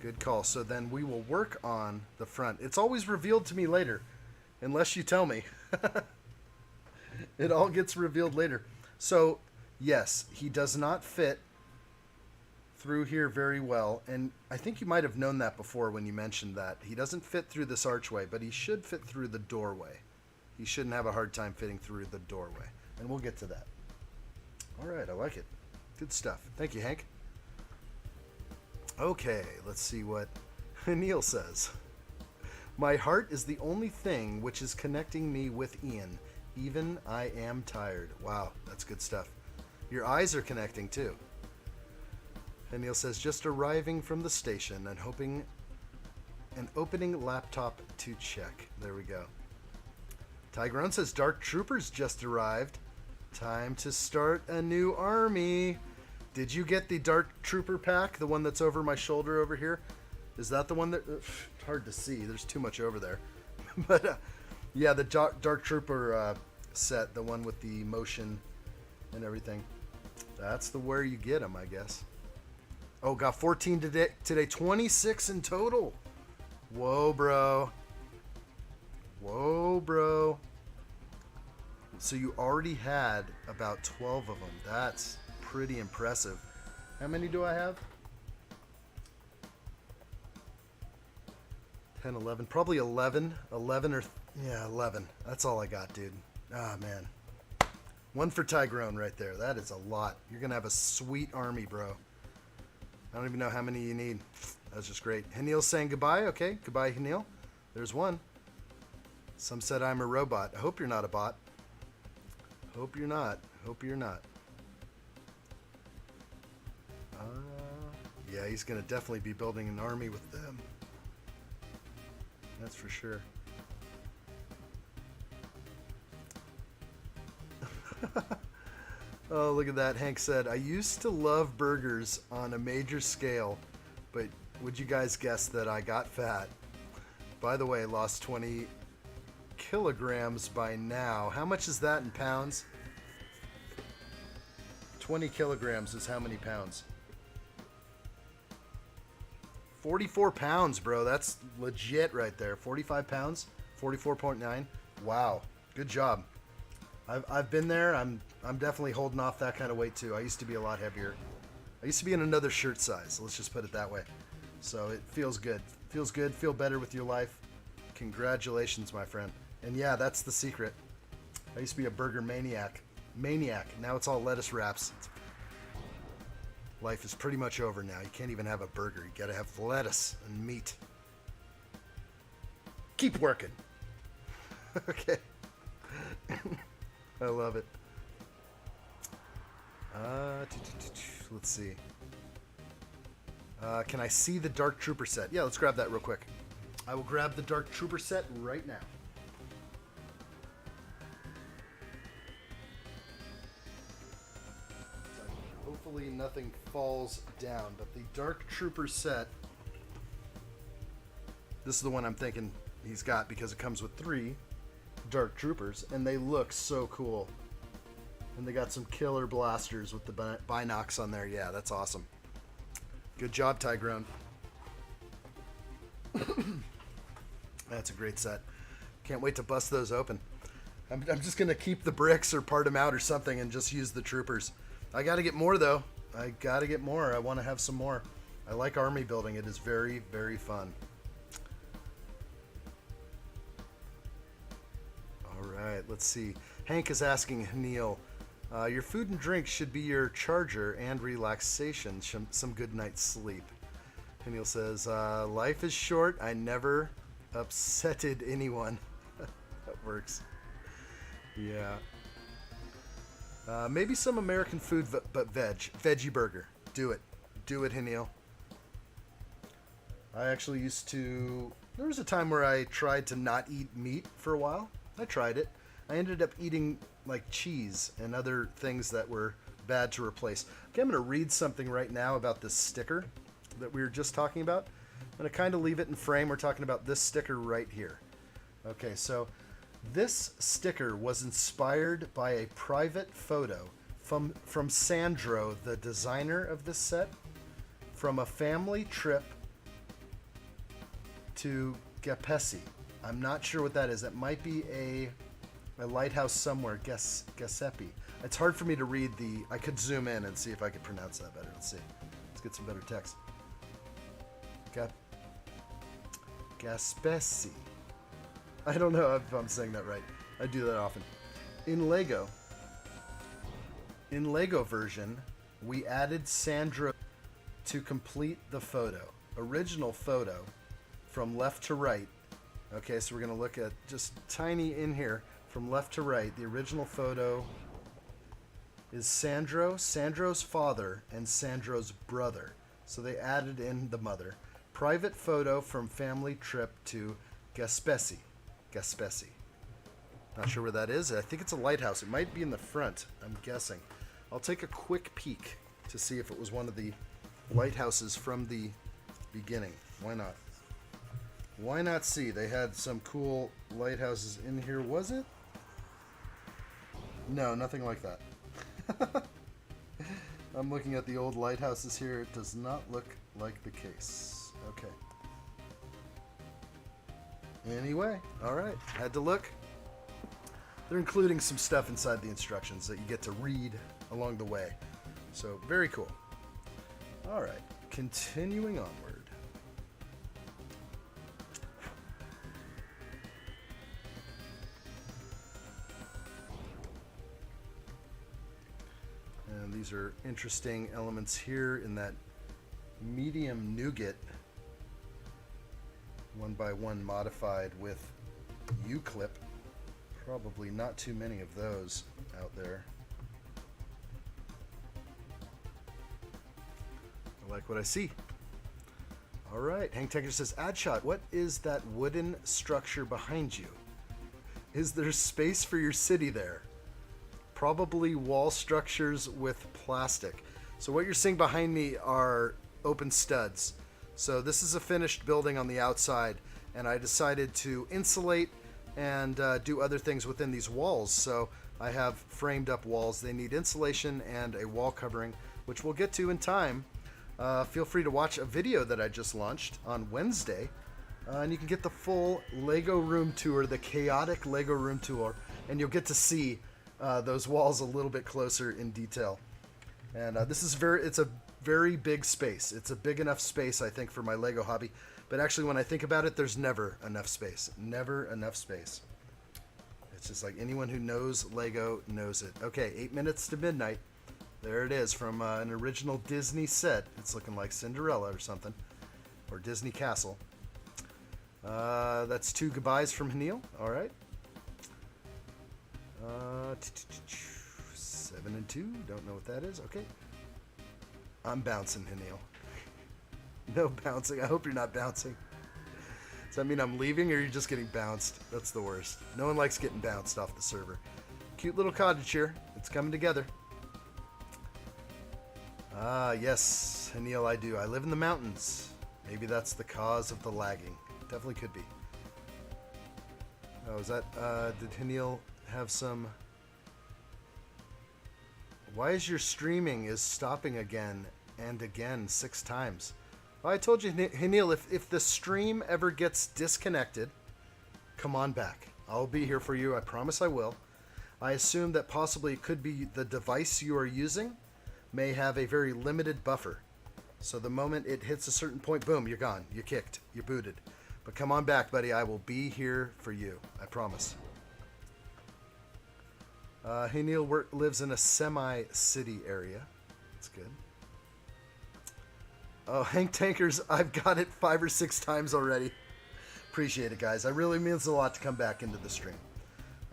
Good call. So then we will work on the front. It's always revealed to me later, unless you tell me. It all gets revealed later. So yes, he does not fit through here very well, and I think you might have known that before when you mentioned that. He doesn't fit through this archway, but he should fit through the doorway. He shouldn't have a hard time fitting through the doorway, and we'll get to that. All right, I like it. Good stuff. Thank you, Hank. Okay, let's see what Neil says. My heart is the only thing which is connecting me with Ian. Even I am tired. Wow, that's good stuff. Your eyes are connecting too. And Neil says, just arriving from the station and hoping an opening laptop to check. There we go. Tyrone says, Dark Troopers just arrived. Time to start a new army. Did you get the Dark Trooper pack? The one that's over my shoulder over here? Is that the one that... It's hard to see. There's too much over there. But, yeah, the Dark Trooper set, the one with the motion and everything. That's the where you get them, I guess. Oh, got 14 today. 26 in total. Whoa, bro. Whoa, bro. So you already had about 12 of them. That's pretty impressive. How many do I have? 10, 11. Probably 11. 11 or... Yeah, 11. That's all I got, dude. Ah, man. One for Tyrone right there. That is a lot. You're going to have a sweet army, bro. I don't even know how many you need. That's just great. Hanil's saying goodbye. Okay, goodbye, Hanil. There's one. Some said I'm a robot. I hope you're not a bot. Hope you're not. Hope you're not. Yeah, he's going to definitely be building an army with them. That's for sure. Oh, look at that. Hank said, I used to love burgers on a major scale, but would you guys guess that I got fat? By the way, lost 20 kilograms by now. How much is that in pounds? 20 kilograms is how many pounds? 44 pounds, bro. That's legit right there. 45 pounds? 44.9? Wow. Good job. I've been there. I'm definitely holding off that kind of weight too. I used to be a lot heavier. I used to be in another shirt size. Let's just put it that way. So it feels good. Feels good. Feel better with your life. Congratulations, my friend. And yeah, that's the secret. I used to be a burger maniac. Now it's all lettuce wraps. Life is pretty much over now. You can't even have a burger. You gotta have lettuce and meat. Keep working. Okay. I love it. Let's see. Can I see the Dark Trooper set? Yeah, let's grab that real quick. I will grab the Dark Trooper set right now. Hopefully nothing falls down, but the Dark Trooper set, this is the one I'm thinking he's got because it comes with 3 Dark Troopers, and they look so cool. And they got some killer blasters with the binocs on there. Yeah, that's awesome. Good job, Tyrone. That's a great set. Can't wait to bust those open. I'm just going to keep the bricks or part them out or something and just use the troopers. I got to get more, though. I got to get more. I want to have some more. I like army building. It is very, very fun. All right, let's see. Hank is asking Neil, your food and drink should be your charger and relaxation, some good night's sleep. And Neil says, life is short. I never upsetted anyone. That works. Yeah. Maybe some American food, but veggie burger. Do it. Do it, Hanil. I actually used to... There was a time where I tried to not eat meat for a while. I tried it. I ended up eating like cheese and other things that were bad to replace. Okay, I'm going to read something right now about this sticker that we were just talking about. I'm going to kind of leave it in frame. We're talking about this sticker right here. Okay, so this sticker was inspired by a private photo from Sandro, the designer of this set, from a family trip to Gepesi. I'm not sure what that is. It might be a lighthouse somewhere. Gesepi. It's hard for me to read the... I could zoom in and see if I could pronounce that better. Let's see. Let's get some better text. Gaspesi. I don't know if I'm saying that right. I do that often. In Lego version, we added Sandro to complete the photo. Original photo from left to right. Okay, so we're going to look at just tiny in here from left to right. The original photo is Sandro, Sandro's father, and Sandro's brother. So they added in the mother. Private photo from family trip to Gaspesi. Not sure where that is. I think it's a lighthouse. It might be in the front, I'm guessing. I'll take a quick peek to see if it was one of the lighthouses from the beginning. Why not? Why not see? They had some cool lighthouses in here. Was it? No, nothing like that. I'm looking at the old lighthouses here. It does not look like the case. Okay. Anyway, alright. Had to look. They're including some stuff inside the instructions that you get to read along the way. So, very cool. Alright. Continuing onward. And these are interesting elements here in that medium nougat 1x1 modified with U-clip. Probably not too many of those out there. I like what I see. All right, Hank Tanker says, addshot, what is that wooden structure behind you? Is there space for your city there? Probably wall structures with plastic. So what you're seeing behind me are open studs. So this is a finished building on the outside, and I decided to insulate and do other things within these walls. So I have framed up walls. They need insulation and a wall covering, which we'll get to in time. Feel free to watch a video that I just launched on Wednesday, and you can get the full Lego room tour, the chaotic Lego room tour, and you'll get to see those walls a little bit closer in detail. And this is it's a very big space. It's a big enough space, I think, for my Lego hobby. But actually, when I think about it, there's never enough space. Never enough space. It's just like anyone who knows Lego knows it. Okay, 8 minutes to midnight. There it is from an original Disney set. It's looking like Cinderella or something. Or Disney Castle. That's 2 goodbyes from Hanil. All right. 7 and 2. Don't know what that is. Okay. I'm bouncing, Hanil. No bouncing. I hope you're not bouncing. Does that mean I'm leaving, or are you just getting bounced? That's the worst. No one likes getting bounced off the server. Cute little cottage here. It's coming together. Ah, yes, Hanil, I do. I live in the mountains. Maybe that's the cause of the lagging. Definitely could be. Oh, is that... did Hanil have some... Why is your streaming is stopping again and again 6 times? Well, I told you, Hanil, if the stream ever gets disconnected, come on back. I'll be here for you. I promise I will. I assume that possibly it could be the device you are using may have a very limited buffer. So the moment it hits a certain point, boom, you're gone. You're kicked. You're booted. But come on back, buddy. I will be here for you. I promise. Hanil lives in a semi-city area. That's good. Oh, Hank Tankers, I've got it 5 or 6 times already. Appreciate it, guys. It really means a lot to come back into the stream.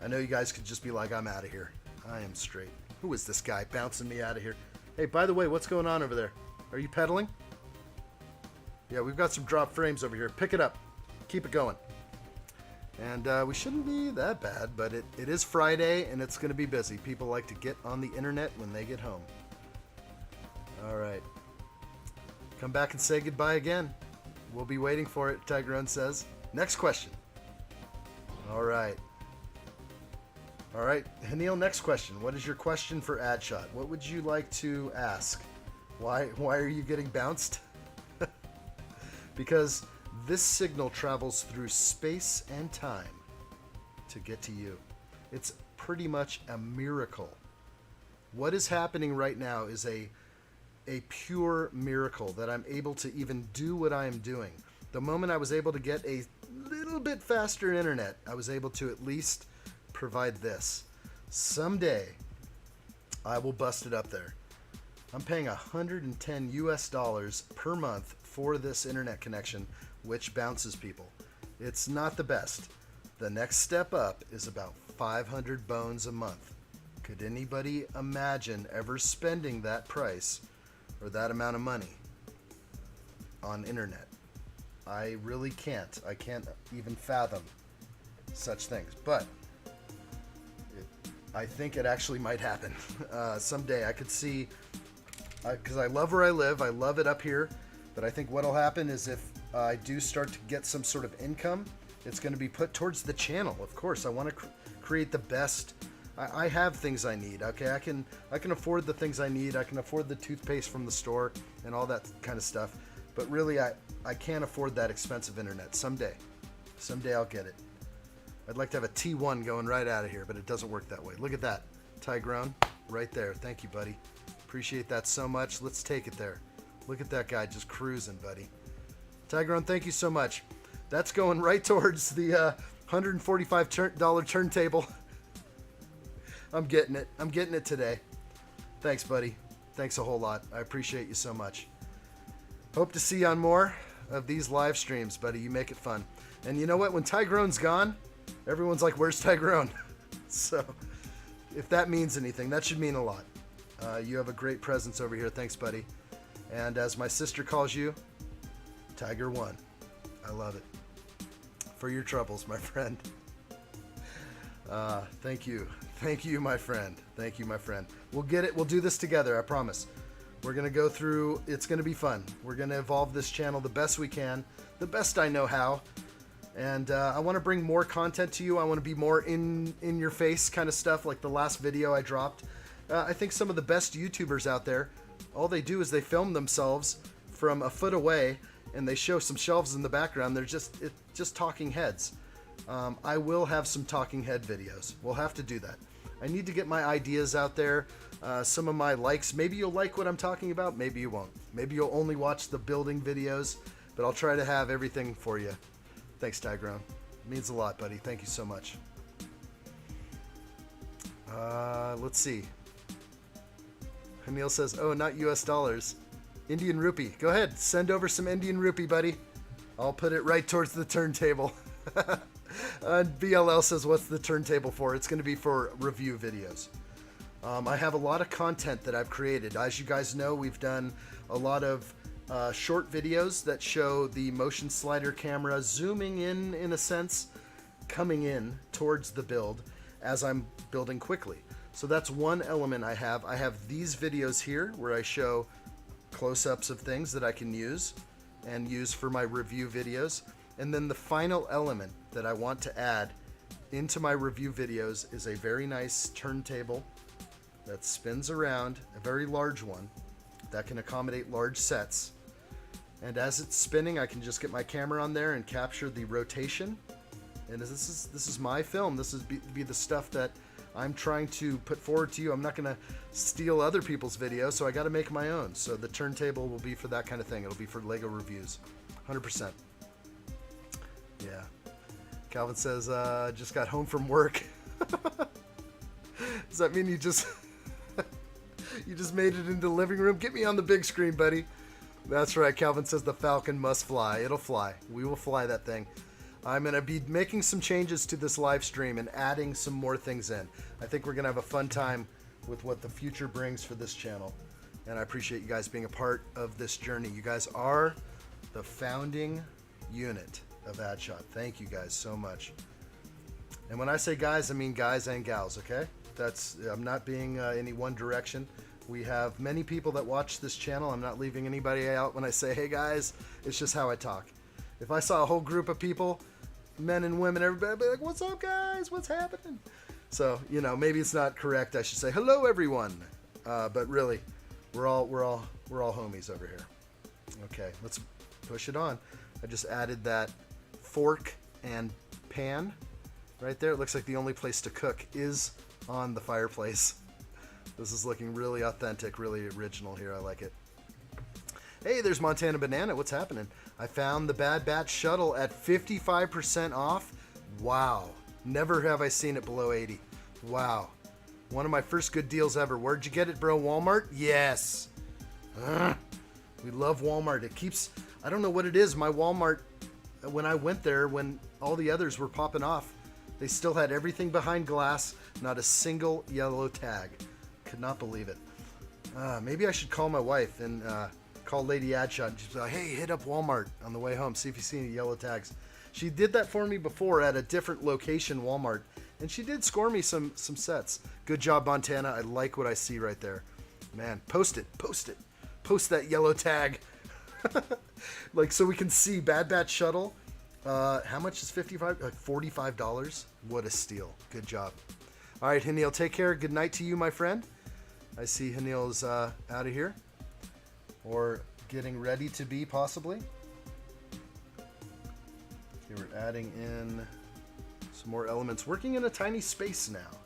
I know you guys could just be like, I'm out of here. I am straight. Who is this guy bouncing me out of here? Hey, by the way, what's going on over there? Are you pedaling? Yeah, we've got some drop frames over here. Pick it up. Keep it going. And we shouldn't be that bad, but it is Friday, and it's going to be busy. People like to get on the internet when they get home. All right. Come back and say goodbye again. We'll be waiting for it, Tigrone says. Next question. All right. All right, Hanil, next question. What is your question for addshot? What would you like to ask? Why are you getting bounced? Because this signal travels through space and time to get to you. It's pretty much a miracle. What is happening right now is a pure miracle that I'm able to even do what I am doing. The moment I was able to get a little bit faster internet, I was able to at least provide this. Someday, I will bust it up there. I'm paying $110 US per month for this internet connection, which bounces people. It's not the best. The next step up is about 500 bones a month. Could anybody imagine ever spending that price or that amount of money on internet? I really can't. I can't even fathom such things. But I think it actually might happen. Someday I could see, because I love where I live. I love it up here. But I think what'll happen is if I do start to get some sort of income, it's going to be put towards the channel. Of course, I want to create the best. I have things I need. Okay, I can afford the things I need. I can afford the toothpaste from the store and all that kind of stuff. But really, I can't afford that expensive internet. Someday I'll get it. I'd like to have a T1 going right out of here, but it doesn't work that way. Look at that, Tigrone, right there. Thank you, buddy. Appreciate that so much. Let's take it there. Look at that guy just cruising, buddy. Tigrone, thank you so much. That's going right towards the $145 turntable. I'm getting it. I'm getting it today. Thanks, buddy. Thanks a whole lot. I appreciate you so much. Hope to see you on more of these live streams, buddy. You make it fun. And you know what? When Tigrone's gone, everyone's like, where's Tigrone? So if that means anything, that should mean a lot. You have a great presence over here. Thanks, buddy. And as my sister calls you, Tiger One. I love it. For your troubles, my friend. Thank you. Thank you, my friend. Thank you, my friend. We'll get it. We'll do this together. I promise. We're going to go through. It's going to be fun. We're going to evolve this channel the best we can, the best I know how. And I want to bring more content to you. I want to be more in your face kind of stuff, like the last video I dropped. I think some of the best YouTubers out there, all they do is they film themselves from a foot away and they show some shelves in the background. They're just talking heads. I will have some talking head videos. We'll have to do that. I need to get my ideas out there. Some of my likes. Maybe you'll like what I'm talking about. Maybe you won't. Maybe you'll only watch the building videos. But I'll try to have everything for you. Thanks, Tyrone. It means a lot, buddy. Thank you so much. Let's see. Neil says, oh, not US dollars. Indian rupee. Go ahead. Send over some Indian rupee, buddy. I'll put it right towards the turntable. BLL says, what's the turntable for? It's going to be for review videos. I have a lot of content that I've created. As you guys know, we've done a lot of short videos that show the motion slider camera zooming in a sense, coming in towards the build as I'm building quickly. So that's one element I have. I have these videos here where I show close-ups of things that I can use and use for my review videos. And then the final element that I want to add into my review videos is a very nice turntable that spins around, a very large one that can accommodate large sets. And as it's spinning, I can just get my camera on there and capture the rotation. And this is my film. This is be the stuff that I'm trying to put forward to you. I'm not going to steal other people's videos, so I got to make my own. So the turntable will be for that kind of thing. It'll be for Lego reviews, 100%. Yeah. Calvin says, just got home from work. Does that mean you just you just made it into the living room? Get me on the big screen, buddy. That's right. Calvin says the Falcon must fly. It'll fly. We will fly that thing. I'm going to be making some changes to this live stream and adding some more things in. I think we're going to have a fun time with what the future brings for this channel. And I appreciate you guys being a part of this journey. You guys are the founding unit of addshot. Thank you guys so much. And when I say guys, I mean guys and gals, okay? I'm not being any one direction. We have many people that watch this channel. I'm not leaving anybody out when I say, hey guys. It's just how I talk. If I saw a whole group of people, men and women, everybody would be like, what's up guys? What's happening? So, you know, maybe it's not correct. I should say, hello everyone. But really, we're all homies over here. Okay, let's push it on. I just added that fork and pan right there. It looks like the only place to cook is on the fireplace. This is looking really authentic, really original here. I like it. Hey, there's Montana Banana. What's happening? I found the Bad Batch shuttle at 55% off. Wow. Never have I seen it below 80. Wow. One of my first good deals ever. Where'd you get it, bro? Walmart? Yes. We love Walmart. It keeps... I don't know what it is. My Walmart, when I went there, when all the others were popping off, they still had everything behind glass. Not a single yellow tag. Could not believe it. Maybe I should call my wife and call Lady Addshot and she's like, hey, hit up Walmart on the way home. See if you see any yellow tags. She did that for me before at a different location, Walmart. And she did score me some sets. Good job, Montana. I like what I see right there. Man, post it. Post it. Post that yellow tag. Like, so we can see Bad Batch Shuttle. How much is 55? Like $45. What a steal. Good job. All right, Hanil, take care. Good night to you, my friend. I see Hanil's out of here. Or getting ready to be, possibly. Okay, we're adding in some more elements. Working in a tiny space now.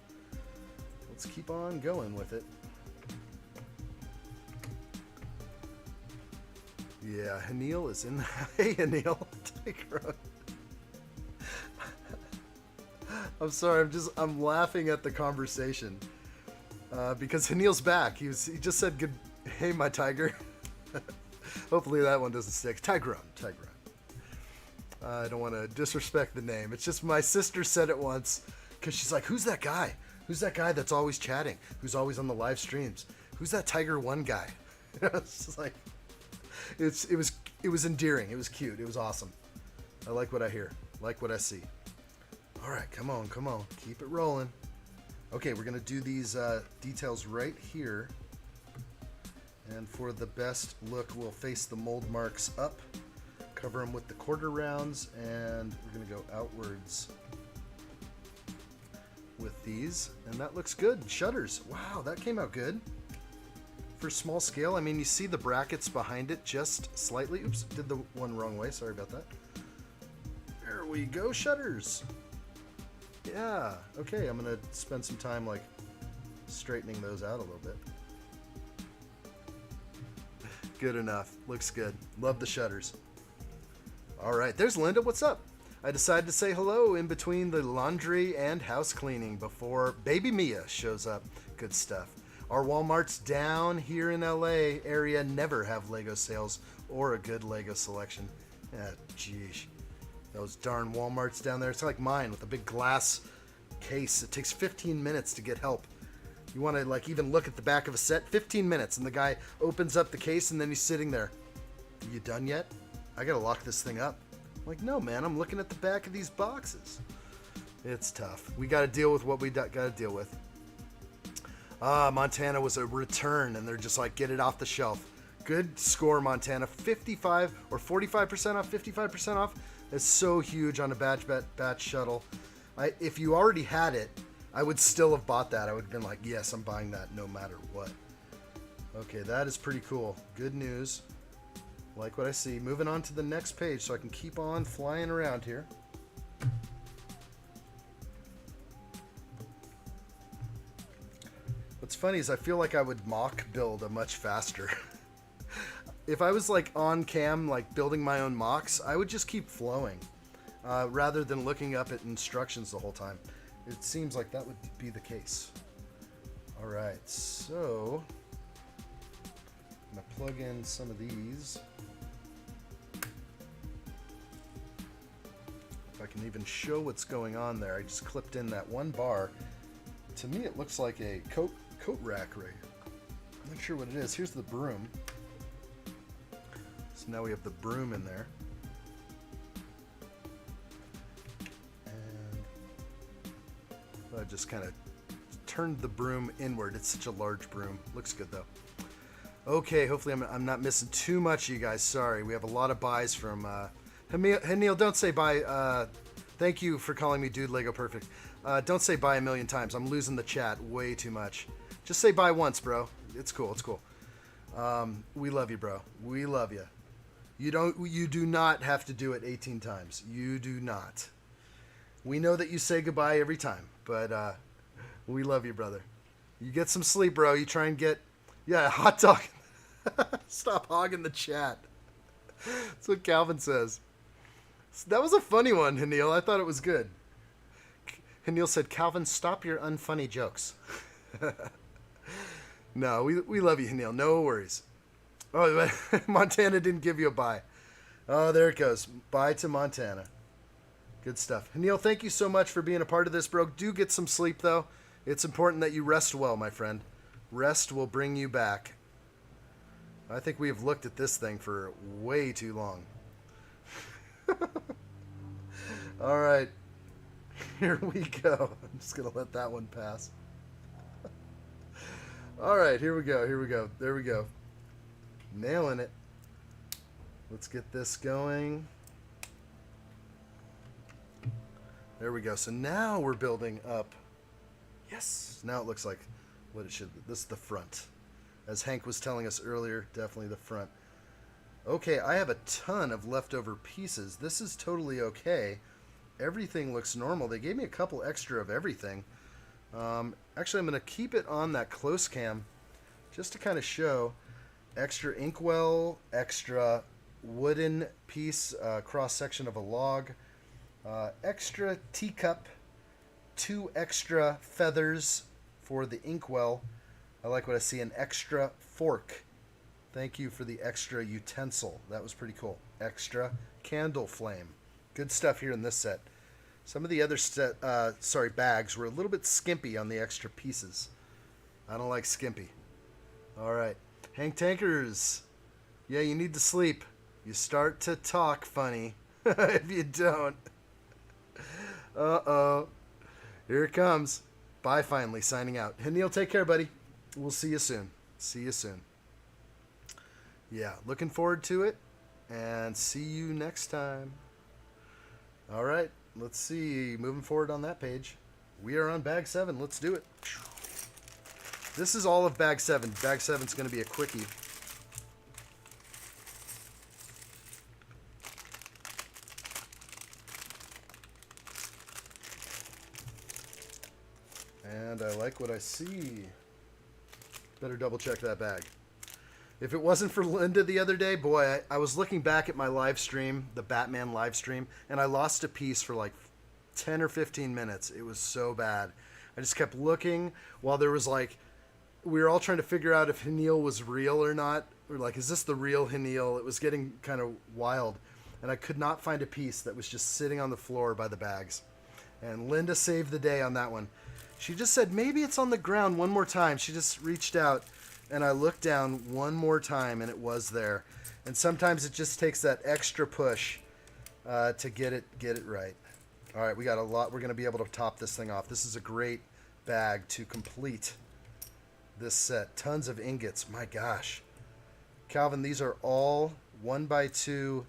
Let's keep on going with it. Yeah, Hanil is in the... Hey, Hanil. Take her on. I'm sorry, I'm laughing at the conversation. Because Hanil's back. He just said good... Hey, my tiger. Hopefully that one doesn't stick. Tyrone. I don't want to disrespect the name. It's just my sister said it once because she's like, who's that guy? Who's that guy that's always chatting? Who's always on the live streams? Who's that Tiger One guy? It's just like, it was endearing. It was cute. It was awesome. I like what I hear. Like what I see. All right, come on. Keep it rolling. Okay, we're going to do these details right here. And for the best look, we'll face the mold marks up, cover them with the quarter rounds, and we're going to go outwards with these. And that looks good. Shutters. Wow, that came out good. For small scale, I mean, you see the brackets behind it just slightly. Oops, did the one wrong way. Sorry about that. There we go, shutters. Yeah, okay, I'm going to spend some time like straightening those out a little bit. Good enough. Looks good. Love the shutters. All right, there's Linda. What's up? I decided to say hello in between the laundry and house cleaning before baby Mia shows up. Good stuff. Our Walmarts down here in LA area never have Lego sales or a good Lego selection. Geez. Those darn Walmarts down there. It's like mine with a big glass case. It takes 15 minutes to get help. You want to like even look at the back of a set? 15 minutes, and the guy opens up the case and then he's sitting there. Are you done yet? I gotta lock this thing up. I'm like, no man, I'm looking at the back of these boxes. It's tough. We gotta deal with what we gotta deal with. Montana was a return, and they're just like, get it off the shelf. Good score, Montana. 55 or 45% off, 55% off. It's so huge on a batch shuttle. If you already had it, I would still have bought that. I would have been like, yes, I'm buying that no matter what. Okay, that is pretty cool. Good news. Like what I see. Moving on to the next page so I can keep on flying around here. What's funny is I feel like I would mock build a much faster. If I was like on cam, like building my own mocks, I would just keep flowing rather than looking up at instructions the whole time. It seems like that would be the case. All right, so I'm gonna plug in some of these. If I can even show what's going on there. I just clipped in that one bar. To me, it looks like a coat rack rig. I'm not sure what it is. Here's the broom. So now we have the broom in there. And I just kind of turned the broom inward. It's such a large broom. Looks good though. Okay, hopefully I'm not missing too much, you guys. Sorry, we have a lot of buys from Neil. Don't say bye. Thank you for calling me Dude Lego Perfect. Don't say bye a million times. I'm losing the chat way too much. Just say bye once, bro. It's cool. It's cool. We love you, bro. We love you. You do not have to do it 18 times. You do not. We know that you say goodbye every time, but we love you, brother. You get some sleep, bro. You try and get, hot dog. Stop hogging the chat. That's what Calvin says. That was a funny one, Hanil. I thought it was good. Hanil said, Calvin, stop your unfunny jokes. No, we love you, Hanil. No worries. Oh, Montana didn't give you a bye. Oh, there it goes. Bye to Montana. Good stuff. Hanil, thank you so much for being a part of this, bro. Do get some sleep, though. It's important that you rest well, my friend. Rest will bring you back. I think we have looked at this thing for way too long. All right. Here we go. I'm just going to let that one pass. All right, here we go. Here we go. There we go. Nailing it. Let's get this going. There we go. So now we're building up. Yes. Now it looks like what it should be. This is the front. As Hank was telling us earlier, definitely the front. Okay, I have a ton of leftover pieces. This is totally okay. Everything looks normal. They gave me a couple extra of everything. Actually, I'm going to keep it on that close cam just to kind of show extra inkwell, extra wooden piece, cross section of a log, extra teacup, 2 extra feathers for the inkwell. I like what I see, an extra fork. Thank you for the extra utensil. That was pretty cool. Extra candle flame. Good stuff here in this set. Some of the other bags were a little bit skimpy on the extra pieces. I don't like skimpy. All right. Hank Tankers. Yeah, you need to sleep. You start to talk funny if you don't. Uh-oh. Here it comes. Bye finally, signing out. Hanil, take care, buddy. We'll see you soon. See you soon. Yeah, looking forward to it. And see you next time. All right. Let's see. Moving forward on that page. We are on bag 7. Let's do it. This is all of bag 7. Bag 7 is going to be a quickie. And I like what I see. Better double check that bag. If it wasn't for Linda the other day, boy, I was looking back at my live stream, the Batman live stream, and I lost a piece for like 10 or 15 minutes. It was so bad. I just kept looking while there was like, we were all trying to figure out if Hanil was real or not. We were like, is this the real Hanil? It was getting kind of wild. And I could not find a piece that was just sitting on the floor by the bags. And Linda saved the day on that one. She just said, maybe it's on the ground one more time. She just reached out, and I looked down one more time, and it was there. And sometimes it just takes that extra push to get it right. All right, we got a lot. We're going to be able to top this thing off. This is a great bag to complete this set. Tons of ingots. My gosh. Calvin, these are all 1x2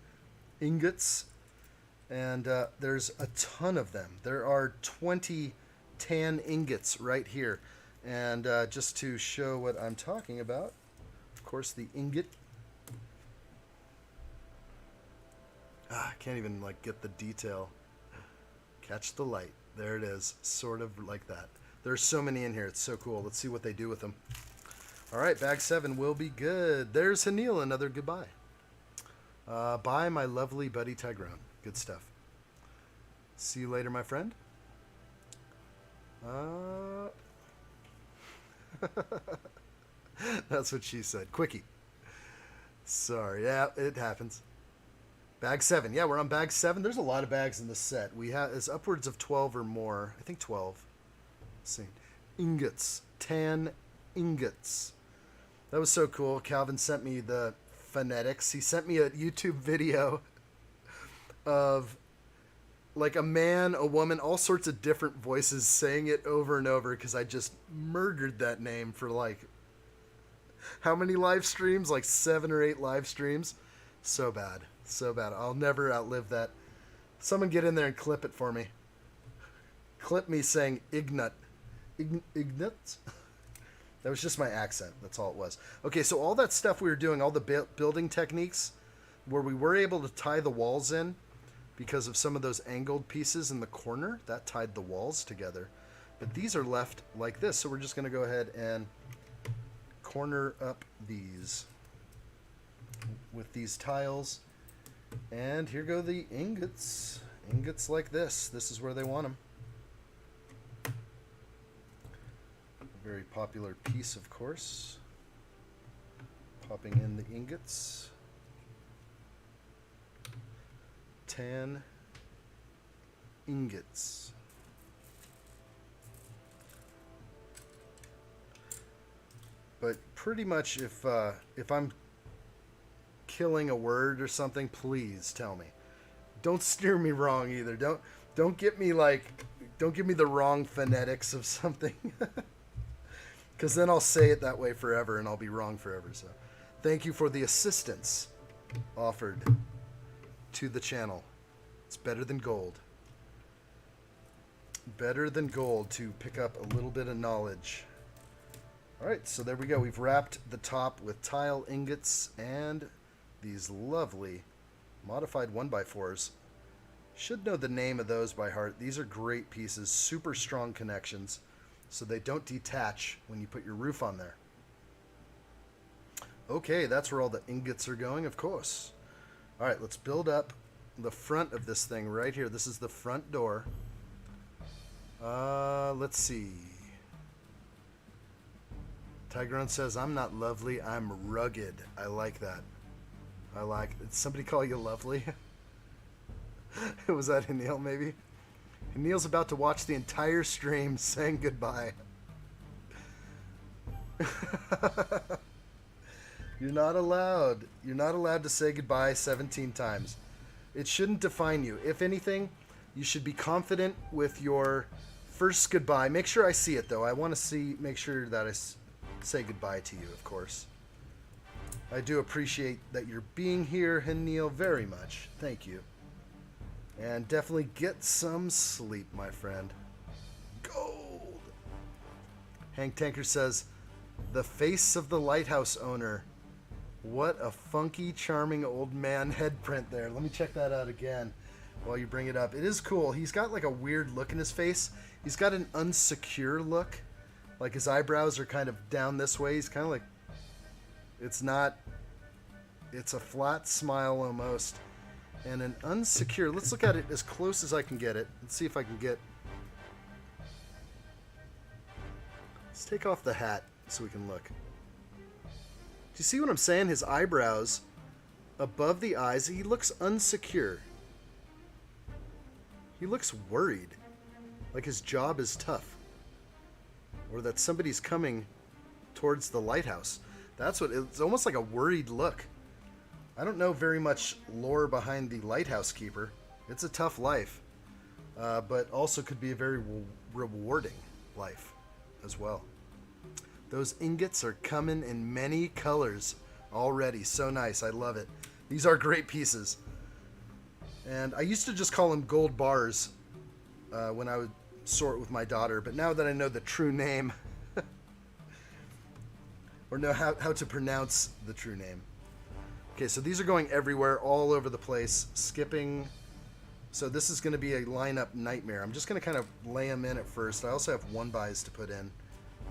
ingots, and there's a ton of them. There are 20 tan ingots right here. And just to show what I'm talking about, of course, the ingot. I can't even like get the detail. Catch the light. There it is. Sort of like that. There's so many in here. It's so cool. Let's see what they do with them. All right, bag 7 will be good. There's Hanil, another goodbye. Bye, my lovely buddy Tyrone. Good stuff. See you later, my friend. That's what she said. Quickie. Sorry. Yeah, it happens. Bag 7. Yeah, we're on bag 7. There's a lot of bags in this set. We have it's upwards of 12 or more. I think 12. Let's see. Ingots. Tan ingots. That was so cool. Calvin sent me the phonetics. He sent me a YouTube video of like a man, a woman, all sorts of different voices saying it over and over because I just murdered that name for like how many live streams? Like 7 or 8 live streams. So bad. So bad. I'll never outlive that. Someone get in there and clip it for me. Clip me saying Ignat. Ignat? That was just my accent. That's all it was. Okay, so all that stuff we were doing, all the building techniques, where we were able to tie the walls in because of some of those angled pieces in the corner, that tied the walls together. But these are left like this, so we're just going to go ahead and corner up these with these tiles. And here go the ingots. Ingots like this. This is where they want them. Very popular piece, of course. Popping in the ingots. Tan ingots. But pretty much if I'm killing a word or something, please tell me. Don't steer me wrong either. Don't get me don't give me the wrong phonetics of something. Because then I'll say it that way forever and I'll be wrong forever. So thank you for the assistance offered to the channel. It's better than gold. Better than gold to pick up a little bit of knowledge. All right, so there we go. We've wrapped the top with tile ingots and these lovely modified 1x4s. Should know the name of those by heart. These are great pieces, super strong connections, so they don't detach when you put your roof on there. Okay, that's where all the ingots are going, of course. All right, let's build up the front of this thing right here. This is the front door. Let's see. Tigron says, I'm not lovely, I'm rugged. I like that. I like. Did somebody call you lovely? Was that Hanil, maybe? Hanil's about to watch the entire stream saying goodbye. You're not allowed. You're not allowed to say goodbye 17 times. It shouldn't define you. If anything, you should be confident with your first goodbye. Make sure I see it, though. I want to make sure that I say goodbye to you, of course. I do appreciate that you're being here, Hanil, very much. Thank you. And definitely get some sleep, my friend. Gold! Hank Tanker says, the face of the lighthouse owner. What a funky, charming old man head print there. Let me check that out again while you bring it up. It is cool. He's got like a weird look in his face. He's got an unsecure look. Like his eyebrows are kind of down this way. He's kind of like, it's not, it's a flat smile almost. And an unsecure, let's look at it as close as I can get it. Let's see if I can get, let's take off the hat so we can look. Do you see what I'm saying? His eyebrows above the eyes, he looks unsecure. He looks worried, like his job is tough, or that somebody's coming towards the lighthouse. That's what, it's almost like a worried look. I don't know very much lore behind the lighthouse keeper. It's a tough life, but also could be a very rewarding life as well. Those ingots are coming in many colors already. So nice. I love it. These are great pieces. And I used to just call them gold bars when I would sort with my daughter, but now that I know the true name, or know how to pronounce the true name. Okay, so these are going everywhere, all over the place, skipping. So this is going to be a lineup nightmare. I'm just going to kind of lay them in at first. I also have one-bys to put in,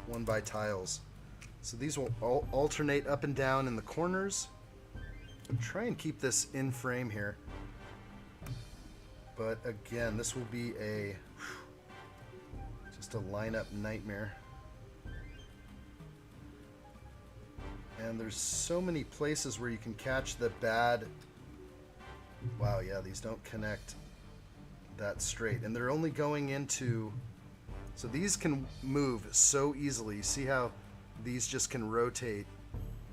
one-by tiles. So these will all alternate up and down in the corners. Try and keep this in frame here. But again, this will be just a lineup nightmare. And there's so many places where you can catch the bad. Wow, yeah, these don't connect that straight. And they're only going into, so these can move so easily. You see how these just can rotate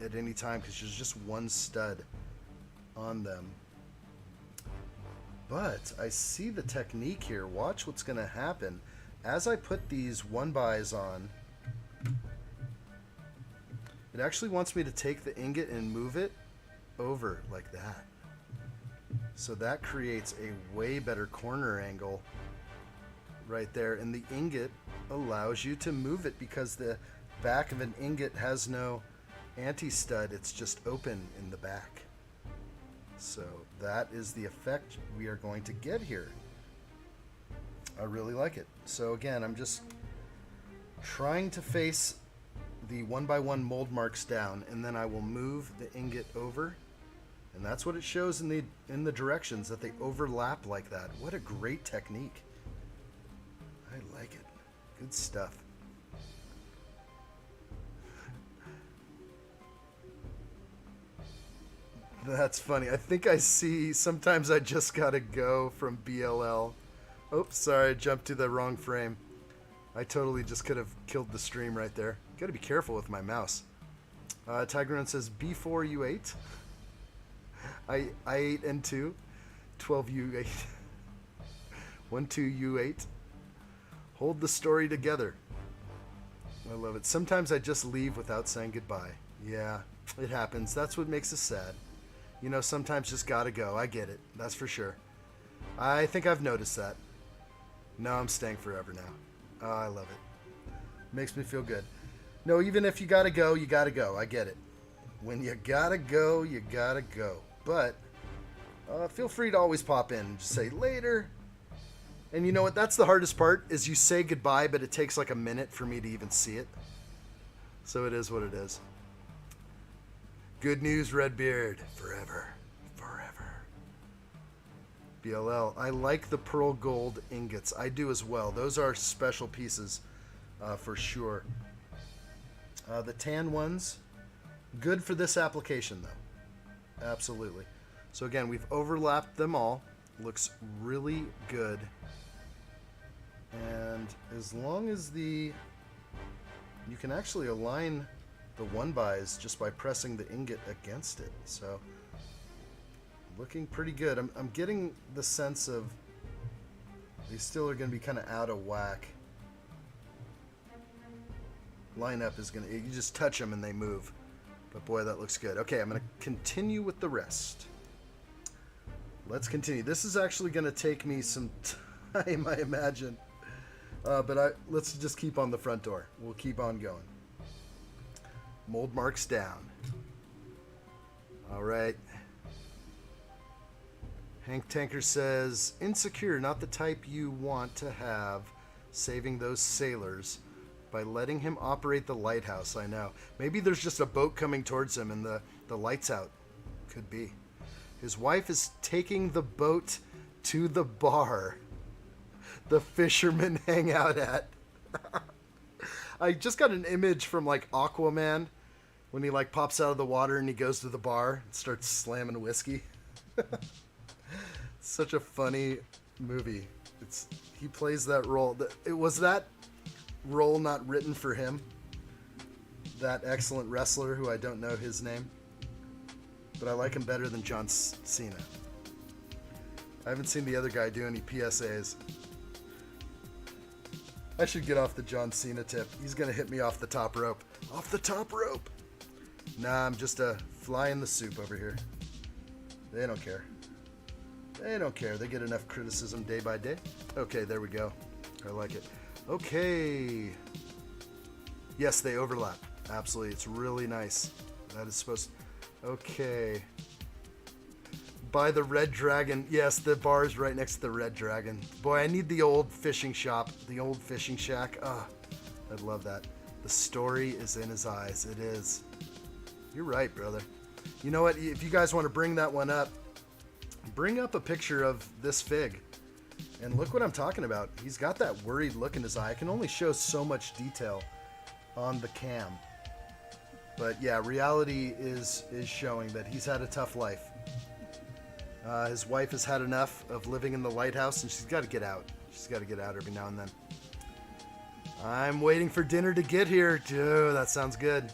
at any time because there's just one stud on them. But I see the technique here. Watch what's going to happen. As I put these one-bys on, it actually wants me to take the ingot and move it over like that. So that creates a way better corner angle right there. And the ingot allows you to move it because the back of an ingot has no anti-stud. It's just open in the back. So that is the effect we are going to get here. I really like it. So again, I'm just trying to face the 1x1 mold marks down, and then I will move the ingot over, and that's what it shows in the directions, that they overlap like that. What a great technique. I like it. Good stuff. That's funny. I think I see sometimes I just gotta go from BLL. Oops, sorry, I jumped to the wrong frame. I totally just could have killed the stream right there. Gotta be careful with my mouse. Tigeron says B4U8. I 8 and 2. 12U8. 12U8. Hold the story together. I love it. Sometimes I just leave without saying goodbye. Yeah, it happens. That's what makes us sad. You know, sometimes just gotta go. I get it. That's for sure. I think I've noticed that. No, I'm staying forever now. Oh, I love it. Makes me feel good. No, even if you gotta go, you gotta go. I get it. When you gotta go, you gotta go. But feel free to always pop in and just say later. And you know what? That's the hardest part, is you say goodbye, but it takes like a minute for me to even see it. So it is what it is. Good news, Redbeard. Forever. Forever. BLL. I like the pearl gold ingots. I do as well. Those are special pieces for sure. The tan ones, good for this application though. Absolutely. So again, we've overlapped them all. Looks really good. And as long as you can actually align the one-bys just by pressing the ingot against it. So looking pretty good. I'm getting the sense of they still are going to be kind of out of whack. Lineup is going to, you just touch them and they move. But boy, that looks good. Okay, I'm going to continue with the rest. Let's continue. This is actually going to take me some time, I imagine. But let's just keep on the front door. We'll keep on going. Mold marks down. All right. Hank Tanker says, insecure, not the type you want to have, saving those sailors by letting him operate the lighthouse. I know. Maybe there's just a boat coming towards him and the light's out. Could be. His wife is taking the boat to the bar the fishermen hang out at. I just got an image from like Aquaman when he like pops out of the water and he goes to the bar and starts slamming whiskey. Such a funny movie. He plays that role. Was that role not written for him? That excellent wrestler who I don't know his name, but I like him better than John Cena. I haven't seen the other guy do any PSAs. I should get off the John Cena tip. He's going to hit me off the top rope. Off the top rope! Nah, I'm just a fly in the soup over here. They don't care. They don't care. They get enough criticism day by day. Okay, there we go. I like it. Okay. Yes, they overlap. Absolutely. It's really nice. That is supposed to... Okay. By the Red Dragon. Yes, the bar is right next to the Red Dragon. Boy, I need the old fishing shop. The old fishing shack. I'd love that. The story is in his eyes. It is. You're right, brother. You know what? If you guys want to bring that one up, bring up a picture of this fig. And look what I'm talking about. He's got that worried look in his eye. I can only show so much detail on the cam. But yeah, reality is showing that he's had a tough life. His wife has had enough of living in the lighthouse, and she's got to get out. She's got to get out every now and then. I'm waiting for dinner to get here. Dude, that sounds good.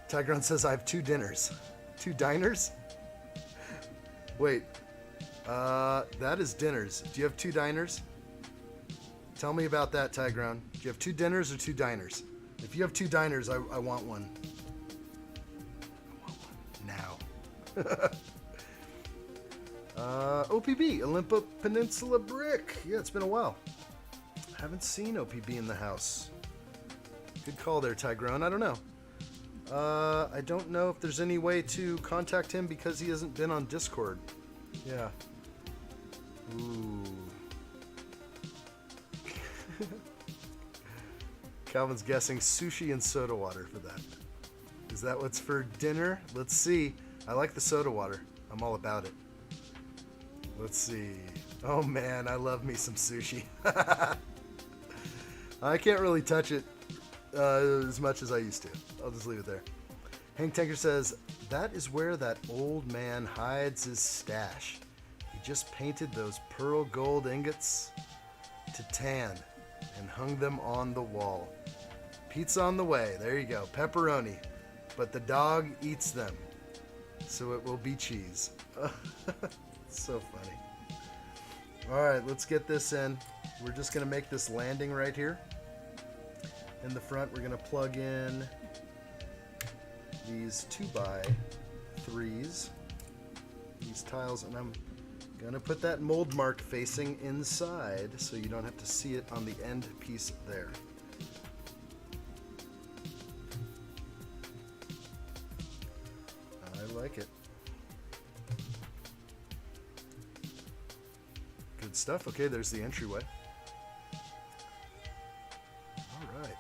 Tigron says I have 2 dinners. 2 diners? Wait. That is dinners. Do you have 2 diners? Tell me about that, Tigron. Do you have 2 dinners or 2 diners? If you have 2 diners, I want one. I want one now. OPB, Olympa Peninsula Brick. Yeah, it's been a while. Haven't seen OPB in the house. Good call there, Tigron. I don't know. I don't know if there's any way to contact him because he hasn't been on Discord. Yeah. Ooh. Calvin's guessing sushi and soda water for that. Is that what's for dinner? Let's see. I like the soda water. I'm all about it. Let's see. Oh man, I love me some sushi. I can't really touch it as much as I used to. I'll just leave it there. Hank Tanker says, that is where that old man hides his stash. He just painted those pearl gold ingots to tan and hung them on the wall. Pizza on the way. There you go. Pepperoni. But the dog eats them, so it will be cheese. So funny. All right, let's get this in. We're just going to make this landing right here. In the front, we're going to plug in these 2x3s, these tiles, and I'm going to put that mold mark facing inside so you don't have to see it on the end piece there. I like it. Good stuff. Okay, there's the entryway. All right.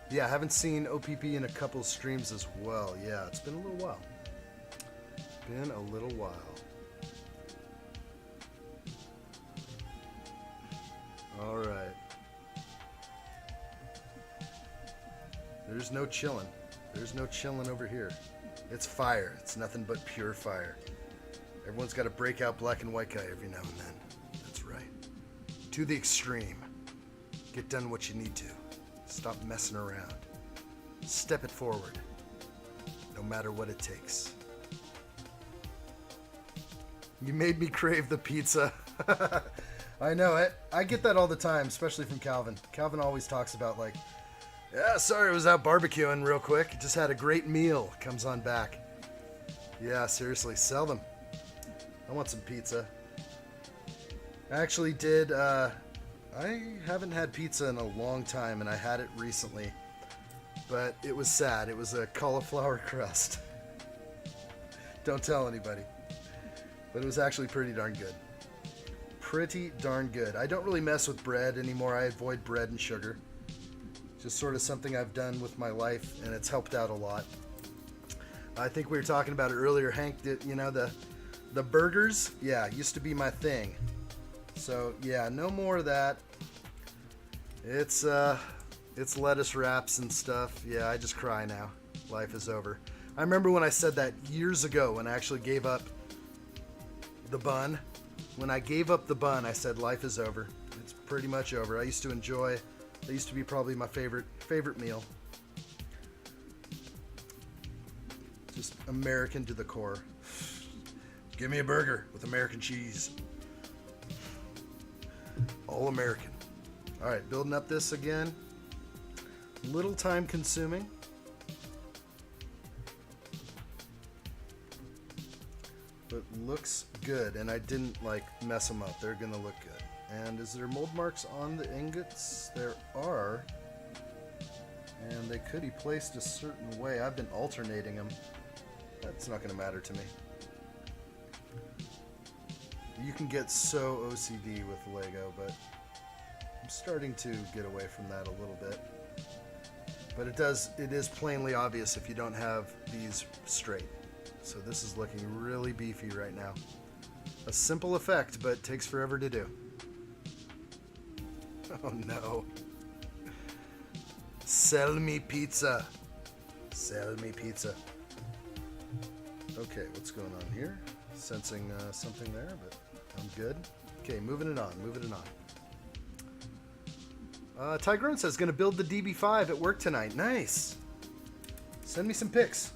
Yeah, I haven't seen OPP in a couple streams as well. Yeah, it's been a little while. Been a little while. All right. There's no chilling. There's no chilling over here. It's fire. It's nothing but pure fire. Everyone's got to break out black and white guy every now and then. That's right. To the extreme. Get done what you need to. Stop messing around. Step it forward. No matter what it takes. You made me crave the pizza. I know. I get that all the time, especially from Calvin. Calvin always talks about like, yeah, sorry, I was out barbecuing real quick. Just had a great meal. Comes on back. Yeah, seriously, sell them. I want some pizza. I actually did, I haven't had pizza in a long time, and I had it recently. But it was sad. It was a cauliflower crust. Don't tell anybody. But it was actually pretty darn good. Pretty darn good. I don't really mess with bread anymore. I avoid bread and sugar. Just sort of something I've done with my life, and it's helped out a lot. I think we were talking about it earlier, Hank. You know, the burgers, yeah, used to be my thing. So yeah, no more of that. It's lettuce wraps and stuff. Yeah, I just cry now. Life is over. I remember when I said that years ago when I actually gave up the bun. When I gave up the bun, I said life is over. It's pretty much over. I used to enjoy. That used to be probably my favorite meal. Just American to the core. Give me a burger with American cheese. All American. All right, building up this again. Little time consuming. But looks good, and I didn't like mess them up. They're gonna look good. And is there mold marks on the ingots? There are. And they could be placed a certain way. I've been alternating them. That's not gonna matter to me. You can get so OCD with Lego, but I'm starting to get away from that a little bit. But it is plainly obvious if you don't have these straight. So this is looking really beefy right now. A simple effect, but takes forever to do. Oh no. Sell me pizza. Sell me pizza. Okay, what's going on here? Sensing something there, but I'm good. Okay, moving it on. Tygrone says, gonna build the DB5 at work tonight. Nice. Send me some pics.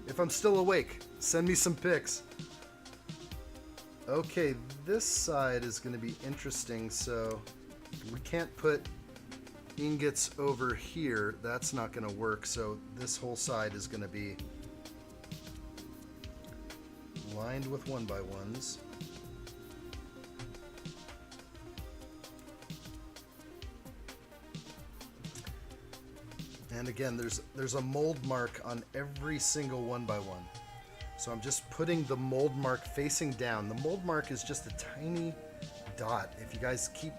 If I'm still awake, send me some pics. Okay, this side is gonna be interesting, so we can't put ingots over here. That's not gonna work, so this whole side is gonna be lined with 1x1s. And again, there's a mold mark on every single 1x1. So I'm just putting the mold mark facing down. The mold mark is just a tiny dot. If you guys keep,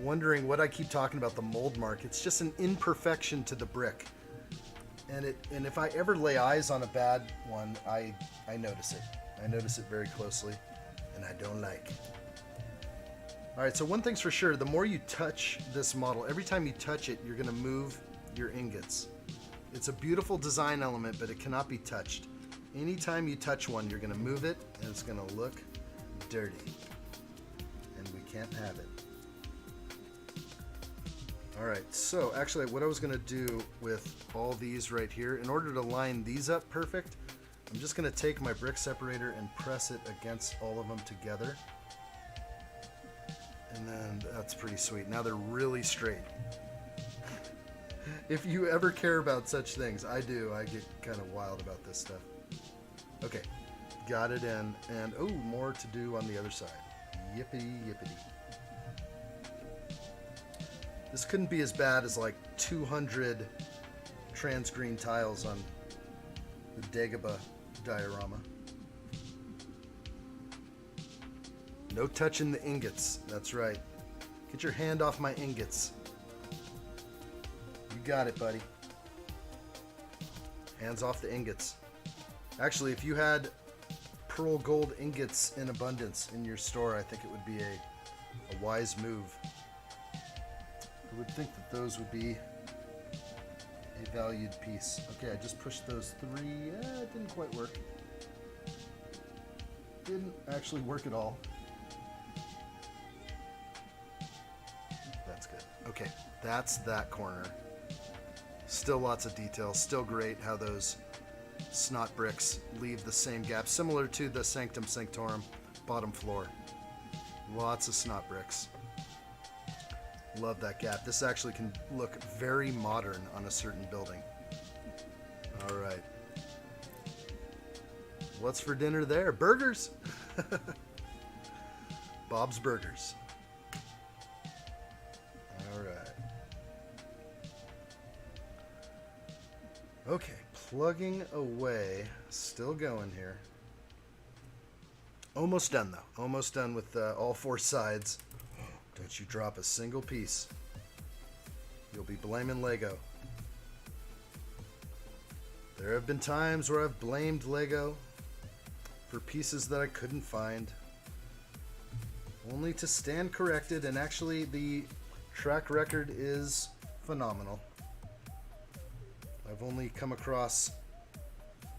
wondering what I keep talking about the mold mark, it's just an imperfection to the brick. And if I ever lay eyes on a bad one, I notice it. I notice it very closely, and I don't like it. All right, so one thing's for sure, the more you touch this model, every time you touch it, you're gonna move your ingots. It's a beautiful design element, but it cannot be touched. Anytime you touch one, you're gonna move it, and it's gonna look dirty. And we can't have it. All right, so actually what I was gonna do with all these right here, in order to line these up perfect, I'm just gonna take my brick separator and press it against all of them together. And then that's pretty sweet. Now they're really straight. If you ever care about such things, I do. I get kind of wild about this stuff. Okay, got it in. And oh, more to do on the other side. Yippity yippity. This couldn't be as bad as like 200 trans green tiles on the Dagobah diorama. No touching the ingots. That's right. Get your hand off my ingots. You got it, buddy. Hands off the ingots. Actually, if you had pearl gold ingots in abundance in your store, I think it would be a wise move. I would think that those would be a valued piece. Okay, I just pushed those 3. It didn't quite work. Didn't actually work at all. That's good. Okay, that's that corner. Still lots of details. Still great how those snot bricks leave the same gap, similar to the Sanctum Sanctorum bottom floor. Lots of snot bricks. Love that gap. This actually can look very modern on a certain building. All right. What's for dinner there? Burgers. Bob's Burgers. All right. Okay, plugging away. Still going here. Almost done though. Almost done with all 4 sides. Don't you drop a single piece. you'll be blaming Lego. There have been times where I've blamed Lego for pieces that I couldn't find, only to stand corrected, and actually the track record is phenomenal. I've only come across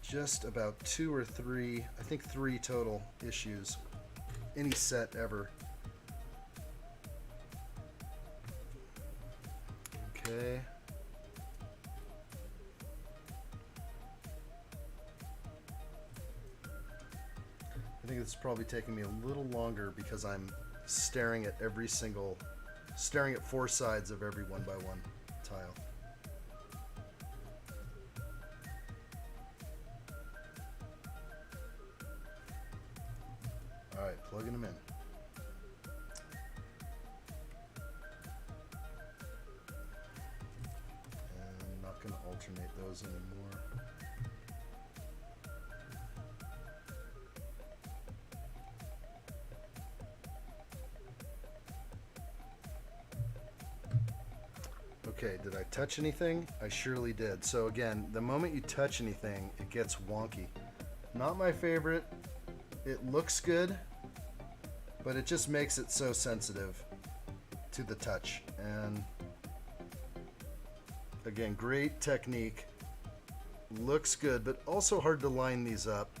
just about 2 or 3, I think 3 total issues, any set ever. Okay. I think it's probably taking me a little longer because I'm staring at 4 sides of every 1x1 tile. Alright, plugging them in. And I'm not going to alternate those anymore. Okay, did I touch anything? I surely did. So again, the moment you touch anything, it gets wonky. Not my favorite. It looks good, but it just makes it so sensitive to the touch. And again, great technique. Looks good, but also hard to line these up.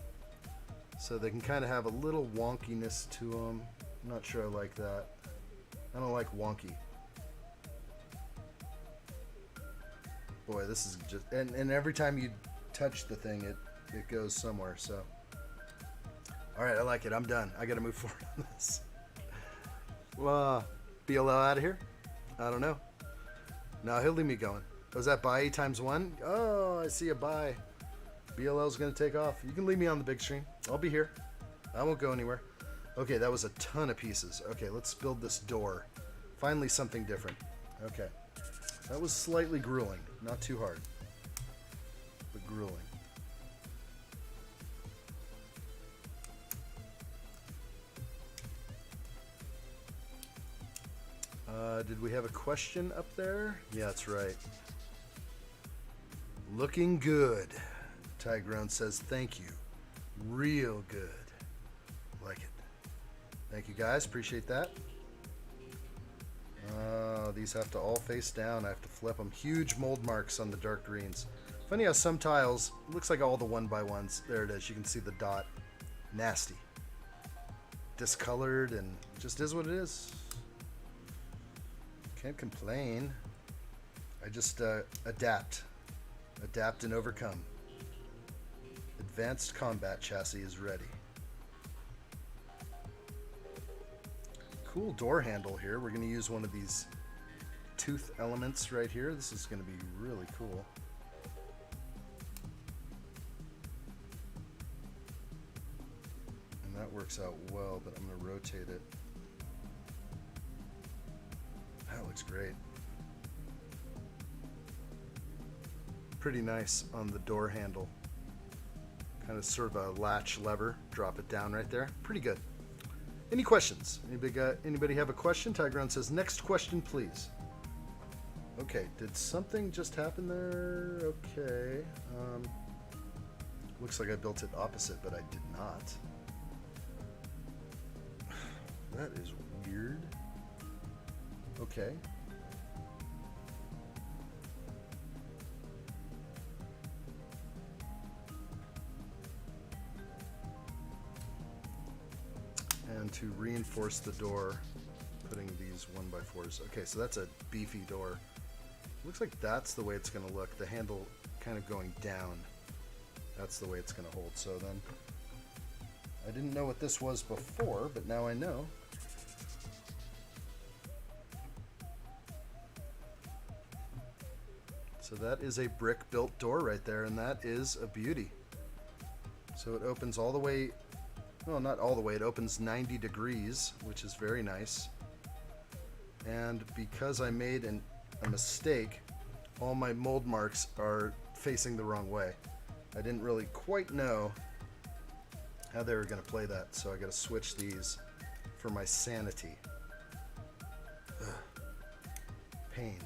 So they can kind of have a little wonkiness to them. I'm not sure I like that. I don't like wonky. Boy, this is just... And every time you touch the thing, it goes somewhere, so... Alright, I like it. I'm done. I gotta move forward on this. Well, BLL out of here? I don't know. No, he'll leave me going. Was that buy times 1? Oh, I see a buy. BLL's gonna take off. You can leave me on the big screen. I'll be here. I won't go anywhere. Okay, that was a ton of pieces. Okay, let's build this door. Finally something different. Okay. That was slightly grueling. Not too hard, but grueling. Did we have a question up there? Yeah, that's right. Looking good. Tyground says thank you. Real good. Like it. Thank you guys. Appreciate that. These have to all face down. I have to flip them. Huge mold marks on the dark greens. Funny how some tiles, looks like all the 1x1s. There it is. You can see the dot. Nasty. Discolored, and just is what it is. Can't complain. I just adapt. Adapt and overcome. Advanced combat chassis is ready. Cool door handle here. We're going to use one of these tooth elements right here. This is going to be really cool. And that works out well, but I'm going to rotate it. That looks great. Pretty nice on the door handle. Kind of sort of a latch lever. Drop it down right there. Pretty good. Any questions? Anybody have a question? Tyground says, next question, please. Okay, did something just happen there? Okay. Looks like I built it opposite, but I did not. That is weird. Okay. And to reinforce the door, putting these 1x4s. Okay, so that's a beefy door. Looks like that's the way it's going to look. The handle kind of going down. That's the way it's going to hold. So then, I didn't know what this was before, but now I know. So that is a brick built door right there, and that is a beauty. So it opens all the way, well, not all the way, it opens 90 degrees, which is very nice. And because I made a mistake, all my mold marks are facing the wrong way. I didn't really quite know how they were going to play that, so I got to switch these for my sanity. Ugh. Pain.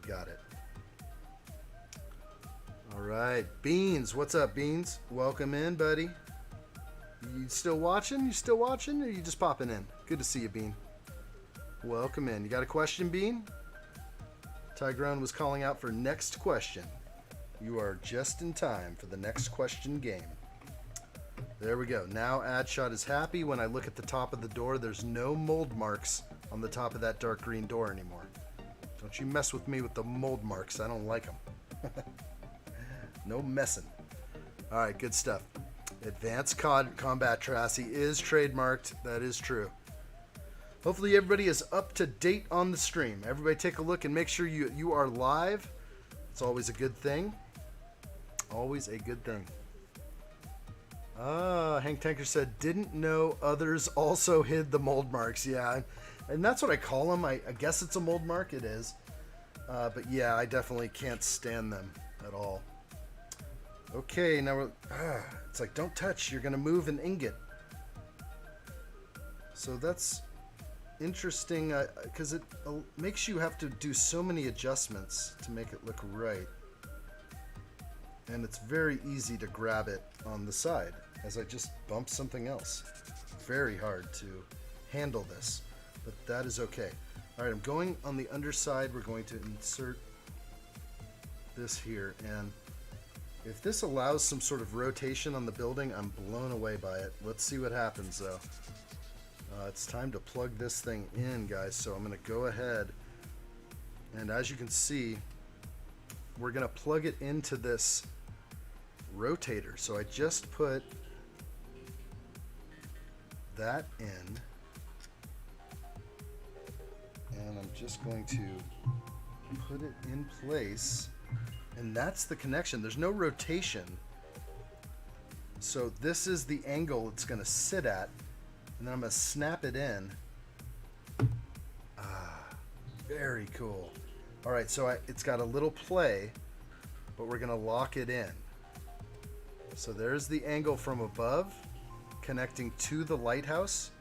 Got it. All right. Beans. What's up, Beans? Welcome in, buddy. You still watching? You still watching? Or you just popping in? Good to see you, Bean. Welcome in. You got a question, Bean? Tygrone was calling out for next question. You are just in time for the next question game. There we go. Now addshot is happy. When I look at the top of the door, there's no mold marks on the top of that dark green door anymore. Don't you mess with me with the mold marks. I don't like them. No messing. All right, good stuff. Advanced Combat Chassis is trademarked. That is true. Hopefully everybody is up to date on the stream. Everybody take a look and make sure you are live. It's always a good thing. Always a good thing. Hank Tanker said, didn't know others also hid the mold marks. Yeah, and that's what I call them. I guess it's a mold mark. It is. But yeah, I definitely can't stand them at all. Okay, now it's like, don't touch. You're going to move an ingot. So that's interesting because it makes you have to do so many adjustments to make it look right. And it's very easy to grab it on the side as I just bump something else. Very hard to handle this, but that is okay. All right, I'm going on the underside. We're going to insert this here, and if this allows some sort of rotation on the building, I'm blown away by it. Let's see what happens, though. It's time to plug this thing in, guys. So I'm going to go ahead, and as you can see, we're going to plug it into this rotator. So I just put that in, and I'm just going to put it in place. And that's the connection. There's no rotation. So this is the angle it's going to sit at. And then I'm going to snap it in. Very cool. All right, so it's got a little play, but we're going to lock it in. So there's the angle from above connecting to the lighthouse.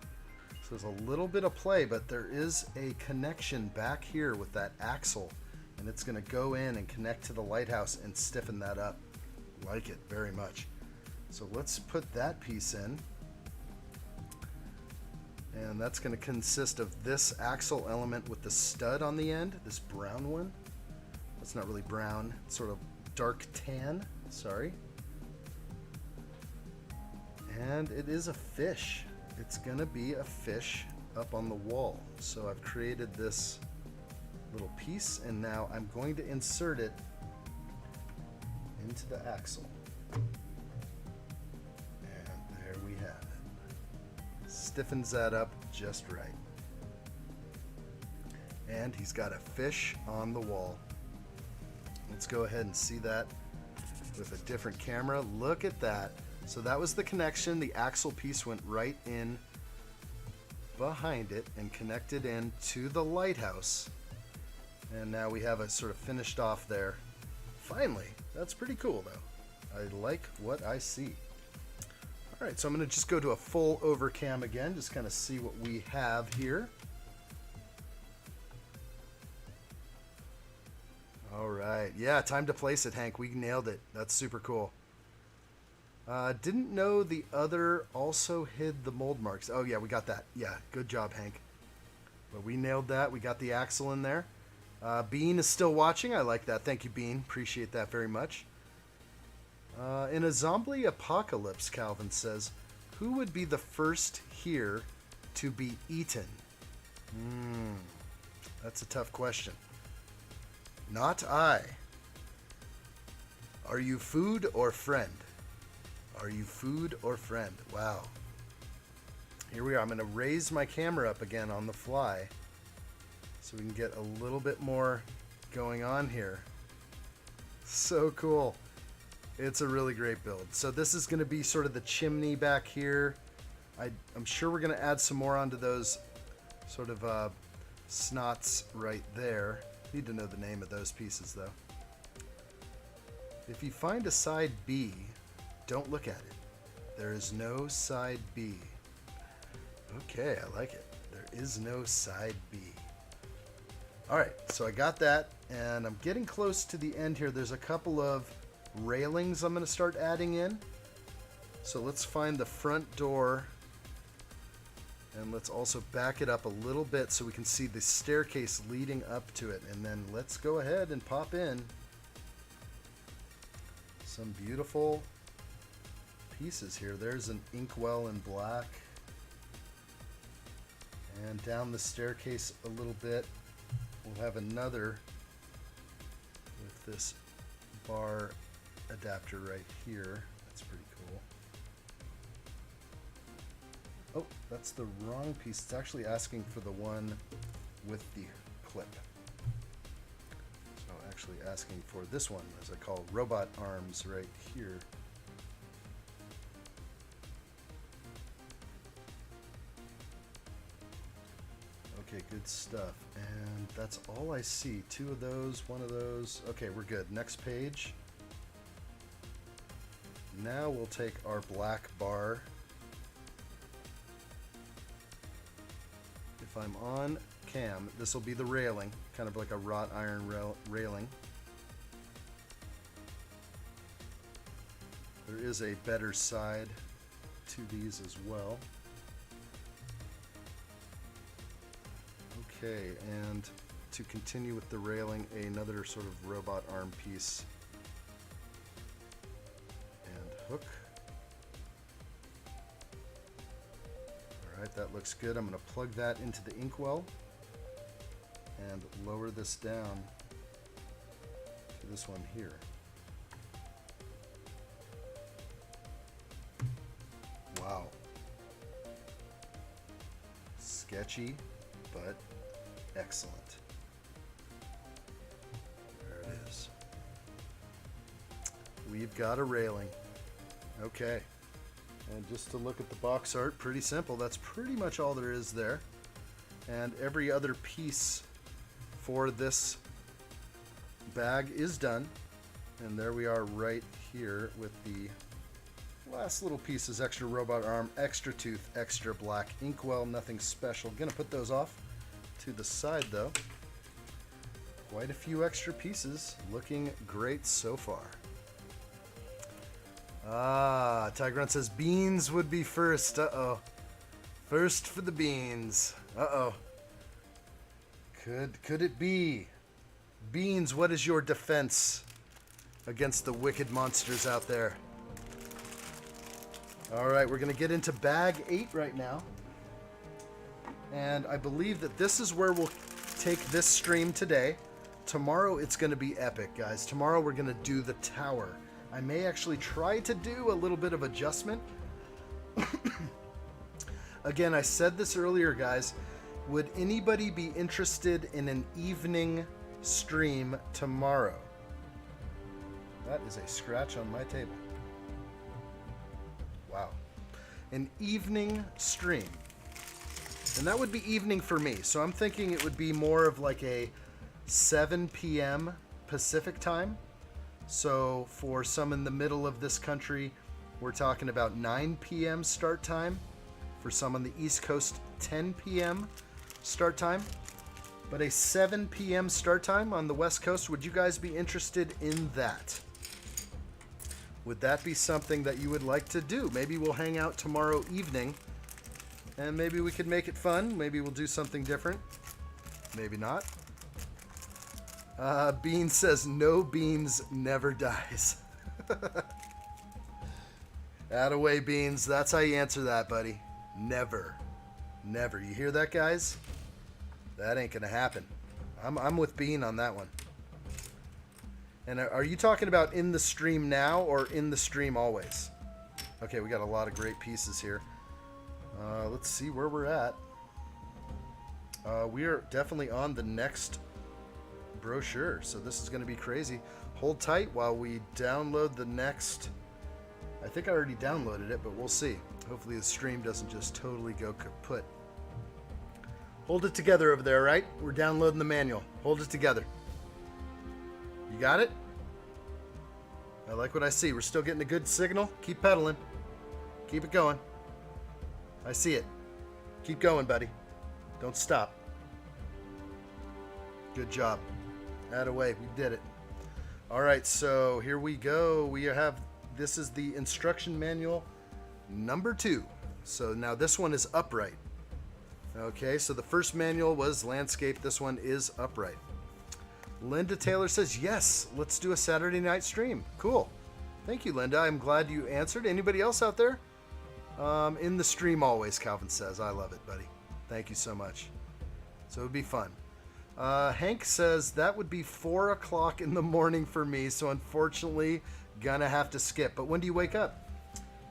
So there's a little bit of play, but there is a connection back here with that axle. And it's going to go in and connect to the lighthouse and stiffen that up. Like it very much. So let's put that piece in. And that's going to consist of this axle element with the stud on the end, this brown one. That's not really brown, it's sort of dark tan, sorry. And it is a fish. It's going to be a fish up on the wall. So I've created this little piece, and now I'm going to insert it into the axle. And there we have it. Stiffens that up just right. And he's got a fish on the wall. Let's go ahead and see that with a different camera. Look at that. So that was the connection. The axle piece went right in behind it and connected in to the lighthouse. And now we have it sort of finished off there. Finally, that's pretty cool though. I like what I see. All right, so I'm going to just go to a full overcam again, just kind of see what we have here. All right, yeah, time to place it, Hank. We nailed it. That's super cool. Didn't know the other also hid the mold marks. Oh yeah, we got that. Yeah, good job, Hank. But we nailed that. We got the axle in there. Bean is still watching. I like that. Thank you, Bean. Appreciate that very much. In a zombie apocalypse, Calvin says, who would be the first here to be eaten? That's a tough question. Not I. Are you food or friend? Are you food or friend? Wow. Here we are. I'm going to raise my camera up again on the fly so we can get a little bit more going on here. So cool. It's a really great build. So this is going to be sort of the chimney back here. I'm sure we're going to add some more onto those sort of snots right there. Need to know the name of those pieces though. If you find a side B, don't look at it. There is no side B. Okay, I like it. There is no side B. All right, so I got that, And I'm getting close to the end here. There's a couple of railings I'm going to start adding in. So let's find the front door. And let's also back it up a little bit so we can see the staircase leading up to it. And then let's go ahead and pop in some beautiful pieces here. There's an inkwell in black. And down the staircase a little bit, we'll have another with this bar adapter right here. That's pretty cool. Oh, that's the wrong piece. It's actually asking for the one with the clip. So actually asking for this one, as I call robot arms right here. Okay, good stuff. And that's all I see. 2 of those, 1 of those. Okay, we're good. Next page. Now we'll take our black bar. If I'm on cam, this will be the railing, kind of like a wrought iron railing. There is a better side to these as well. Okay, and to continue with the railing, another sort of robot arm piece and hook. Alright, that looks good. I'm going to plug that into the inkwell and lower this down to this one here. Wow. Sketchy, but excellent. There it is. We've got a railing. Okay. And just to look at the box art, pretty simple. That's pretty much all there is there. And every other piece for this bag is done. And there we are right here with the last little pieces. Extra robot arm, extra tooth, extra black inkwell, nothing special. Gonna put those off to the side though. Quite a few extra pieces. Looking great so far. Ah, Tigrunt says beans would be first. Uh-oh. First for the beans. Uh-oh. Could it be? Beans, what is your defense against the wicked monsters out there? Alright, we're going to get into bag 8 right now. And I believe that this is where we'll take this stream today. Tomorrow it's going to be epic, guys. Tomorrow we're going to do the tower. I may actually try to do a little bit of adjustment. Again, I said this earlier, guys. Would anybody be interested in an evening stream tomorrow? That is a scratch on my table. Wow. An evening stream. And that would be evening for me. So I'm thinking it would be more of like a 7 p.m. Pacific time. So for some in the middle of this country, we're talking about 9 p.m. start time. For some on the East Coast, 10 p.m. start time. But a 7 p.m. start time on the West Coast, would you guys be interested in that? Would that be something that you would like to do? Maybe we'll hang out tomorrow evening and maybe we could make it fun. Maybe we'll do something different. Maybe not. Beans says, no beans never dies. Attaway, Beans. That's how you answer that, buddy. Never. Never. You hear that, guys? That ain't gonna happen. I'm with Bean on that one. And are you talking about in the stream now or in the stream always? Okay, we got a lot of great pieces here. Let's see where we're at. We are definitely on the next brochure, so this is going to be crazy. Hold tight while we download the next. I think I already downloaded it, but we'll see. Hopefully the stream doesn't just totally go kaput. Hold it together over there, right? We're downloading the manual. Hold it together. You got it? I like what I see. We're still getting a good signal. Keep pedaling. Keep it going. I see it. Keep going, buddy. Don't stop. Good job. Attaway, we did it. All right, so here we go. This is the instruction manual number 2. So now this one is upright. Okay, so the first manual was landscape. This one is upright. Linda Taylor says, yes, let's do a Saturday night stream. Cool. Thank you, Linda. I'm glad you answered. Anybody else out there? In the stream always, Calvin says. I love it, buddy. Thank you so much. So it would be fun. Hank says, that would be 4 o'clock in the morning for me, so unfortunately, gonna have to skip. But when do you wake up?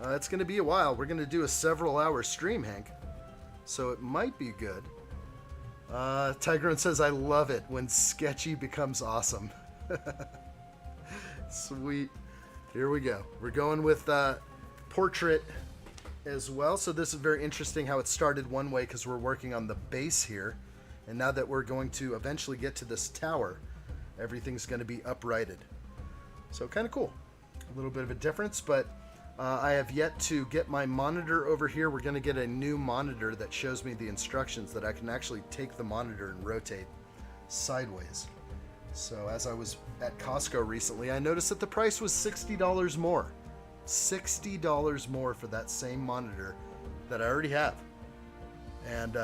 It's gonna be a while. We're gonna do a several-hour stream, Hank. So it might be good. Tigeron says, I love it when sketchy becomes awesome. Sweet. Here we go. We're going with portrait as well. So this is very interesting how it started one way because we're working on the base here. And now that we're going to eventually get to this tower, everything's going to be uprighted. So kind of cool. A little bit of a difference, but I have yet to get my monitor over here. We're going to get a new monitor that shows me the instructions that I can actually take the monitor and rotate sideways. So as I was at Costco recently, I noticed that the price was $60 more. $60 more for that same monitor that I already have. And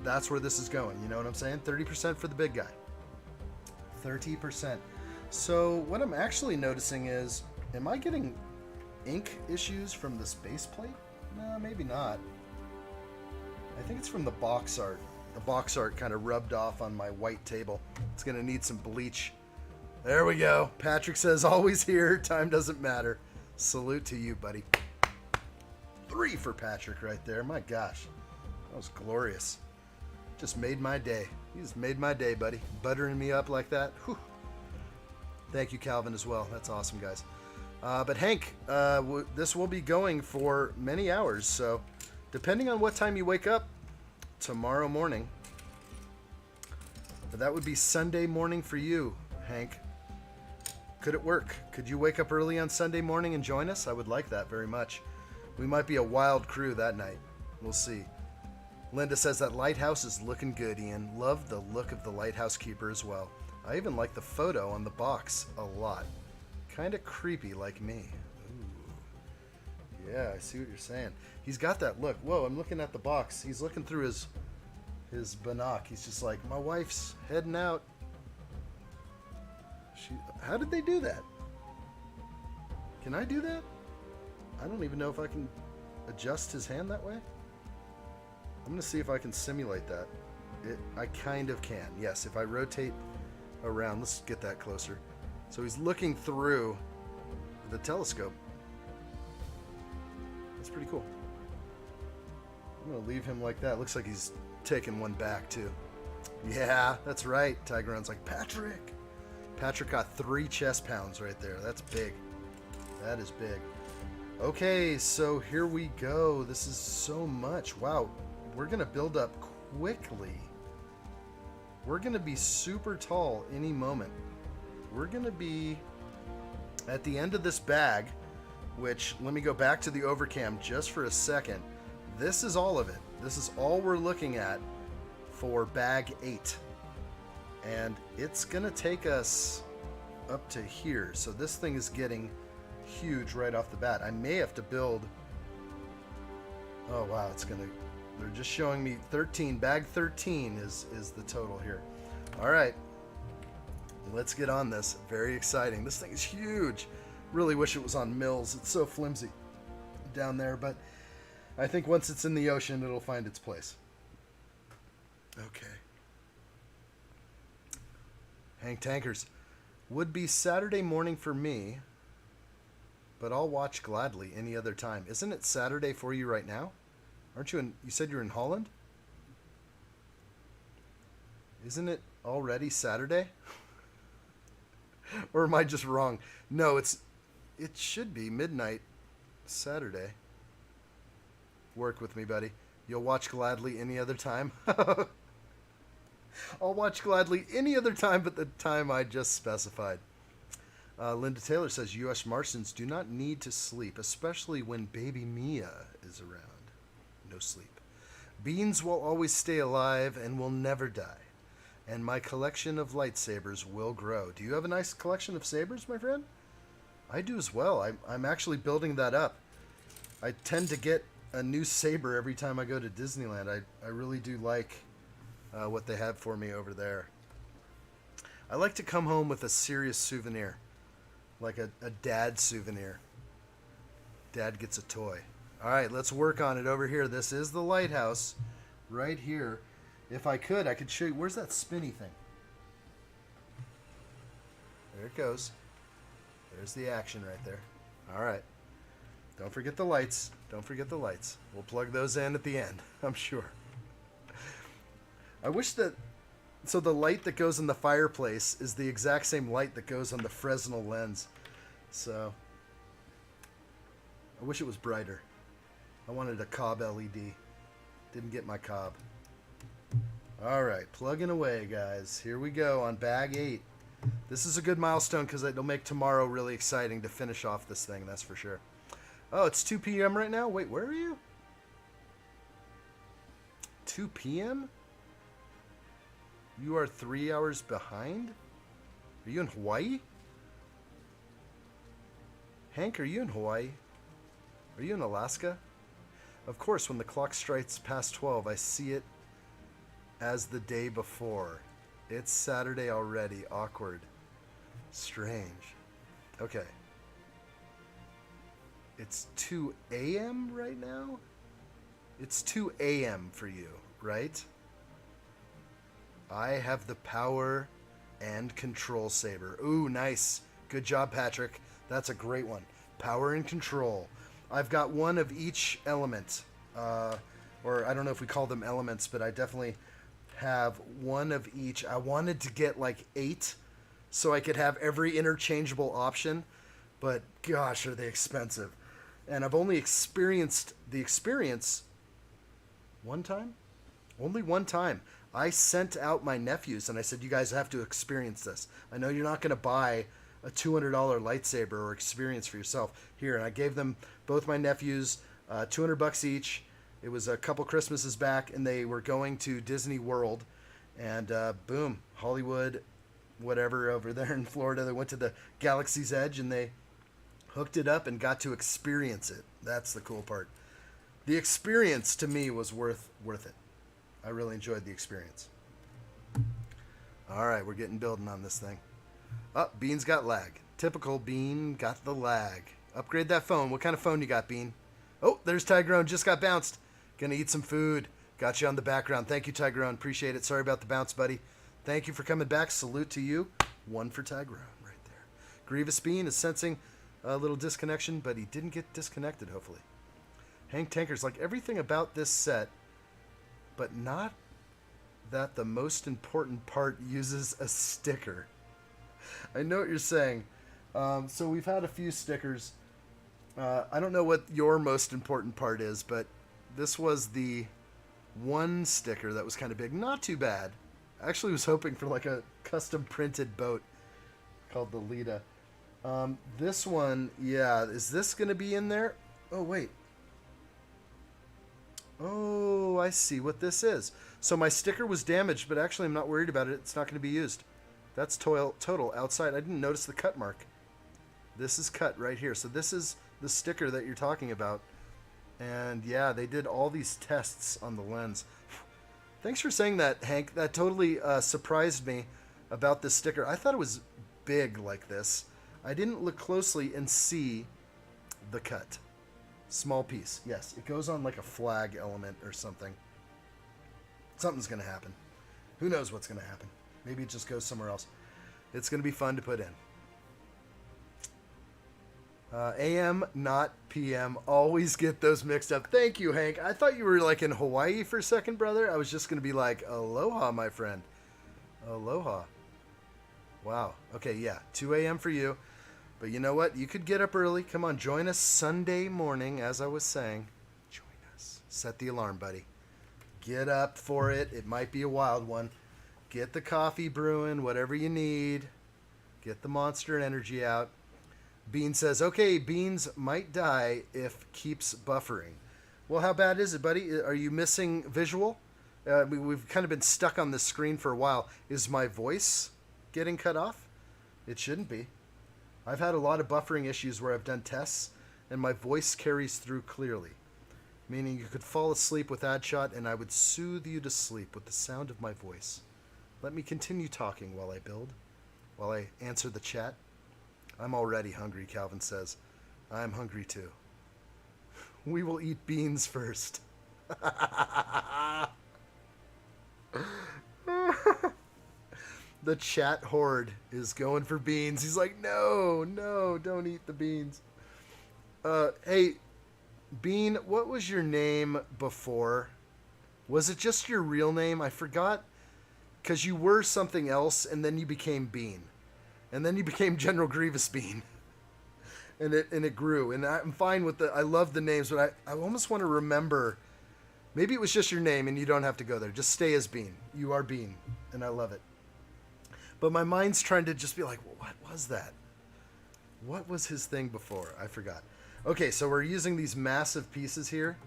that's where this is going. You know what I'm saying? 30% for the big guy. 30%. So what I'm actually noticing is, am I getting ink issues from this base plate? No, maybe not. I think it's from the box art. The box art kind of rubbed off on my white table. It's going to need some bleach. There we go. Patrick says, always here. Time doesn't matter. Salute to you, buddy. 3 for Patrick right there. My gosh. That was glorious. Just made my day. You just made my day, buddy. Buttering me up like that. Whew. Thank you, Calvin, as well. That's awesome, guys. But Hank, this will be going for many hours. So depending on what time you wake up tomorrow morning, that would be Sunday morning for you, Hank. Could it work? Could you wake up early on Sunday morning and join us? I would like that very much. We might be a wild crew that night. We'll see. Linda says that lighthouse is looking good, Ian. Love the look of the lighthouse keeper as well. I even like the photo on the box a lot. Kind of creepy like me. Ooh. Yeah, I see what you're saying. He's got that look. Whoa, I'm looking at the box. He's looking through his binoc. He's just like, my wife's heading out. How did they do that? Can I do that? I don't even know if I can adjust his hand that way. I'm going to see if I can simulate that. I kind of can. Yes, if I rotate around. Let's get that closer. So he's looking through the telescope. That's pretty cool. I'm going to leave him like that. Looks like he's taking one back, too. Yeah, that's right. Tigeron's like, Patrick. Patrick got 3 chest pounds right there. That's big. That is big. Okay, so here we go. This is so much. Wow. We're going to build up quickly. We're going to be super tall any moment. We're going to be at the end of this bag, which, let me go back to the overcam just for a second. This is all of it. This is all we're looking at for bag 8. And it's going to take us up to here. So this thing is getting huge right off the bat. I may have to build... Oh, wow. It's going to... They're just showing me 13. Bag 13 is the total here. All right. Let's get on this. Very exciting. This thing is huge. Really wish it was on mills. It's so flimsy down there. But I think once it's in the ocean, it'll find its place. Okay. Hank Tankers. Would be Saturday morning for me, but I'll watch gladly any other time. Isn't it Saturday for you right now? Aren't you in... You said you're in Holland? Isn't it already Saturday? Or am I just wrong? No, it should be midnight Saturday. Work with me, buddy. You'll watch gladly any other time? I'll watch gladly any other time but the time I just specified. Linda Taylor says, U.S. Martians do not need to sleep, especially when baby Mia is around. No sleep. Beans will always stay alive and will never die. and my collection of lightsabers will grow. Do you have a nice collection of sabers, my friend? I do as well. I'm actually building that up. I tend to get a new saber every time I go to Disneyland. I really do like what they have for me over there. I like to come home with a serious souvenir, like a dad souvenir. Dad gets a toy. All right, let's work on it over here. This is the lighthouse right here. If I could show you. Where's that spinny thing? There it goes. There's the action right there. All right. Don't forget the lights. Don't forget the lights. We'll plug those in at the end, I'm sure. I wish that... So the light that goes in the fireplace is the exact same light that goes on the Fresnel lens. So... I wish it was brighter. I wanted a Cobb LED. Didn't get my Cobb. Alright, plugging away, guys. Here we go on bag 8. This is a good milestone because it'll make tomorrow really exciting to finish off this thing, that's for sure. Oh, it's 2 p.m. right now? Wait, where are you? 2 p.m.? You are 3 hours behind? Are you in Hawaii? Hank, are you in Hawaii? Are you in Alaska? Of course, when the clock strikes past 12, I see it as the day before. It's Saturday already. Awkward. Strange. Okay. It's 2 a.m. right now? It's 2 a.m. for you, right? I have the power and control saber. Ooh, nice. Good job, Patrick. That's a great one. Power and control. I've got one of each element. Or I don't know if we call them elements, but I definitely have one of each. I wanted to get like 8 so I could have every interchangeable option, but gosh, are they expensive. And I've only experienced the experience one time? Only one time. I sent out my nephews and I said, you guys have to experience this. I know you're not going to buy a $200 lightsaber or experience for yourself. Here, and I gave them, both my nephews, $200 each. It was a couple Christmases back, and they were going to Disney World. And boom, Hollywood, whatever, over there in Florida. They went to the Galaxy's Edge, and they hooked it up and got to experience it. That's the cool part. The experience, to me, was worth it. I really enjoyed the experience. All right, we're getting building on this thing. Oh, Bean's got lag. Typical Bean got the lag. Upgrade that phone. What kind of phone you got, Bean? Oh, there's Tyrone. Just got bounced. Gonna eat some food. Got you on the background. Thank you, Tyrone. Appreciate it. Sorry about the bounce, buddy. Thank you for coming back. Salute to you. 1 for Tyrone right there. Grievous Bean is sensing a little disconnection, but he didn't get disconnected, hopefully. Hank Tanker's like everything about this set, but not that the most important part uses a sticker. I know what you're saying. So we've had a few stickers. I don't know what your most important part is, but this was the one sticker that was kind of big. Not too bad. I actually was hoping for like a custom printed boat called the Lita. This one, yeah, is this going to be in there? Oh, wait. Oh, I see what this is. So my sticker was damaged, but actually I'm not worried about it. It's not going to be used. That's total outside. I didn't notice the cut mark. This is cut right here. So this is the sticker that you're talking about. And yeah, they did all these tests on the lens. Thanks for saying that, Hank. That totally surprised me about this sticker. I thought it was big like this. I didn't look closely and see the cut. Small piece. Yes, it goes on like a flag element or something. Something's going to happen. Who knows what's going to happen? Maybe it just goes somewhere else. It's going to be fun to put in. AM, not PM. Always get those mixed up. Thank you, Hank. I thought you were like in Hawaii for a second, brother. I was just going to be like, aloha, my friend. Aloha. Wow. Okay, yeah. 2 a.m. for you. But you know what? You could get up early. Come on, join us Sunday morning, as I was saying. Join us. Set the alarm, buddy. Get up for it. It might be a wild one. Get the coffee brewing, whatever you need. Get the Monster Energy out. Bean says, okay, Beans might die if keeps buffering. Well, how bad is it, buddy? Are you missing visual? We've kind of been stuck on this screen for a while. Is my voice getting cut off? It shouldn't be. I've had a lot of buffering issues where I've done tests, and my voice carries through clearly. Meaning you could fall asleep with addshot, and I would soothe you to sleep with the sound of my voice. Let me continue talking while I build, while I answer the chat. I'm already hungry, Calvin says. I'm hungry too. We will eat beans first. The chat horde is going for beans. He's like, no, don't eat the beans. Hey, Bean, what was your name before? Was it just your real name? I forgot. Because you were something else, and then you became Bean. And then you became General Grievous Bean. And it grew. And I'm fine with I love the names, but I almost want to remember. Maybe it was just your name, and you don't have to go there. Just stay as Bean. You are Bean. And I love it. But my mind's trying to just be like, well, what was that? What was his thing before? I forgot. Okay, so we're using these massive pieces here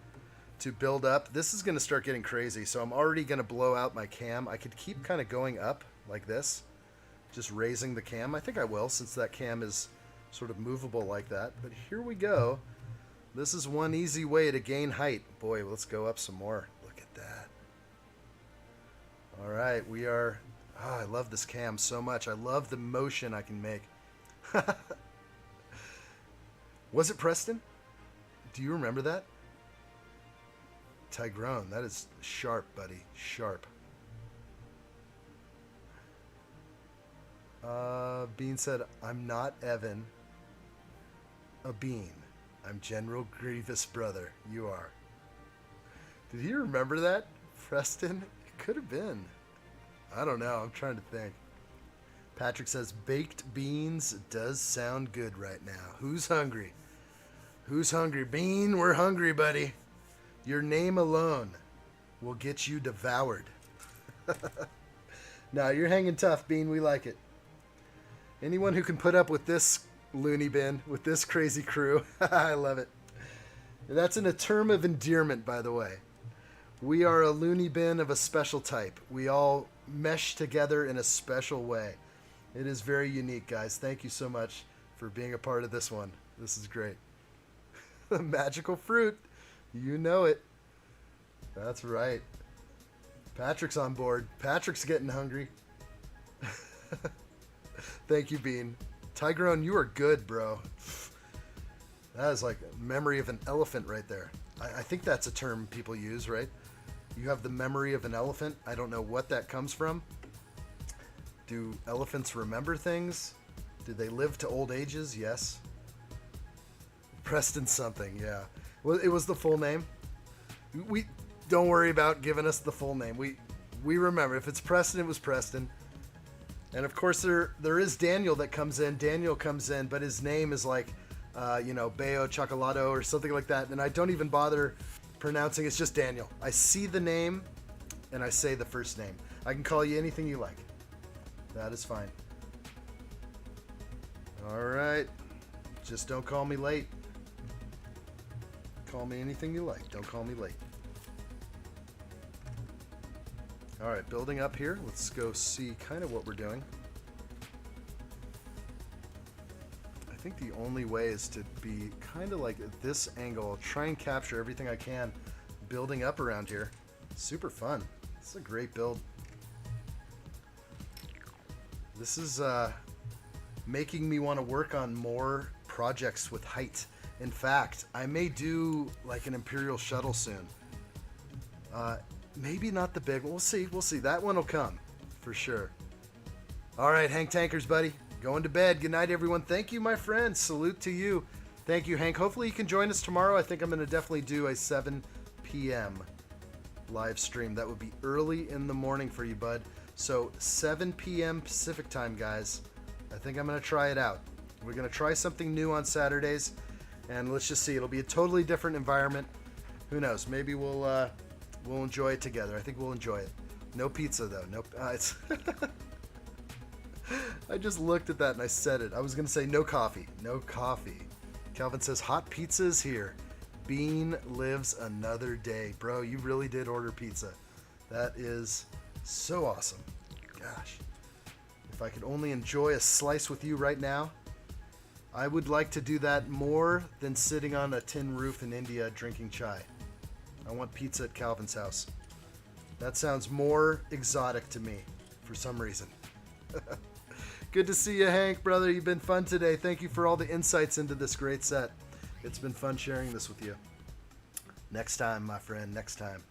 to build up. This is going to start getting crazy, so I'm already going to blow out my cam. I could keep kind of going up like this, just raising the cam. I think I will, since that cam is sort of movable like that. But here we go. This is one easy way to gain height. Boy, let's go up some more. Look at that. All right, we are... Oh, I love this cam so much. I love the motion I can make. Was it Preston? Do you remember that? Tigrone, that is sharp, buddy. Sharp. Bean said, I'm not Evan. A Bean. I'm General Grievous' brother. You are. Did he remember that? Preston? It could have been. I don't know. I'm trying to think. Patrick says, baked beans does sound good right now. Who's hungry? Who's hungry? Bean, we're hungry, buddy. Your name alone will get you devoured. No, you're hanging tough, Bean. We like it. Anyone who can put up with this loony bin, with this crazy crew, I love it. That's a term of endearment, by the way. We are a loony bin of a special type. We all mesh together in a special way. It is very unique, guys. Thank you so much for being a part of this one. This is great. The magical fruit. You know it. That's right. Patrick's on board. Patrick's getting hungry. Thank you, Bean. Tigrone, you are good, bro. That is like a memory of an elephant right there. I think that's a term people use, right? You have the memory of an elephant. I don't know what that comes from. Do elephants remember things? Do they live to old ages? Yes. Preston something, yeah. Well, it was the full name. We don't worry about giving us the full name. We remember. If it's Preston, it was Preston. And of course, there is Daniel that comes in. Daniel comes in, but his name is like, Bayo Chocolato or something like that. And I don't even bother pronouncing. It's just Daniel. I see the name, and I say the first name. I can call you anything you like. That is fine. All right. Just don't call me late. Call me anything you like. Don't call me late. All right, building up here. Let's go see kind of what we're doing. I think the only way is to be kind of like at this angle. I'll try and capture everything I can building up around here. Super fun. It's a great build. This is making me want to work on more projects with height. In fact, I may do like an Imperial shuttle soon. Maybe not the big one. We'll see. We'll see. That one will come for sure. All right, Hank Tankers, buddy. Going to bed. Good night, everyone. Thank you, my friend. Salute to you. Thank you, Hank. Hopefully you can join us tomorrow. I think I'm going to definitely do a 7 p.m. live stream. That would be early in the morning for you, bud. So 7 p.m. Pacific time, guys. I think I'm going to try it out. We're going to try something new on Saturdays. And let's just see. It'll be a totally different environment. Who knows? Maybe we'll enjoy it together. I think we'll enjoy it. No pizza, though. No. It's I just looked at that and I said it. I was going to say no coffee. No coffee. Calvin says, hot pizza is here. Bean lives another day. Bro, you really did order pizza. That is so awesome. Gosh. If I could only enjoy a slice with you right now, I would like to do that more than sitting on a tin roof in India drinking chai. I want pizza at Calvin's house. That sounds more exotic to me for some reason. Good to see you, Hank, brother. You've been fun today. Thank you for all the insights into this great set. It's been fun sharing this with you. Next time, my friend, next time.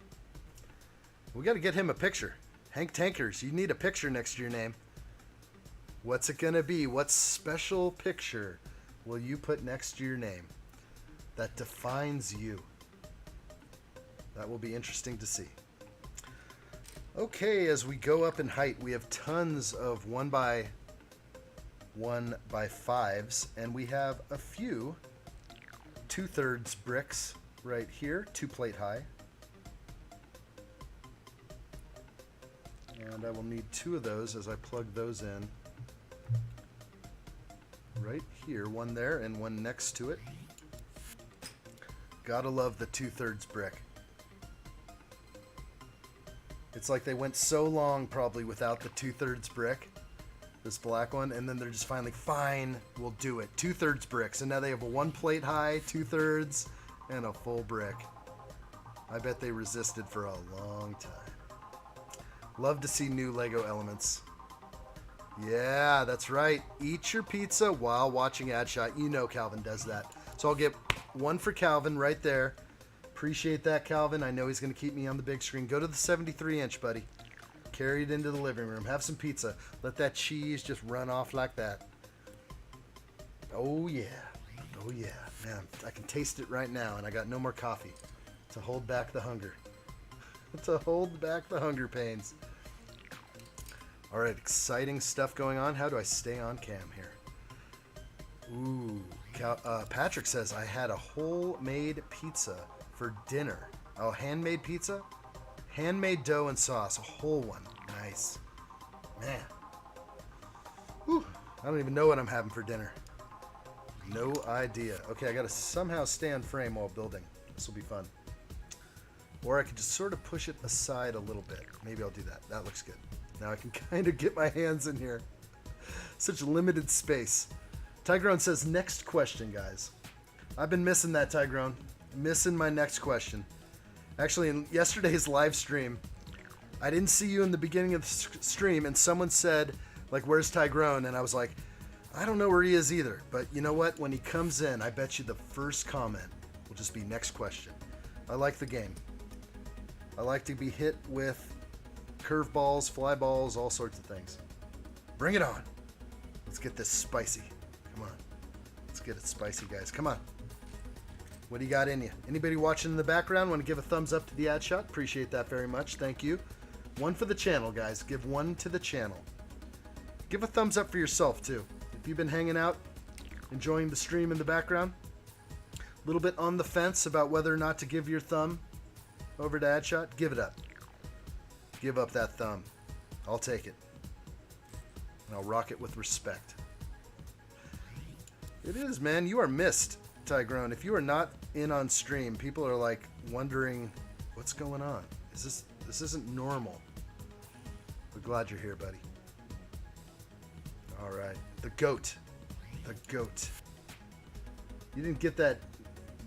We got to get him a picture. Hank Tankers, you need a picture next to your name. What's it going to be? What special picture will you put next to your name that defines you? That will be interesting to see. Okay, as we go up in height, we have tons of 1x1 by 5s, and we have a few 2/3 bricks right here, 2 plate high. And I will need 2 of those as I plug those in. Right here, one there and one next to it. Gotta love the 2/3 brick. It's like they went so long probably without the 2/3 brick, this black one, and then they're just finally, fine, we'll do it. 2/3 bricks, and now they have a 1 plate high, 2/3, and a full brick. I bet they resisted for a long time. Love to see new Lego elements. Yeah, that's right. Eat your pizza while watching addshot. You know Calvin does that. So I'll get 1 for Calvin right there. Appreciate that, Calvin. I know he's going to keep me on the big screen. Go to the 73-inch, buddy. Carry it into the living room. Have some pizza. Let that cheese just run off like that. Oh, yeah. Oh, yeah. Man, I can taste it right now, and I got no more coffee to hold back the hunger. To hold back the hunger pains. All right, exciting stuff going on. How do I stay on cam here? Ooh, Patrick says I had a homemade pizza for dinner. Oh, handmade pizza? Handmade dough and sauce, a whole one. Nice. Man. Whew. I don't even know what I'm having for dinner. No idea. Okay, I gotta somehow stay on frame while building. This will be fun. Or I could just sort of push it aside a little bit. Maybe I'll do that. That looks good. Now I can kind of get my hands in here. Such limited space. Tigrone says, next question, guys. I've been missing that, Tigrone. Missing my next question. Actually, in yesterday's live stream, I didn't see you in the beginning of the stream, and someone said, like, where's Tigrone? And I was like, I don't know where he is either. But you know what? When he comes in, I bet you the first comment will just be next question. I like the game. I like to be hit with curveballs, fly balls, all sorts of things. Bring it on. Let's get this spicy. Come on. Let's get it spicy, guys. Come on. What do you got in you? Anybody watching in the background want to give a thumbs up to the ad shot? Appreciate that very much. Thank you. 1 for the channel, guys. Give 1 to the channel. Give a thumbs up for yourself, too. If you've been hanging out, enjoying the stream in the background, a little bit on the fence about whether or not to give your thumb over to addshot, give it up. Give up that thumb. I'll take it. And I'll rock it with respect. It is, man. You are missed, Tigrone. If you are not in on stream, people are like wondering what's going on. This isn't normal. We're glad you're here, buddy. All right. The GOAT. The GOAT. You didn't get that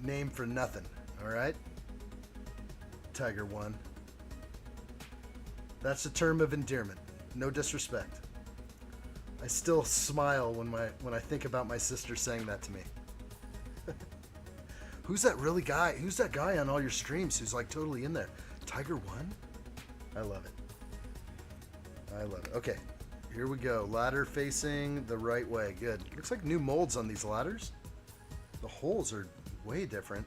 name for nothing, all right? Tiger 1. That's a term of endearment. No disrespect. I still smile when I think about my sister saying that to me. Who's that really guy? Who's that guy on all your streams who's like totally in there? Tiger 1? I love it. I love it. Okay, here we go. Ladder facing the right way. Good. Looks like new molds on these ladders. The holes are way different.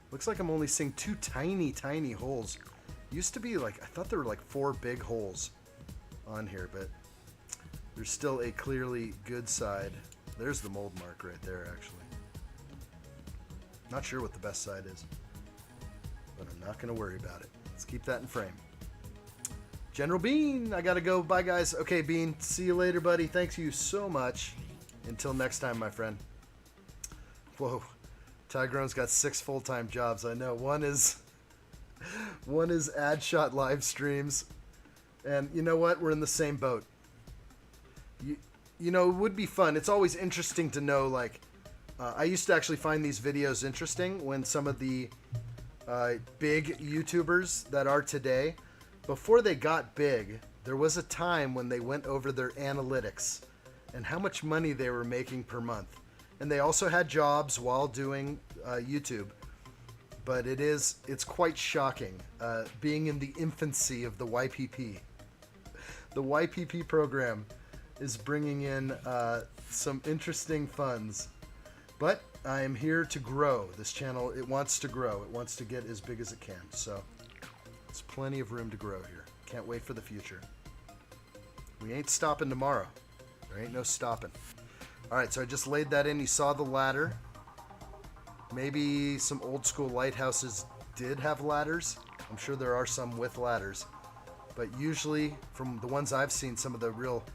Looks like I'm only seeing 2 tiny, tiny holes. Used to be like, I thought there were like 4 big holes on here, but there's still a clearly good side. There's the mold mark right there, actually. Not sure what the best side is, but I'm not going to worry about it. Let's keep that in frame. General Bean, I got to go. Bye, guys. Okay, Bean, see you later, buddy. Thanks you so much. Until next time, my friend. Whoa. Tigrone's got 6 full-time jobs. I know. One is One is addshot live streams. And you know what? We're in the same boat. You know, it would be fun. It's always interesting to know, like, I used to actually find these videos interesting when some of the big YouTubers that are today, before they got big, there was a time when they went over their analytics and how much money they were making per month. And they also had jobs while doing YouTube. But it's quite shocking being in the infancy of the YPP. The YPP program is bringing in some interesting funds. But I am here to grow. This channel, it wants to grow. It wants to get as big as it can. So there's plenty of room to grow here. Can't wait for the future. We ain't stopping tomorrow. There ain't no stopping. All right, so I just laid that in. You saw the ladder. Maybe some old school lighthouses did have ladders. I'm sure there are some with ladders. But usually, from the ones I've seen, some of the real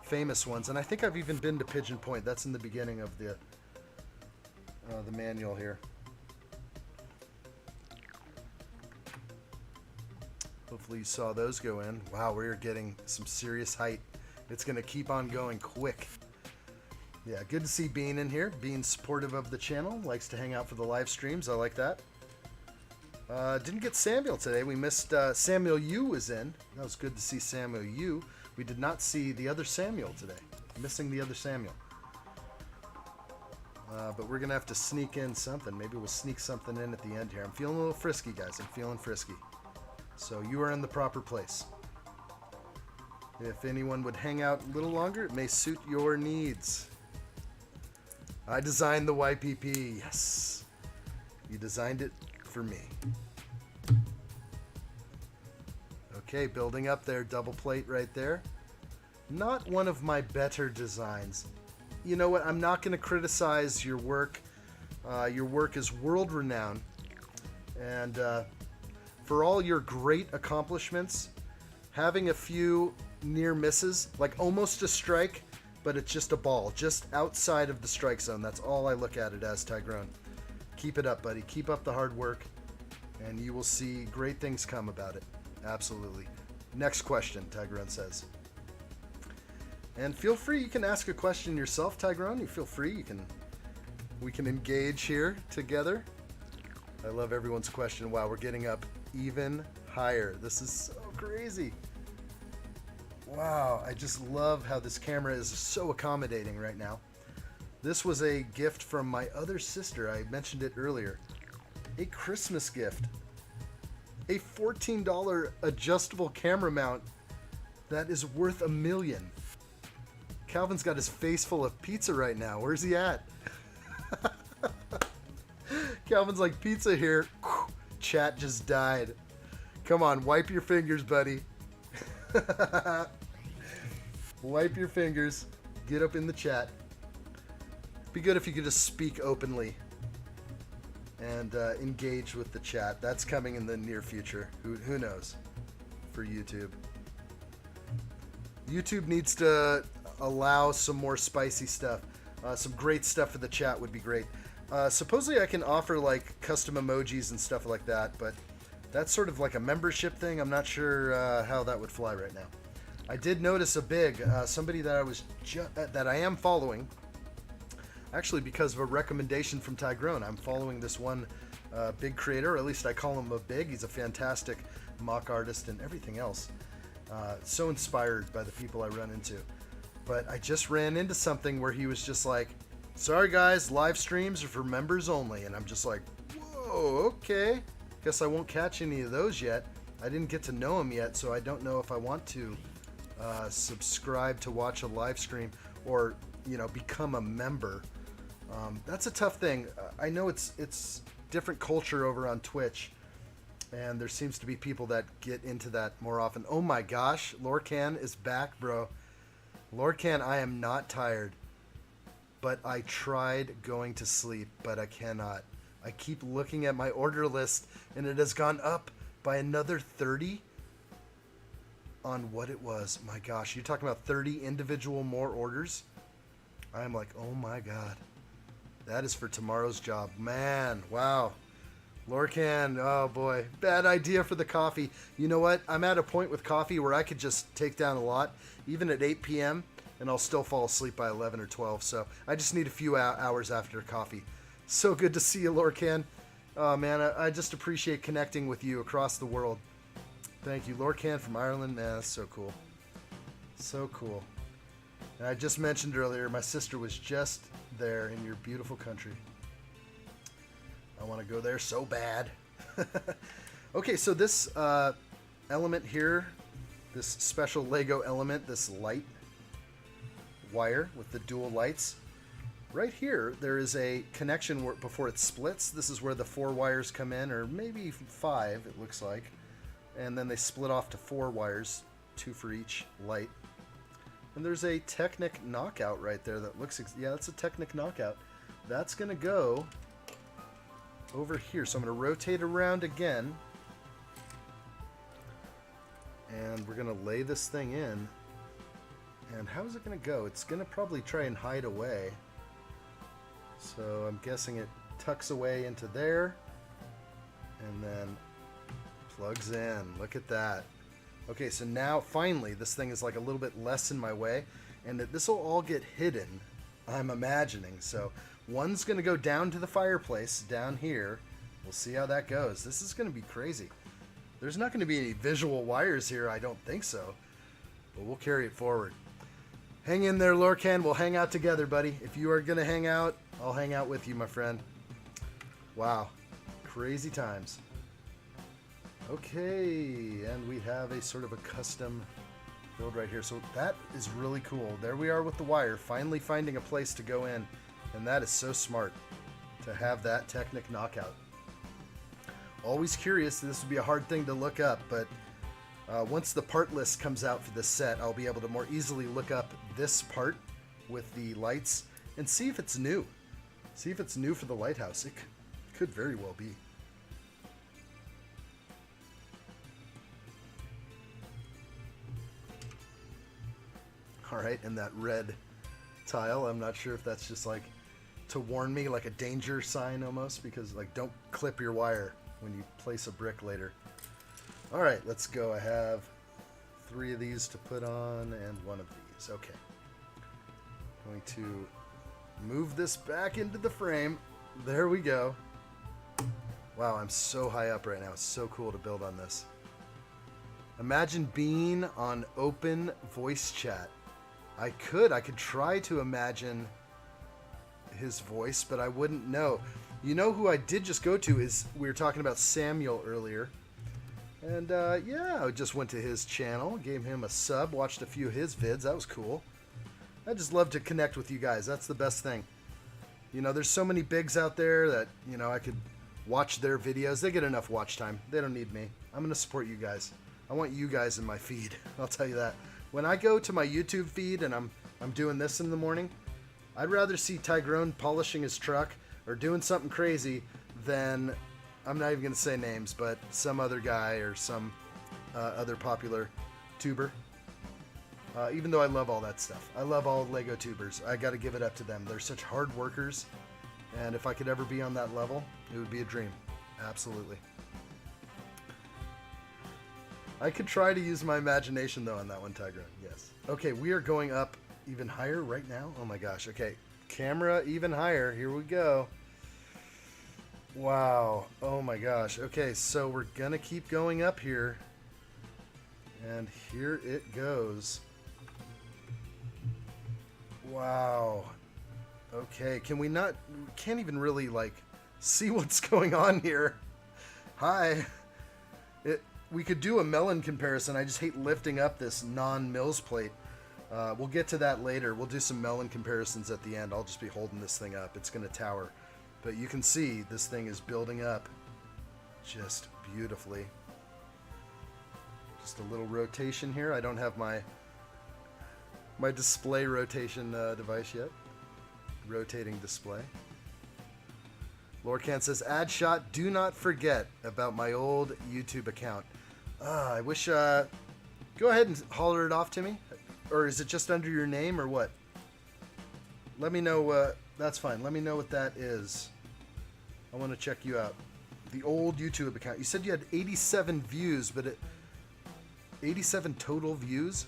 famous ones, and I think I've even been to Pigeon Point. That's in the beginning of the manual here. Hopefully you saw those go in. Wow, we're getting some serious height. It's going to keep on going quick. Yeah, good to see Bean in here. Bean's supportive of the channel. Likes to hang out for the live streams. I like that. Didn't get Samuel today. We missed Samuel Yu was in. That was good to see Samuel Yu. We did not see the other Samuel today. Missing the other Samuel. But we're going to have to sneak in something. Maybe we'll sneak something in at the end here. I'm feeling a little frisky, guys. I'm feeling frisky. So you are in the proper place. If anyone would hang out a little longer, it may suit your needs. I designed the YPP. Yes. You designed it for me. Okay, building up there. Double plate right there. Not one of my better designs. You know what? I'm not going to criticize your work. Your work is world-renowned. And for all your great accomplishments, having a few near misses, like almost a strike, but it's just a ball, just outside of the strike zone. That's all I look at it as, Tygrone. Keep it up, buddy. Keep up the hard work, and you will see great things come about it. Absolutely. Next question, Tygrone says. And feel free, you can ask a question yourself, Tygrone. You feel free. We can engage here together. I love everyone's question. Wow, we're getting up even higher. This is so crazy. Wow, I just love how this camera is so accommodating right now. This was a gift from my other sister. I mentioned it earlier. A Christmas gift. A $14 adjustable camera mount that is worth $1 million. Calvin's got his face full of pizza right now. Where's he at? Calvin's like, pizza here. Chat just died. Come on, wipe your fingers, buddy. Wipe your fingers. Get up in the chat. Be good if you could just speak openly and engage with the chat. That's coming in the near future. Who knows? For YouTube. YouTube needs to allow some more spicy stuff. Some great stuff for the chat would be great. Supposedly I can offer like custom emojis and stuff like that, but that's sort of like a membership thing. I'm not sure how that would fly right now. I did notice a big somebody that I am following, actually because of a recommendation from Tygrone. I'm following this one big creator, or at least I call him a big. He's a fantastic mock artist and everything else. So inspired by the people I run into. But I just ran into something where he was just like, sorry guys, live streams are for members only. And I'm just like, whoa, okay. Guess I won't catch any of those yet. I didn't get to know him yet, so I don't know if I want to subscribe to watch a live stream or, you know, become a member. That's a tough thing. I know it's different culture over on Twitch, and there seems to be people that get into that more often. Oh my gosh, Lorcan is back, bro. Lorcan, I am not tired, but I tried going to sleep, but I cannot. I keep looking at my order list, and it has gone up by another 30 on what it was. My gosh, you're talking about 30 individual more orders? I am like, oh my god. That is for tomorrow's job. Man, wow. Lorcan, oh boy, bad idea for the coffee. You know what? I'm at a point with coffee where I could just take down a lot, even at 8 p.m., and I'll still fall asleep by 11 or 12, so I just need a few hours after coffee. So good to see you, Lorcan. Oh man, I just appreciate connecting with you across the world. Thank you, Lorcan from Ireland. Man, that's so cool. So cool. And I just mentioned earlier, my sister was just there in your beautiful country. I want to go there so bad. Okay, so this element here, this special Lego element, this light wire with the dual lights, right here there is a connection where, before it splits, this is where the 4 wires come in, or maybe 5 it looks like, and then they split off to 4 wires, 2 for each light. And there's a Technic knockout right there that looks, yeah, that's a Technic knockout. That's gonna go over here, so I'm going to rotate around again, and we're going to lay this thing in. And how is it going to go? It's going to probably try and hide away, so I'm guessing it tucks away into there and then plugs in. Look at that. Okay, so now finally this thing is like a little bit less in my way, and this will all get hidden, I'm imagining. So one's going to go down to the fireplace down here. We'll see how that goes. This is going to be crazy. There's not going to be any visual wires here, I don't think so. But we'll carry it forward. Hang in there, Lorcan. We'll hang out together, buddy. If you are going to hang out, I'll hang out with you, my friend. Wow. Crazy times. Okay, and we have a sort of a custom build right here. So that is really cool. There we are with the wire, finally finding a place to go in. And that is so smart to have that Technic knockout. Always curious, this would be a hard thing to look up, but once the part list comes out for this set, I'll be able to more easily look up this part with the lights and see if it's new. See if it's new for the lighthouse. It could very well be. Alright, and that red tile, I'm not sure if that's just like to warn me, like a danger sign almost, because like don't clip your wire when you place a brick later. All right, let's go. I have 3 of these to put on and 1 of these. Okay. Going to move this back into the frame. There we go. Wow, I'm so high up right now. It's so cool to build on this. Imagine being on open voice chat. I could try to imagine his voice, but I wouldn't know. You know who I did just go to is, we were talking about Samuel earlier. And yeah, I just went to his channel, gave him a sub, watched a few of his vids. That was cool. I just love to connect with you guys. That's the best thing. You know, there's so many bigs out there that, you know, I could watch their videos. They get enough watch time. They don't need me. I'm going to support you guys. I want you guys in my feed. I'll tell you that. When I go to my YouTube feed and I'm doing this in the morning, I'd rather see Tygrone polishing his truck or doing something crazy than, I'm not even going to say names, but some other guy or some other popular tuber. Even though I love all that stuff. I love all Lego tubers. I got to give it up to them. They're such hard workers. And if I could ever be on that level, it would be a dream. Absolutely. I could try to use my imagination, though, on that one, Tiger. Yes. Okay, we are going up even higher right now. Oh, my gosh. Okay, camera even higher. Here we go. Wow. Oh, my gosh. Okay, so we're going to keep going up here. And here it goes. Wow. Okay, can we not... We can't even really, like, see what's going on here. Hi. We could do a melon comparison. I just hate lifting up this non-Mills plate. We'll get to that later. We'll do some melon comparisons at the end. I'll just be holding this thing up. It's going to tower. But you can see this thing is building up just beautifully. Just a little rotation here. I don't have my display rotation device yet. Rotating display. Lorcan says, addshot, do not forget about my old YouTube account. I wish, go ahead and holler it off to me. Or is it just under your name or what? Let me know, that's fine. Let me know what that is. I want to check you out. The old YouTube account. You said you had 87 views, but 87 total views?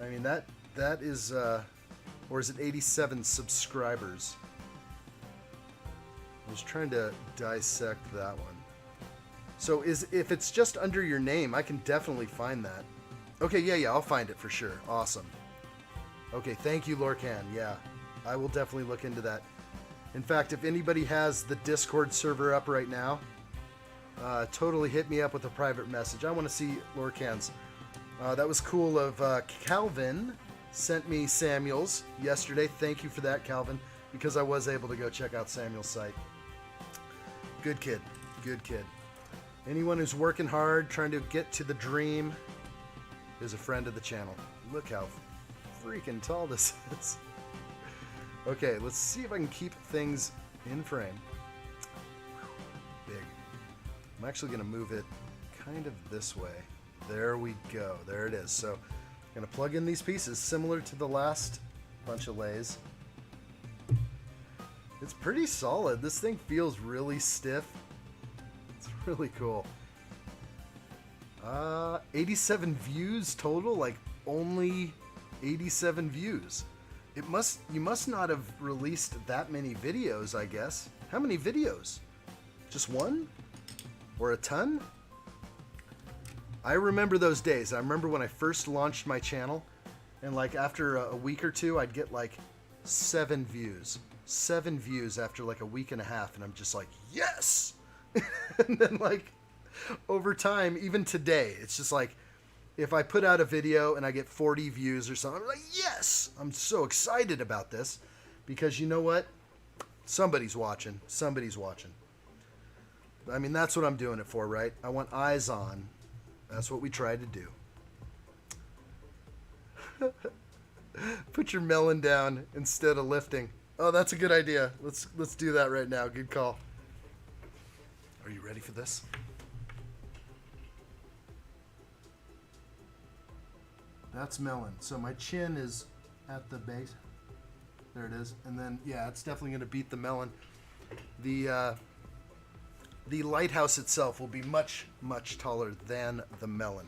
I mean, that is, or is it 87 subscribers? I was trying to dissect that one. So if it's just under your name, I can definitely find that. Okay, yeah, I'll find it for sure. Awesome. Okay, thank you, Lorcan. Yeah, I will definitely look into that. In fact, if anybody has the Discord server up right now, totally hit me up with a private message. I want to see Lorcan's. That was cool of Calvin sent me Samuel's yesterday. Thank you for that, Calvin, because I was able to go check out Samuel's site. Good kid. Good kid. Anyone who's working hard, trying to get to the dream, is a friend of the channel. Look how freaking tall this is. Okay, let's see if I can keep things in frame. Big. I'm actually going to move it kind of this way. There we go. There it is. So I'm going to plug in these pieces similar to the last bunch of lays. It's pretty solid. This thing feels really stiff. It's really cool. 87 views total, like only 87 views. You must not have released that many videos, I guess. How many videos? Just one? Or a ton? I remember those days. I remember when I first launched my channel, and like after a week or two, I'd get like 7 views. 7 views after like a week and a half, and I'm just like, yes! And then like over time, even today, it's just like, if I put out a video and I get 40 views or something, I'm like, yes! I'm so excited about this, because you know what? Somebody's watching. Somebody's watching. I mean, that's what I'm doing it for, right? I want eyes on. That's what we try to do. Put your melon down instead of lifting. Oh, that's a good idea. Let's do that right now. Good call. Are you ready for this? That's melon. So my chin is at the base. There it is. And then, yeah, it's definitely going to beat the melon. The lighthouse itself will be much, much taller than the melon.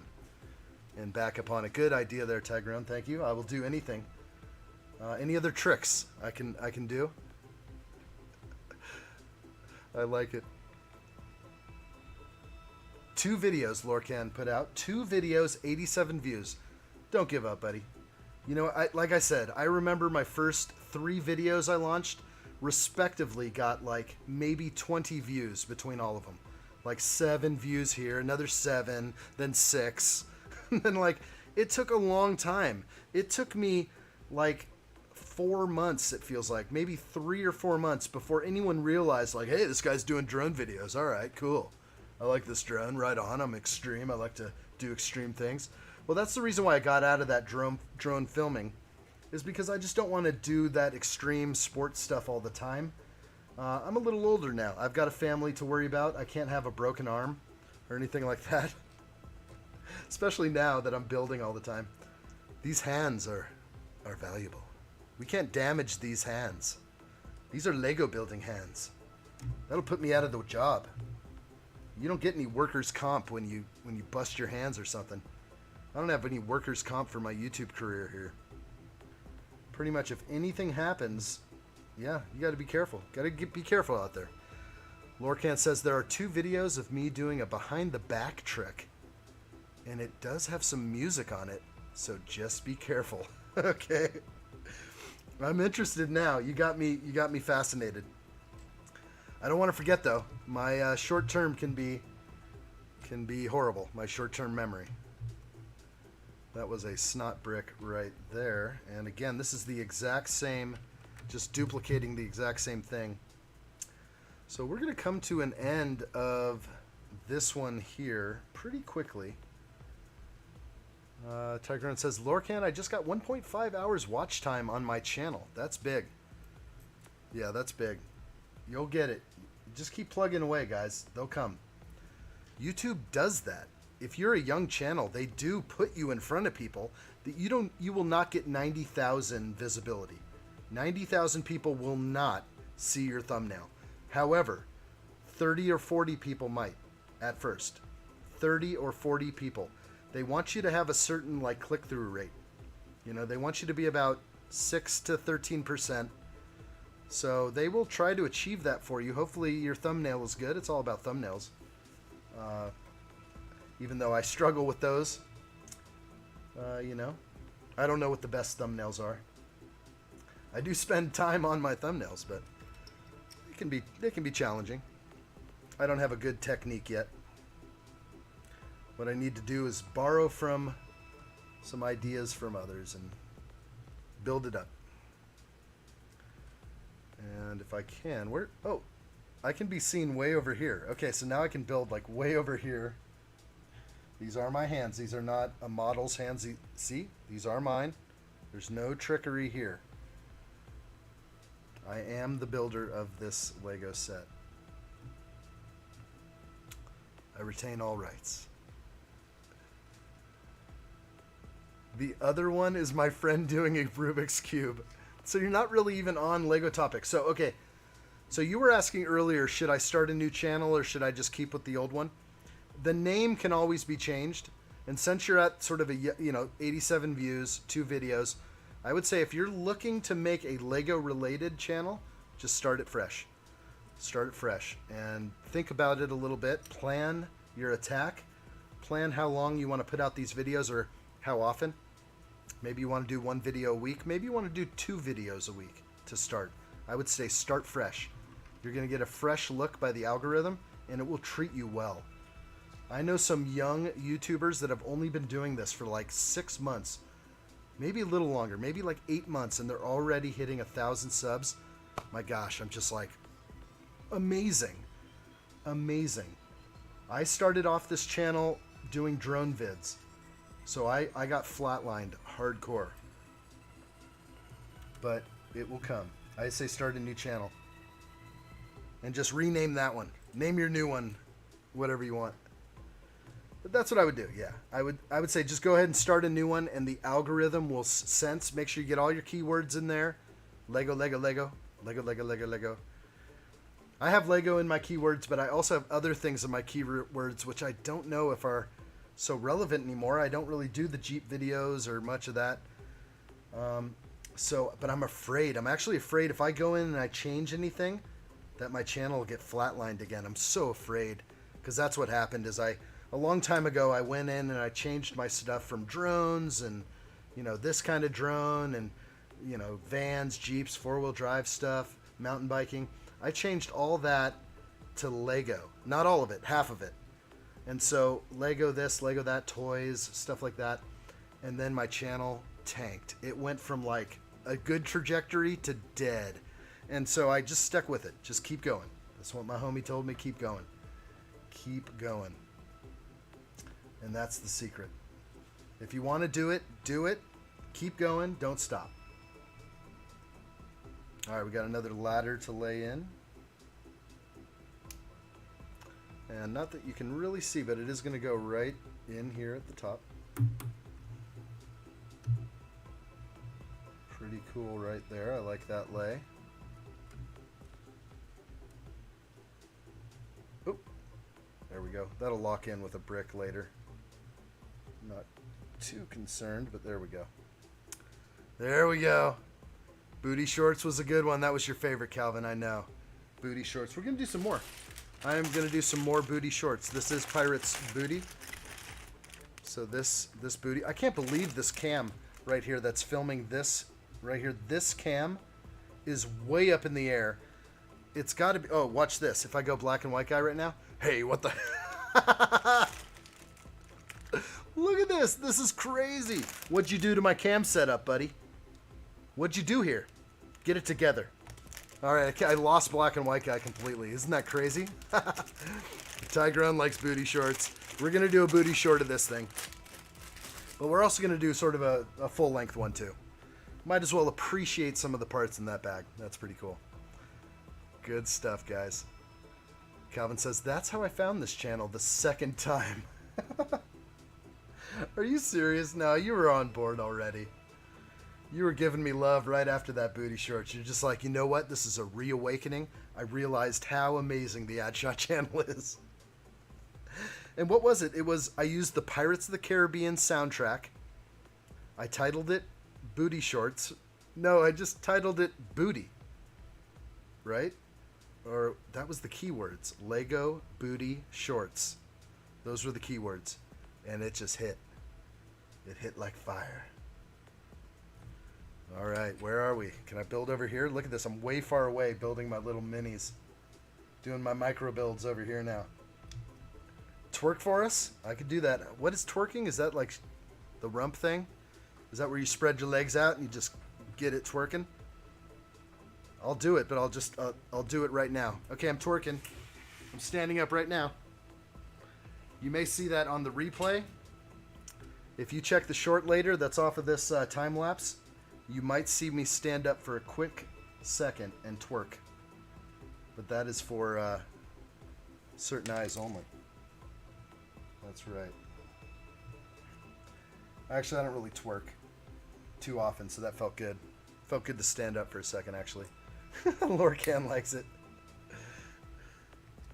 And back upon a good idea there, Tigrone. Thank you. I will do anything. Any other tricks I can do? I like it. 2 videos Lorcan put out. 2 videos, 87 views. Don't give up, buddy. You know, like I said, I remember my first 3 videos I launched respectively got like maybe 20 views between all of them. Like 7 views here, another 7, then 6. And then like, it took a long time. It took me like 4 months, it feels like. Maybe 3 or 4 months before anyone realized like, hey, this guy's doing drone videos. All right, cool. I like this drone. Right on. I'm extreme. I like to do extreme things. Well, that's the reason why I got out of that drone filming, is because I just don't want to do that extreme sports stuff all the time. I'm a little older now. I've got a family to worry about. I can't have a broken arm or anything like that. Especially now that I'm building all the time. These hands are valuable. We can't damage these hands. These are Lego building hands. That'll put me out of the job. You don't get any workers' comp when you bust your hands or something. I don't have any workers' comp for my YouTube career here. Pretty much if anything happens, yeah, you got to be careful. Got to be careful out there. Lorcan says there are 2 videos of me doing a behind the back trick, and it does have some music on it, so just be careful. Okay. I'm interested now. You got me fascinated. I don't want to forget though. My short term can be horrible. My short term memory. That was a snot brick right there. And again, this is the exact same, just duplicating the exact same thing. So we're going to come to an end of this one here pretty quickly. Tigrone says, Lorcan, I just got 1.5 hours watch time on my channel. That's big. Yeah, that's big. You'll get it. Just keep plugging away, guys. They'll come. YouTube does that. If you're a young channel, they do put you in front of people that you will not get 90,000 visibility. 90,000 people will not see your thumbnail. However, 30 or 40 people might at first. 30 or 40 people. They want you to have a certain like click-through rate. You know, they want you to be about 6 to 13%. So they will try to achieve that for you. Hopefully your thumbnail is good. It's all about thumbnails. Even though I struggle with those. You know, I don't know what the best thumbnails are. I do spend time on my thumbnails, but they can be challenging. I don't have a good technique yet. What I need to do is borrow from some ideas from others and build it up. And if I can, oh, I can be seen way over here. Okay, so now I can build like way over here. These are my hands. These are not a model's hands. See, these are mine. There's no trickery here. I am the builder of this Lego set. I retain all rights. The other one is my friend doing a Rubik's Cube. So you're not really even on Lego topics. So, okay. So you were asking earlier, should I start a new channel or should I just keep with the old one? The name can always be changed. And since you're at sort of a, 87 views, 2 videos, I would say if you're looking to make a Lego related channel, just start it fresh. Start it fresh and think about it a little bit. Plan your attack. Plan how long you want to put out these videos or how often. Maybe you want to do 1 video a week. Maybe you want to do 2 videos a week to start. I would say start fresh. You're going to get a fresh look by the algorithm and it will treat you well. I know some young YouTubers that have only been doing this for like 6 months, maybe a little longer, maybe like 8 months, and they're already hitting 1,000 subs. My gosh, I'm just like, amazing. Amazing. I started off this channel doing drone vids. So I got flatlined hardcore. But it will come. I say start a new channel. And just rename that one. Name your new one whatever you want. But that's what I would do, yeah. I would say just go ahead and start a new one and the algorithm will sense. Make sure you get all your keywords in there. Lego, Lego, Lego. Lego, Lego, Lego, Lego. I have Lego in my keywords, but I also have other things in my keywords which I don't know if are so relevant anymore. I don't really do the Jeep videos or much of that. But I'm afraid. I'm actually afraid if I go in and I change anything that my channel will get flatlined again. I'm so afraid because that's what happened is a long time ago I went in and I changed my stuff from drones and this kind of drone and vans, Jeeps, 4-wheel drive stuff, mountain biking. I changed all that to Lego. Not all of it, half of it. And so Lego this, Lego that, toys, stuff like that. And then my channel tanked. It went from like a good trajectory to dead. And so I just stuck with it. Just keep going. That's what my homie told me. Keep going. Keep going. And that's the secret. If you want to do it, do it. Keep going. Don't stop. All right, we got another ladder to lay in. And not that you can really see, but it is going to go right in here at the top. Pretty cool right there. I like that lay. Oop. There we go. That'll lock in with a brick later. Not too concerned, but there we go. There we go. Booty shorts was a good one. That was your favorite, Calvin, I know. Booty shorts. We're going to do some more. I am going to do some more booty shorts. This is Pirate's booty. So this booty. I can't believe this cam right here that's filming this right here. This cam is way up in the air. It's got to be... Oh, watch this. If I go black and white guy right now. Hey, what the... Look at this. This is crazy. What'd you do to my cam setup, buddy? What'd you do here? Get it together. All right, I lost black and white guy completely. Isn't that crazy? Tigrun likes booty shorts. We're going to do a booty short of this thing. But we're also going to do sort of a full-length one, too. Might as well appreciate some of the parts in that bag. That's pretty cool. Good stuff, guys. Calvin says, that's how I found this channel the second time. Are you serious? No, you were on board already. You were giving me love right after that booty shorts. You're just like, you know what? This is a reawakening. I realized how amazing the Addshot channel is. And what was it? It was, I used the Pirates of the Caribbean soundtrack. I titled it Booty Shorts. No, I just titled it Booty. Right? Or that was the keywords. Lego Booty Shorts. Those were the keywords. And it just hit. It hit like fire. All right, where are we? Can I build over here? Look at this. I'm way far away building my little minis. Doing my micro builds over here now. Twerk for us? I could do that. What is twerking? Is that like the rump thing? Is that where you spread your legs out and you just get it twerking? I'll do it, but I'll do it right now. Okay, I'm twerking. I'm standing up right now. You may see that on the replay. If you check the short later, that's off of this time lapse. You might see me stand up for a quick second and twerk. But that is for certain eyes only. That's right. Actually, I don't really twerk too often, so that felt good. Felt good to stand up for a second, actually. Lorcan likes it.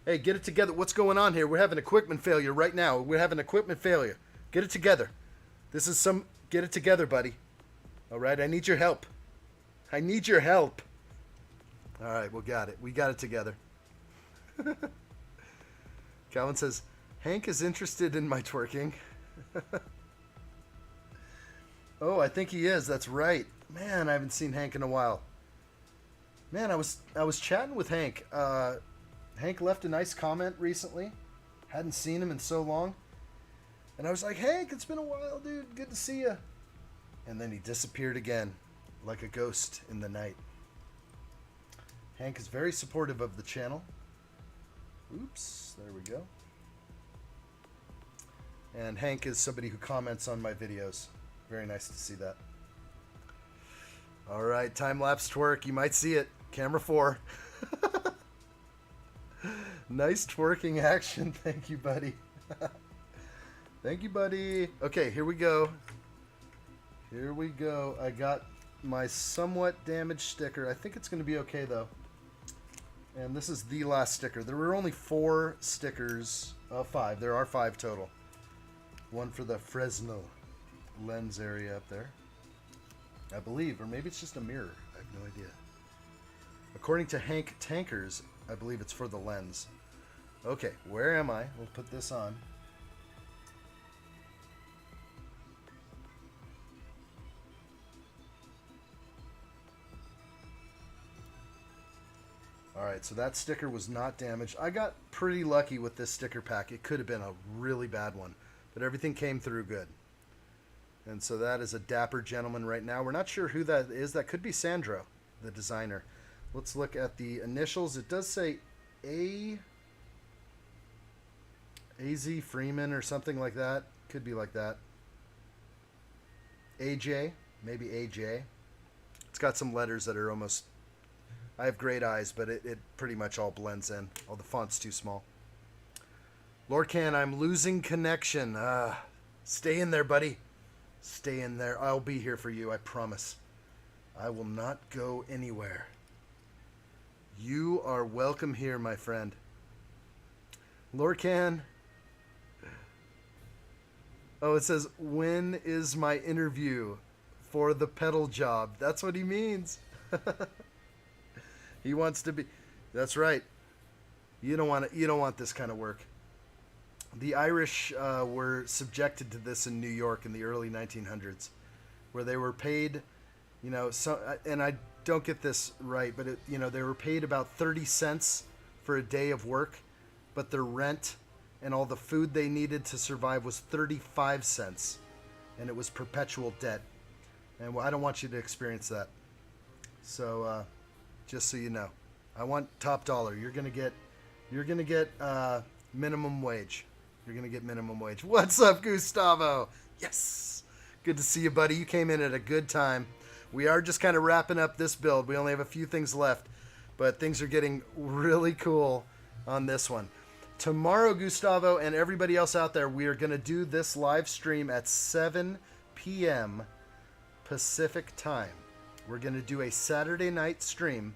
Hey, get it together. What's going on here? We're having equipment failure right now. We're having equipment failure. Get it together. This is some... Get it together, buddy. All right, I need your help. I need your help. All right, we got it. We got it together. Calvin says, Hank is interested in my twerking. Oh, I think he is. That's right. Man, I haven't seen Hank in a while. Man, I was chatting with Hank. Hank left a nice comment recently. Hadn't seen him in so long. And I was like, Hank, it's been a while, dude. Good to see you. And then he disappeared again, like a ghost in the night. Hank is very supportive of the channel. Oops, there we go. And Hank is somebody who comments on my videos. Very nice to see that. All right, time-lapse twerk. You might see it. Camera 4. Nice twerking action. Thank you, buddy. Thank you, buddy. Okay, here we go. Here we go. I got my somewhat damaged sticker. I think it's going to be okay, though. And this is the last sticker. There were only 4 stickers. 5. There are 5 total. One for the Fresnel lens area up there, I believe. Or maybe it's just a mirror. I have no idea. According to Hank Tankers, I believe it's for the lens. Okay, where am I? We'll put this on. Alright, so that sticker was not damaged. I got pretty lucky with this sticker pack. It could have been a really bad one, but everything came through good. And so that is a dapper gentleman right now. We're not sure who that is. That could be Sandro, the designer. Let's look at the initials. It does say AZ Freeman or something like that. Could be like that. AJ, maybe AJ. It's got some letters that are almost... I have great eyes, but it pretty much all blends in. Oh, the font's too small. Lorcan, I'm losing connection. Stay in there, buddy. Stay in there. I'll be here for you, I promise. I will not go anywhere. You are welcome here, my friend. Lorcan. Oh, it says, when is my interview for the pedal job? That's what he means. He wants to be. That's right. You don't want this kind of work. The Irish were subjected to this in New York in the early 1900s, where they were paid, and I don't get this right, but they were paid about 30 cents for a day of work, but their rent and all the food they needed to survive was 35 cents, and it was perpetual debt. And I don't want you to experience that. So, just so you know, I want top dollar. You're gonna get minimum wage. You're gonna get minimum wage. What's up, Gustavo? Yes, good to see you, buddy. You came in at a good time. We are just kind of wrapping up this build. We only have a few things left, but things are getting really cool on this one. Tomorrow, Gustavo and everybody else out there, we are gonna do this live stream at 7 p.m. Pacific time. We're going to do a Saturday night stream.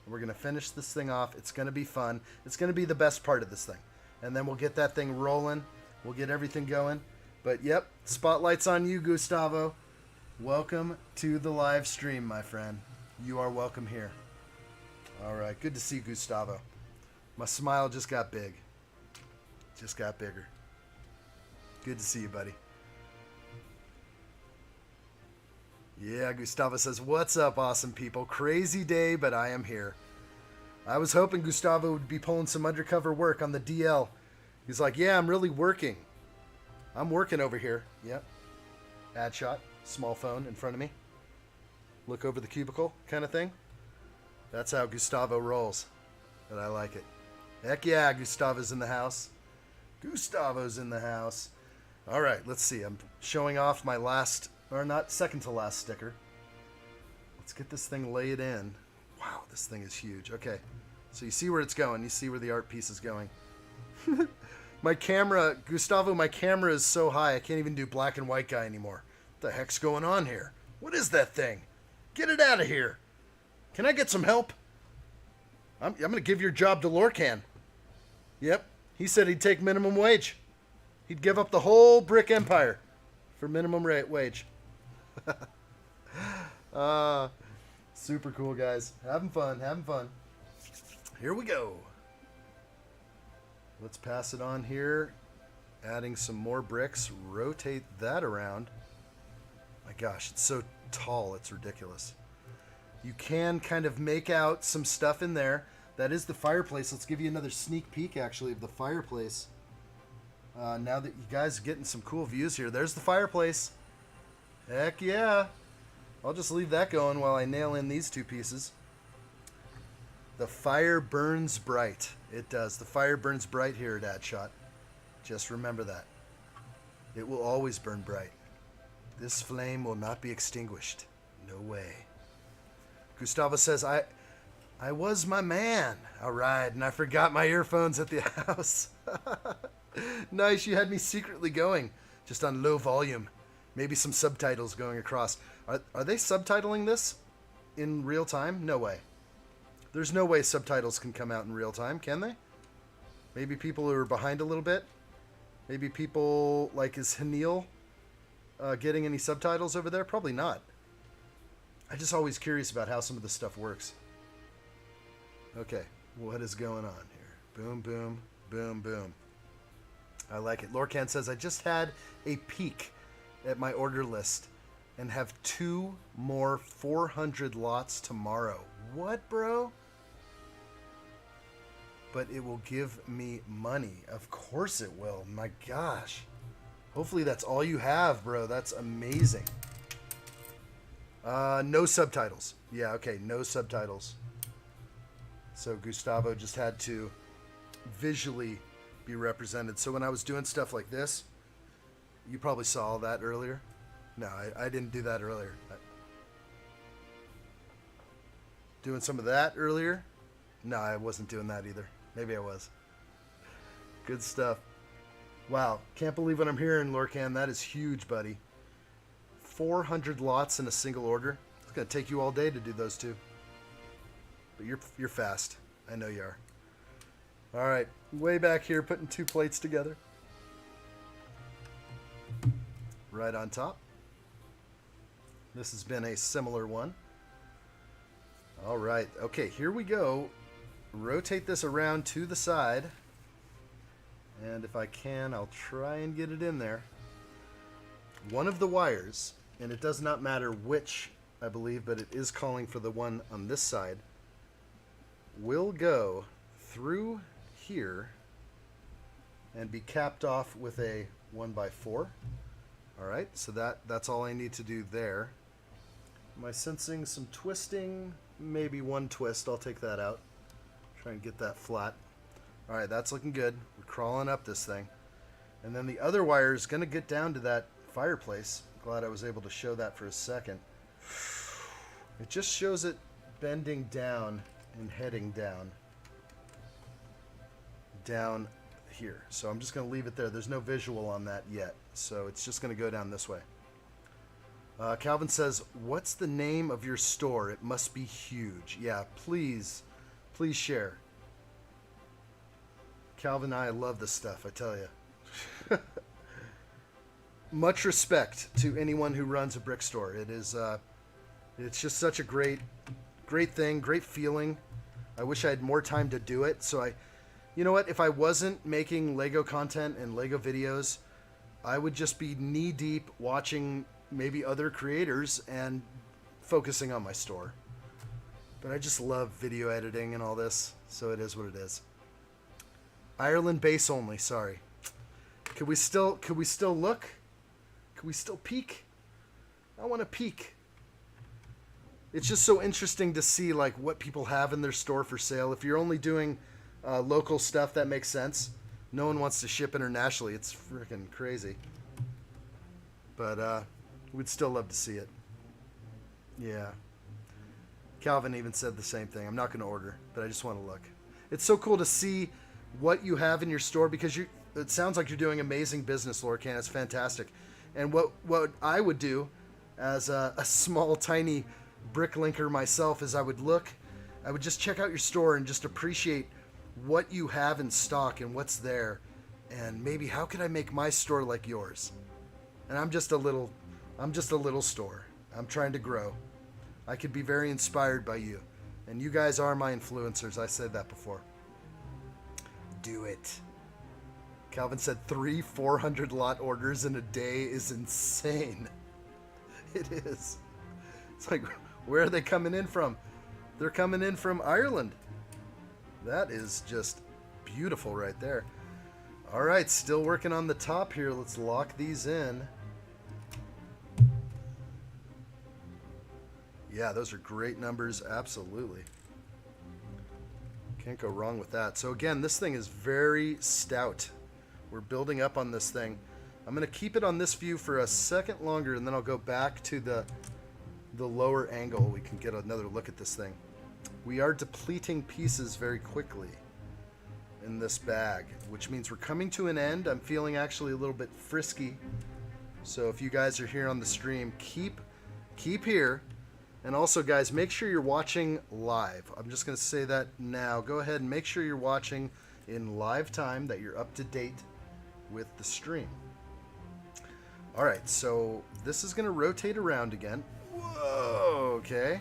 We're going to finish this thing off. It's going to be fun. It's going to be the best part of this thing. And then we'll get that thing rolling. We'll get everything going. But yep, spotlight's on you, Gustavo. Welcome to the live stream, my friend. You are welcome here. All right, good to see you, Gustavo. My smile just got big. Just got bigger. Good to see you, buddy. Yeah, Gustavo says, what's up, awesome people? Crazy day, but I am here. I was hoping Gustavo would be pulling some undercover work on the DL. He's like, yeah, I'm really working. I'm working over here. Yep. Addshot, small phone in front of me. Look over the cubicle kind of thing. That's how Gustavo rolls. But I like it. Heck yeah, Gustavo's in the house. Gustavo's in the house. All right, let's see. I'm showing off my last, or not second to last sticker. Let's get this thing laid in. Wow, this thing is huge. Okay, so you see where it's going. You see where the art piece is going. My camera, Gustavo, my camera is so high I can't even do black and white guy anymore. What the heck's going on here? What is that thing? Get it out of here. Can I get some help? I'm going to give your job to Lorcan. Yep, he said he'd take minimum wage. He'd give up the whole brick empire for minimum wage. Super cool, guys. Having fun, having fun. Here we go. Let's pass it on here. Adding some more bricks. Rotate that around. My gosh, it's so tall, it's ridiculous. You can kind of make out some stuff in there. That is the fireplace. Let's give you another sneak peek, actually, of the fireplace. Now that you guys are getting some cool views here. There's the fireplace. Heck yeah. I'll just leave that going while I nail in these two pieces. The fire burns bright. It does. The fire burns bright here at addshot. Just remember that. It will always burn bright. This flame will not be extinguished. No way. Gustavo says, I was my man. All right, and I forgot my earphones at the house. Nice, you had me secretly going, just on low volume. Maybe some subtitles going across. Are they subtitling this in real time? No way. There's no way subtitles can come out in real time, can they? Maybe people who are behind a little bit. Maybe people like, is Hanil getting any subtitles over there? Probably not. I'm just always curious about how some of this stuff works. Okay, what is going on here? Boom, boom, boom, boom. I like it. Lorcan says, I just had a peek at my order list and have 2 more 400 lots tomorrow. What, bro? But it will give me money. Of course it will. My gosh. Hopefully that's all you have, bro. That's amazing. No subtitles. Yeah, okay, no subtitles. So Gustavo just had to visually be represented. So when I was doing stuff like this, you probably saw all that earlier. No, I didn't do that earlier. Doing some of that earlier? No, I wasn't doing that either. Maybe I was. Good stuff. Wow, can't believe what I'm hearing, Lorcan. That is huge, buddy. 400 lots in a single order. It's going to take you all day to do those two. But you're fast. I know you are. All right, way back here, putting 2 plates together. Right on top. This has been a similar one. All right, okay, here we go. Rotate this around to the side. And if I can, I'll try and get it in there. One of the wires, and it does not matter which, I believe, but it is calling for the one on this side, will go through here and be capped off with a 1x4. All right, so that's all I need to do there. Am I sensing some twisting? Maybe one twist. I'll take that out. Try and get that flat. All right, that's looking good. We're crawling up this thing. And then the other wire is going to get down to that fireplace. Glad I was able to show that for a second. It just shows it bending down and heading down. Down here. So I'm just going to leave it there. There's no visual on that yet. So it's just going to go down this way. Calvin says, what's the name of your store? It must be huge. Yeah, please share. Calvin and I love this stuff, I tell you. Much respect to anyone who runs a brick store. It is, it's just such a great thing, great feeling. I wish I had more time to do it. So you know what? If I wasn't making Lego content and Lego videos, I would just be knee deep watching maybe other creators and focusing on my store. But I just love video editing and all this, so it is what it is. Ireland base only, sorry. Could we still look? Could we still peek? I want to peek. It's just so interesting to see like what people have in their store for sale. If you're only doing local stuff, that makes sense. No one wants to ship internationally. It's freaking crazy. But we'd still love to see it. Yeah. Calvin even said the same thing. I'm not going to order, but I just want to look. It's so cool to see what you have in your store because it sounds like you're doing amazing business, Lorcan. It's fantastic. And what I would do as a small, tiny bricklinker myself is I would just check out your store and just appreciate what you have in stock and what's there. And maybe how could I make my store like yours? And I'm just a little store. I'm trying to grow. I could be very inspired by you. And you guys are my influencers. I said that before. Do it. Calvin said 400 lot orders in a day is insane. It is. It's like, where are they coming in from? They're coming in from Ireland. That is just beautiful right there. All right, still working on the top here. Let's lock these in. Yeah, those are great numbers. Absolutely. Can't go wrong with that. So again, this thing is very stout. We're building up on this thing. I'm going to keep it on this view for a second longer, and then I'll go back to the lower angle. We can get another look at this thing. We are depleting pieces very quickly in this bag, which means we're coming to an end. I'm feeling actually a little bit frisky. So if you guys are here on the stream, keep here. And also, guys, make sure you're watching live. I'm just going to say that now. Go ahead and make sure you're watching in live time, that you're up to date with the stream. All right, so this is going to rotate around again. Whoa, okay.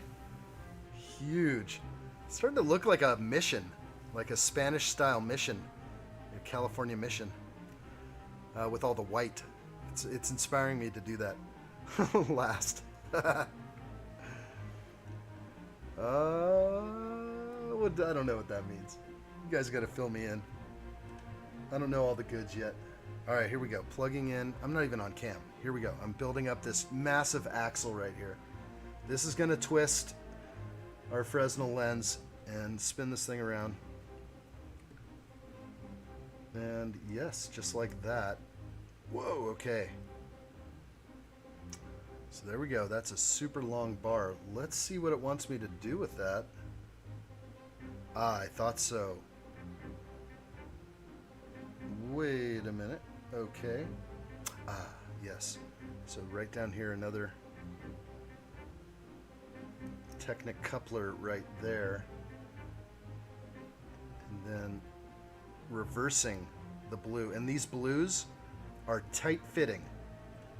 Huge. It's starting to look like a mission, like a Spanish-style mission, a California mission, with all the white. It's inspiring me to do that last. I don't know what that means. You guys got to fill me in. I don't know all the goods yet. All right, here we go. Plugging in. I'm not even on cam. Here we go. I'm building up this massive axle right here. This is going to twist our Fresnel lens and spin this thing around. And yes, just like that. Whoa, okay. So there we go. That's a super long bar. Let's see what it wants me to do with that. Ah, I thought so. Wait a minute. Okay. Ah, yes. So right down here, another Technic coupler right there. And then reversing the blue. And these blues are tight fitting.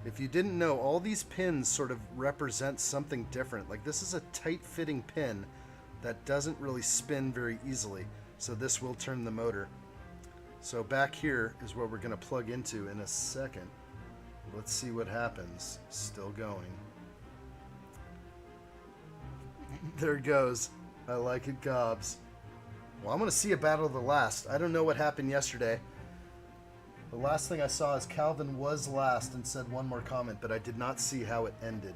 If you didn't know, all these pins sort of represent something different. Like this is a tight fitting pin that doesn't really spin very easily. So this will turn the motor. So back here is where we're going to plug into in a second. Let's see what happens. Still going. There it goes. I like it, gobs. Well, I'm going to see a battle of the last. I don't know what happened yesterday. The last thing I saw is Calvin was last and said one more comment, but I did not see how it ended.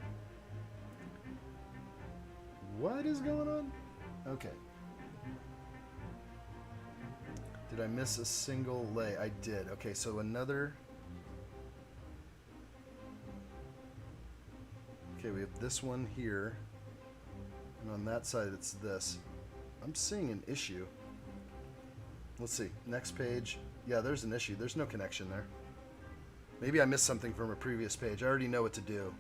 What is going on? Okay. Did I miss a single lay? I did. Okay, so another... Okay, we have this one here. And on that side, it's this. I'm seeing an issue. Let's see. Next page. Yeah, there's an issue. There's no connection there. Maybe I missed something from a previous page. I already know what to do.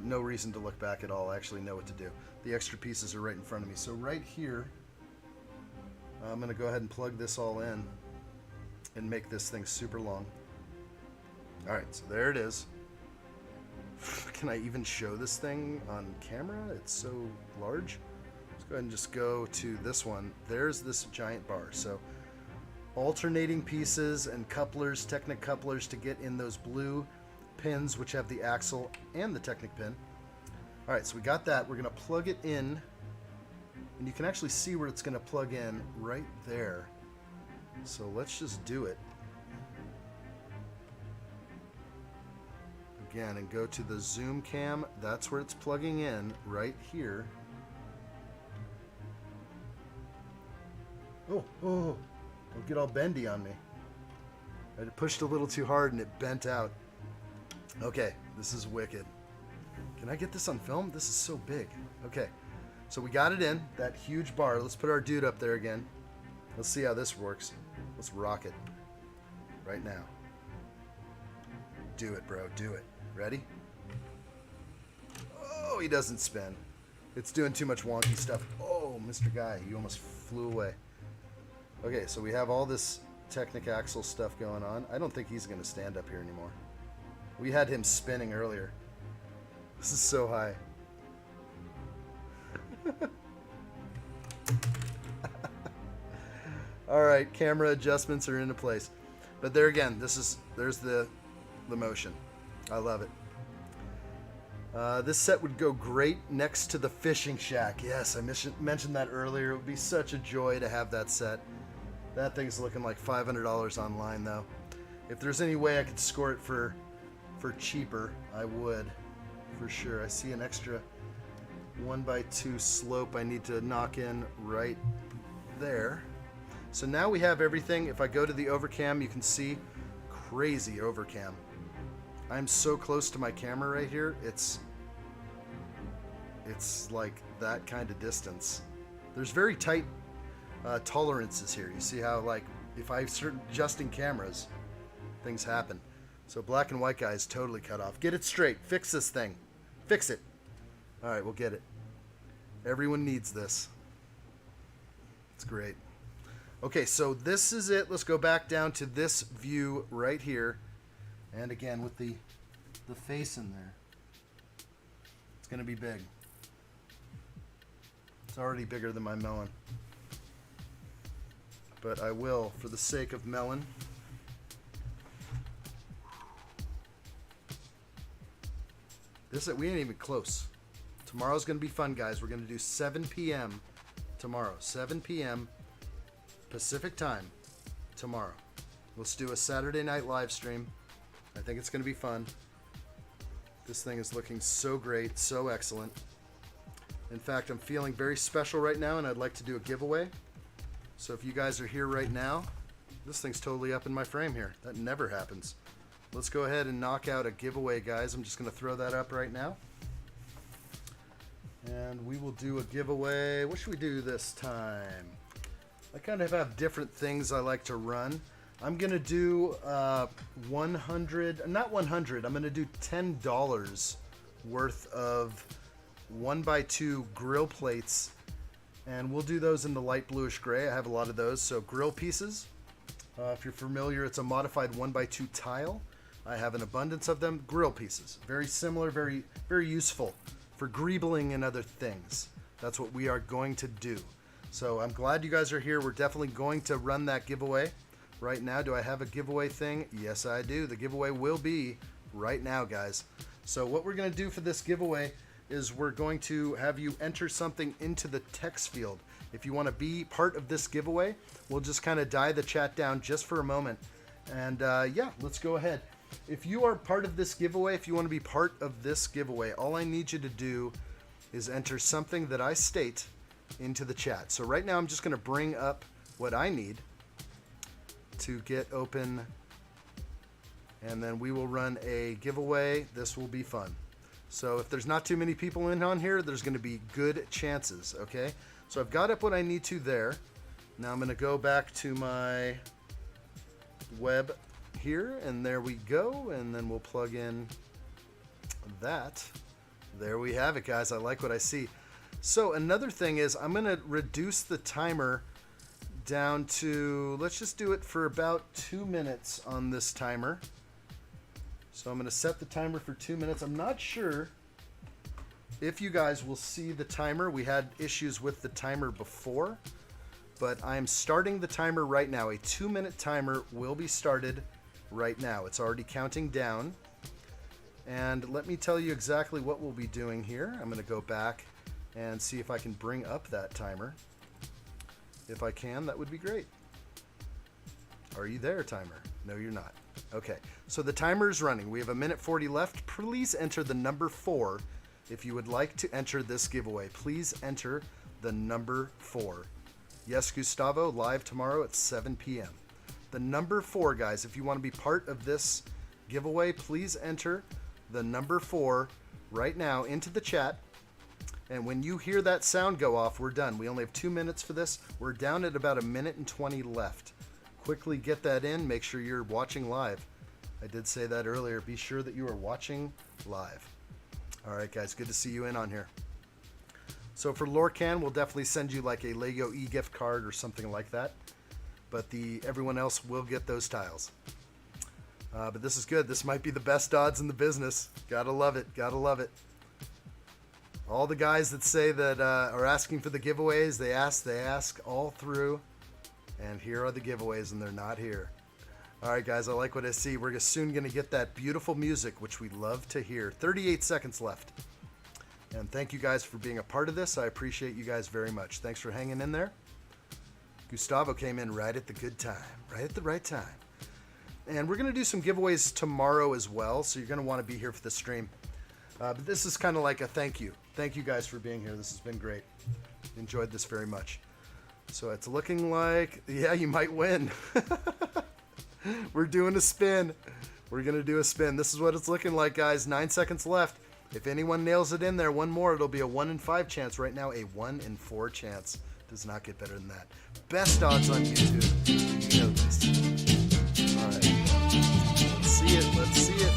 No reason to look back at all. I actually know what to do. The extra pieces are right in front of me. So right here, I'm going to go ahead and plug this all in and make this thing super long. All right, so there it is. Can I even show this thing on camera? It's so large. Let's go ahead and just go to this one. There's this giant bar. So alternating pieces and couplers, Technic couplers to get in those blue pins, which have the axle and the Technic pin. All right, so we got that. We're going to plug it in, and you can actually see where it's going to plug in right there. So let's just do it. Again, and go to the zoom cam. That's where it's plugging in, right here. Oh, don't get all bendy on me. I pushed a little too hard and it bent out. Okay, this is wicked. Can I get this on film? This is so big. Okay, so we got it in, that huge bar. Let's put our dude up there again. Let's see how this works. Let's rock it right now. Do it, bro, do it. Ready? Oh, he doesn't spin. It's doing too much wonky stuff. Oh, Mr. Guy, you almost flew away. Okay, so we have all this Technic axle stuff going on. I don't think he's going to stand up here anymore. We had him spinning earlier. This is so high. All right, camera adjustments are into place. But there again, there's the motion. I love it. This set would go great next to the fishing shack. Yes, I mentioned that earlier. It would be such a joy to have that set. That thing's looking like $500 online, though. If there's any way I could score it for cheaper, I would, for sure. I see an extra 1x2 slope I need to knock in right there. So now we have everything. If I go to the overcam, you can see crazy overcam. I'm so close to my camera right here. It's like that kind of distance. There's very tight tolerances here. You see how, like, if I start adjusting cameras, things happen. So black and white guy is totally cut off. Get it straight. Fix this thing. Fix it. All right, we'll get it. Everyone needs this. It's great. Okay, so this is it. Let's go back down to this view right here. And again, with the face in there. It's going to be big. It's already bigger than my melon. But I will, for the sake of melon. We ain't even close. Tomorrow's going to be fun, guys. We're going to do 7 p.m. tomorrow. 7 p.m. Pacific time tomorrow. Let's do a Saturday night live stream. I think it's going to be fun. This thing is looking so great, so excellent. In fact, I'm feeling very special right now, and I'd like to do a giveaway. So if you guys are here right now, this thing's totally up in my frame here. That never happens. Let's go ahead and knock out a giveaway, guys. I'm just going to throw that up right now. And we will do a giveaway. What should we do this time? I kind of have different things I like to run. I'm going to do 100, not 100, I'm going to do $10 worth of 1x2 grill plates. And we'll do those in the light bluish gray. I have a lot of those. So grill pieces. If you're familiar, it's a modified 1x2 tile. I have an abundance of them. Grill pieces. Very similar, very, very useful for greebling and other things. That's what we are going to do. So I'm glad you guys are here. We're definitely going to run that giveaway right now. Do I have a giveaway thing? Yes, I do. The giveaway will be right now, guys. So what we're going to do for this giveaway is we're going to have you enter something into the text field. If you want to be part of this giveaway, we'll just kind of die the chat down just for a moment. And yeah, let's go ahead. If you are part of this giveaway, if you want to be part of this giveaway, all I need you to do is enter something that I state into the chat. So right now I'm just going to bring up what I need to get open, and then we will run a giveaway. This will be fun. So if there's not too many people in on here, there's going to be good chances, okay? So I've got up what I need to there. Now I'm going to go back to my web here, and there we go, and then we'll plug in that. There we have it, guys. I like what I see. So another thing is I'm going to reduce the timer down to, let's just do it for about 2 minutes on this timer. So I'm going to set the timer for 2 minutes. I'm not sure if you guys will see the timer. We had issues with the timer before, but I'm starting the timer right now. A 2-minute timer will be started right now. It's already counting down. And let me tell you exactly what we'll be doing here. I'm going to go back and see if I can bring up that timer. If I can, that would be great. Are you there, timer? No, you're not. Okay, so the timer is running. We have 1:40 left. Please enter the number 4 if you would like to enter this giveaway. Please enter the number 4. Yes, Gustavo, live tomorrow at 7 p.m. The number 4, guys, if you want to be part of this giveaway, please enter the number 4 right now into the chat. And when you hear that sound go off, we're done. We only have 2 minutes for this. We're down at about 1:20 left. Quickly get that in. Make sure you're watching live. I did say that earlier. Be sure that you are watching live. All right, guys, good to see you in on here. So for Lorcan, we'll definitely send you like a Lego e-gift card or something like that. But everyone else will get those tiles. But this is good. This might be the best odds in the business. Gotta love it. Gotta love it. All the guys that say that are asking for the giveaways, they ask all through. And here are the giveaways, and they're not here. All right, guys, I like what I see. We're soon going to get that beautiful music, which we love to hear. 38 seconds left. And thank you guys for being a part of this. I appreciate you guys very much. Thanks for hanging in there. Gustavo came in right at the good time, right at the right time. And we're going to do some giveaways tomorrow as well, so you're going to want to be here for the stream. But this is kind of like a thank you. Thank you guys for being here. This has been great. Enjoyed this very much. So it's looking like, yeah, you might win. We're doing a spin. We're going to do a spin. This is what it's looking like, guys. 9 seconds left. If anyone nails it in there, one more, it'll be a 1 in 5 chance. Right now, a 1 in 4 chance. Does not get better than that. Best odds on YouTube. You know this. All right. Let's see it. Let's see it.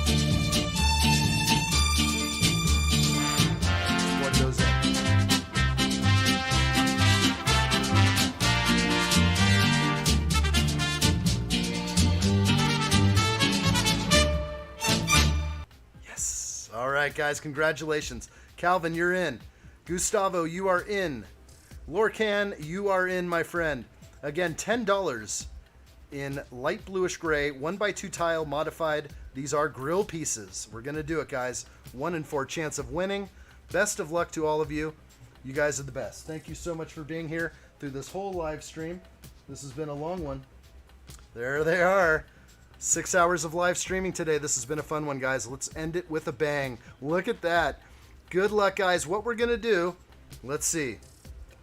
What goes up? Yes. All right, guys. Congratulations. Calvin, you're in. Gustavo, you are in. Lorcan, you are in, my friend. Again, $10 in light bluish gray, 1x2 tile modified. These are grill pieces. We're going to do it, guys. 1 in 4 chance of winning. Best of luck to all of you. You guys are the best. Thank you so much for being here through this whole live stream. This has been a long one. There they are. 6 hours of live streaming today. This has been a fun one, guys. Let's end it with a bang. Look at that. Good luck, guys. What we're going to do, let's see.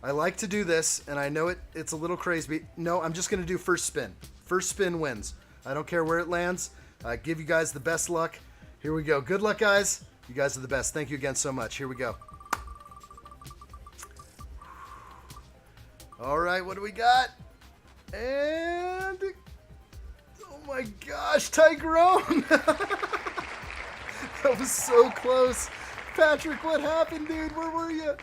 I like to do this, and I know it's a little crazy. No, I'm just going to do first spin. First spin wins. I don't care where it lands. I give you guys the best luck. Here we go. Good luck, guys. You guys are the best. Thank you again so much. Here we go. All right, what do we got? And... oh my gosh, Tyrone! That was so close. Patrick, what happened, dude? Where were you?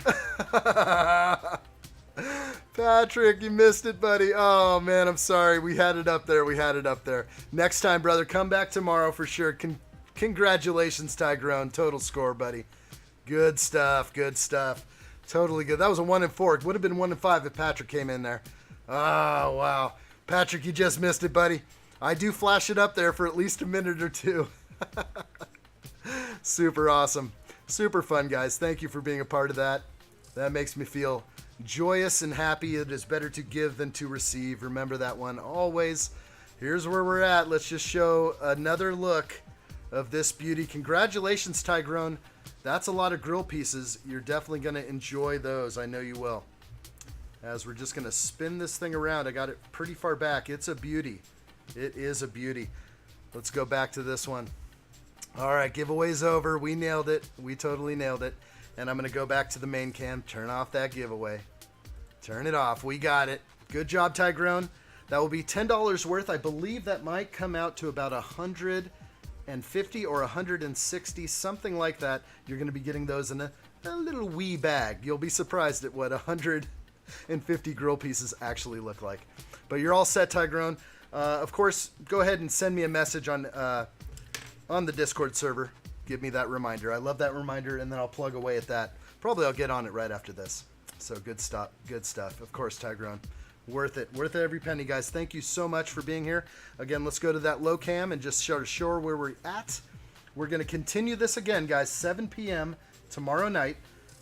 Patrick, you missed it, buddy. Oh, man, I'm sorry. We had it up there. We had it up there. Next time, brother, come back tomorrow for sure. Congratulations, Tyrone. Total score, buddy. Good stuff. Good stuff. Totally good. That was a 1 in 4. It would have been 1 in 5 if Patrick came in there. Oh, wow. Patrick, you just missed it, buddy. I do flash it up there for at least a minute or two. Super awesome. Super fun, guys. Thank you for being a part of that. That makes me feel joyous and happy. It is better to give than to receive. Remember that one always. Here's where we're at. Let's just show another look of this beauty. Congratulations, Tyrone. That's a lot of grill pieces. You're definitely going to enjoy those. I know you will. As we're just going to spin this thing around. I got it pretty far back. It's a beauty. It is a beauty. Let's go back to this one. All right, giveaway's over. We nailed it. We totally nailed it. And I'm going to go back to the main cam. Turn off that giveaway. Turn it off. We got it. Good job, Tyrone. That will be $10 worth. I believe that might come out to about $110 150 or 160, something like that. You're going to be getting those in a little wee bag. You'll be surprised at what 150 grill pieces actually look like. But you're all set, Tyrone. Of course, go ahead and send me a message on the Discord server. Give me that reminder. I love that reminder, and then I'll plug away at that. Probably I'll get on it right after this. So good stuff. Good stuff. Of course, Tyrone. Worth it. Worth every penny, guys. Thank you so much for being here. Again, let's go to that low cam and just sort of show where we're at. We're going to continue this again, guys, 7 p.m. tomorrow night.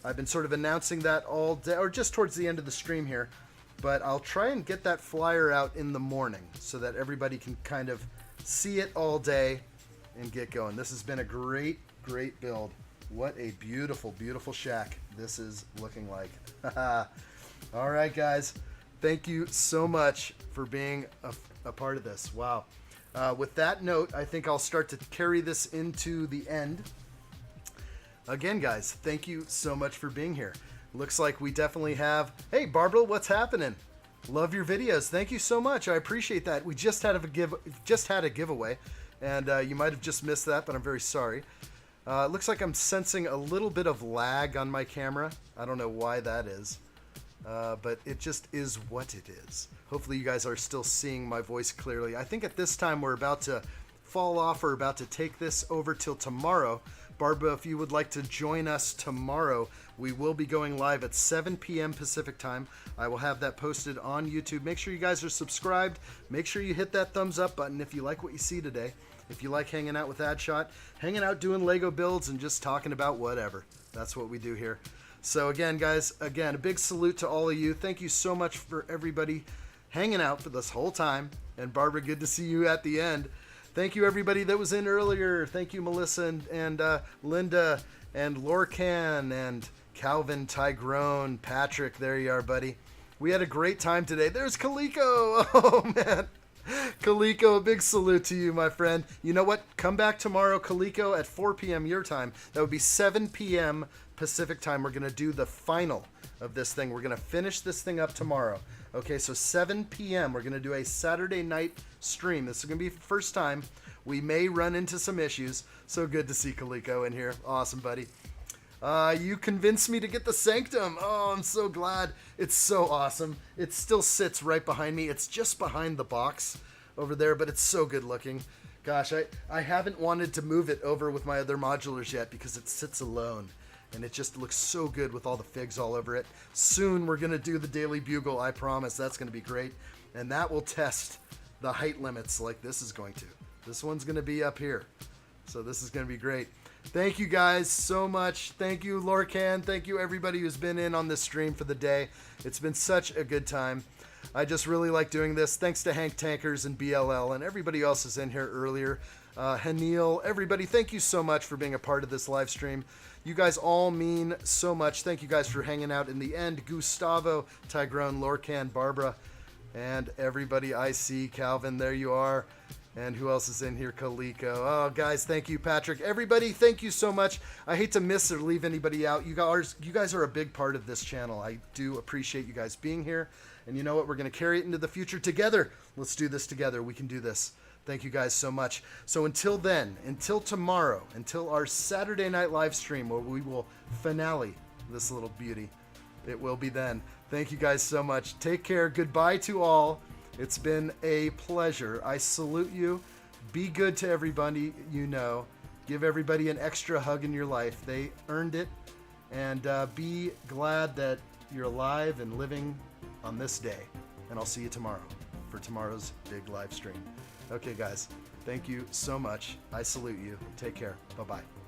I've been sort of announcing that all day, or just towards the end of the stream here. But I'll try and get that flyer out in the morning so that everybody can kind of see it all day and get going. This has been a great, great build. What a beautiful, beautiful shack this is looking like. All right, guys. Thank you so much for being a part of this. Wow. With that note, I think I'll start to carry this into the end. Again, guys, thank you so much for being here. Looks like we definitely have... Hey, Barbara, what's happening? Love your videos. Thank you so much. I appreciate that. We just had a giveaway, and you might have just missed that, but I'm very sorry. It looks like I'm sensing a little bit of lag on my camera. I don't know why that is, but it just is what it is. Hopefully you guys are still seeing my voice clearly. I think at this time we're about to fall off or about to take this over till tomorrow. Barbara, if you would like to join us tomorrow, we will be going live at 7 p.m. Pacific time. I will have that posted on YouTube. Make sure you guys are subscribed. Make sure you hit that thumbs up button if you like what you see today. If you like hanging out with addshot, hanging out doing Lego builds and just talking about whatever. That's what we do here. So again, guys, a big salute to all of you. Thank you so much for everybody hanging out for this whole time. And Barbara, good to see you at the end. Thank you, everybody that was in earlier. Thank you, Melissa and Linda and Lorcan and Calvin, Tyrone, Patrick. There you are, buddy. We had a great time today. There's Kaliko. Oh, man. Kaliko, a big salute to you, my friend. You know what? Come back tomorrow, Kaliko, at 4 p.m. your time. That would be 7 p.m. Pacific time. We're going to do the final of this thing. We're going to finish this thing up tomorrow. Okay, so 7 p.m. We're going to do a Saturday night stream. This is going to be the first time. We may run into some issues. So good to see Kaliko in here. Awesome, buddy. You convinced me to get the Sanctum. Oh, I'm so glad. It's so awesome. It still sits right behind me. It's just behind the box over there, but it's so good looking. Gosh, I haven't wanted to move it over with my other modulars yet because it sits alone. And it just looks so good with all the figs all over it. Soon we're going to do the Daily Bugle, I promise. That's going to be great. And that will test the height limits like this is going to. This one's going to be up here. So this is going to be great. Thank you guys so much. Thank you, Lorcan. Thank you, everybody who's been in on this stream for the day. It's been such a good time. I just really like doing this. Thanks to Hank Tankers and BLL and everybody else is in here earlier. Hanil, everybody, thank you so much for being a part of this live stream. You guys all mean so much. Thank you guys for hanging out in the end. Gustavo, Tyrone, Lorcan, Barbara, and everybody I see. Calvin, there you are. And who else is in here? Kaliko. Oh, guys, thank you, Patrick. Everybody, thank you so much. I hate to miss or leave anybody out. You guys are a big part of this channel. I do appreciate you guys being here. And you know what? We're going to carry it into the future together. Let's do this together. We can do this. Thank you guys so much. So until then, until tomorrow, until our Saturday night live stream where we will finale this little beauty, it will be then. Thank you guys so much. Take care. Goodbye to all. It's been a pleasure. I salute you. Be good to everybody you know. Give everybody an extra hug in your life. They earned it. And be glad that you're alive and living on this day. And I'll see you tomorrow for tomorrow's big live stream. Okay, guys. Thank you so much. I salute you. Take care. Bye-bye.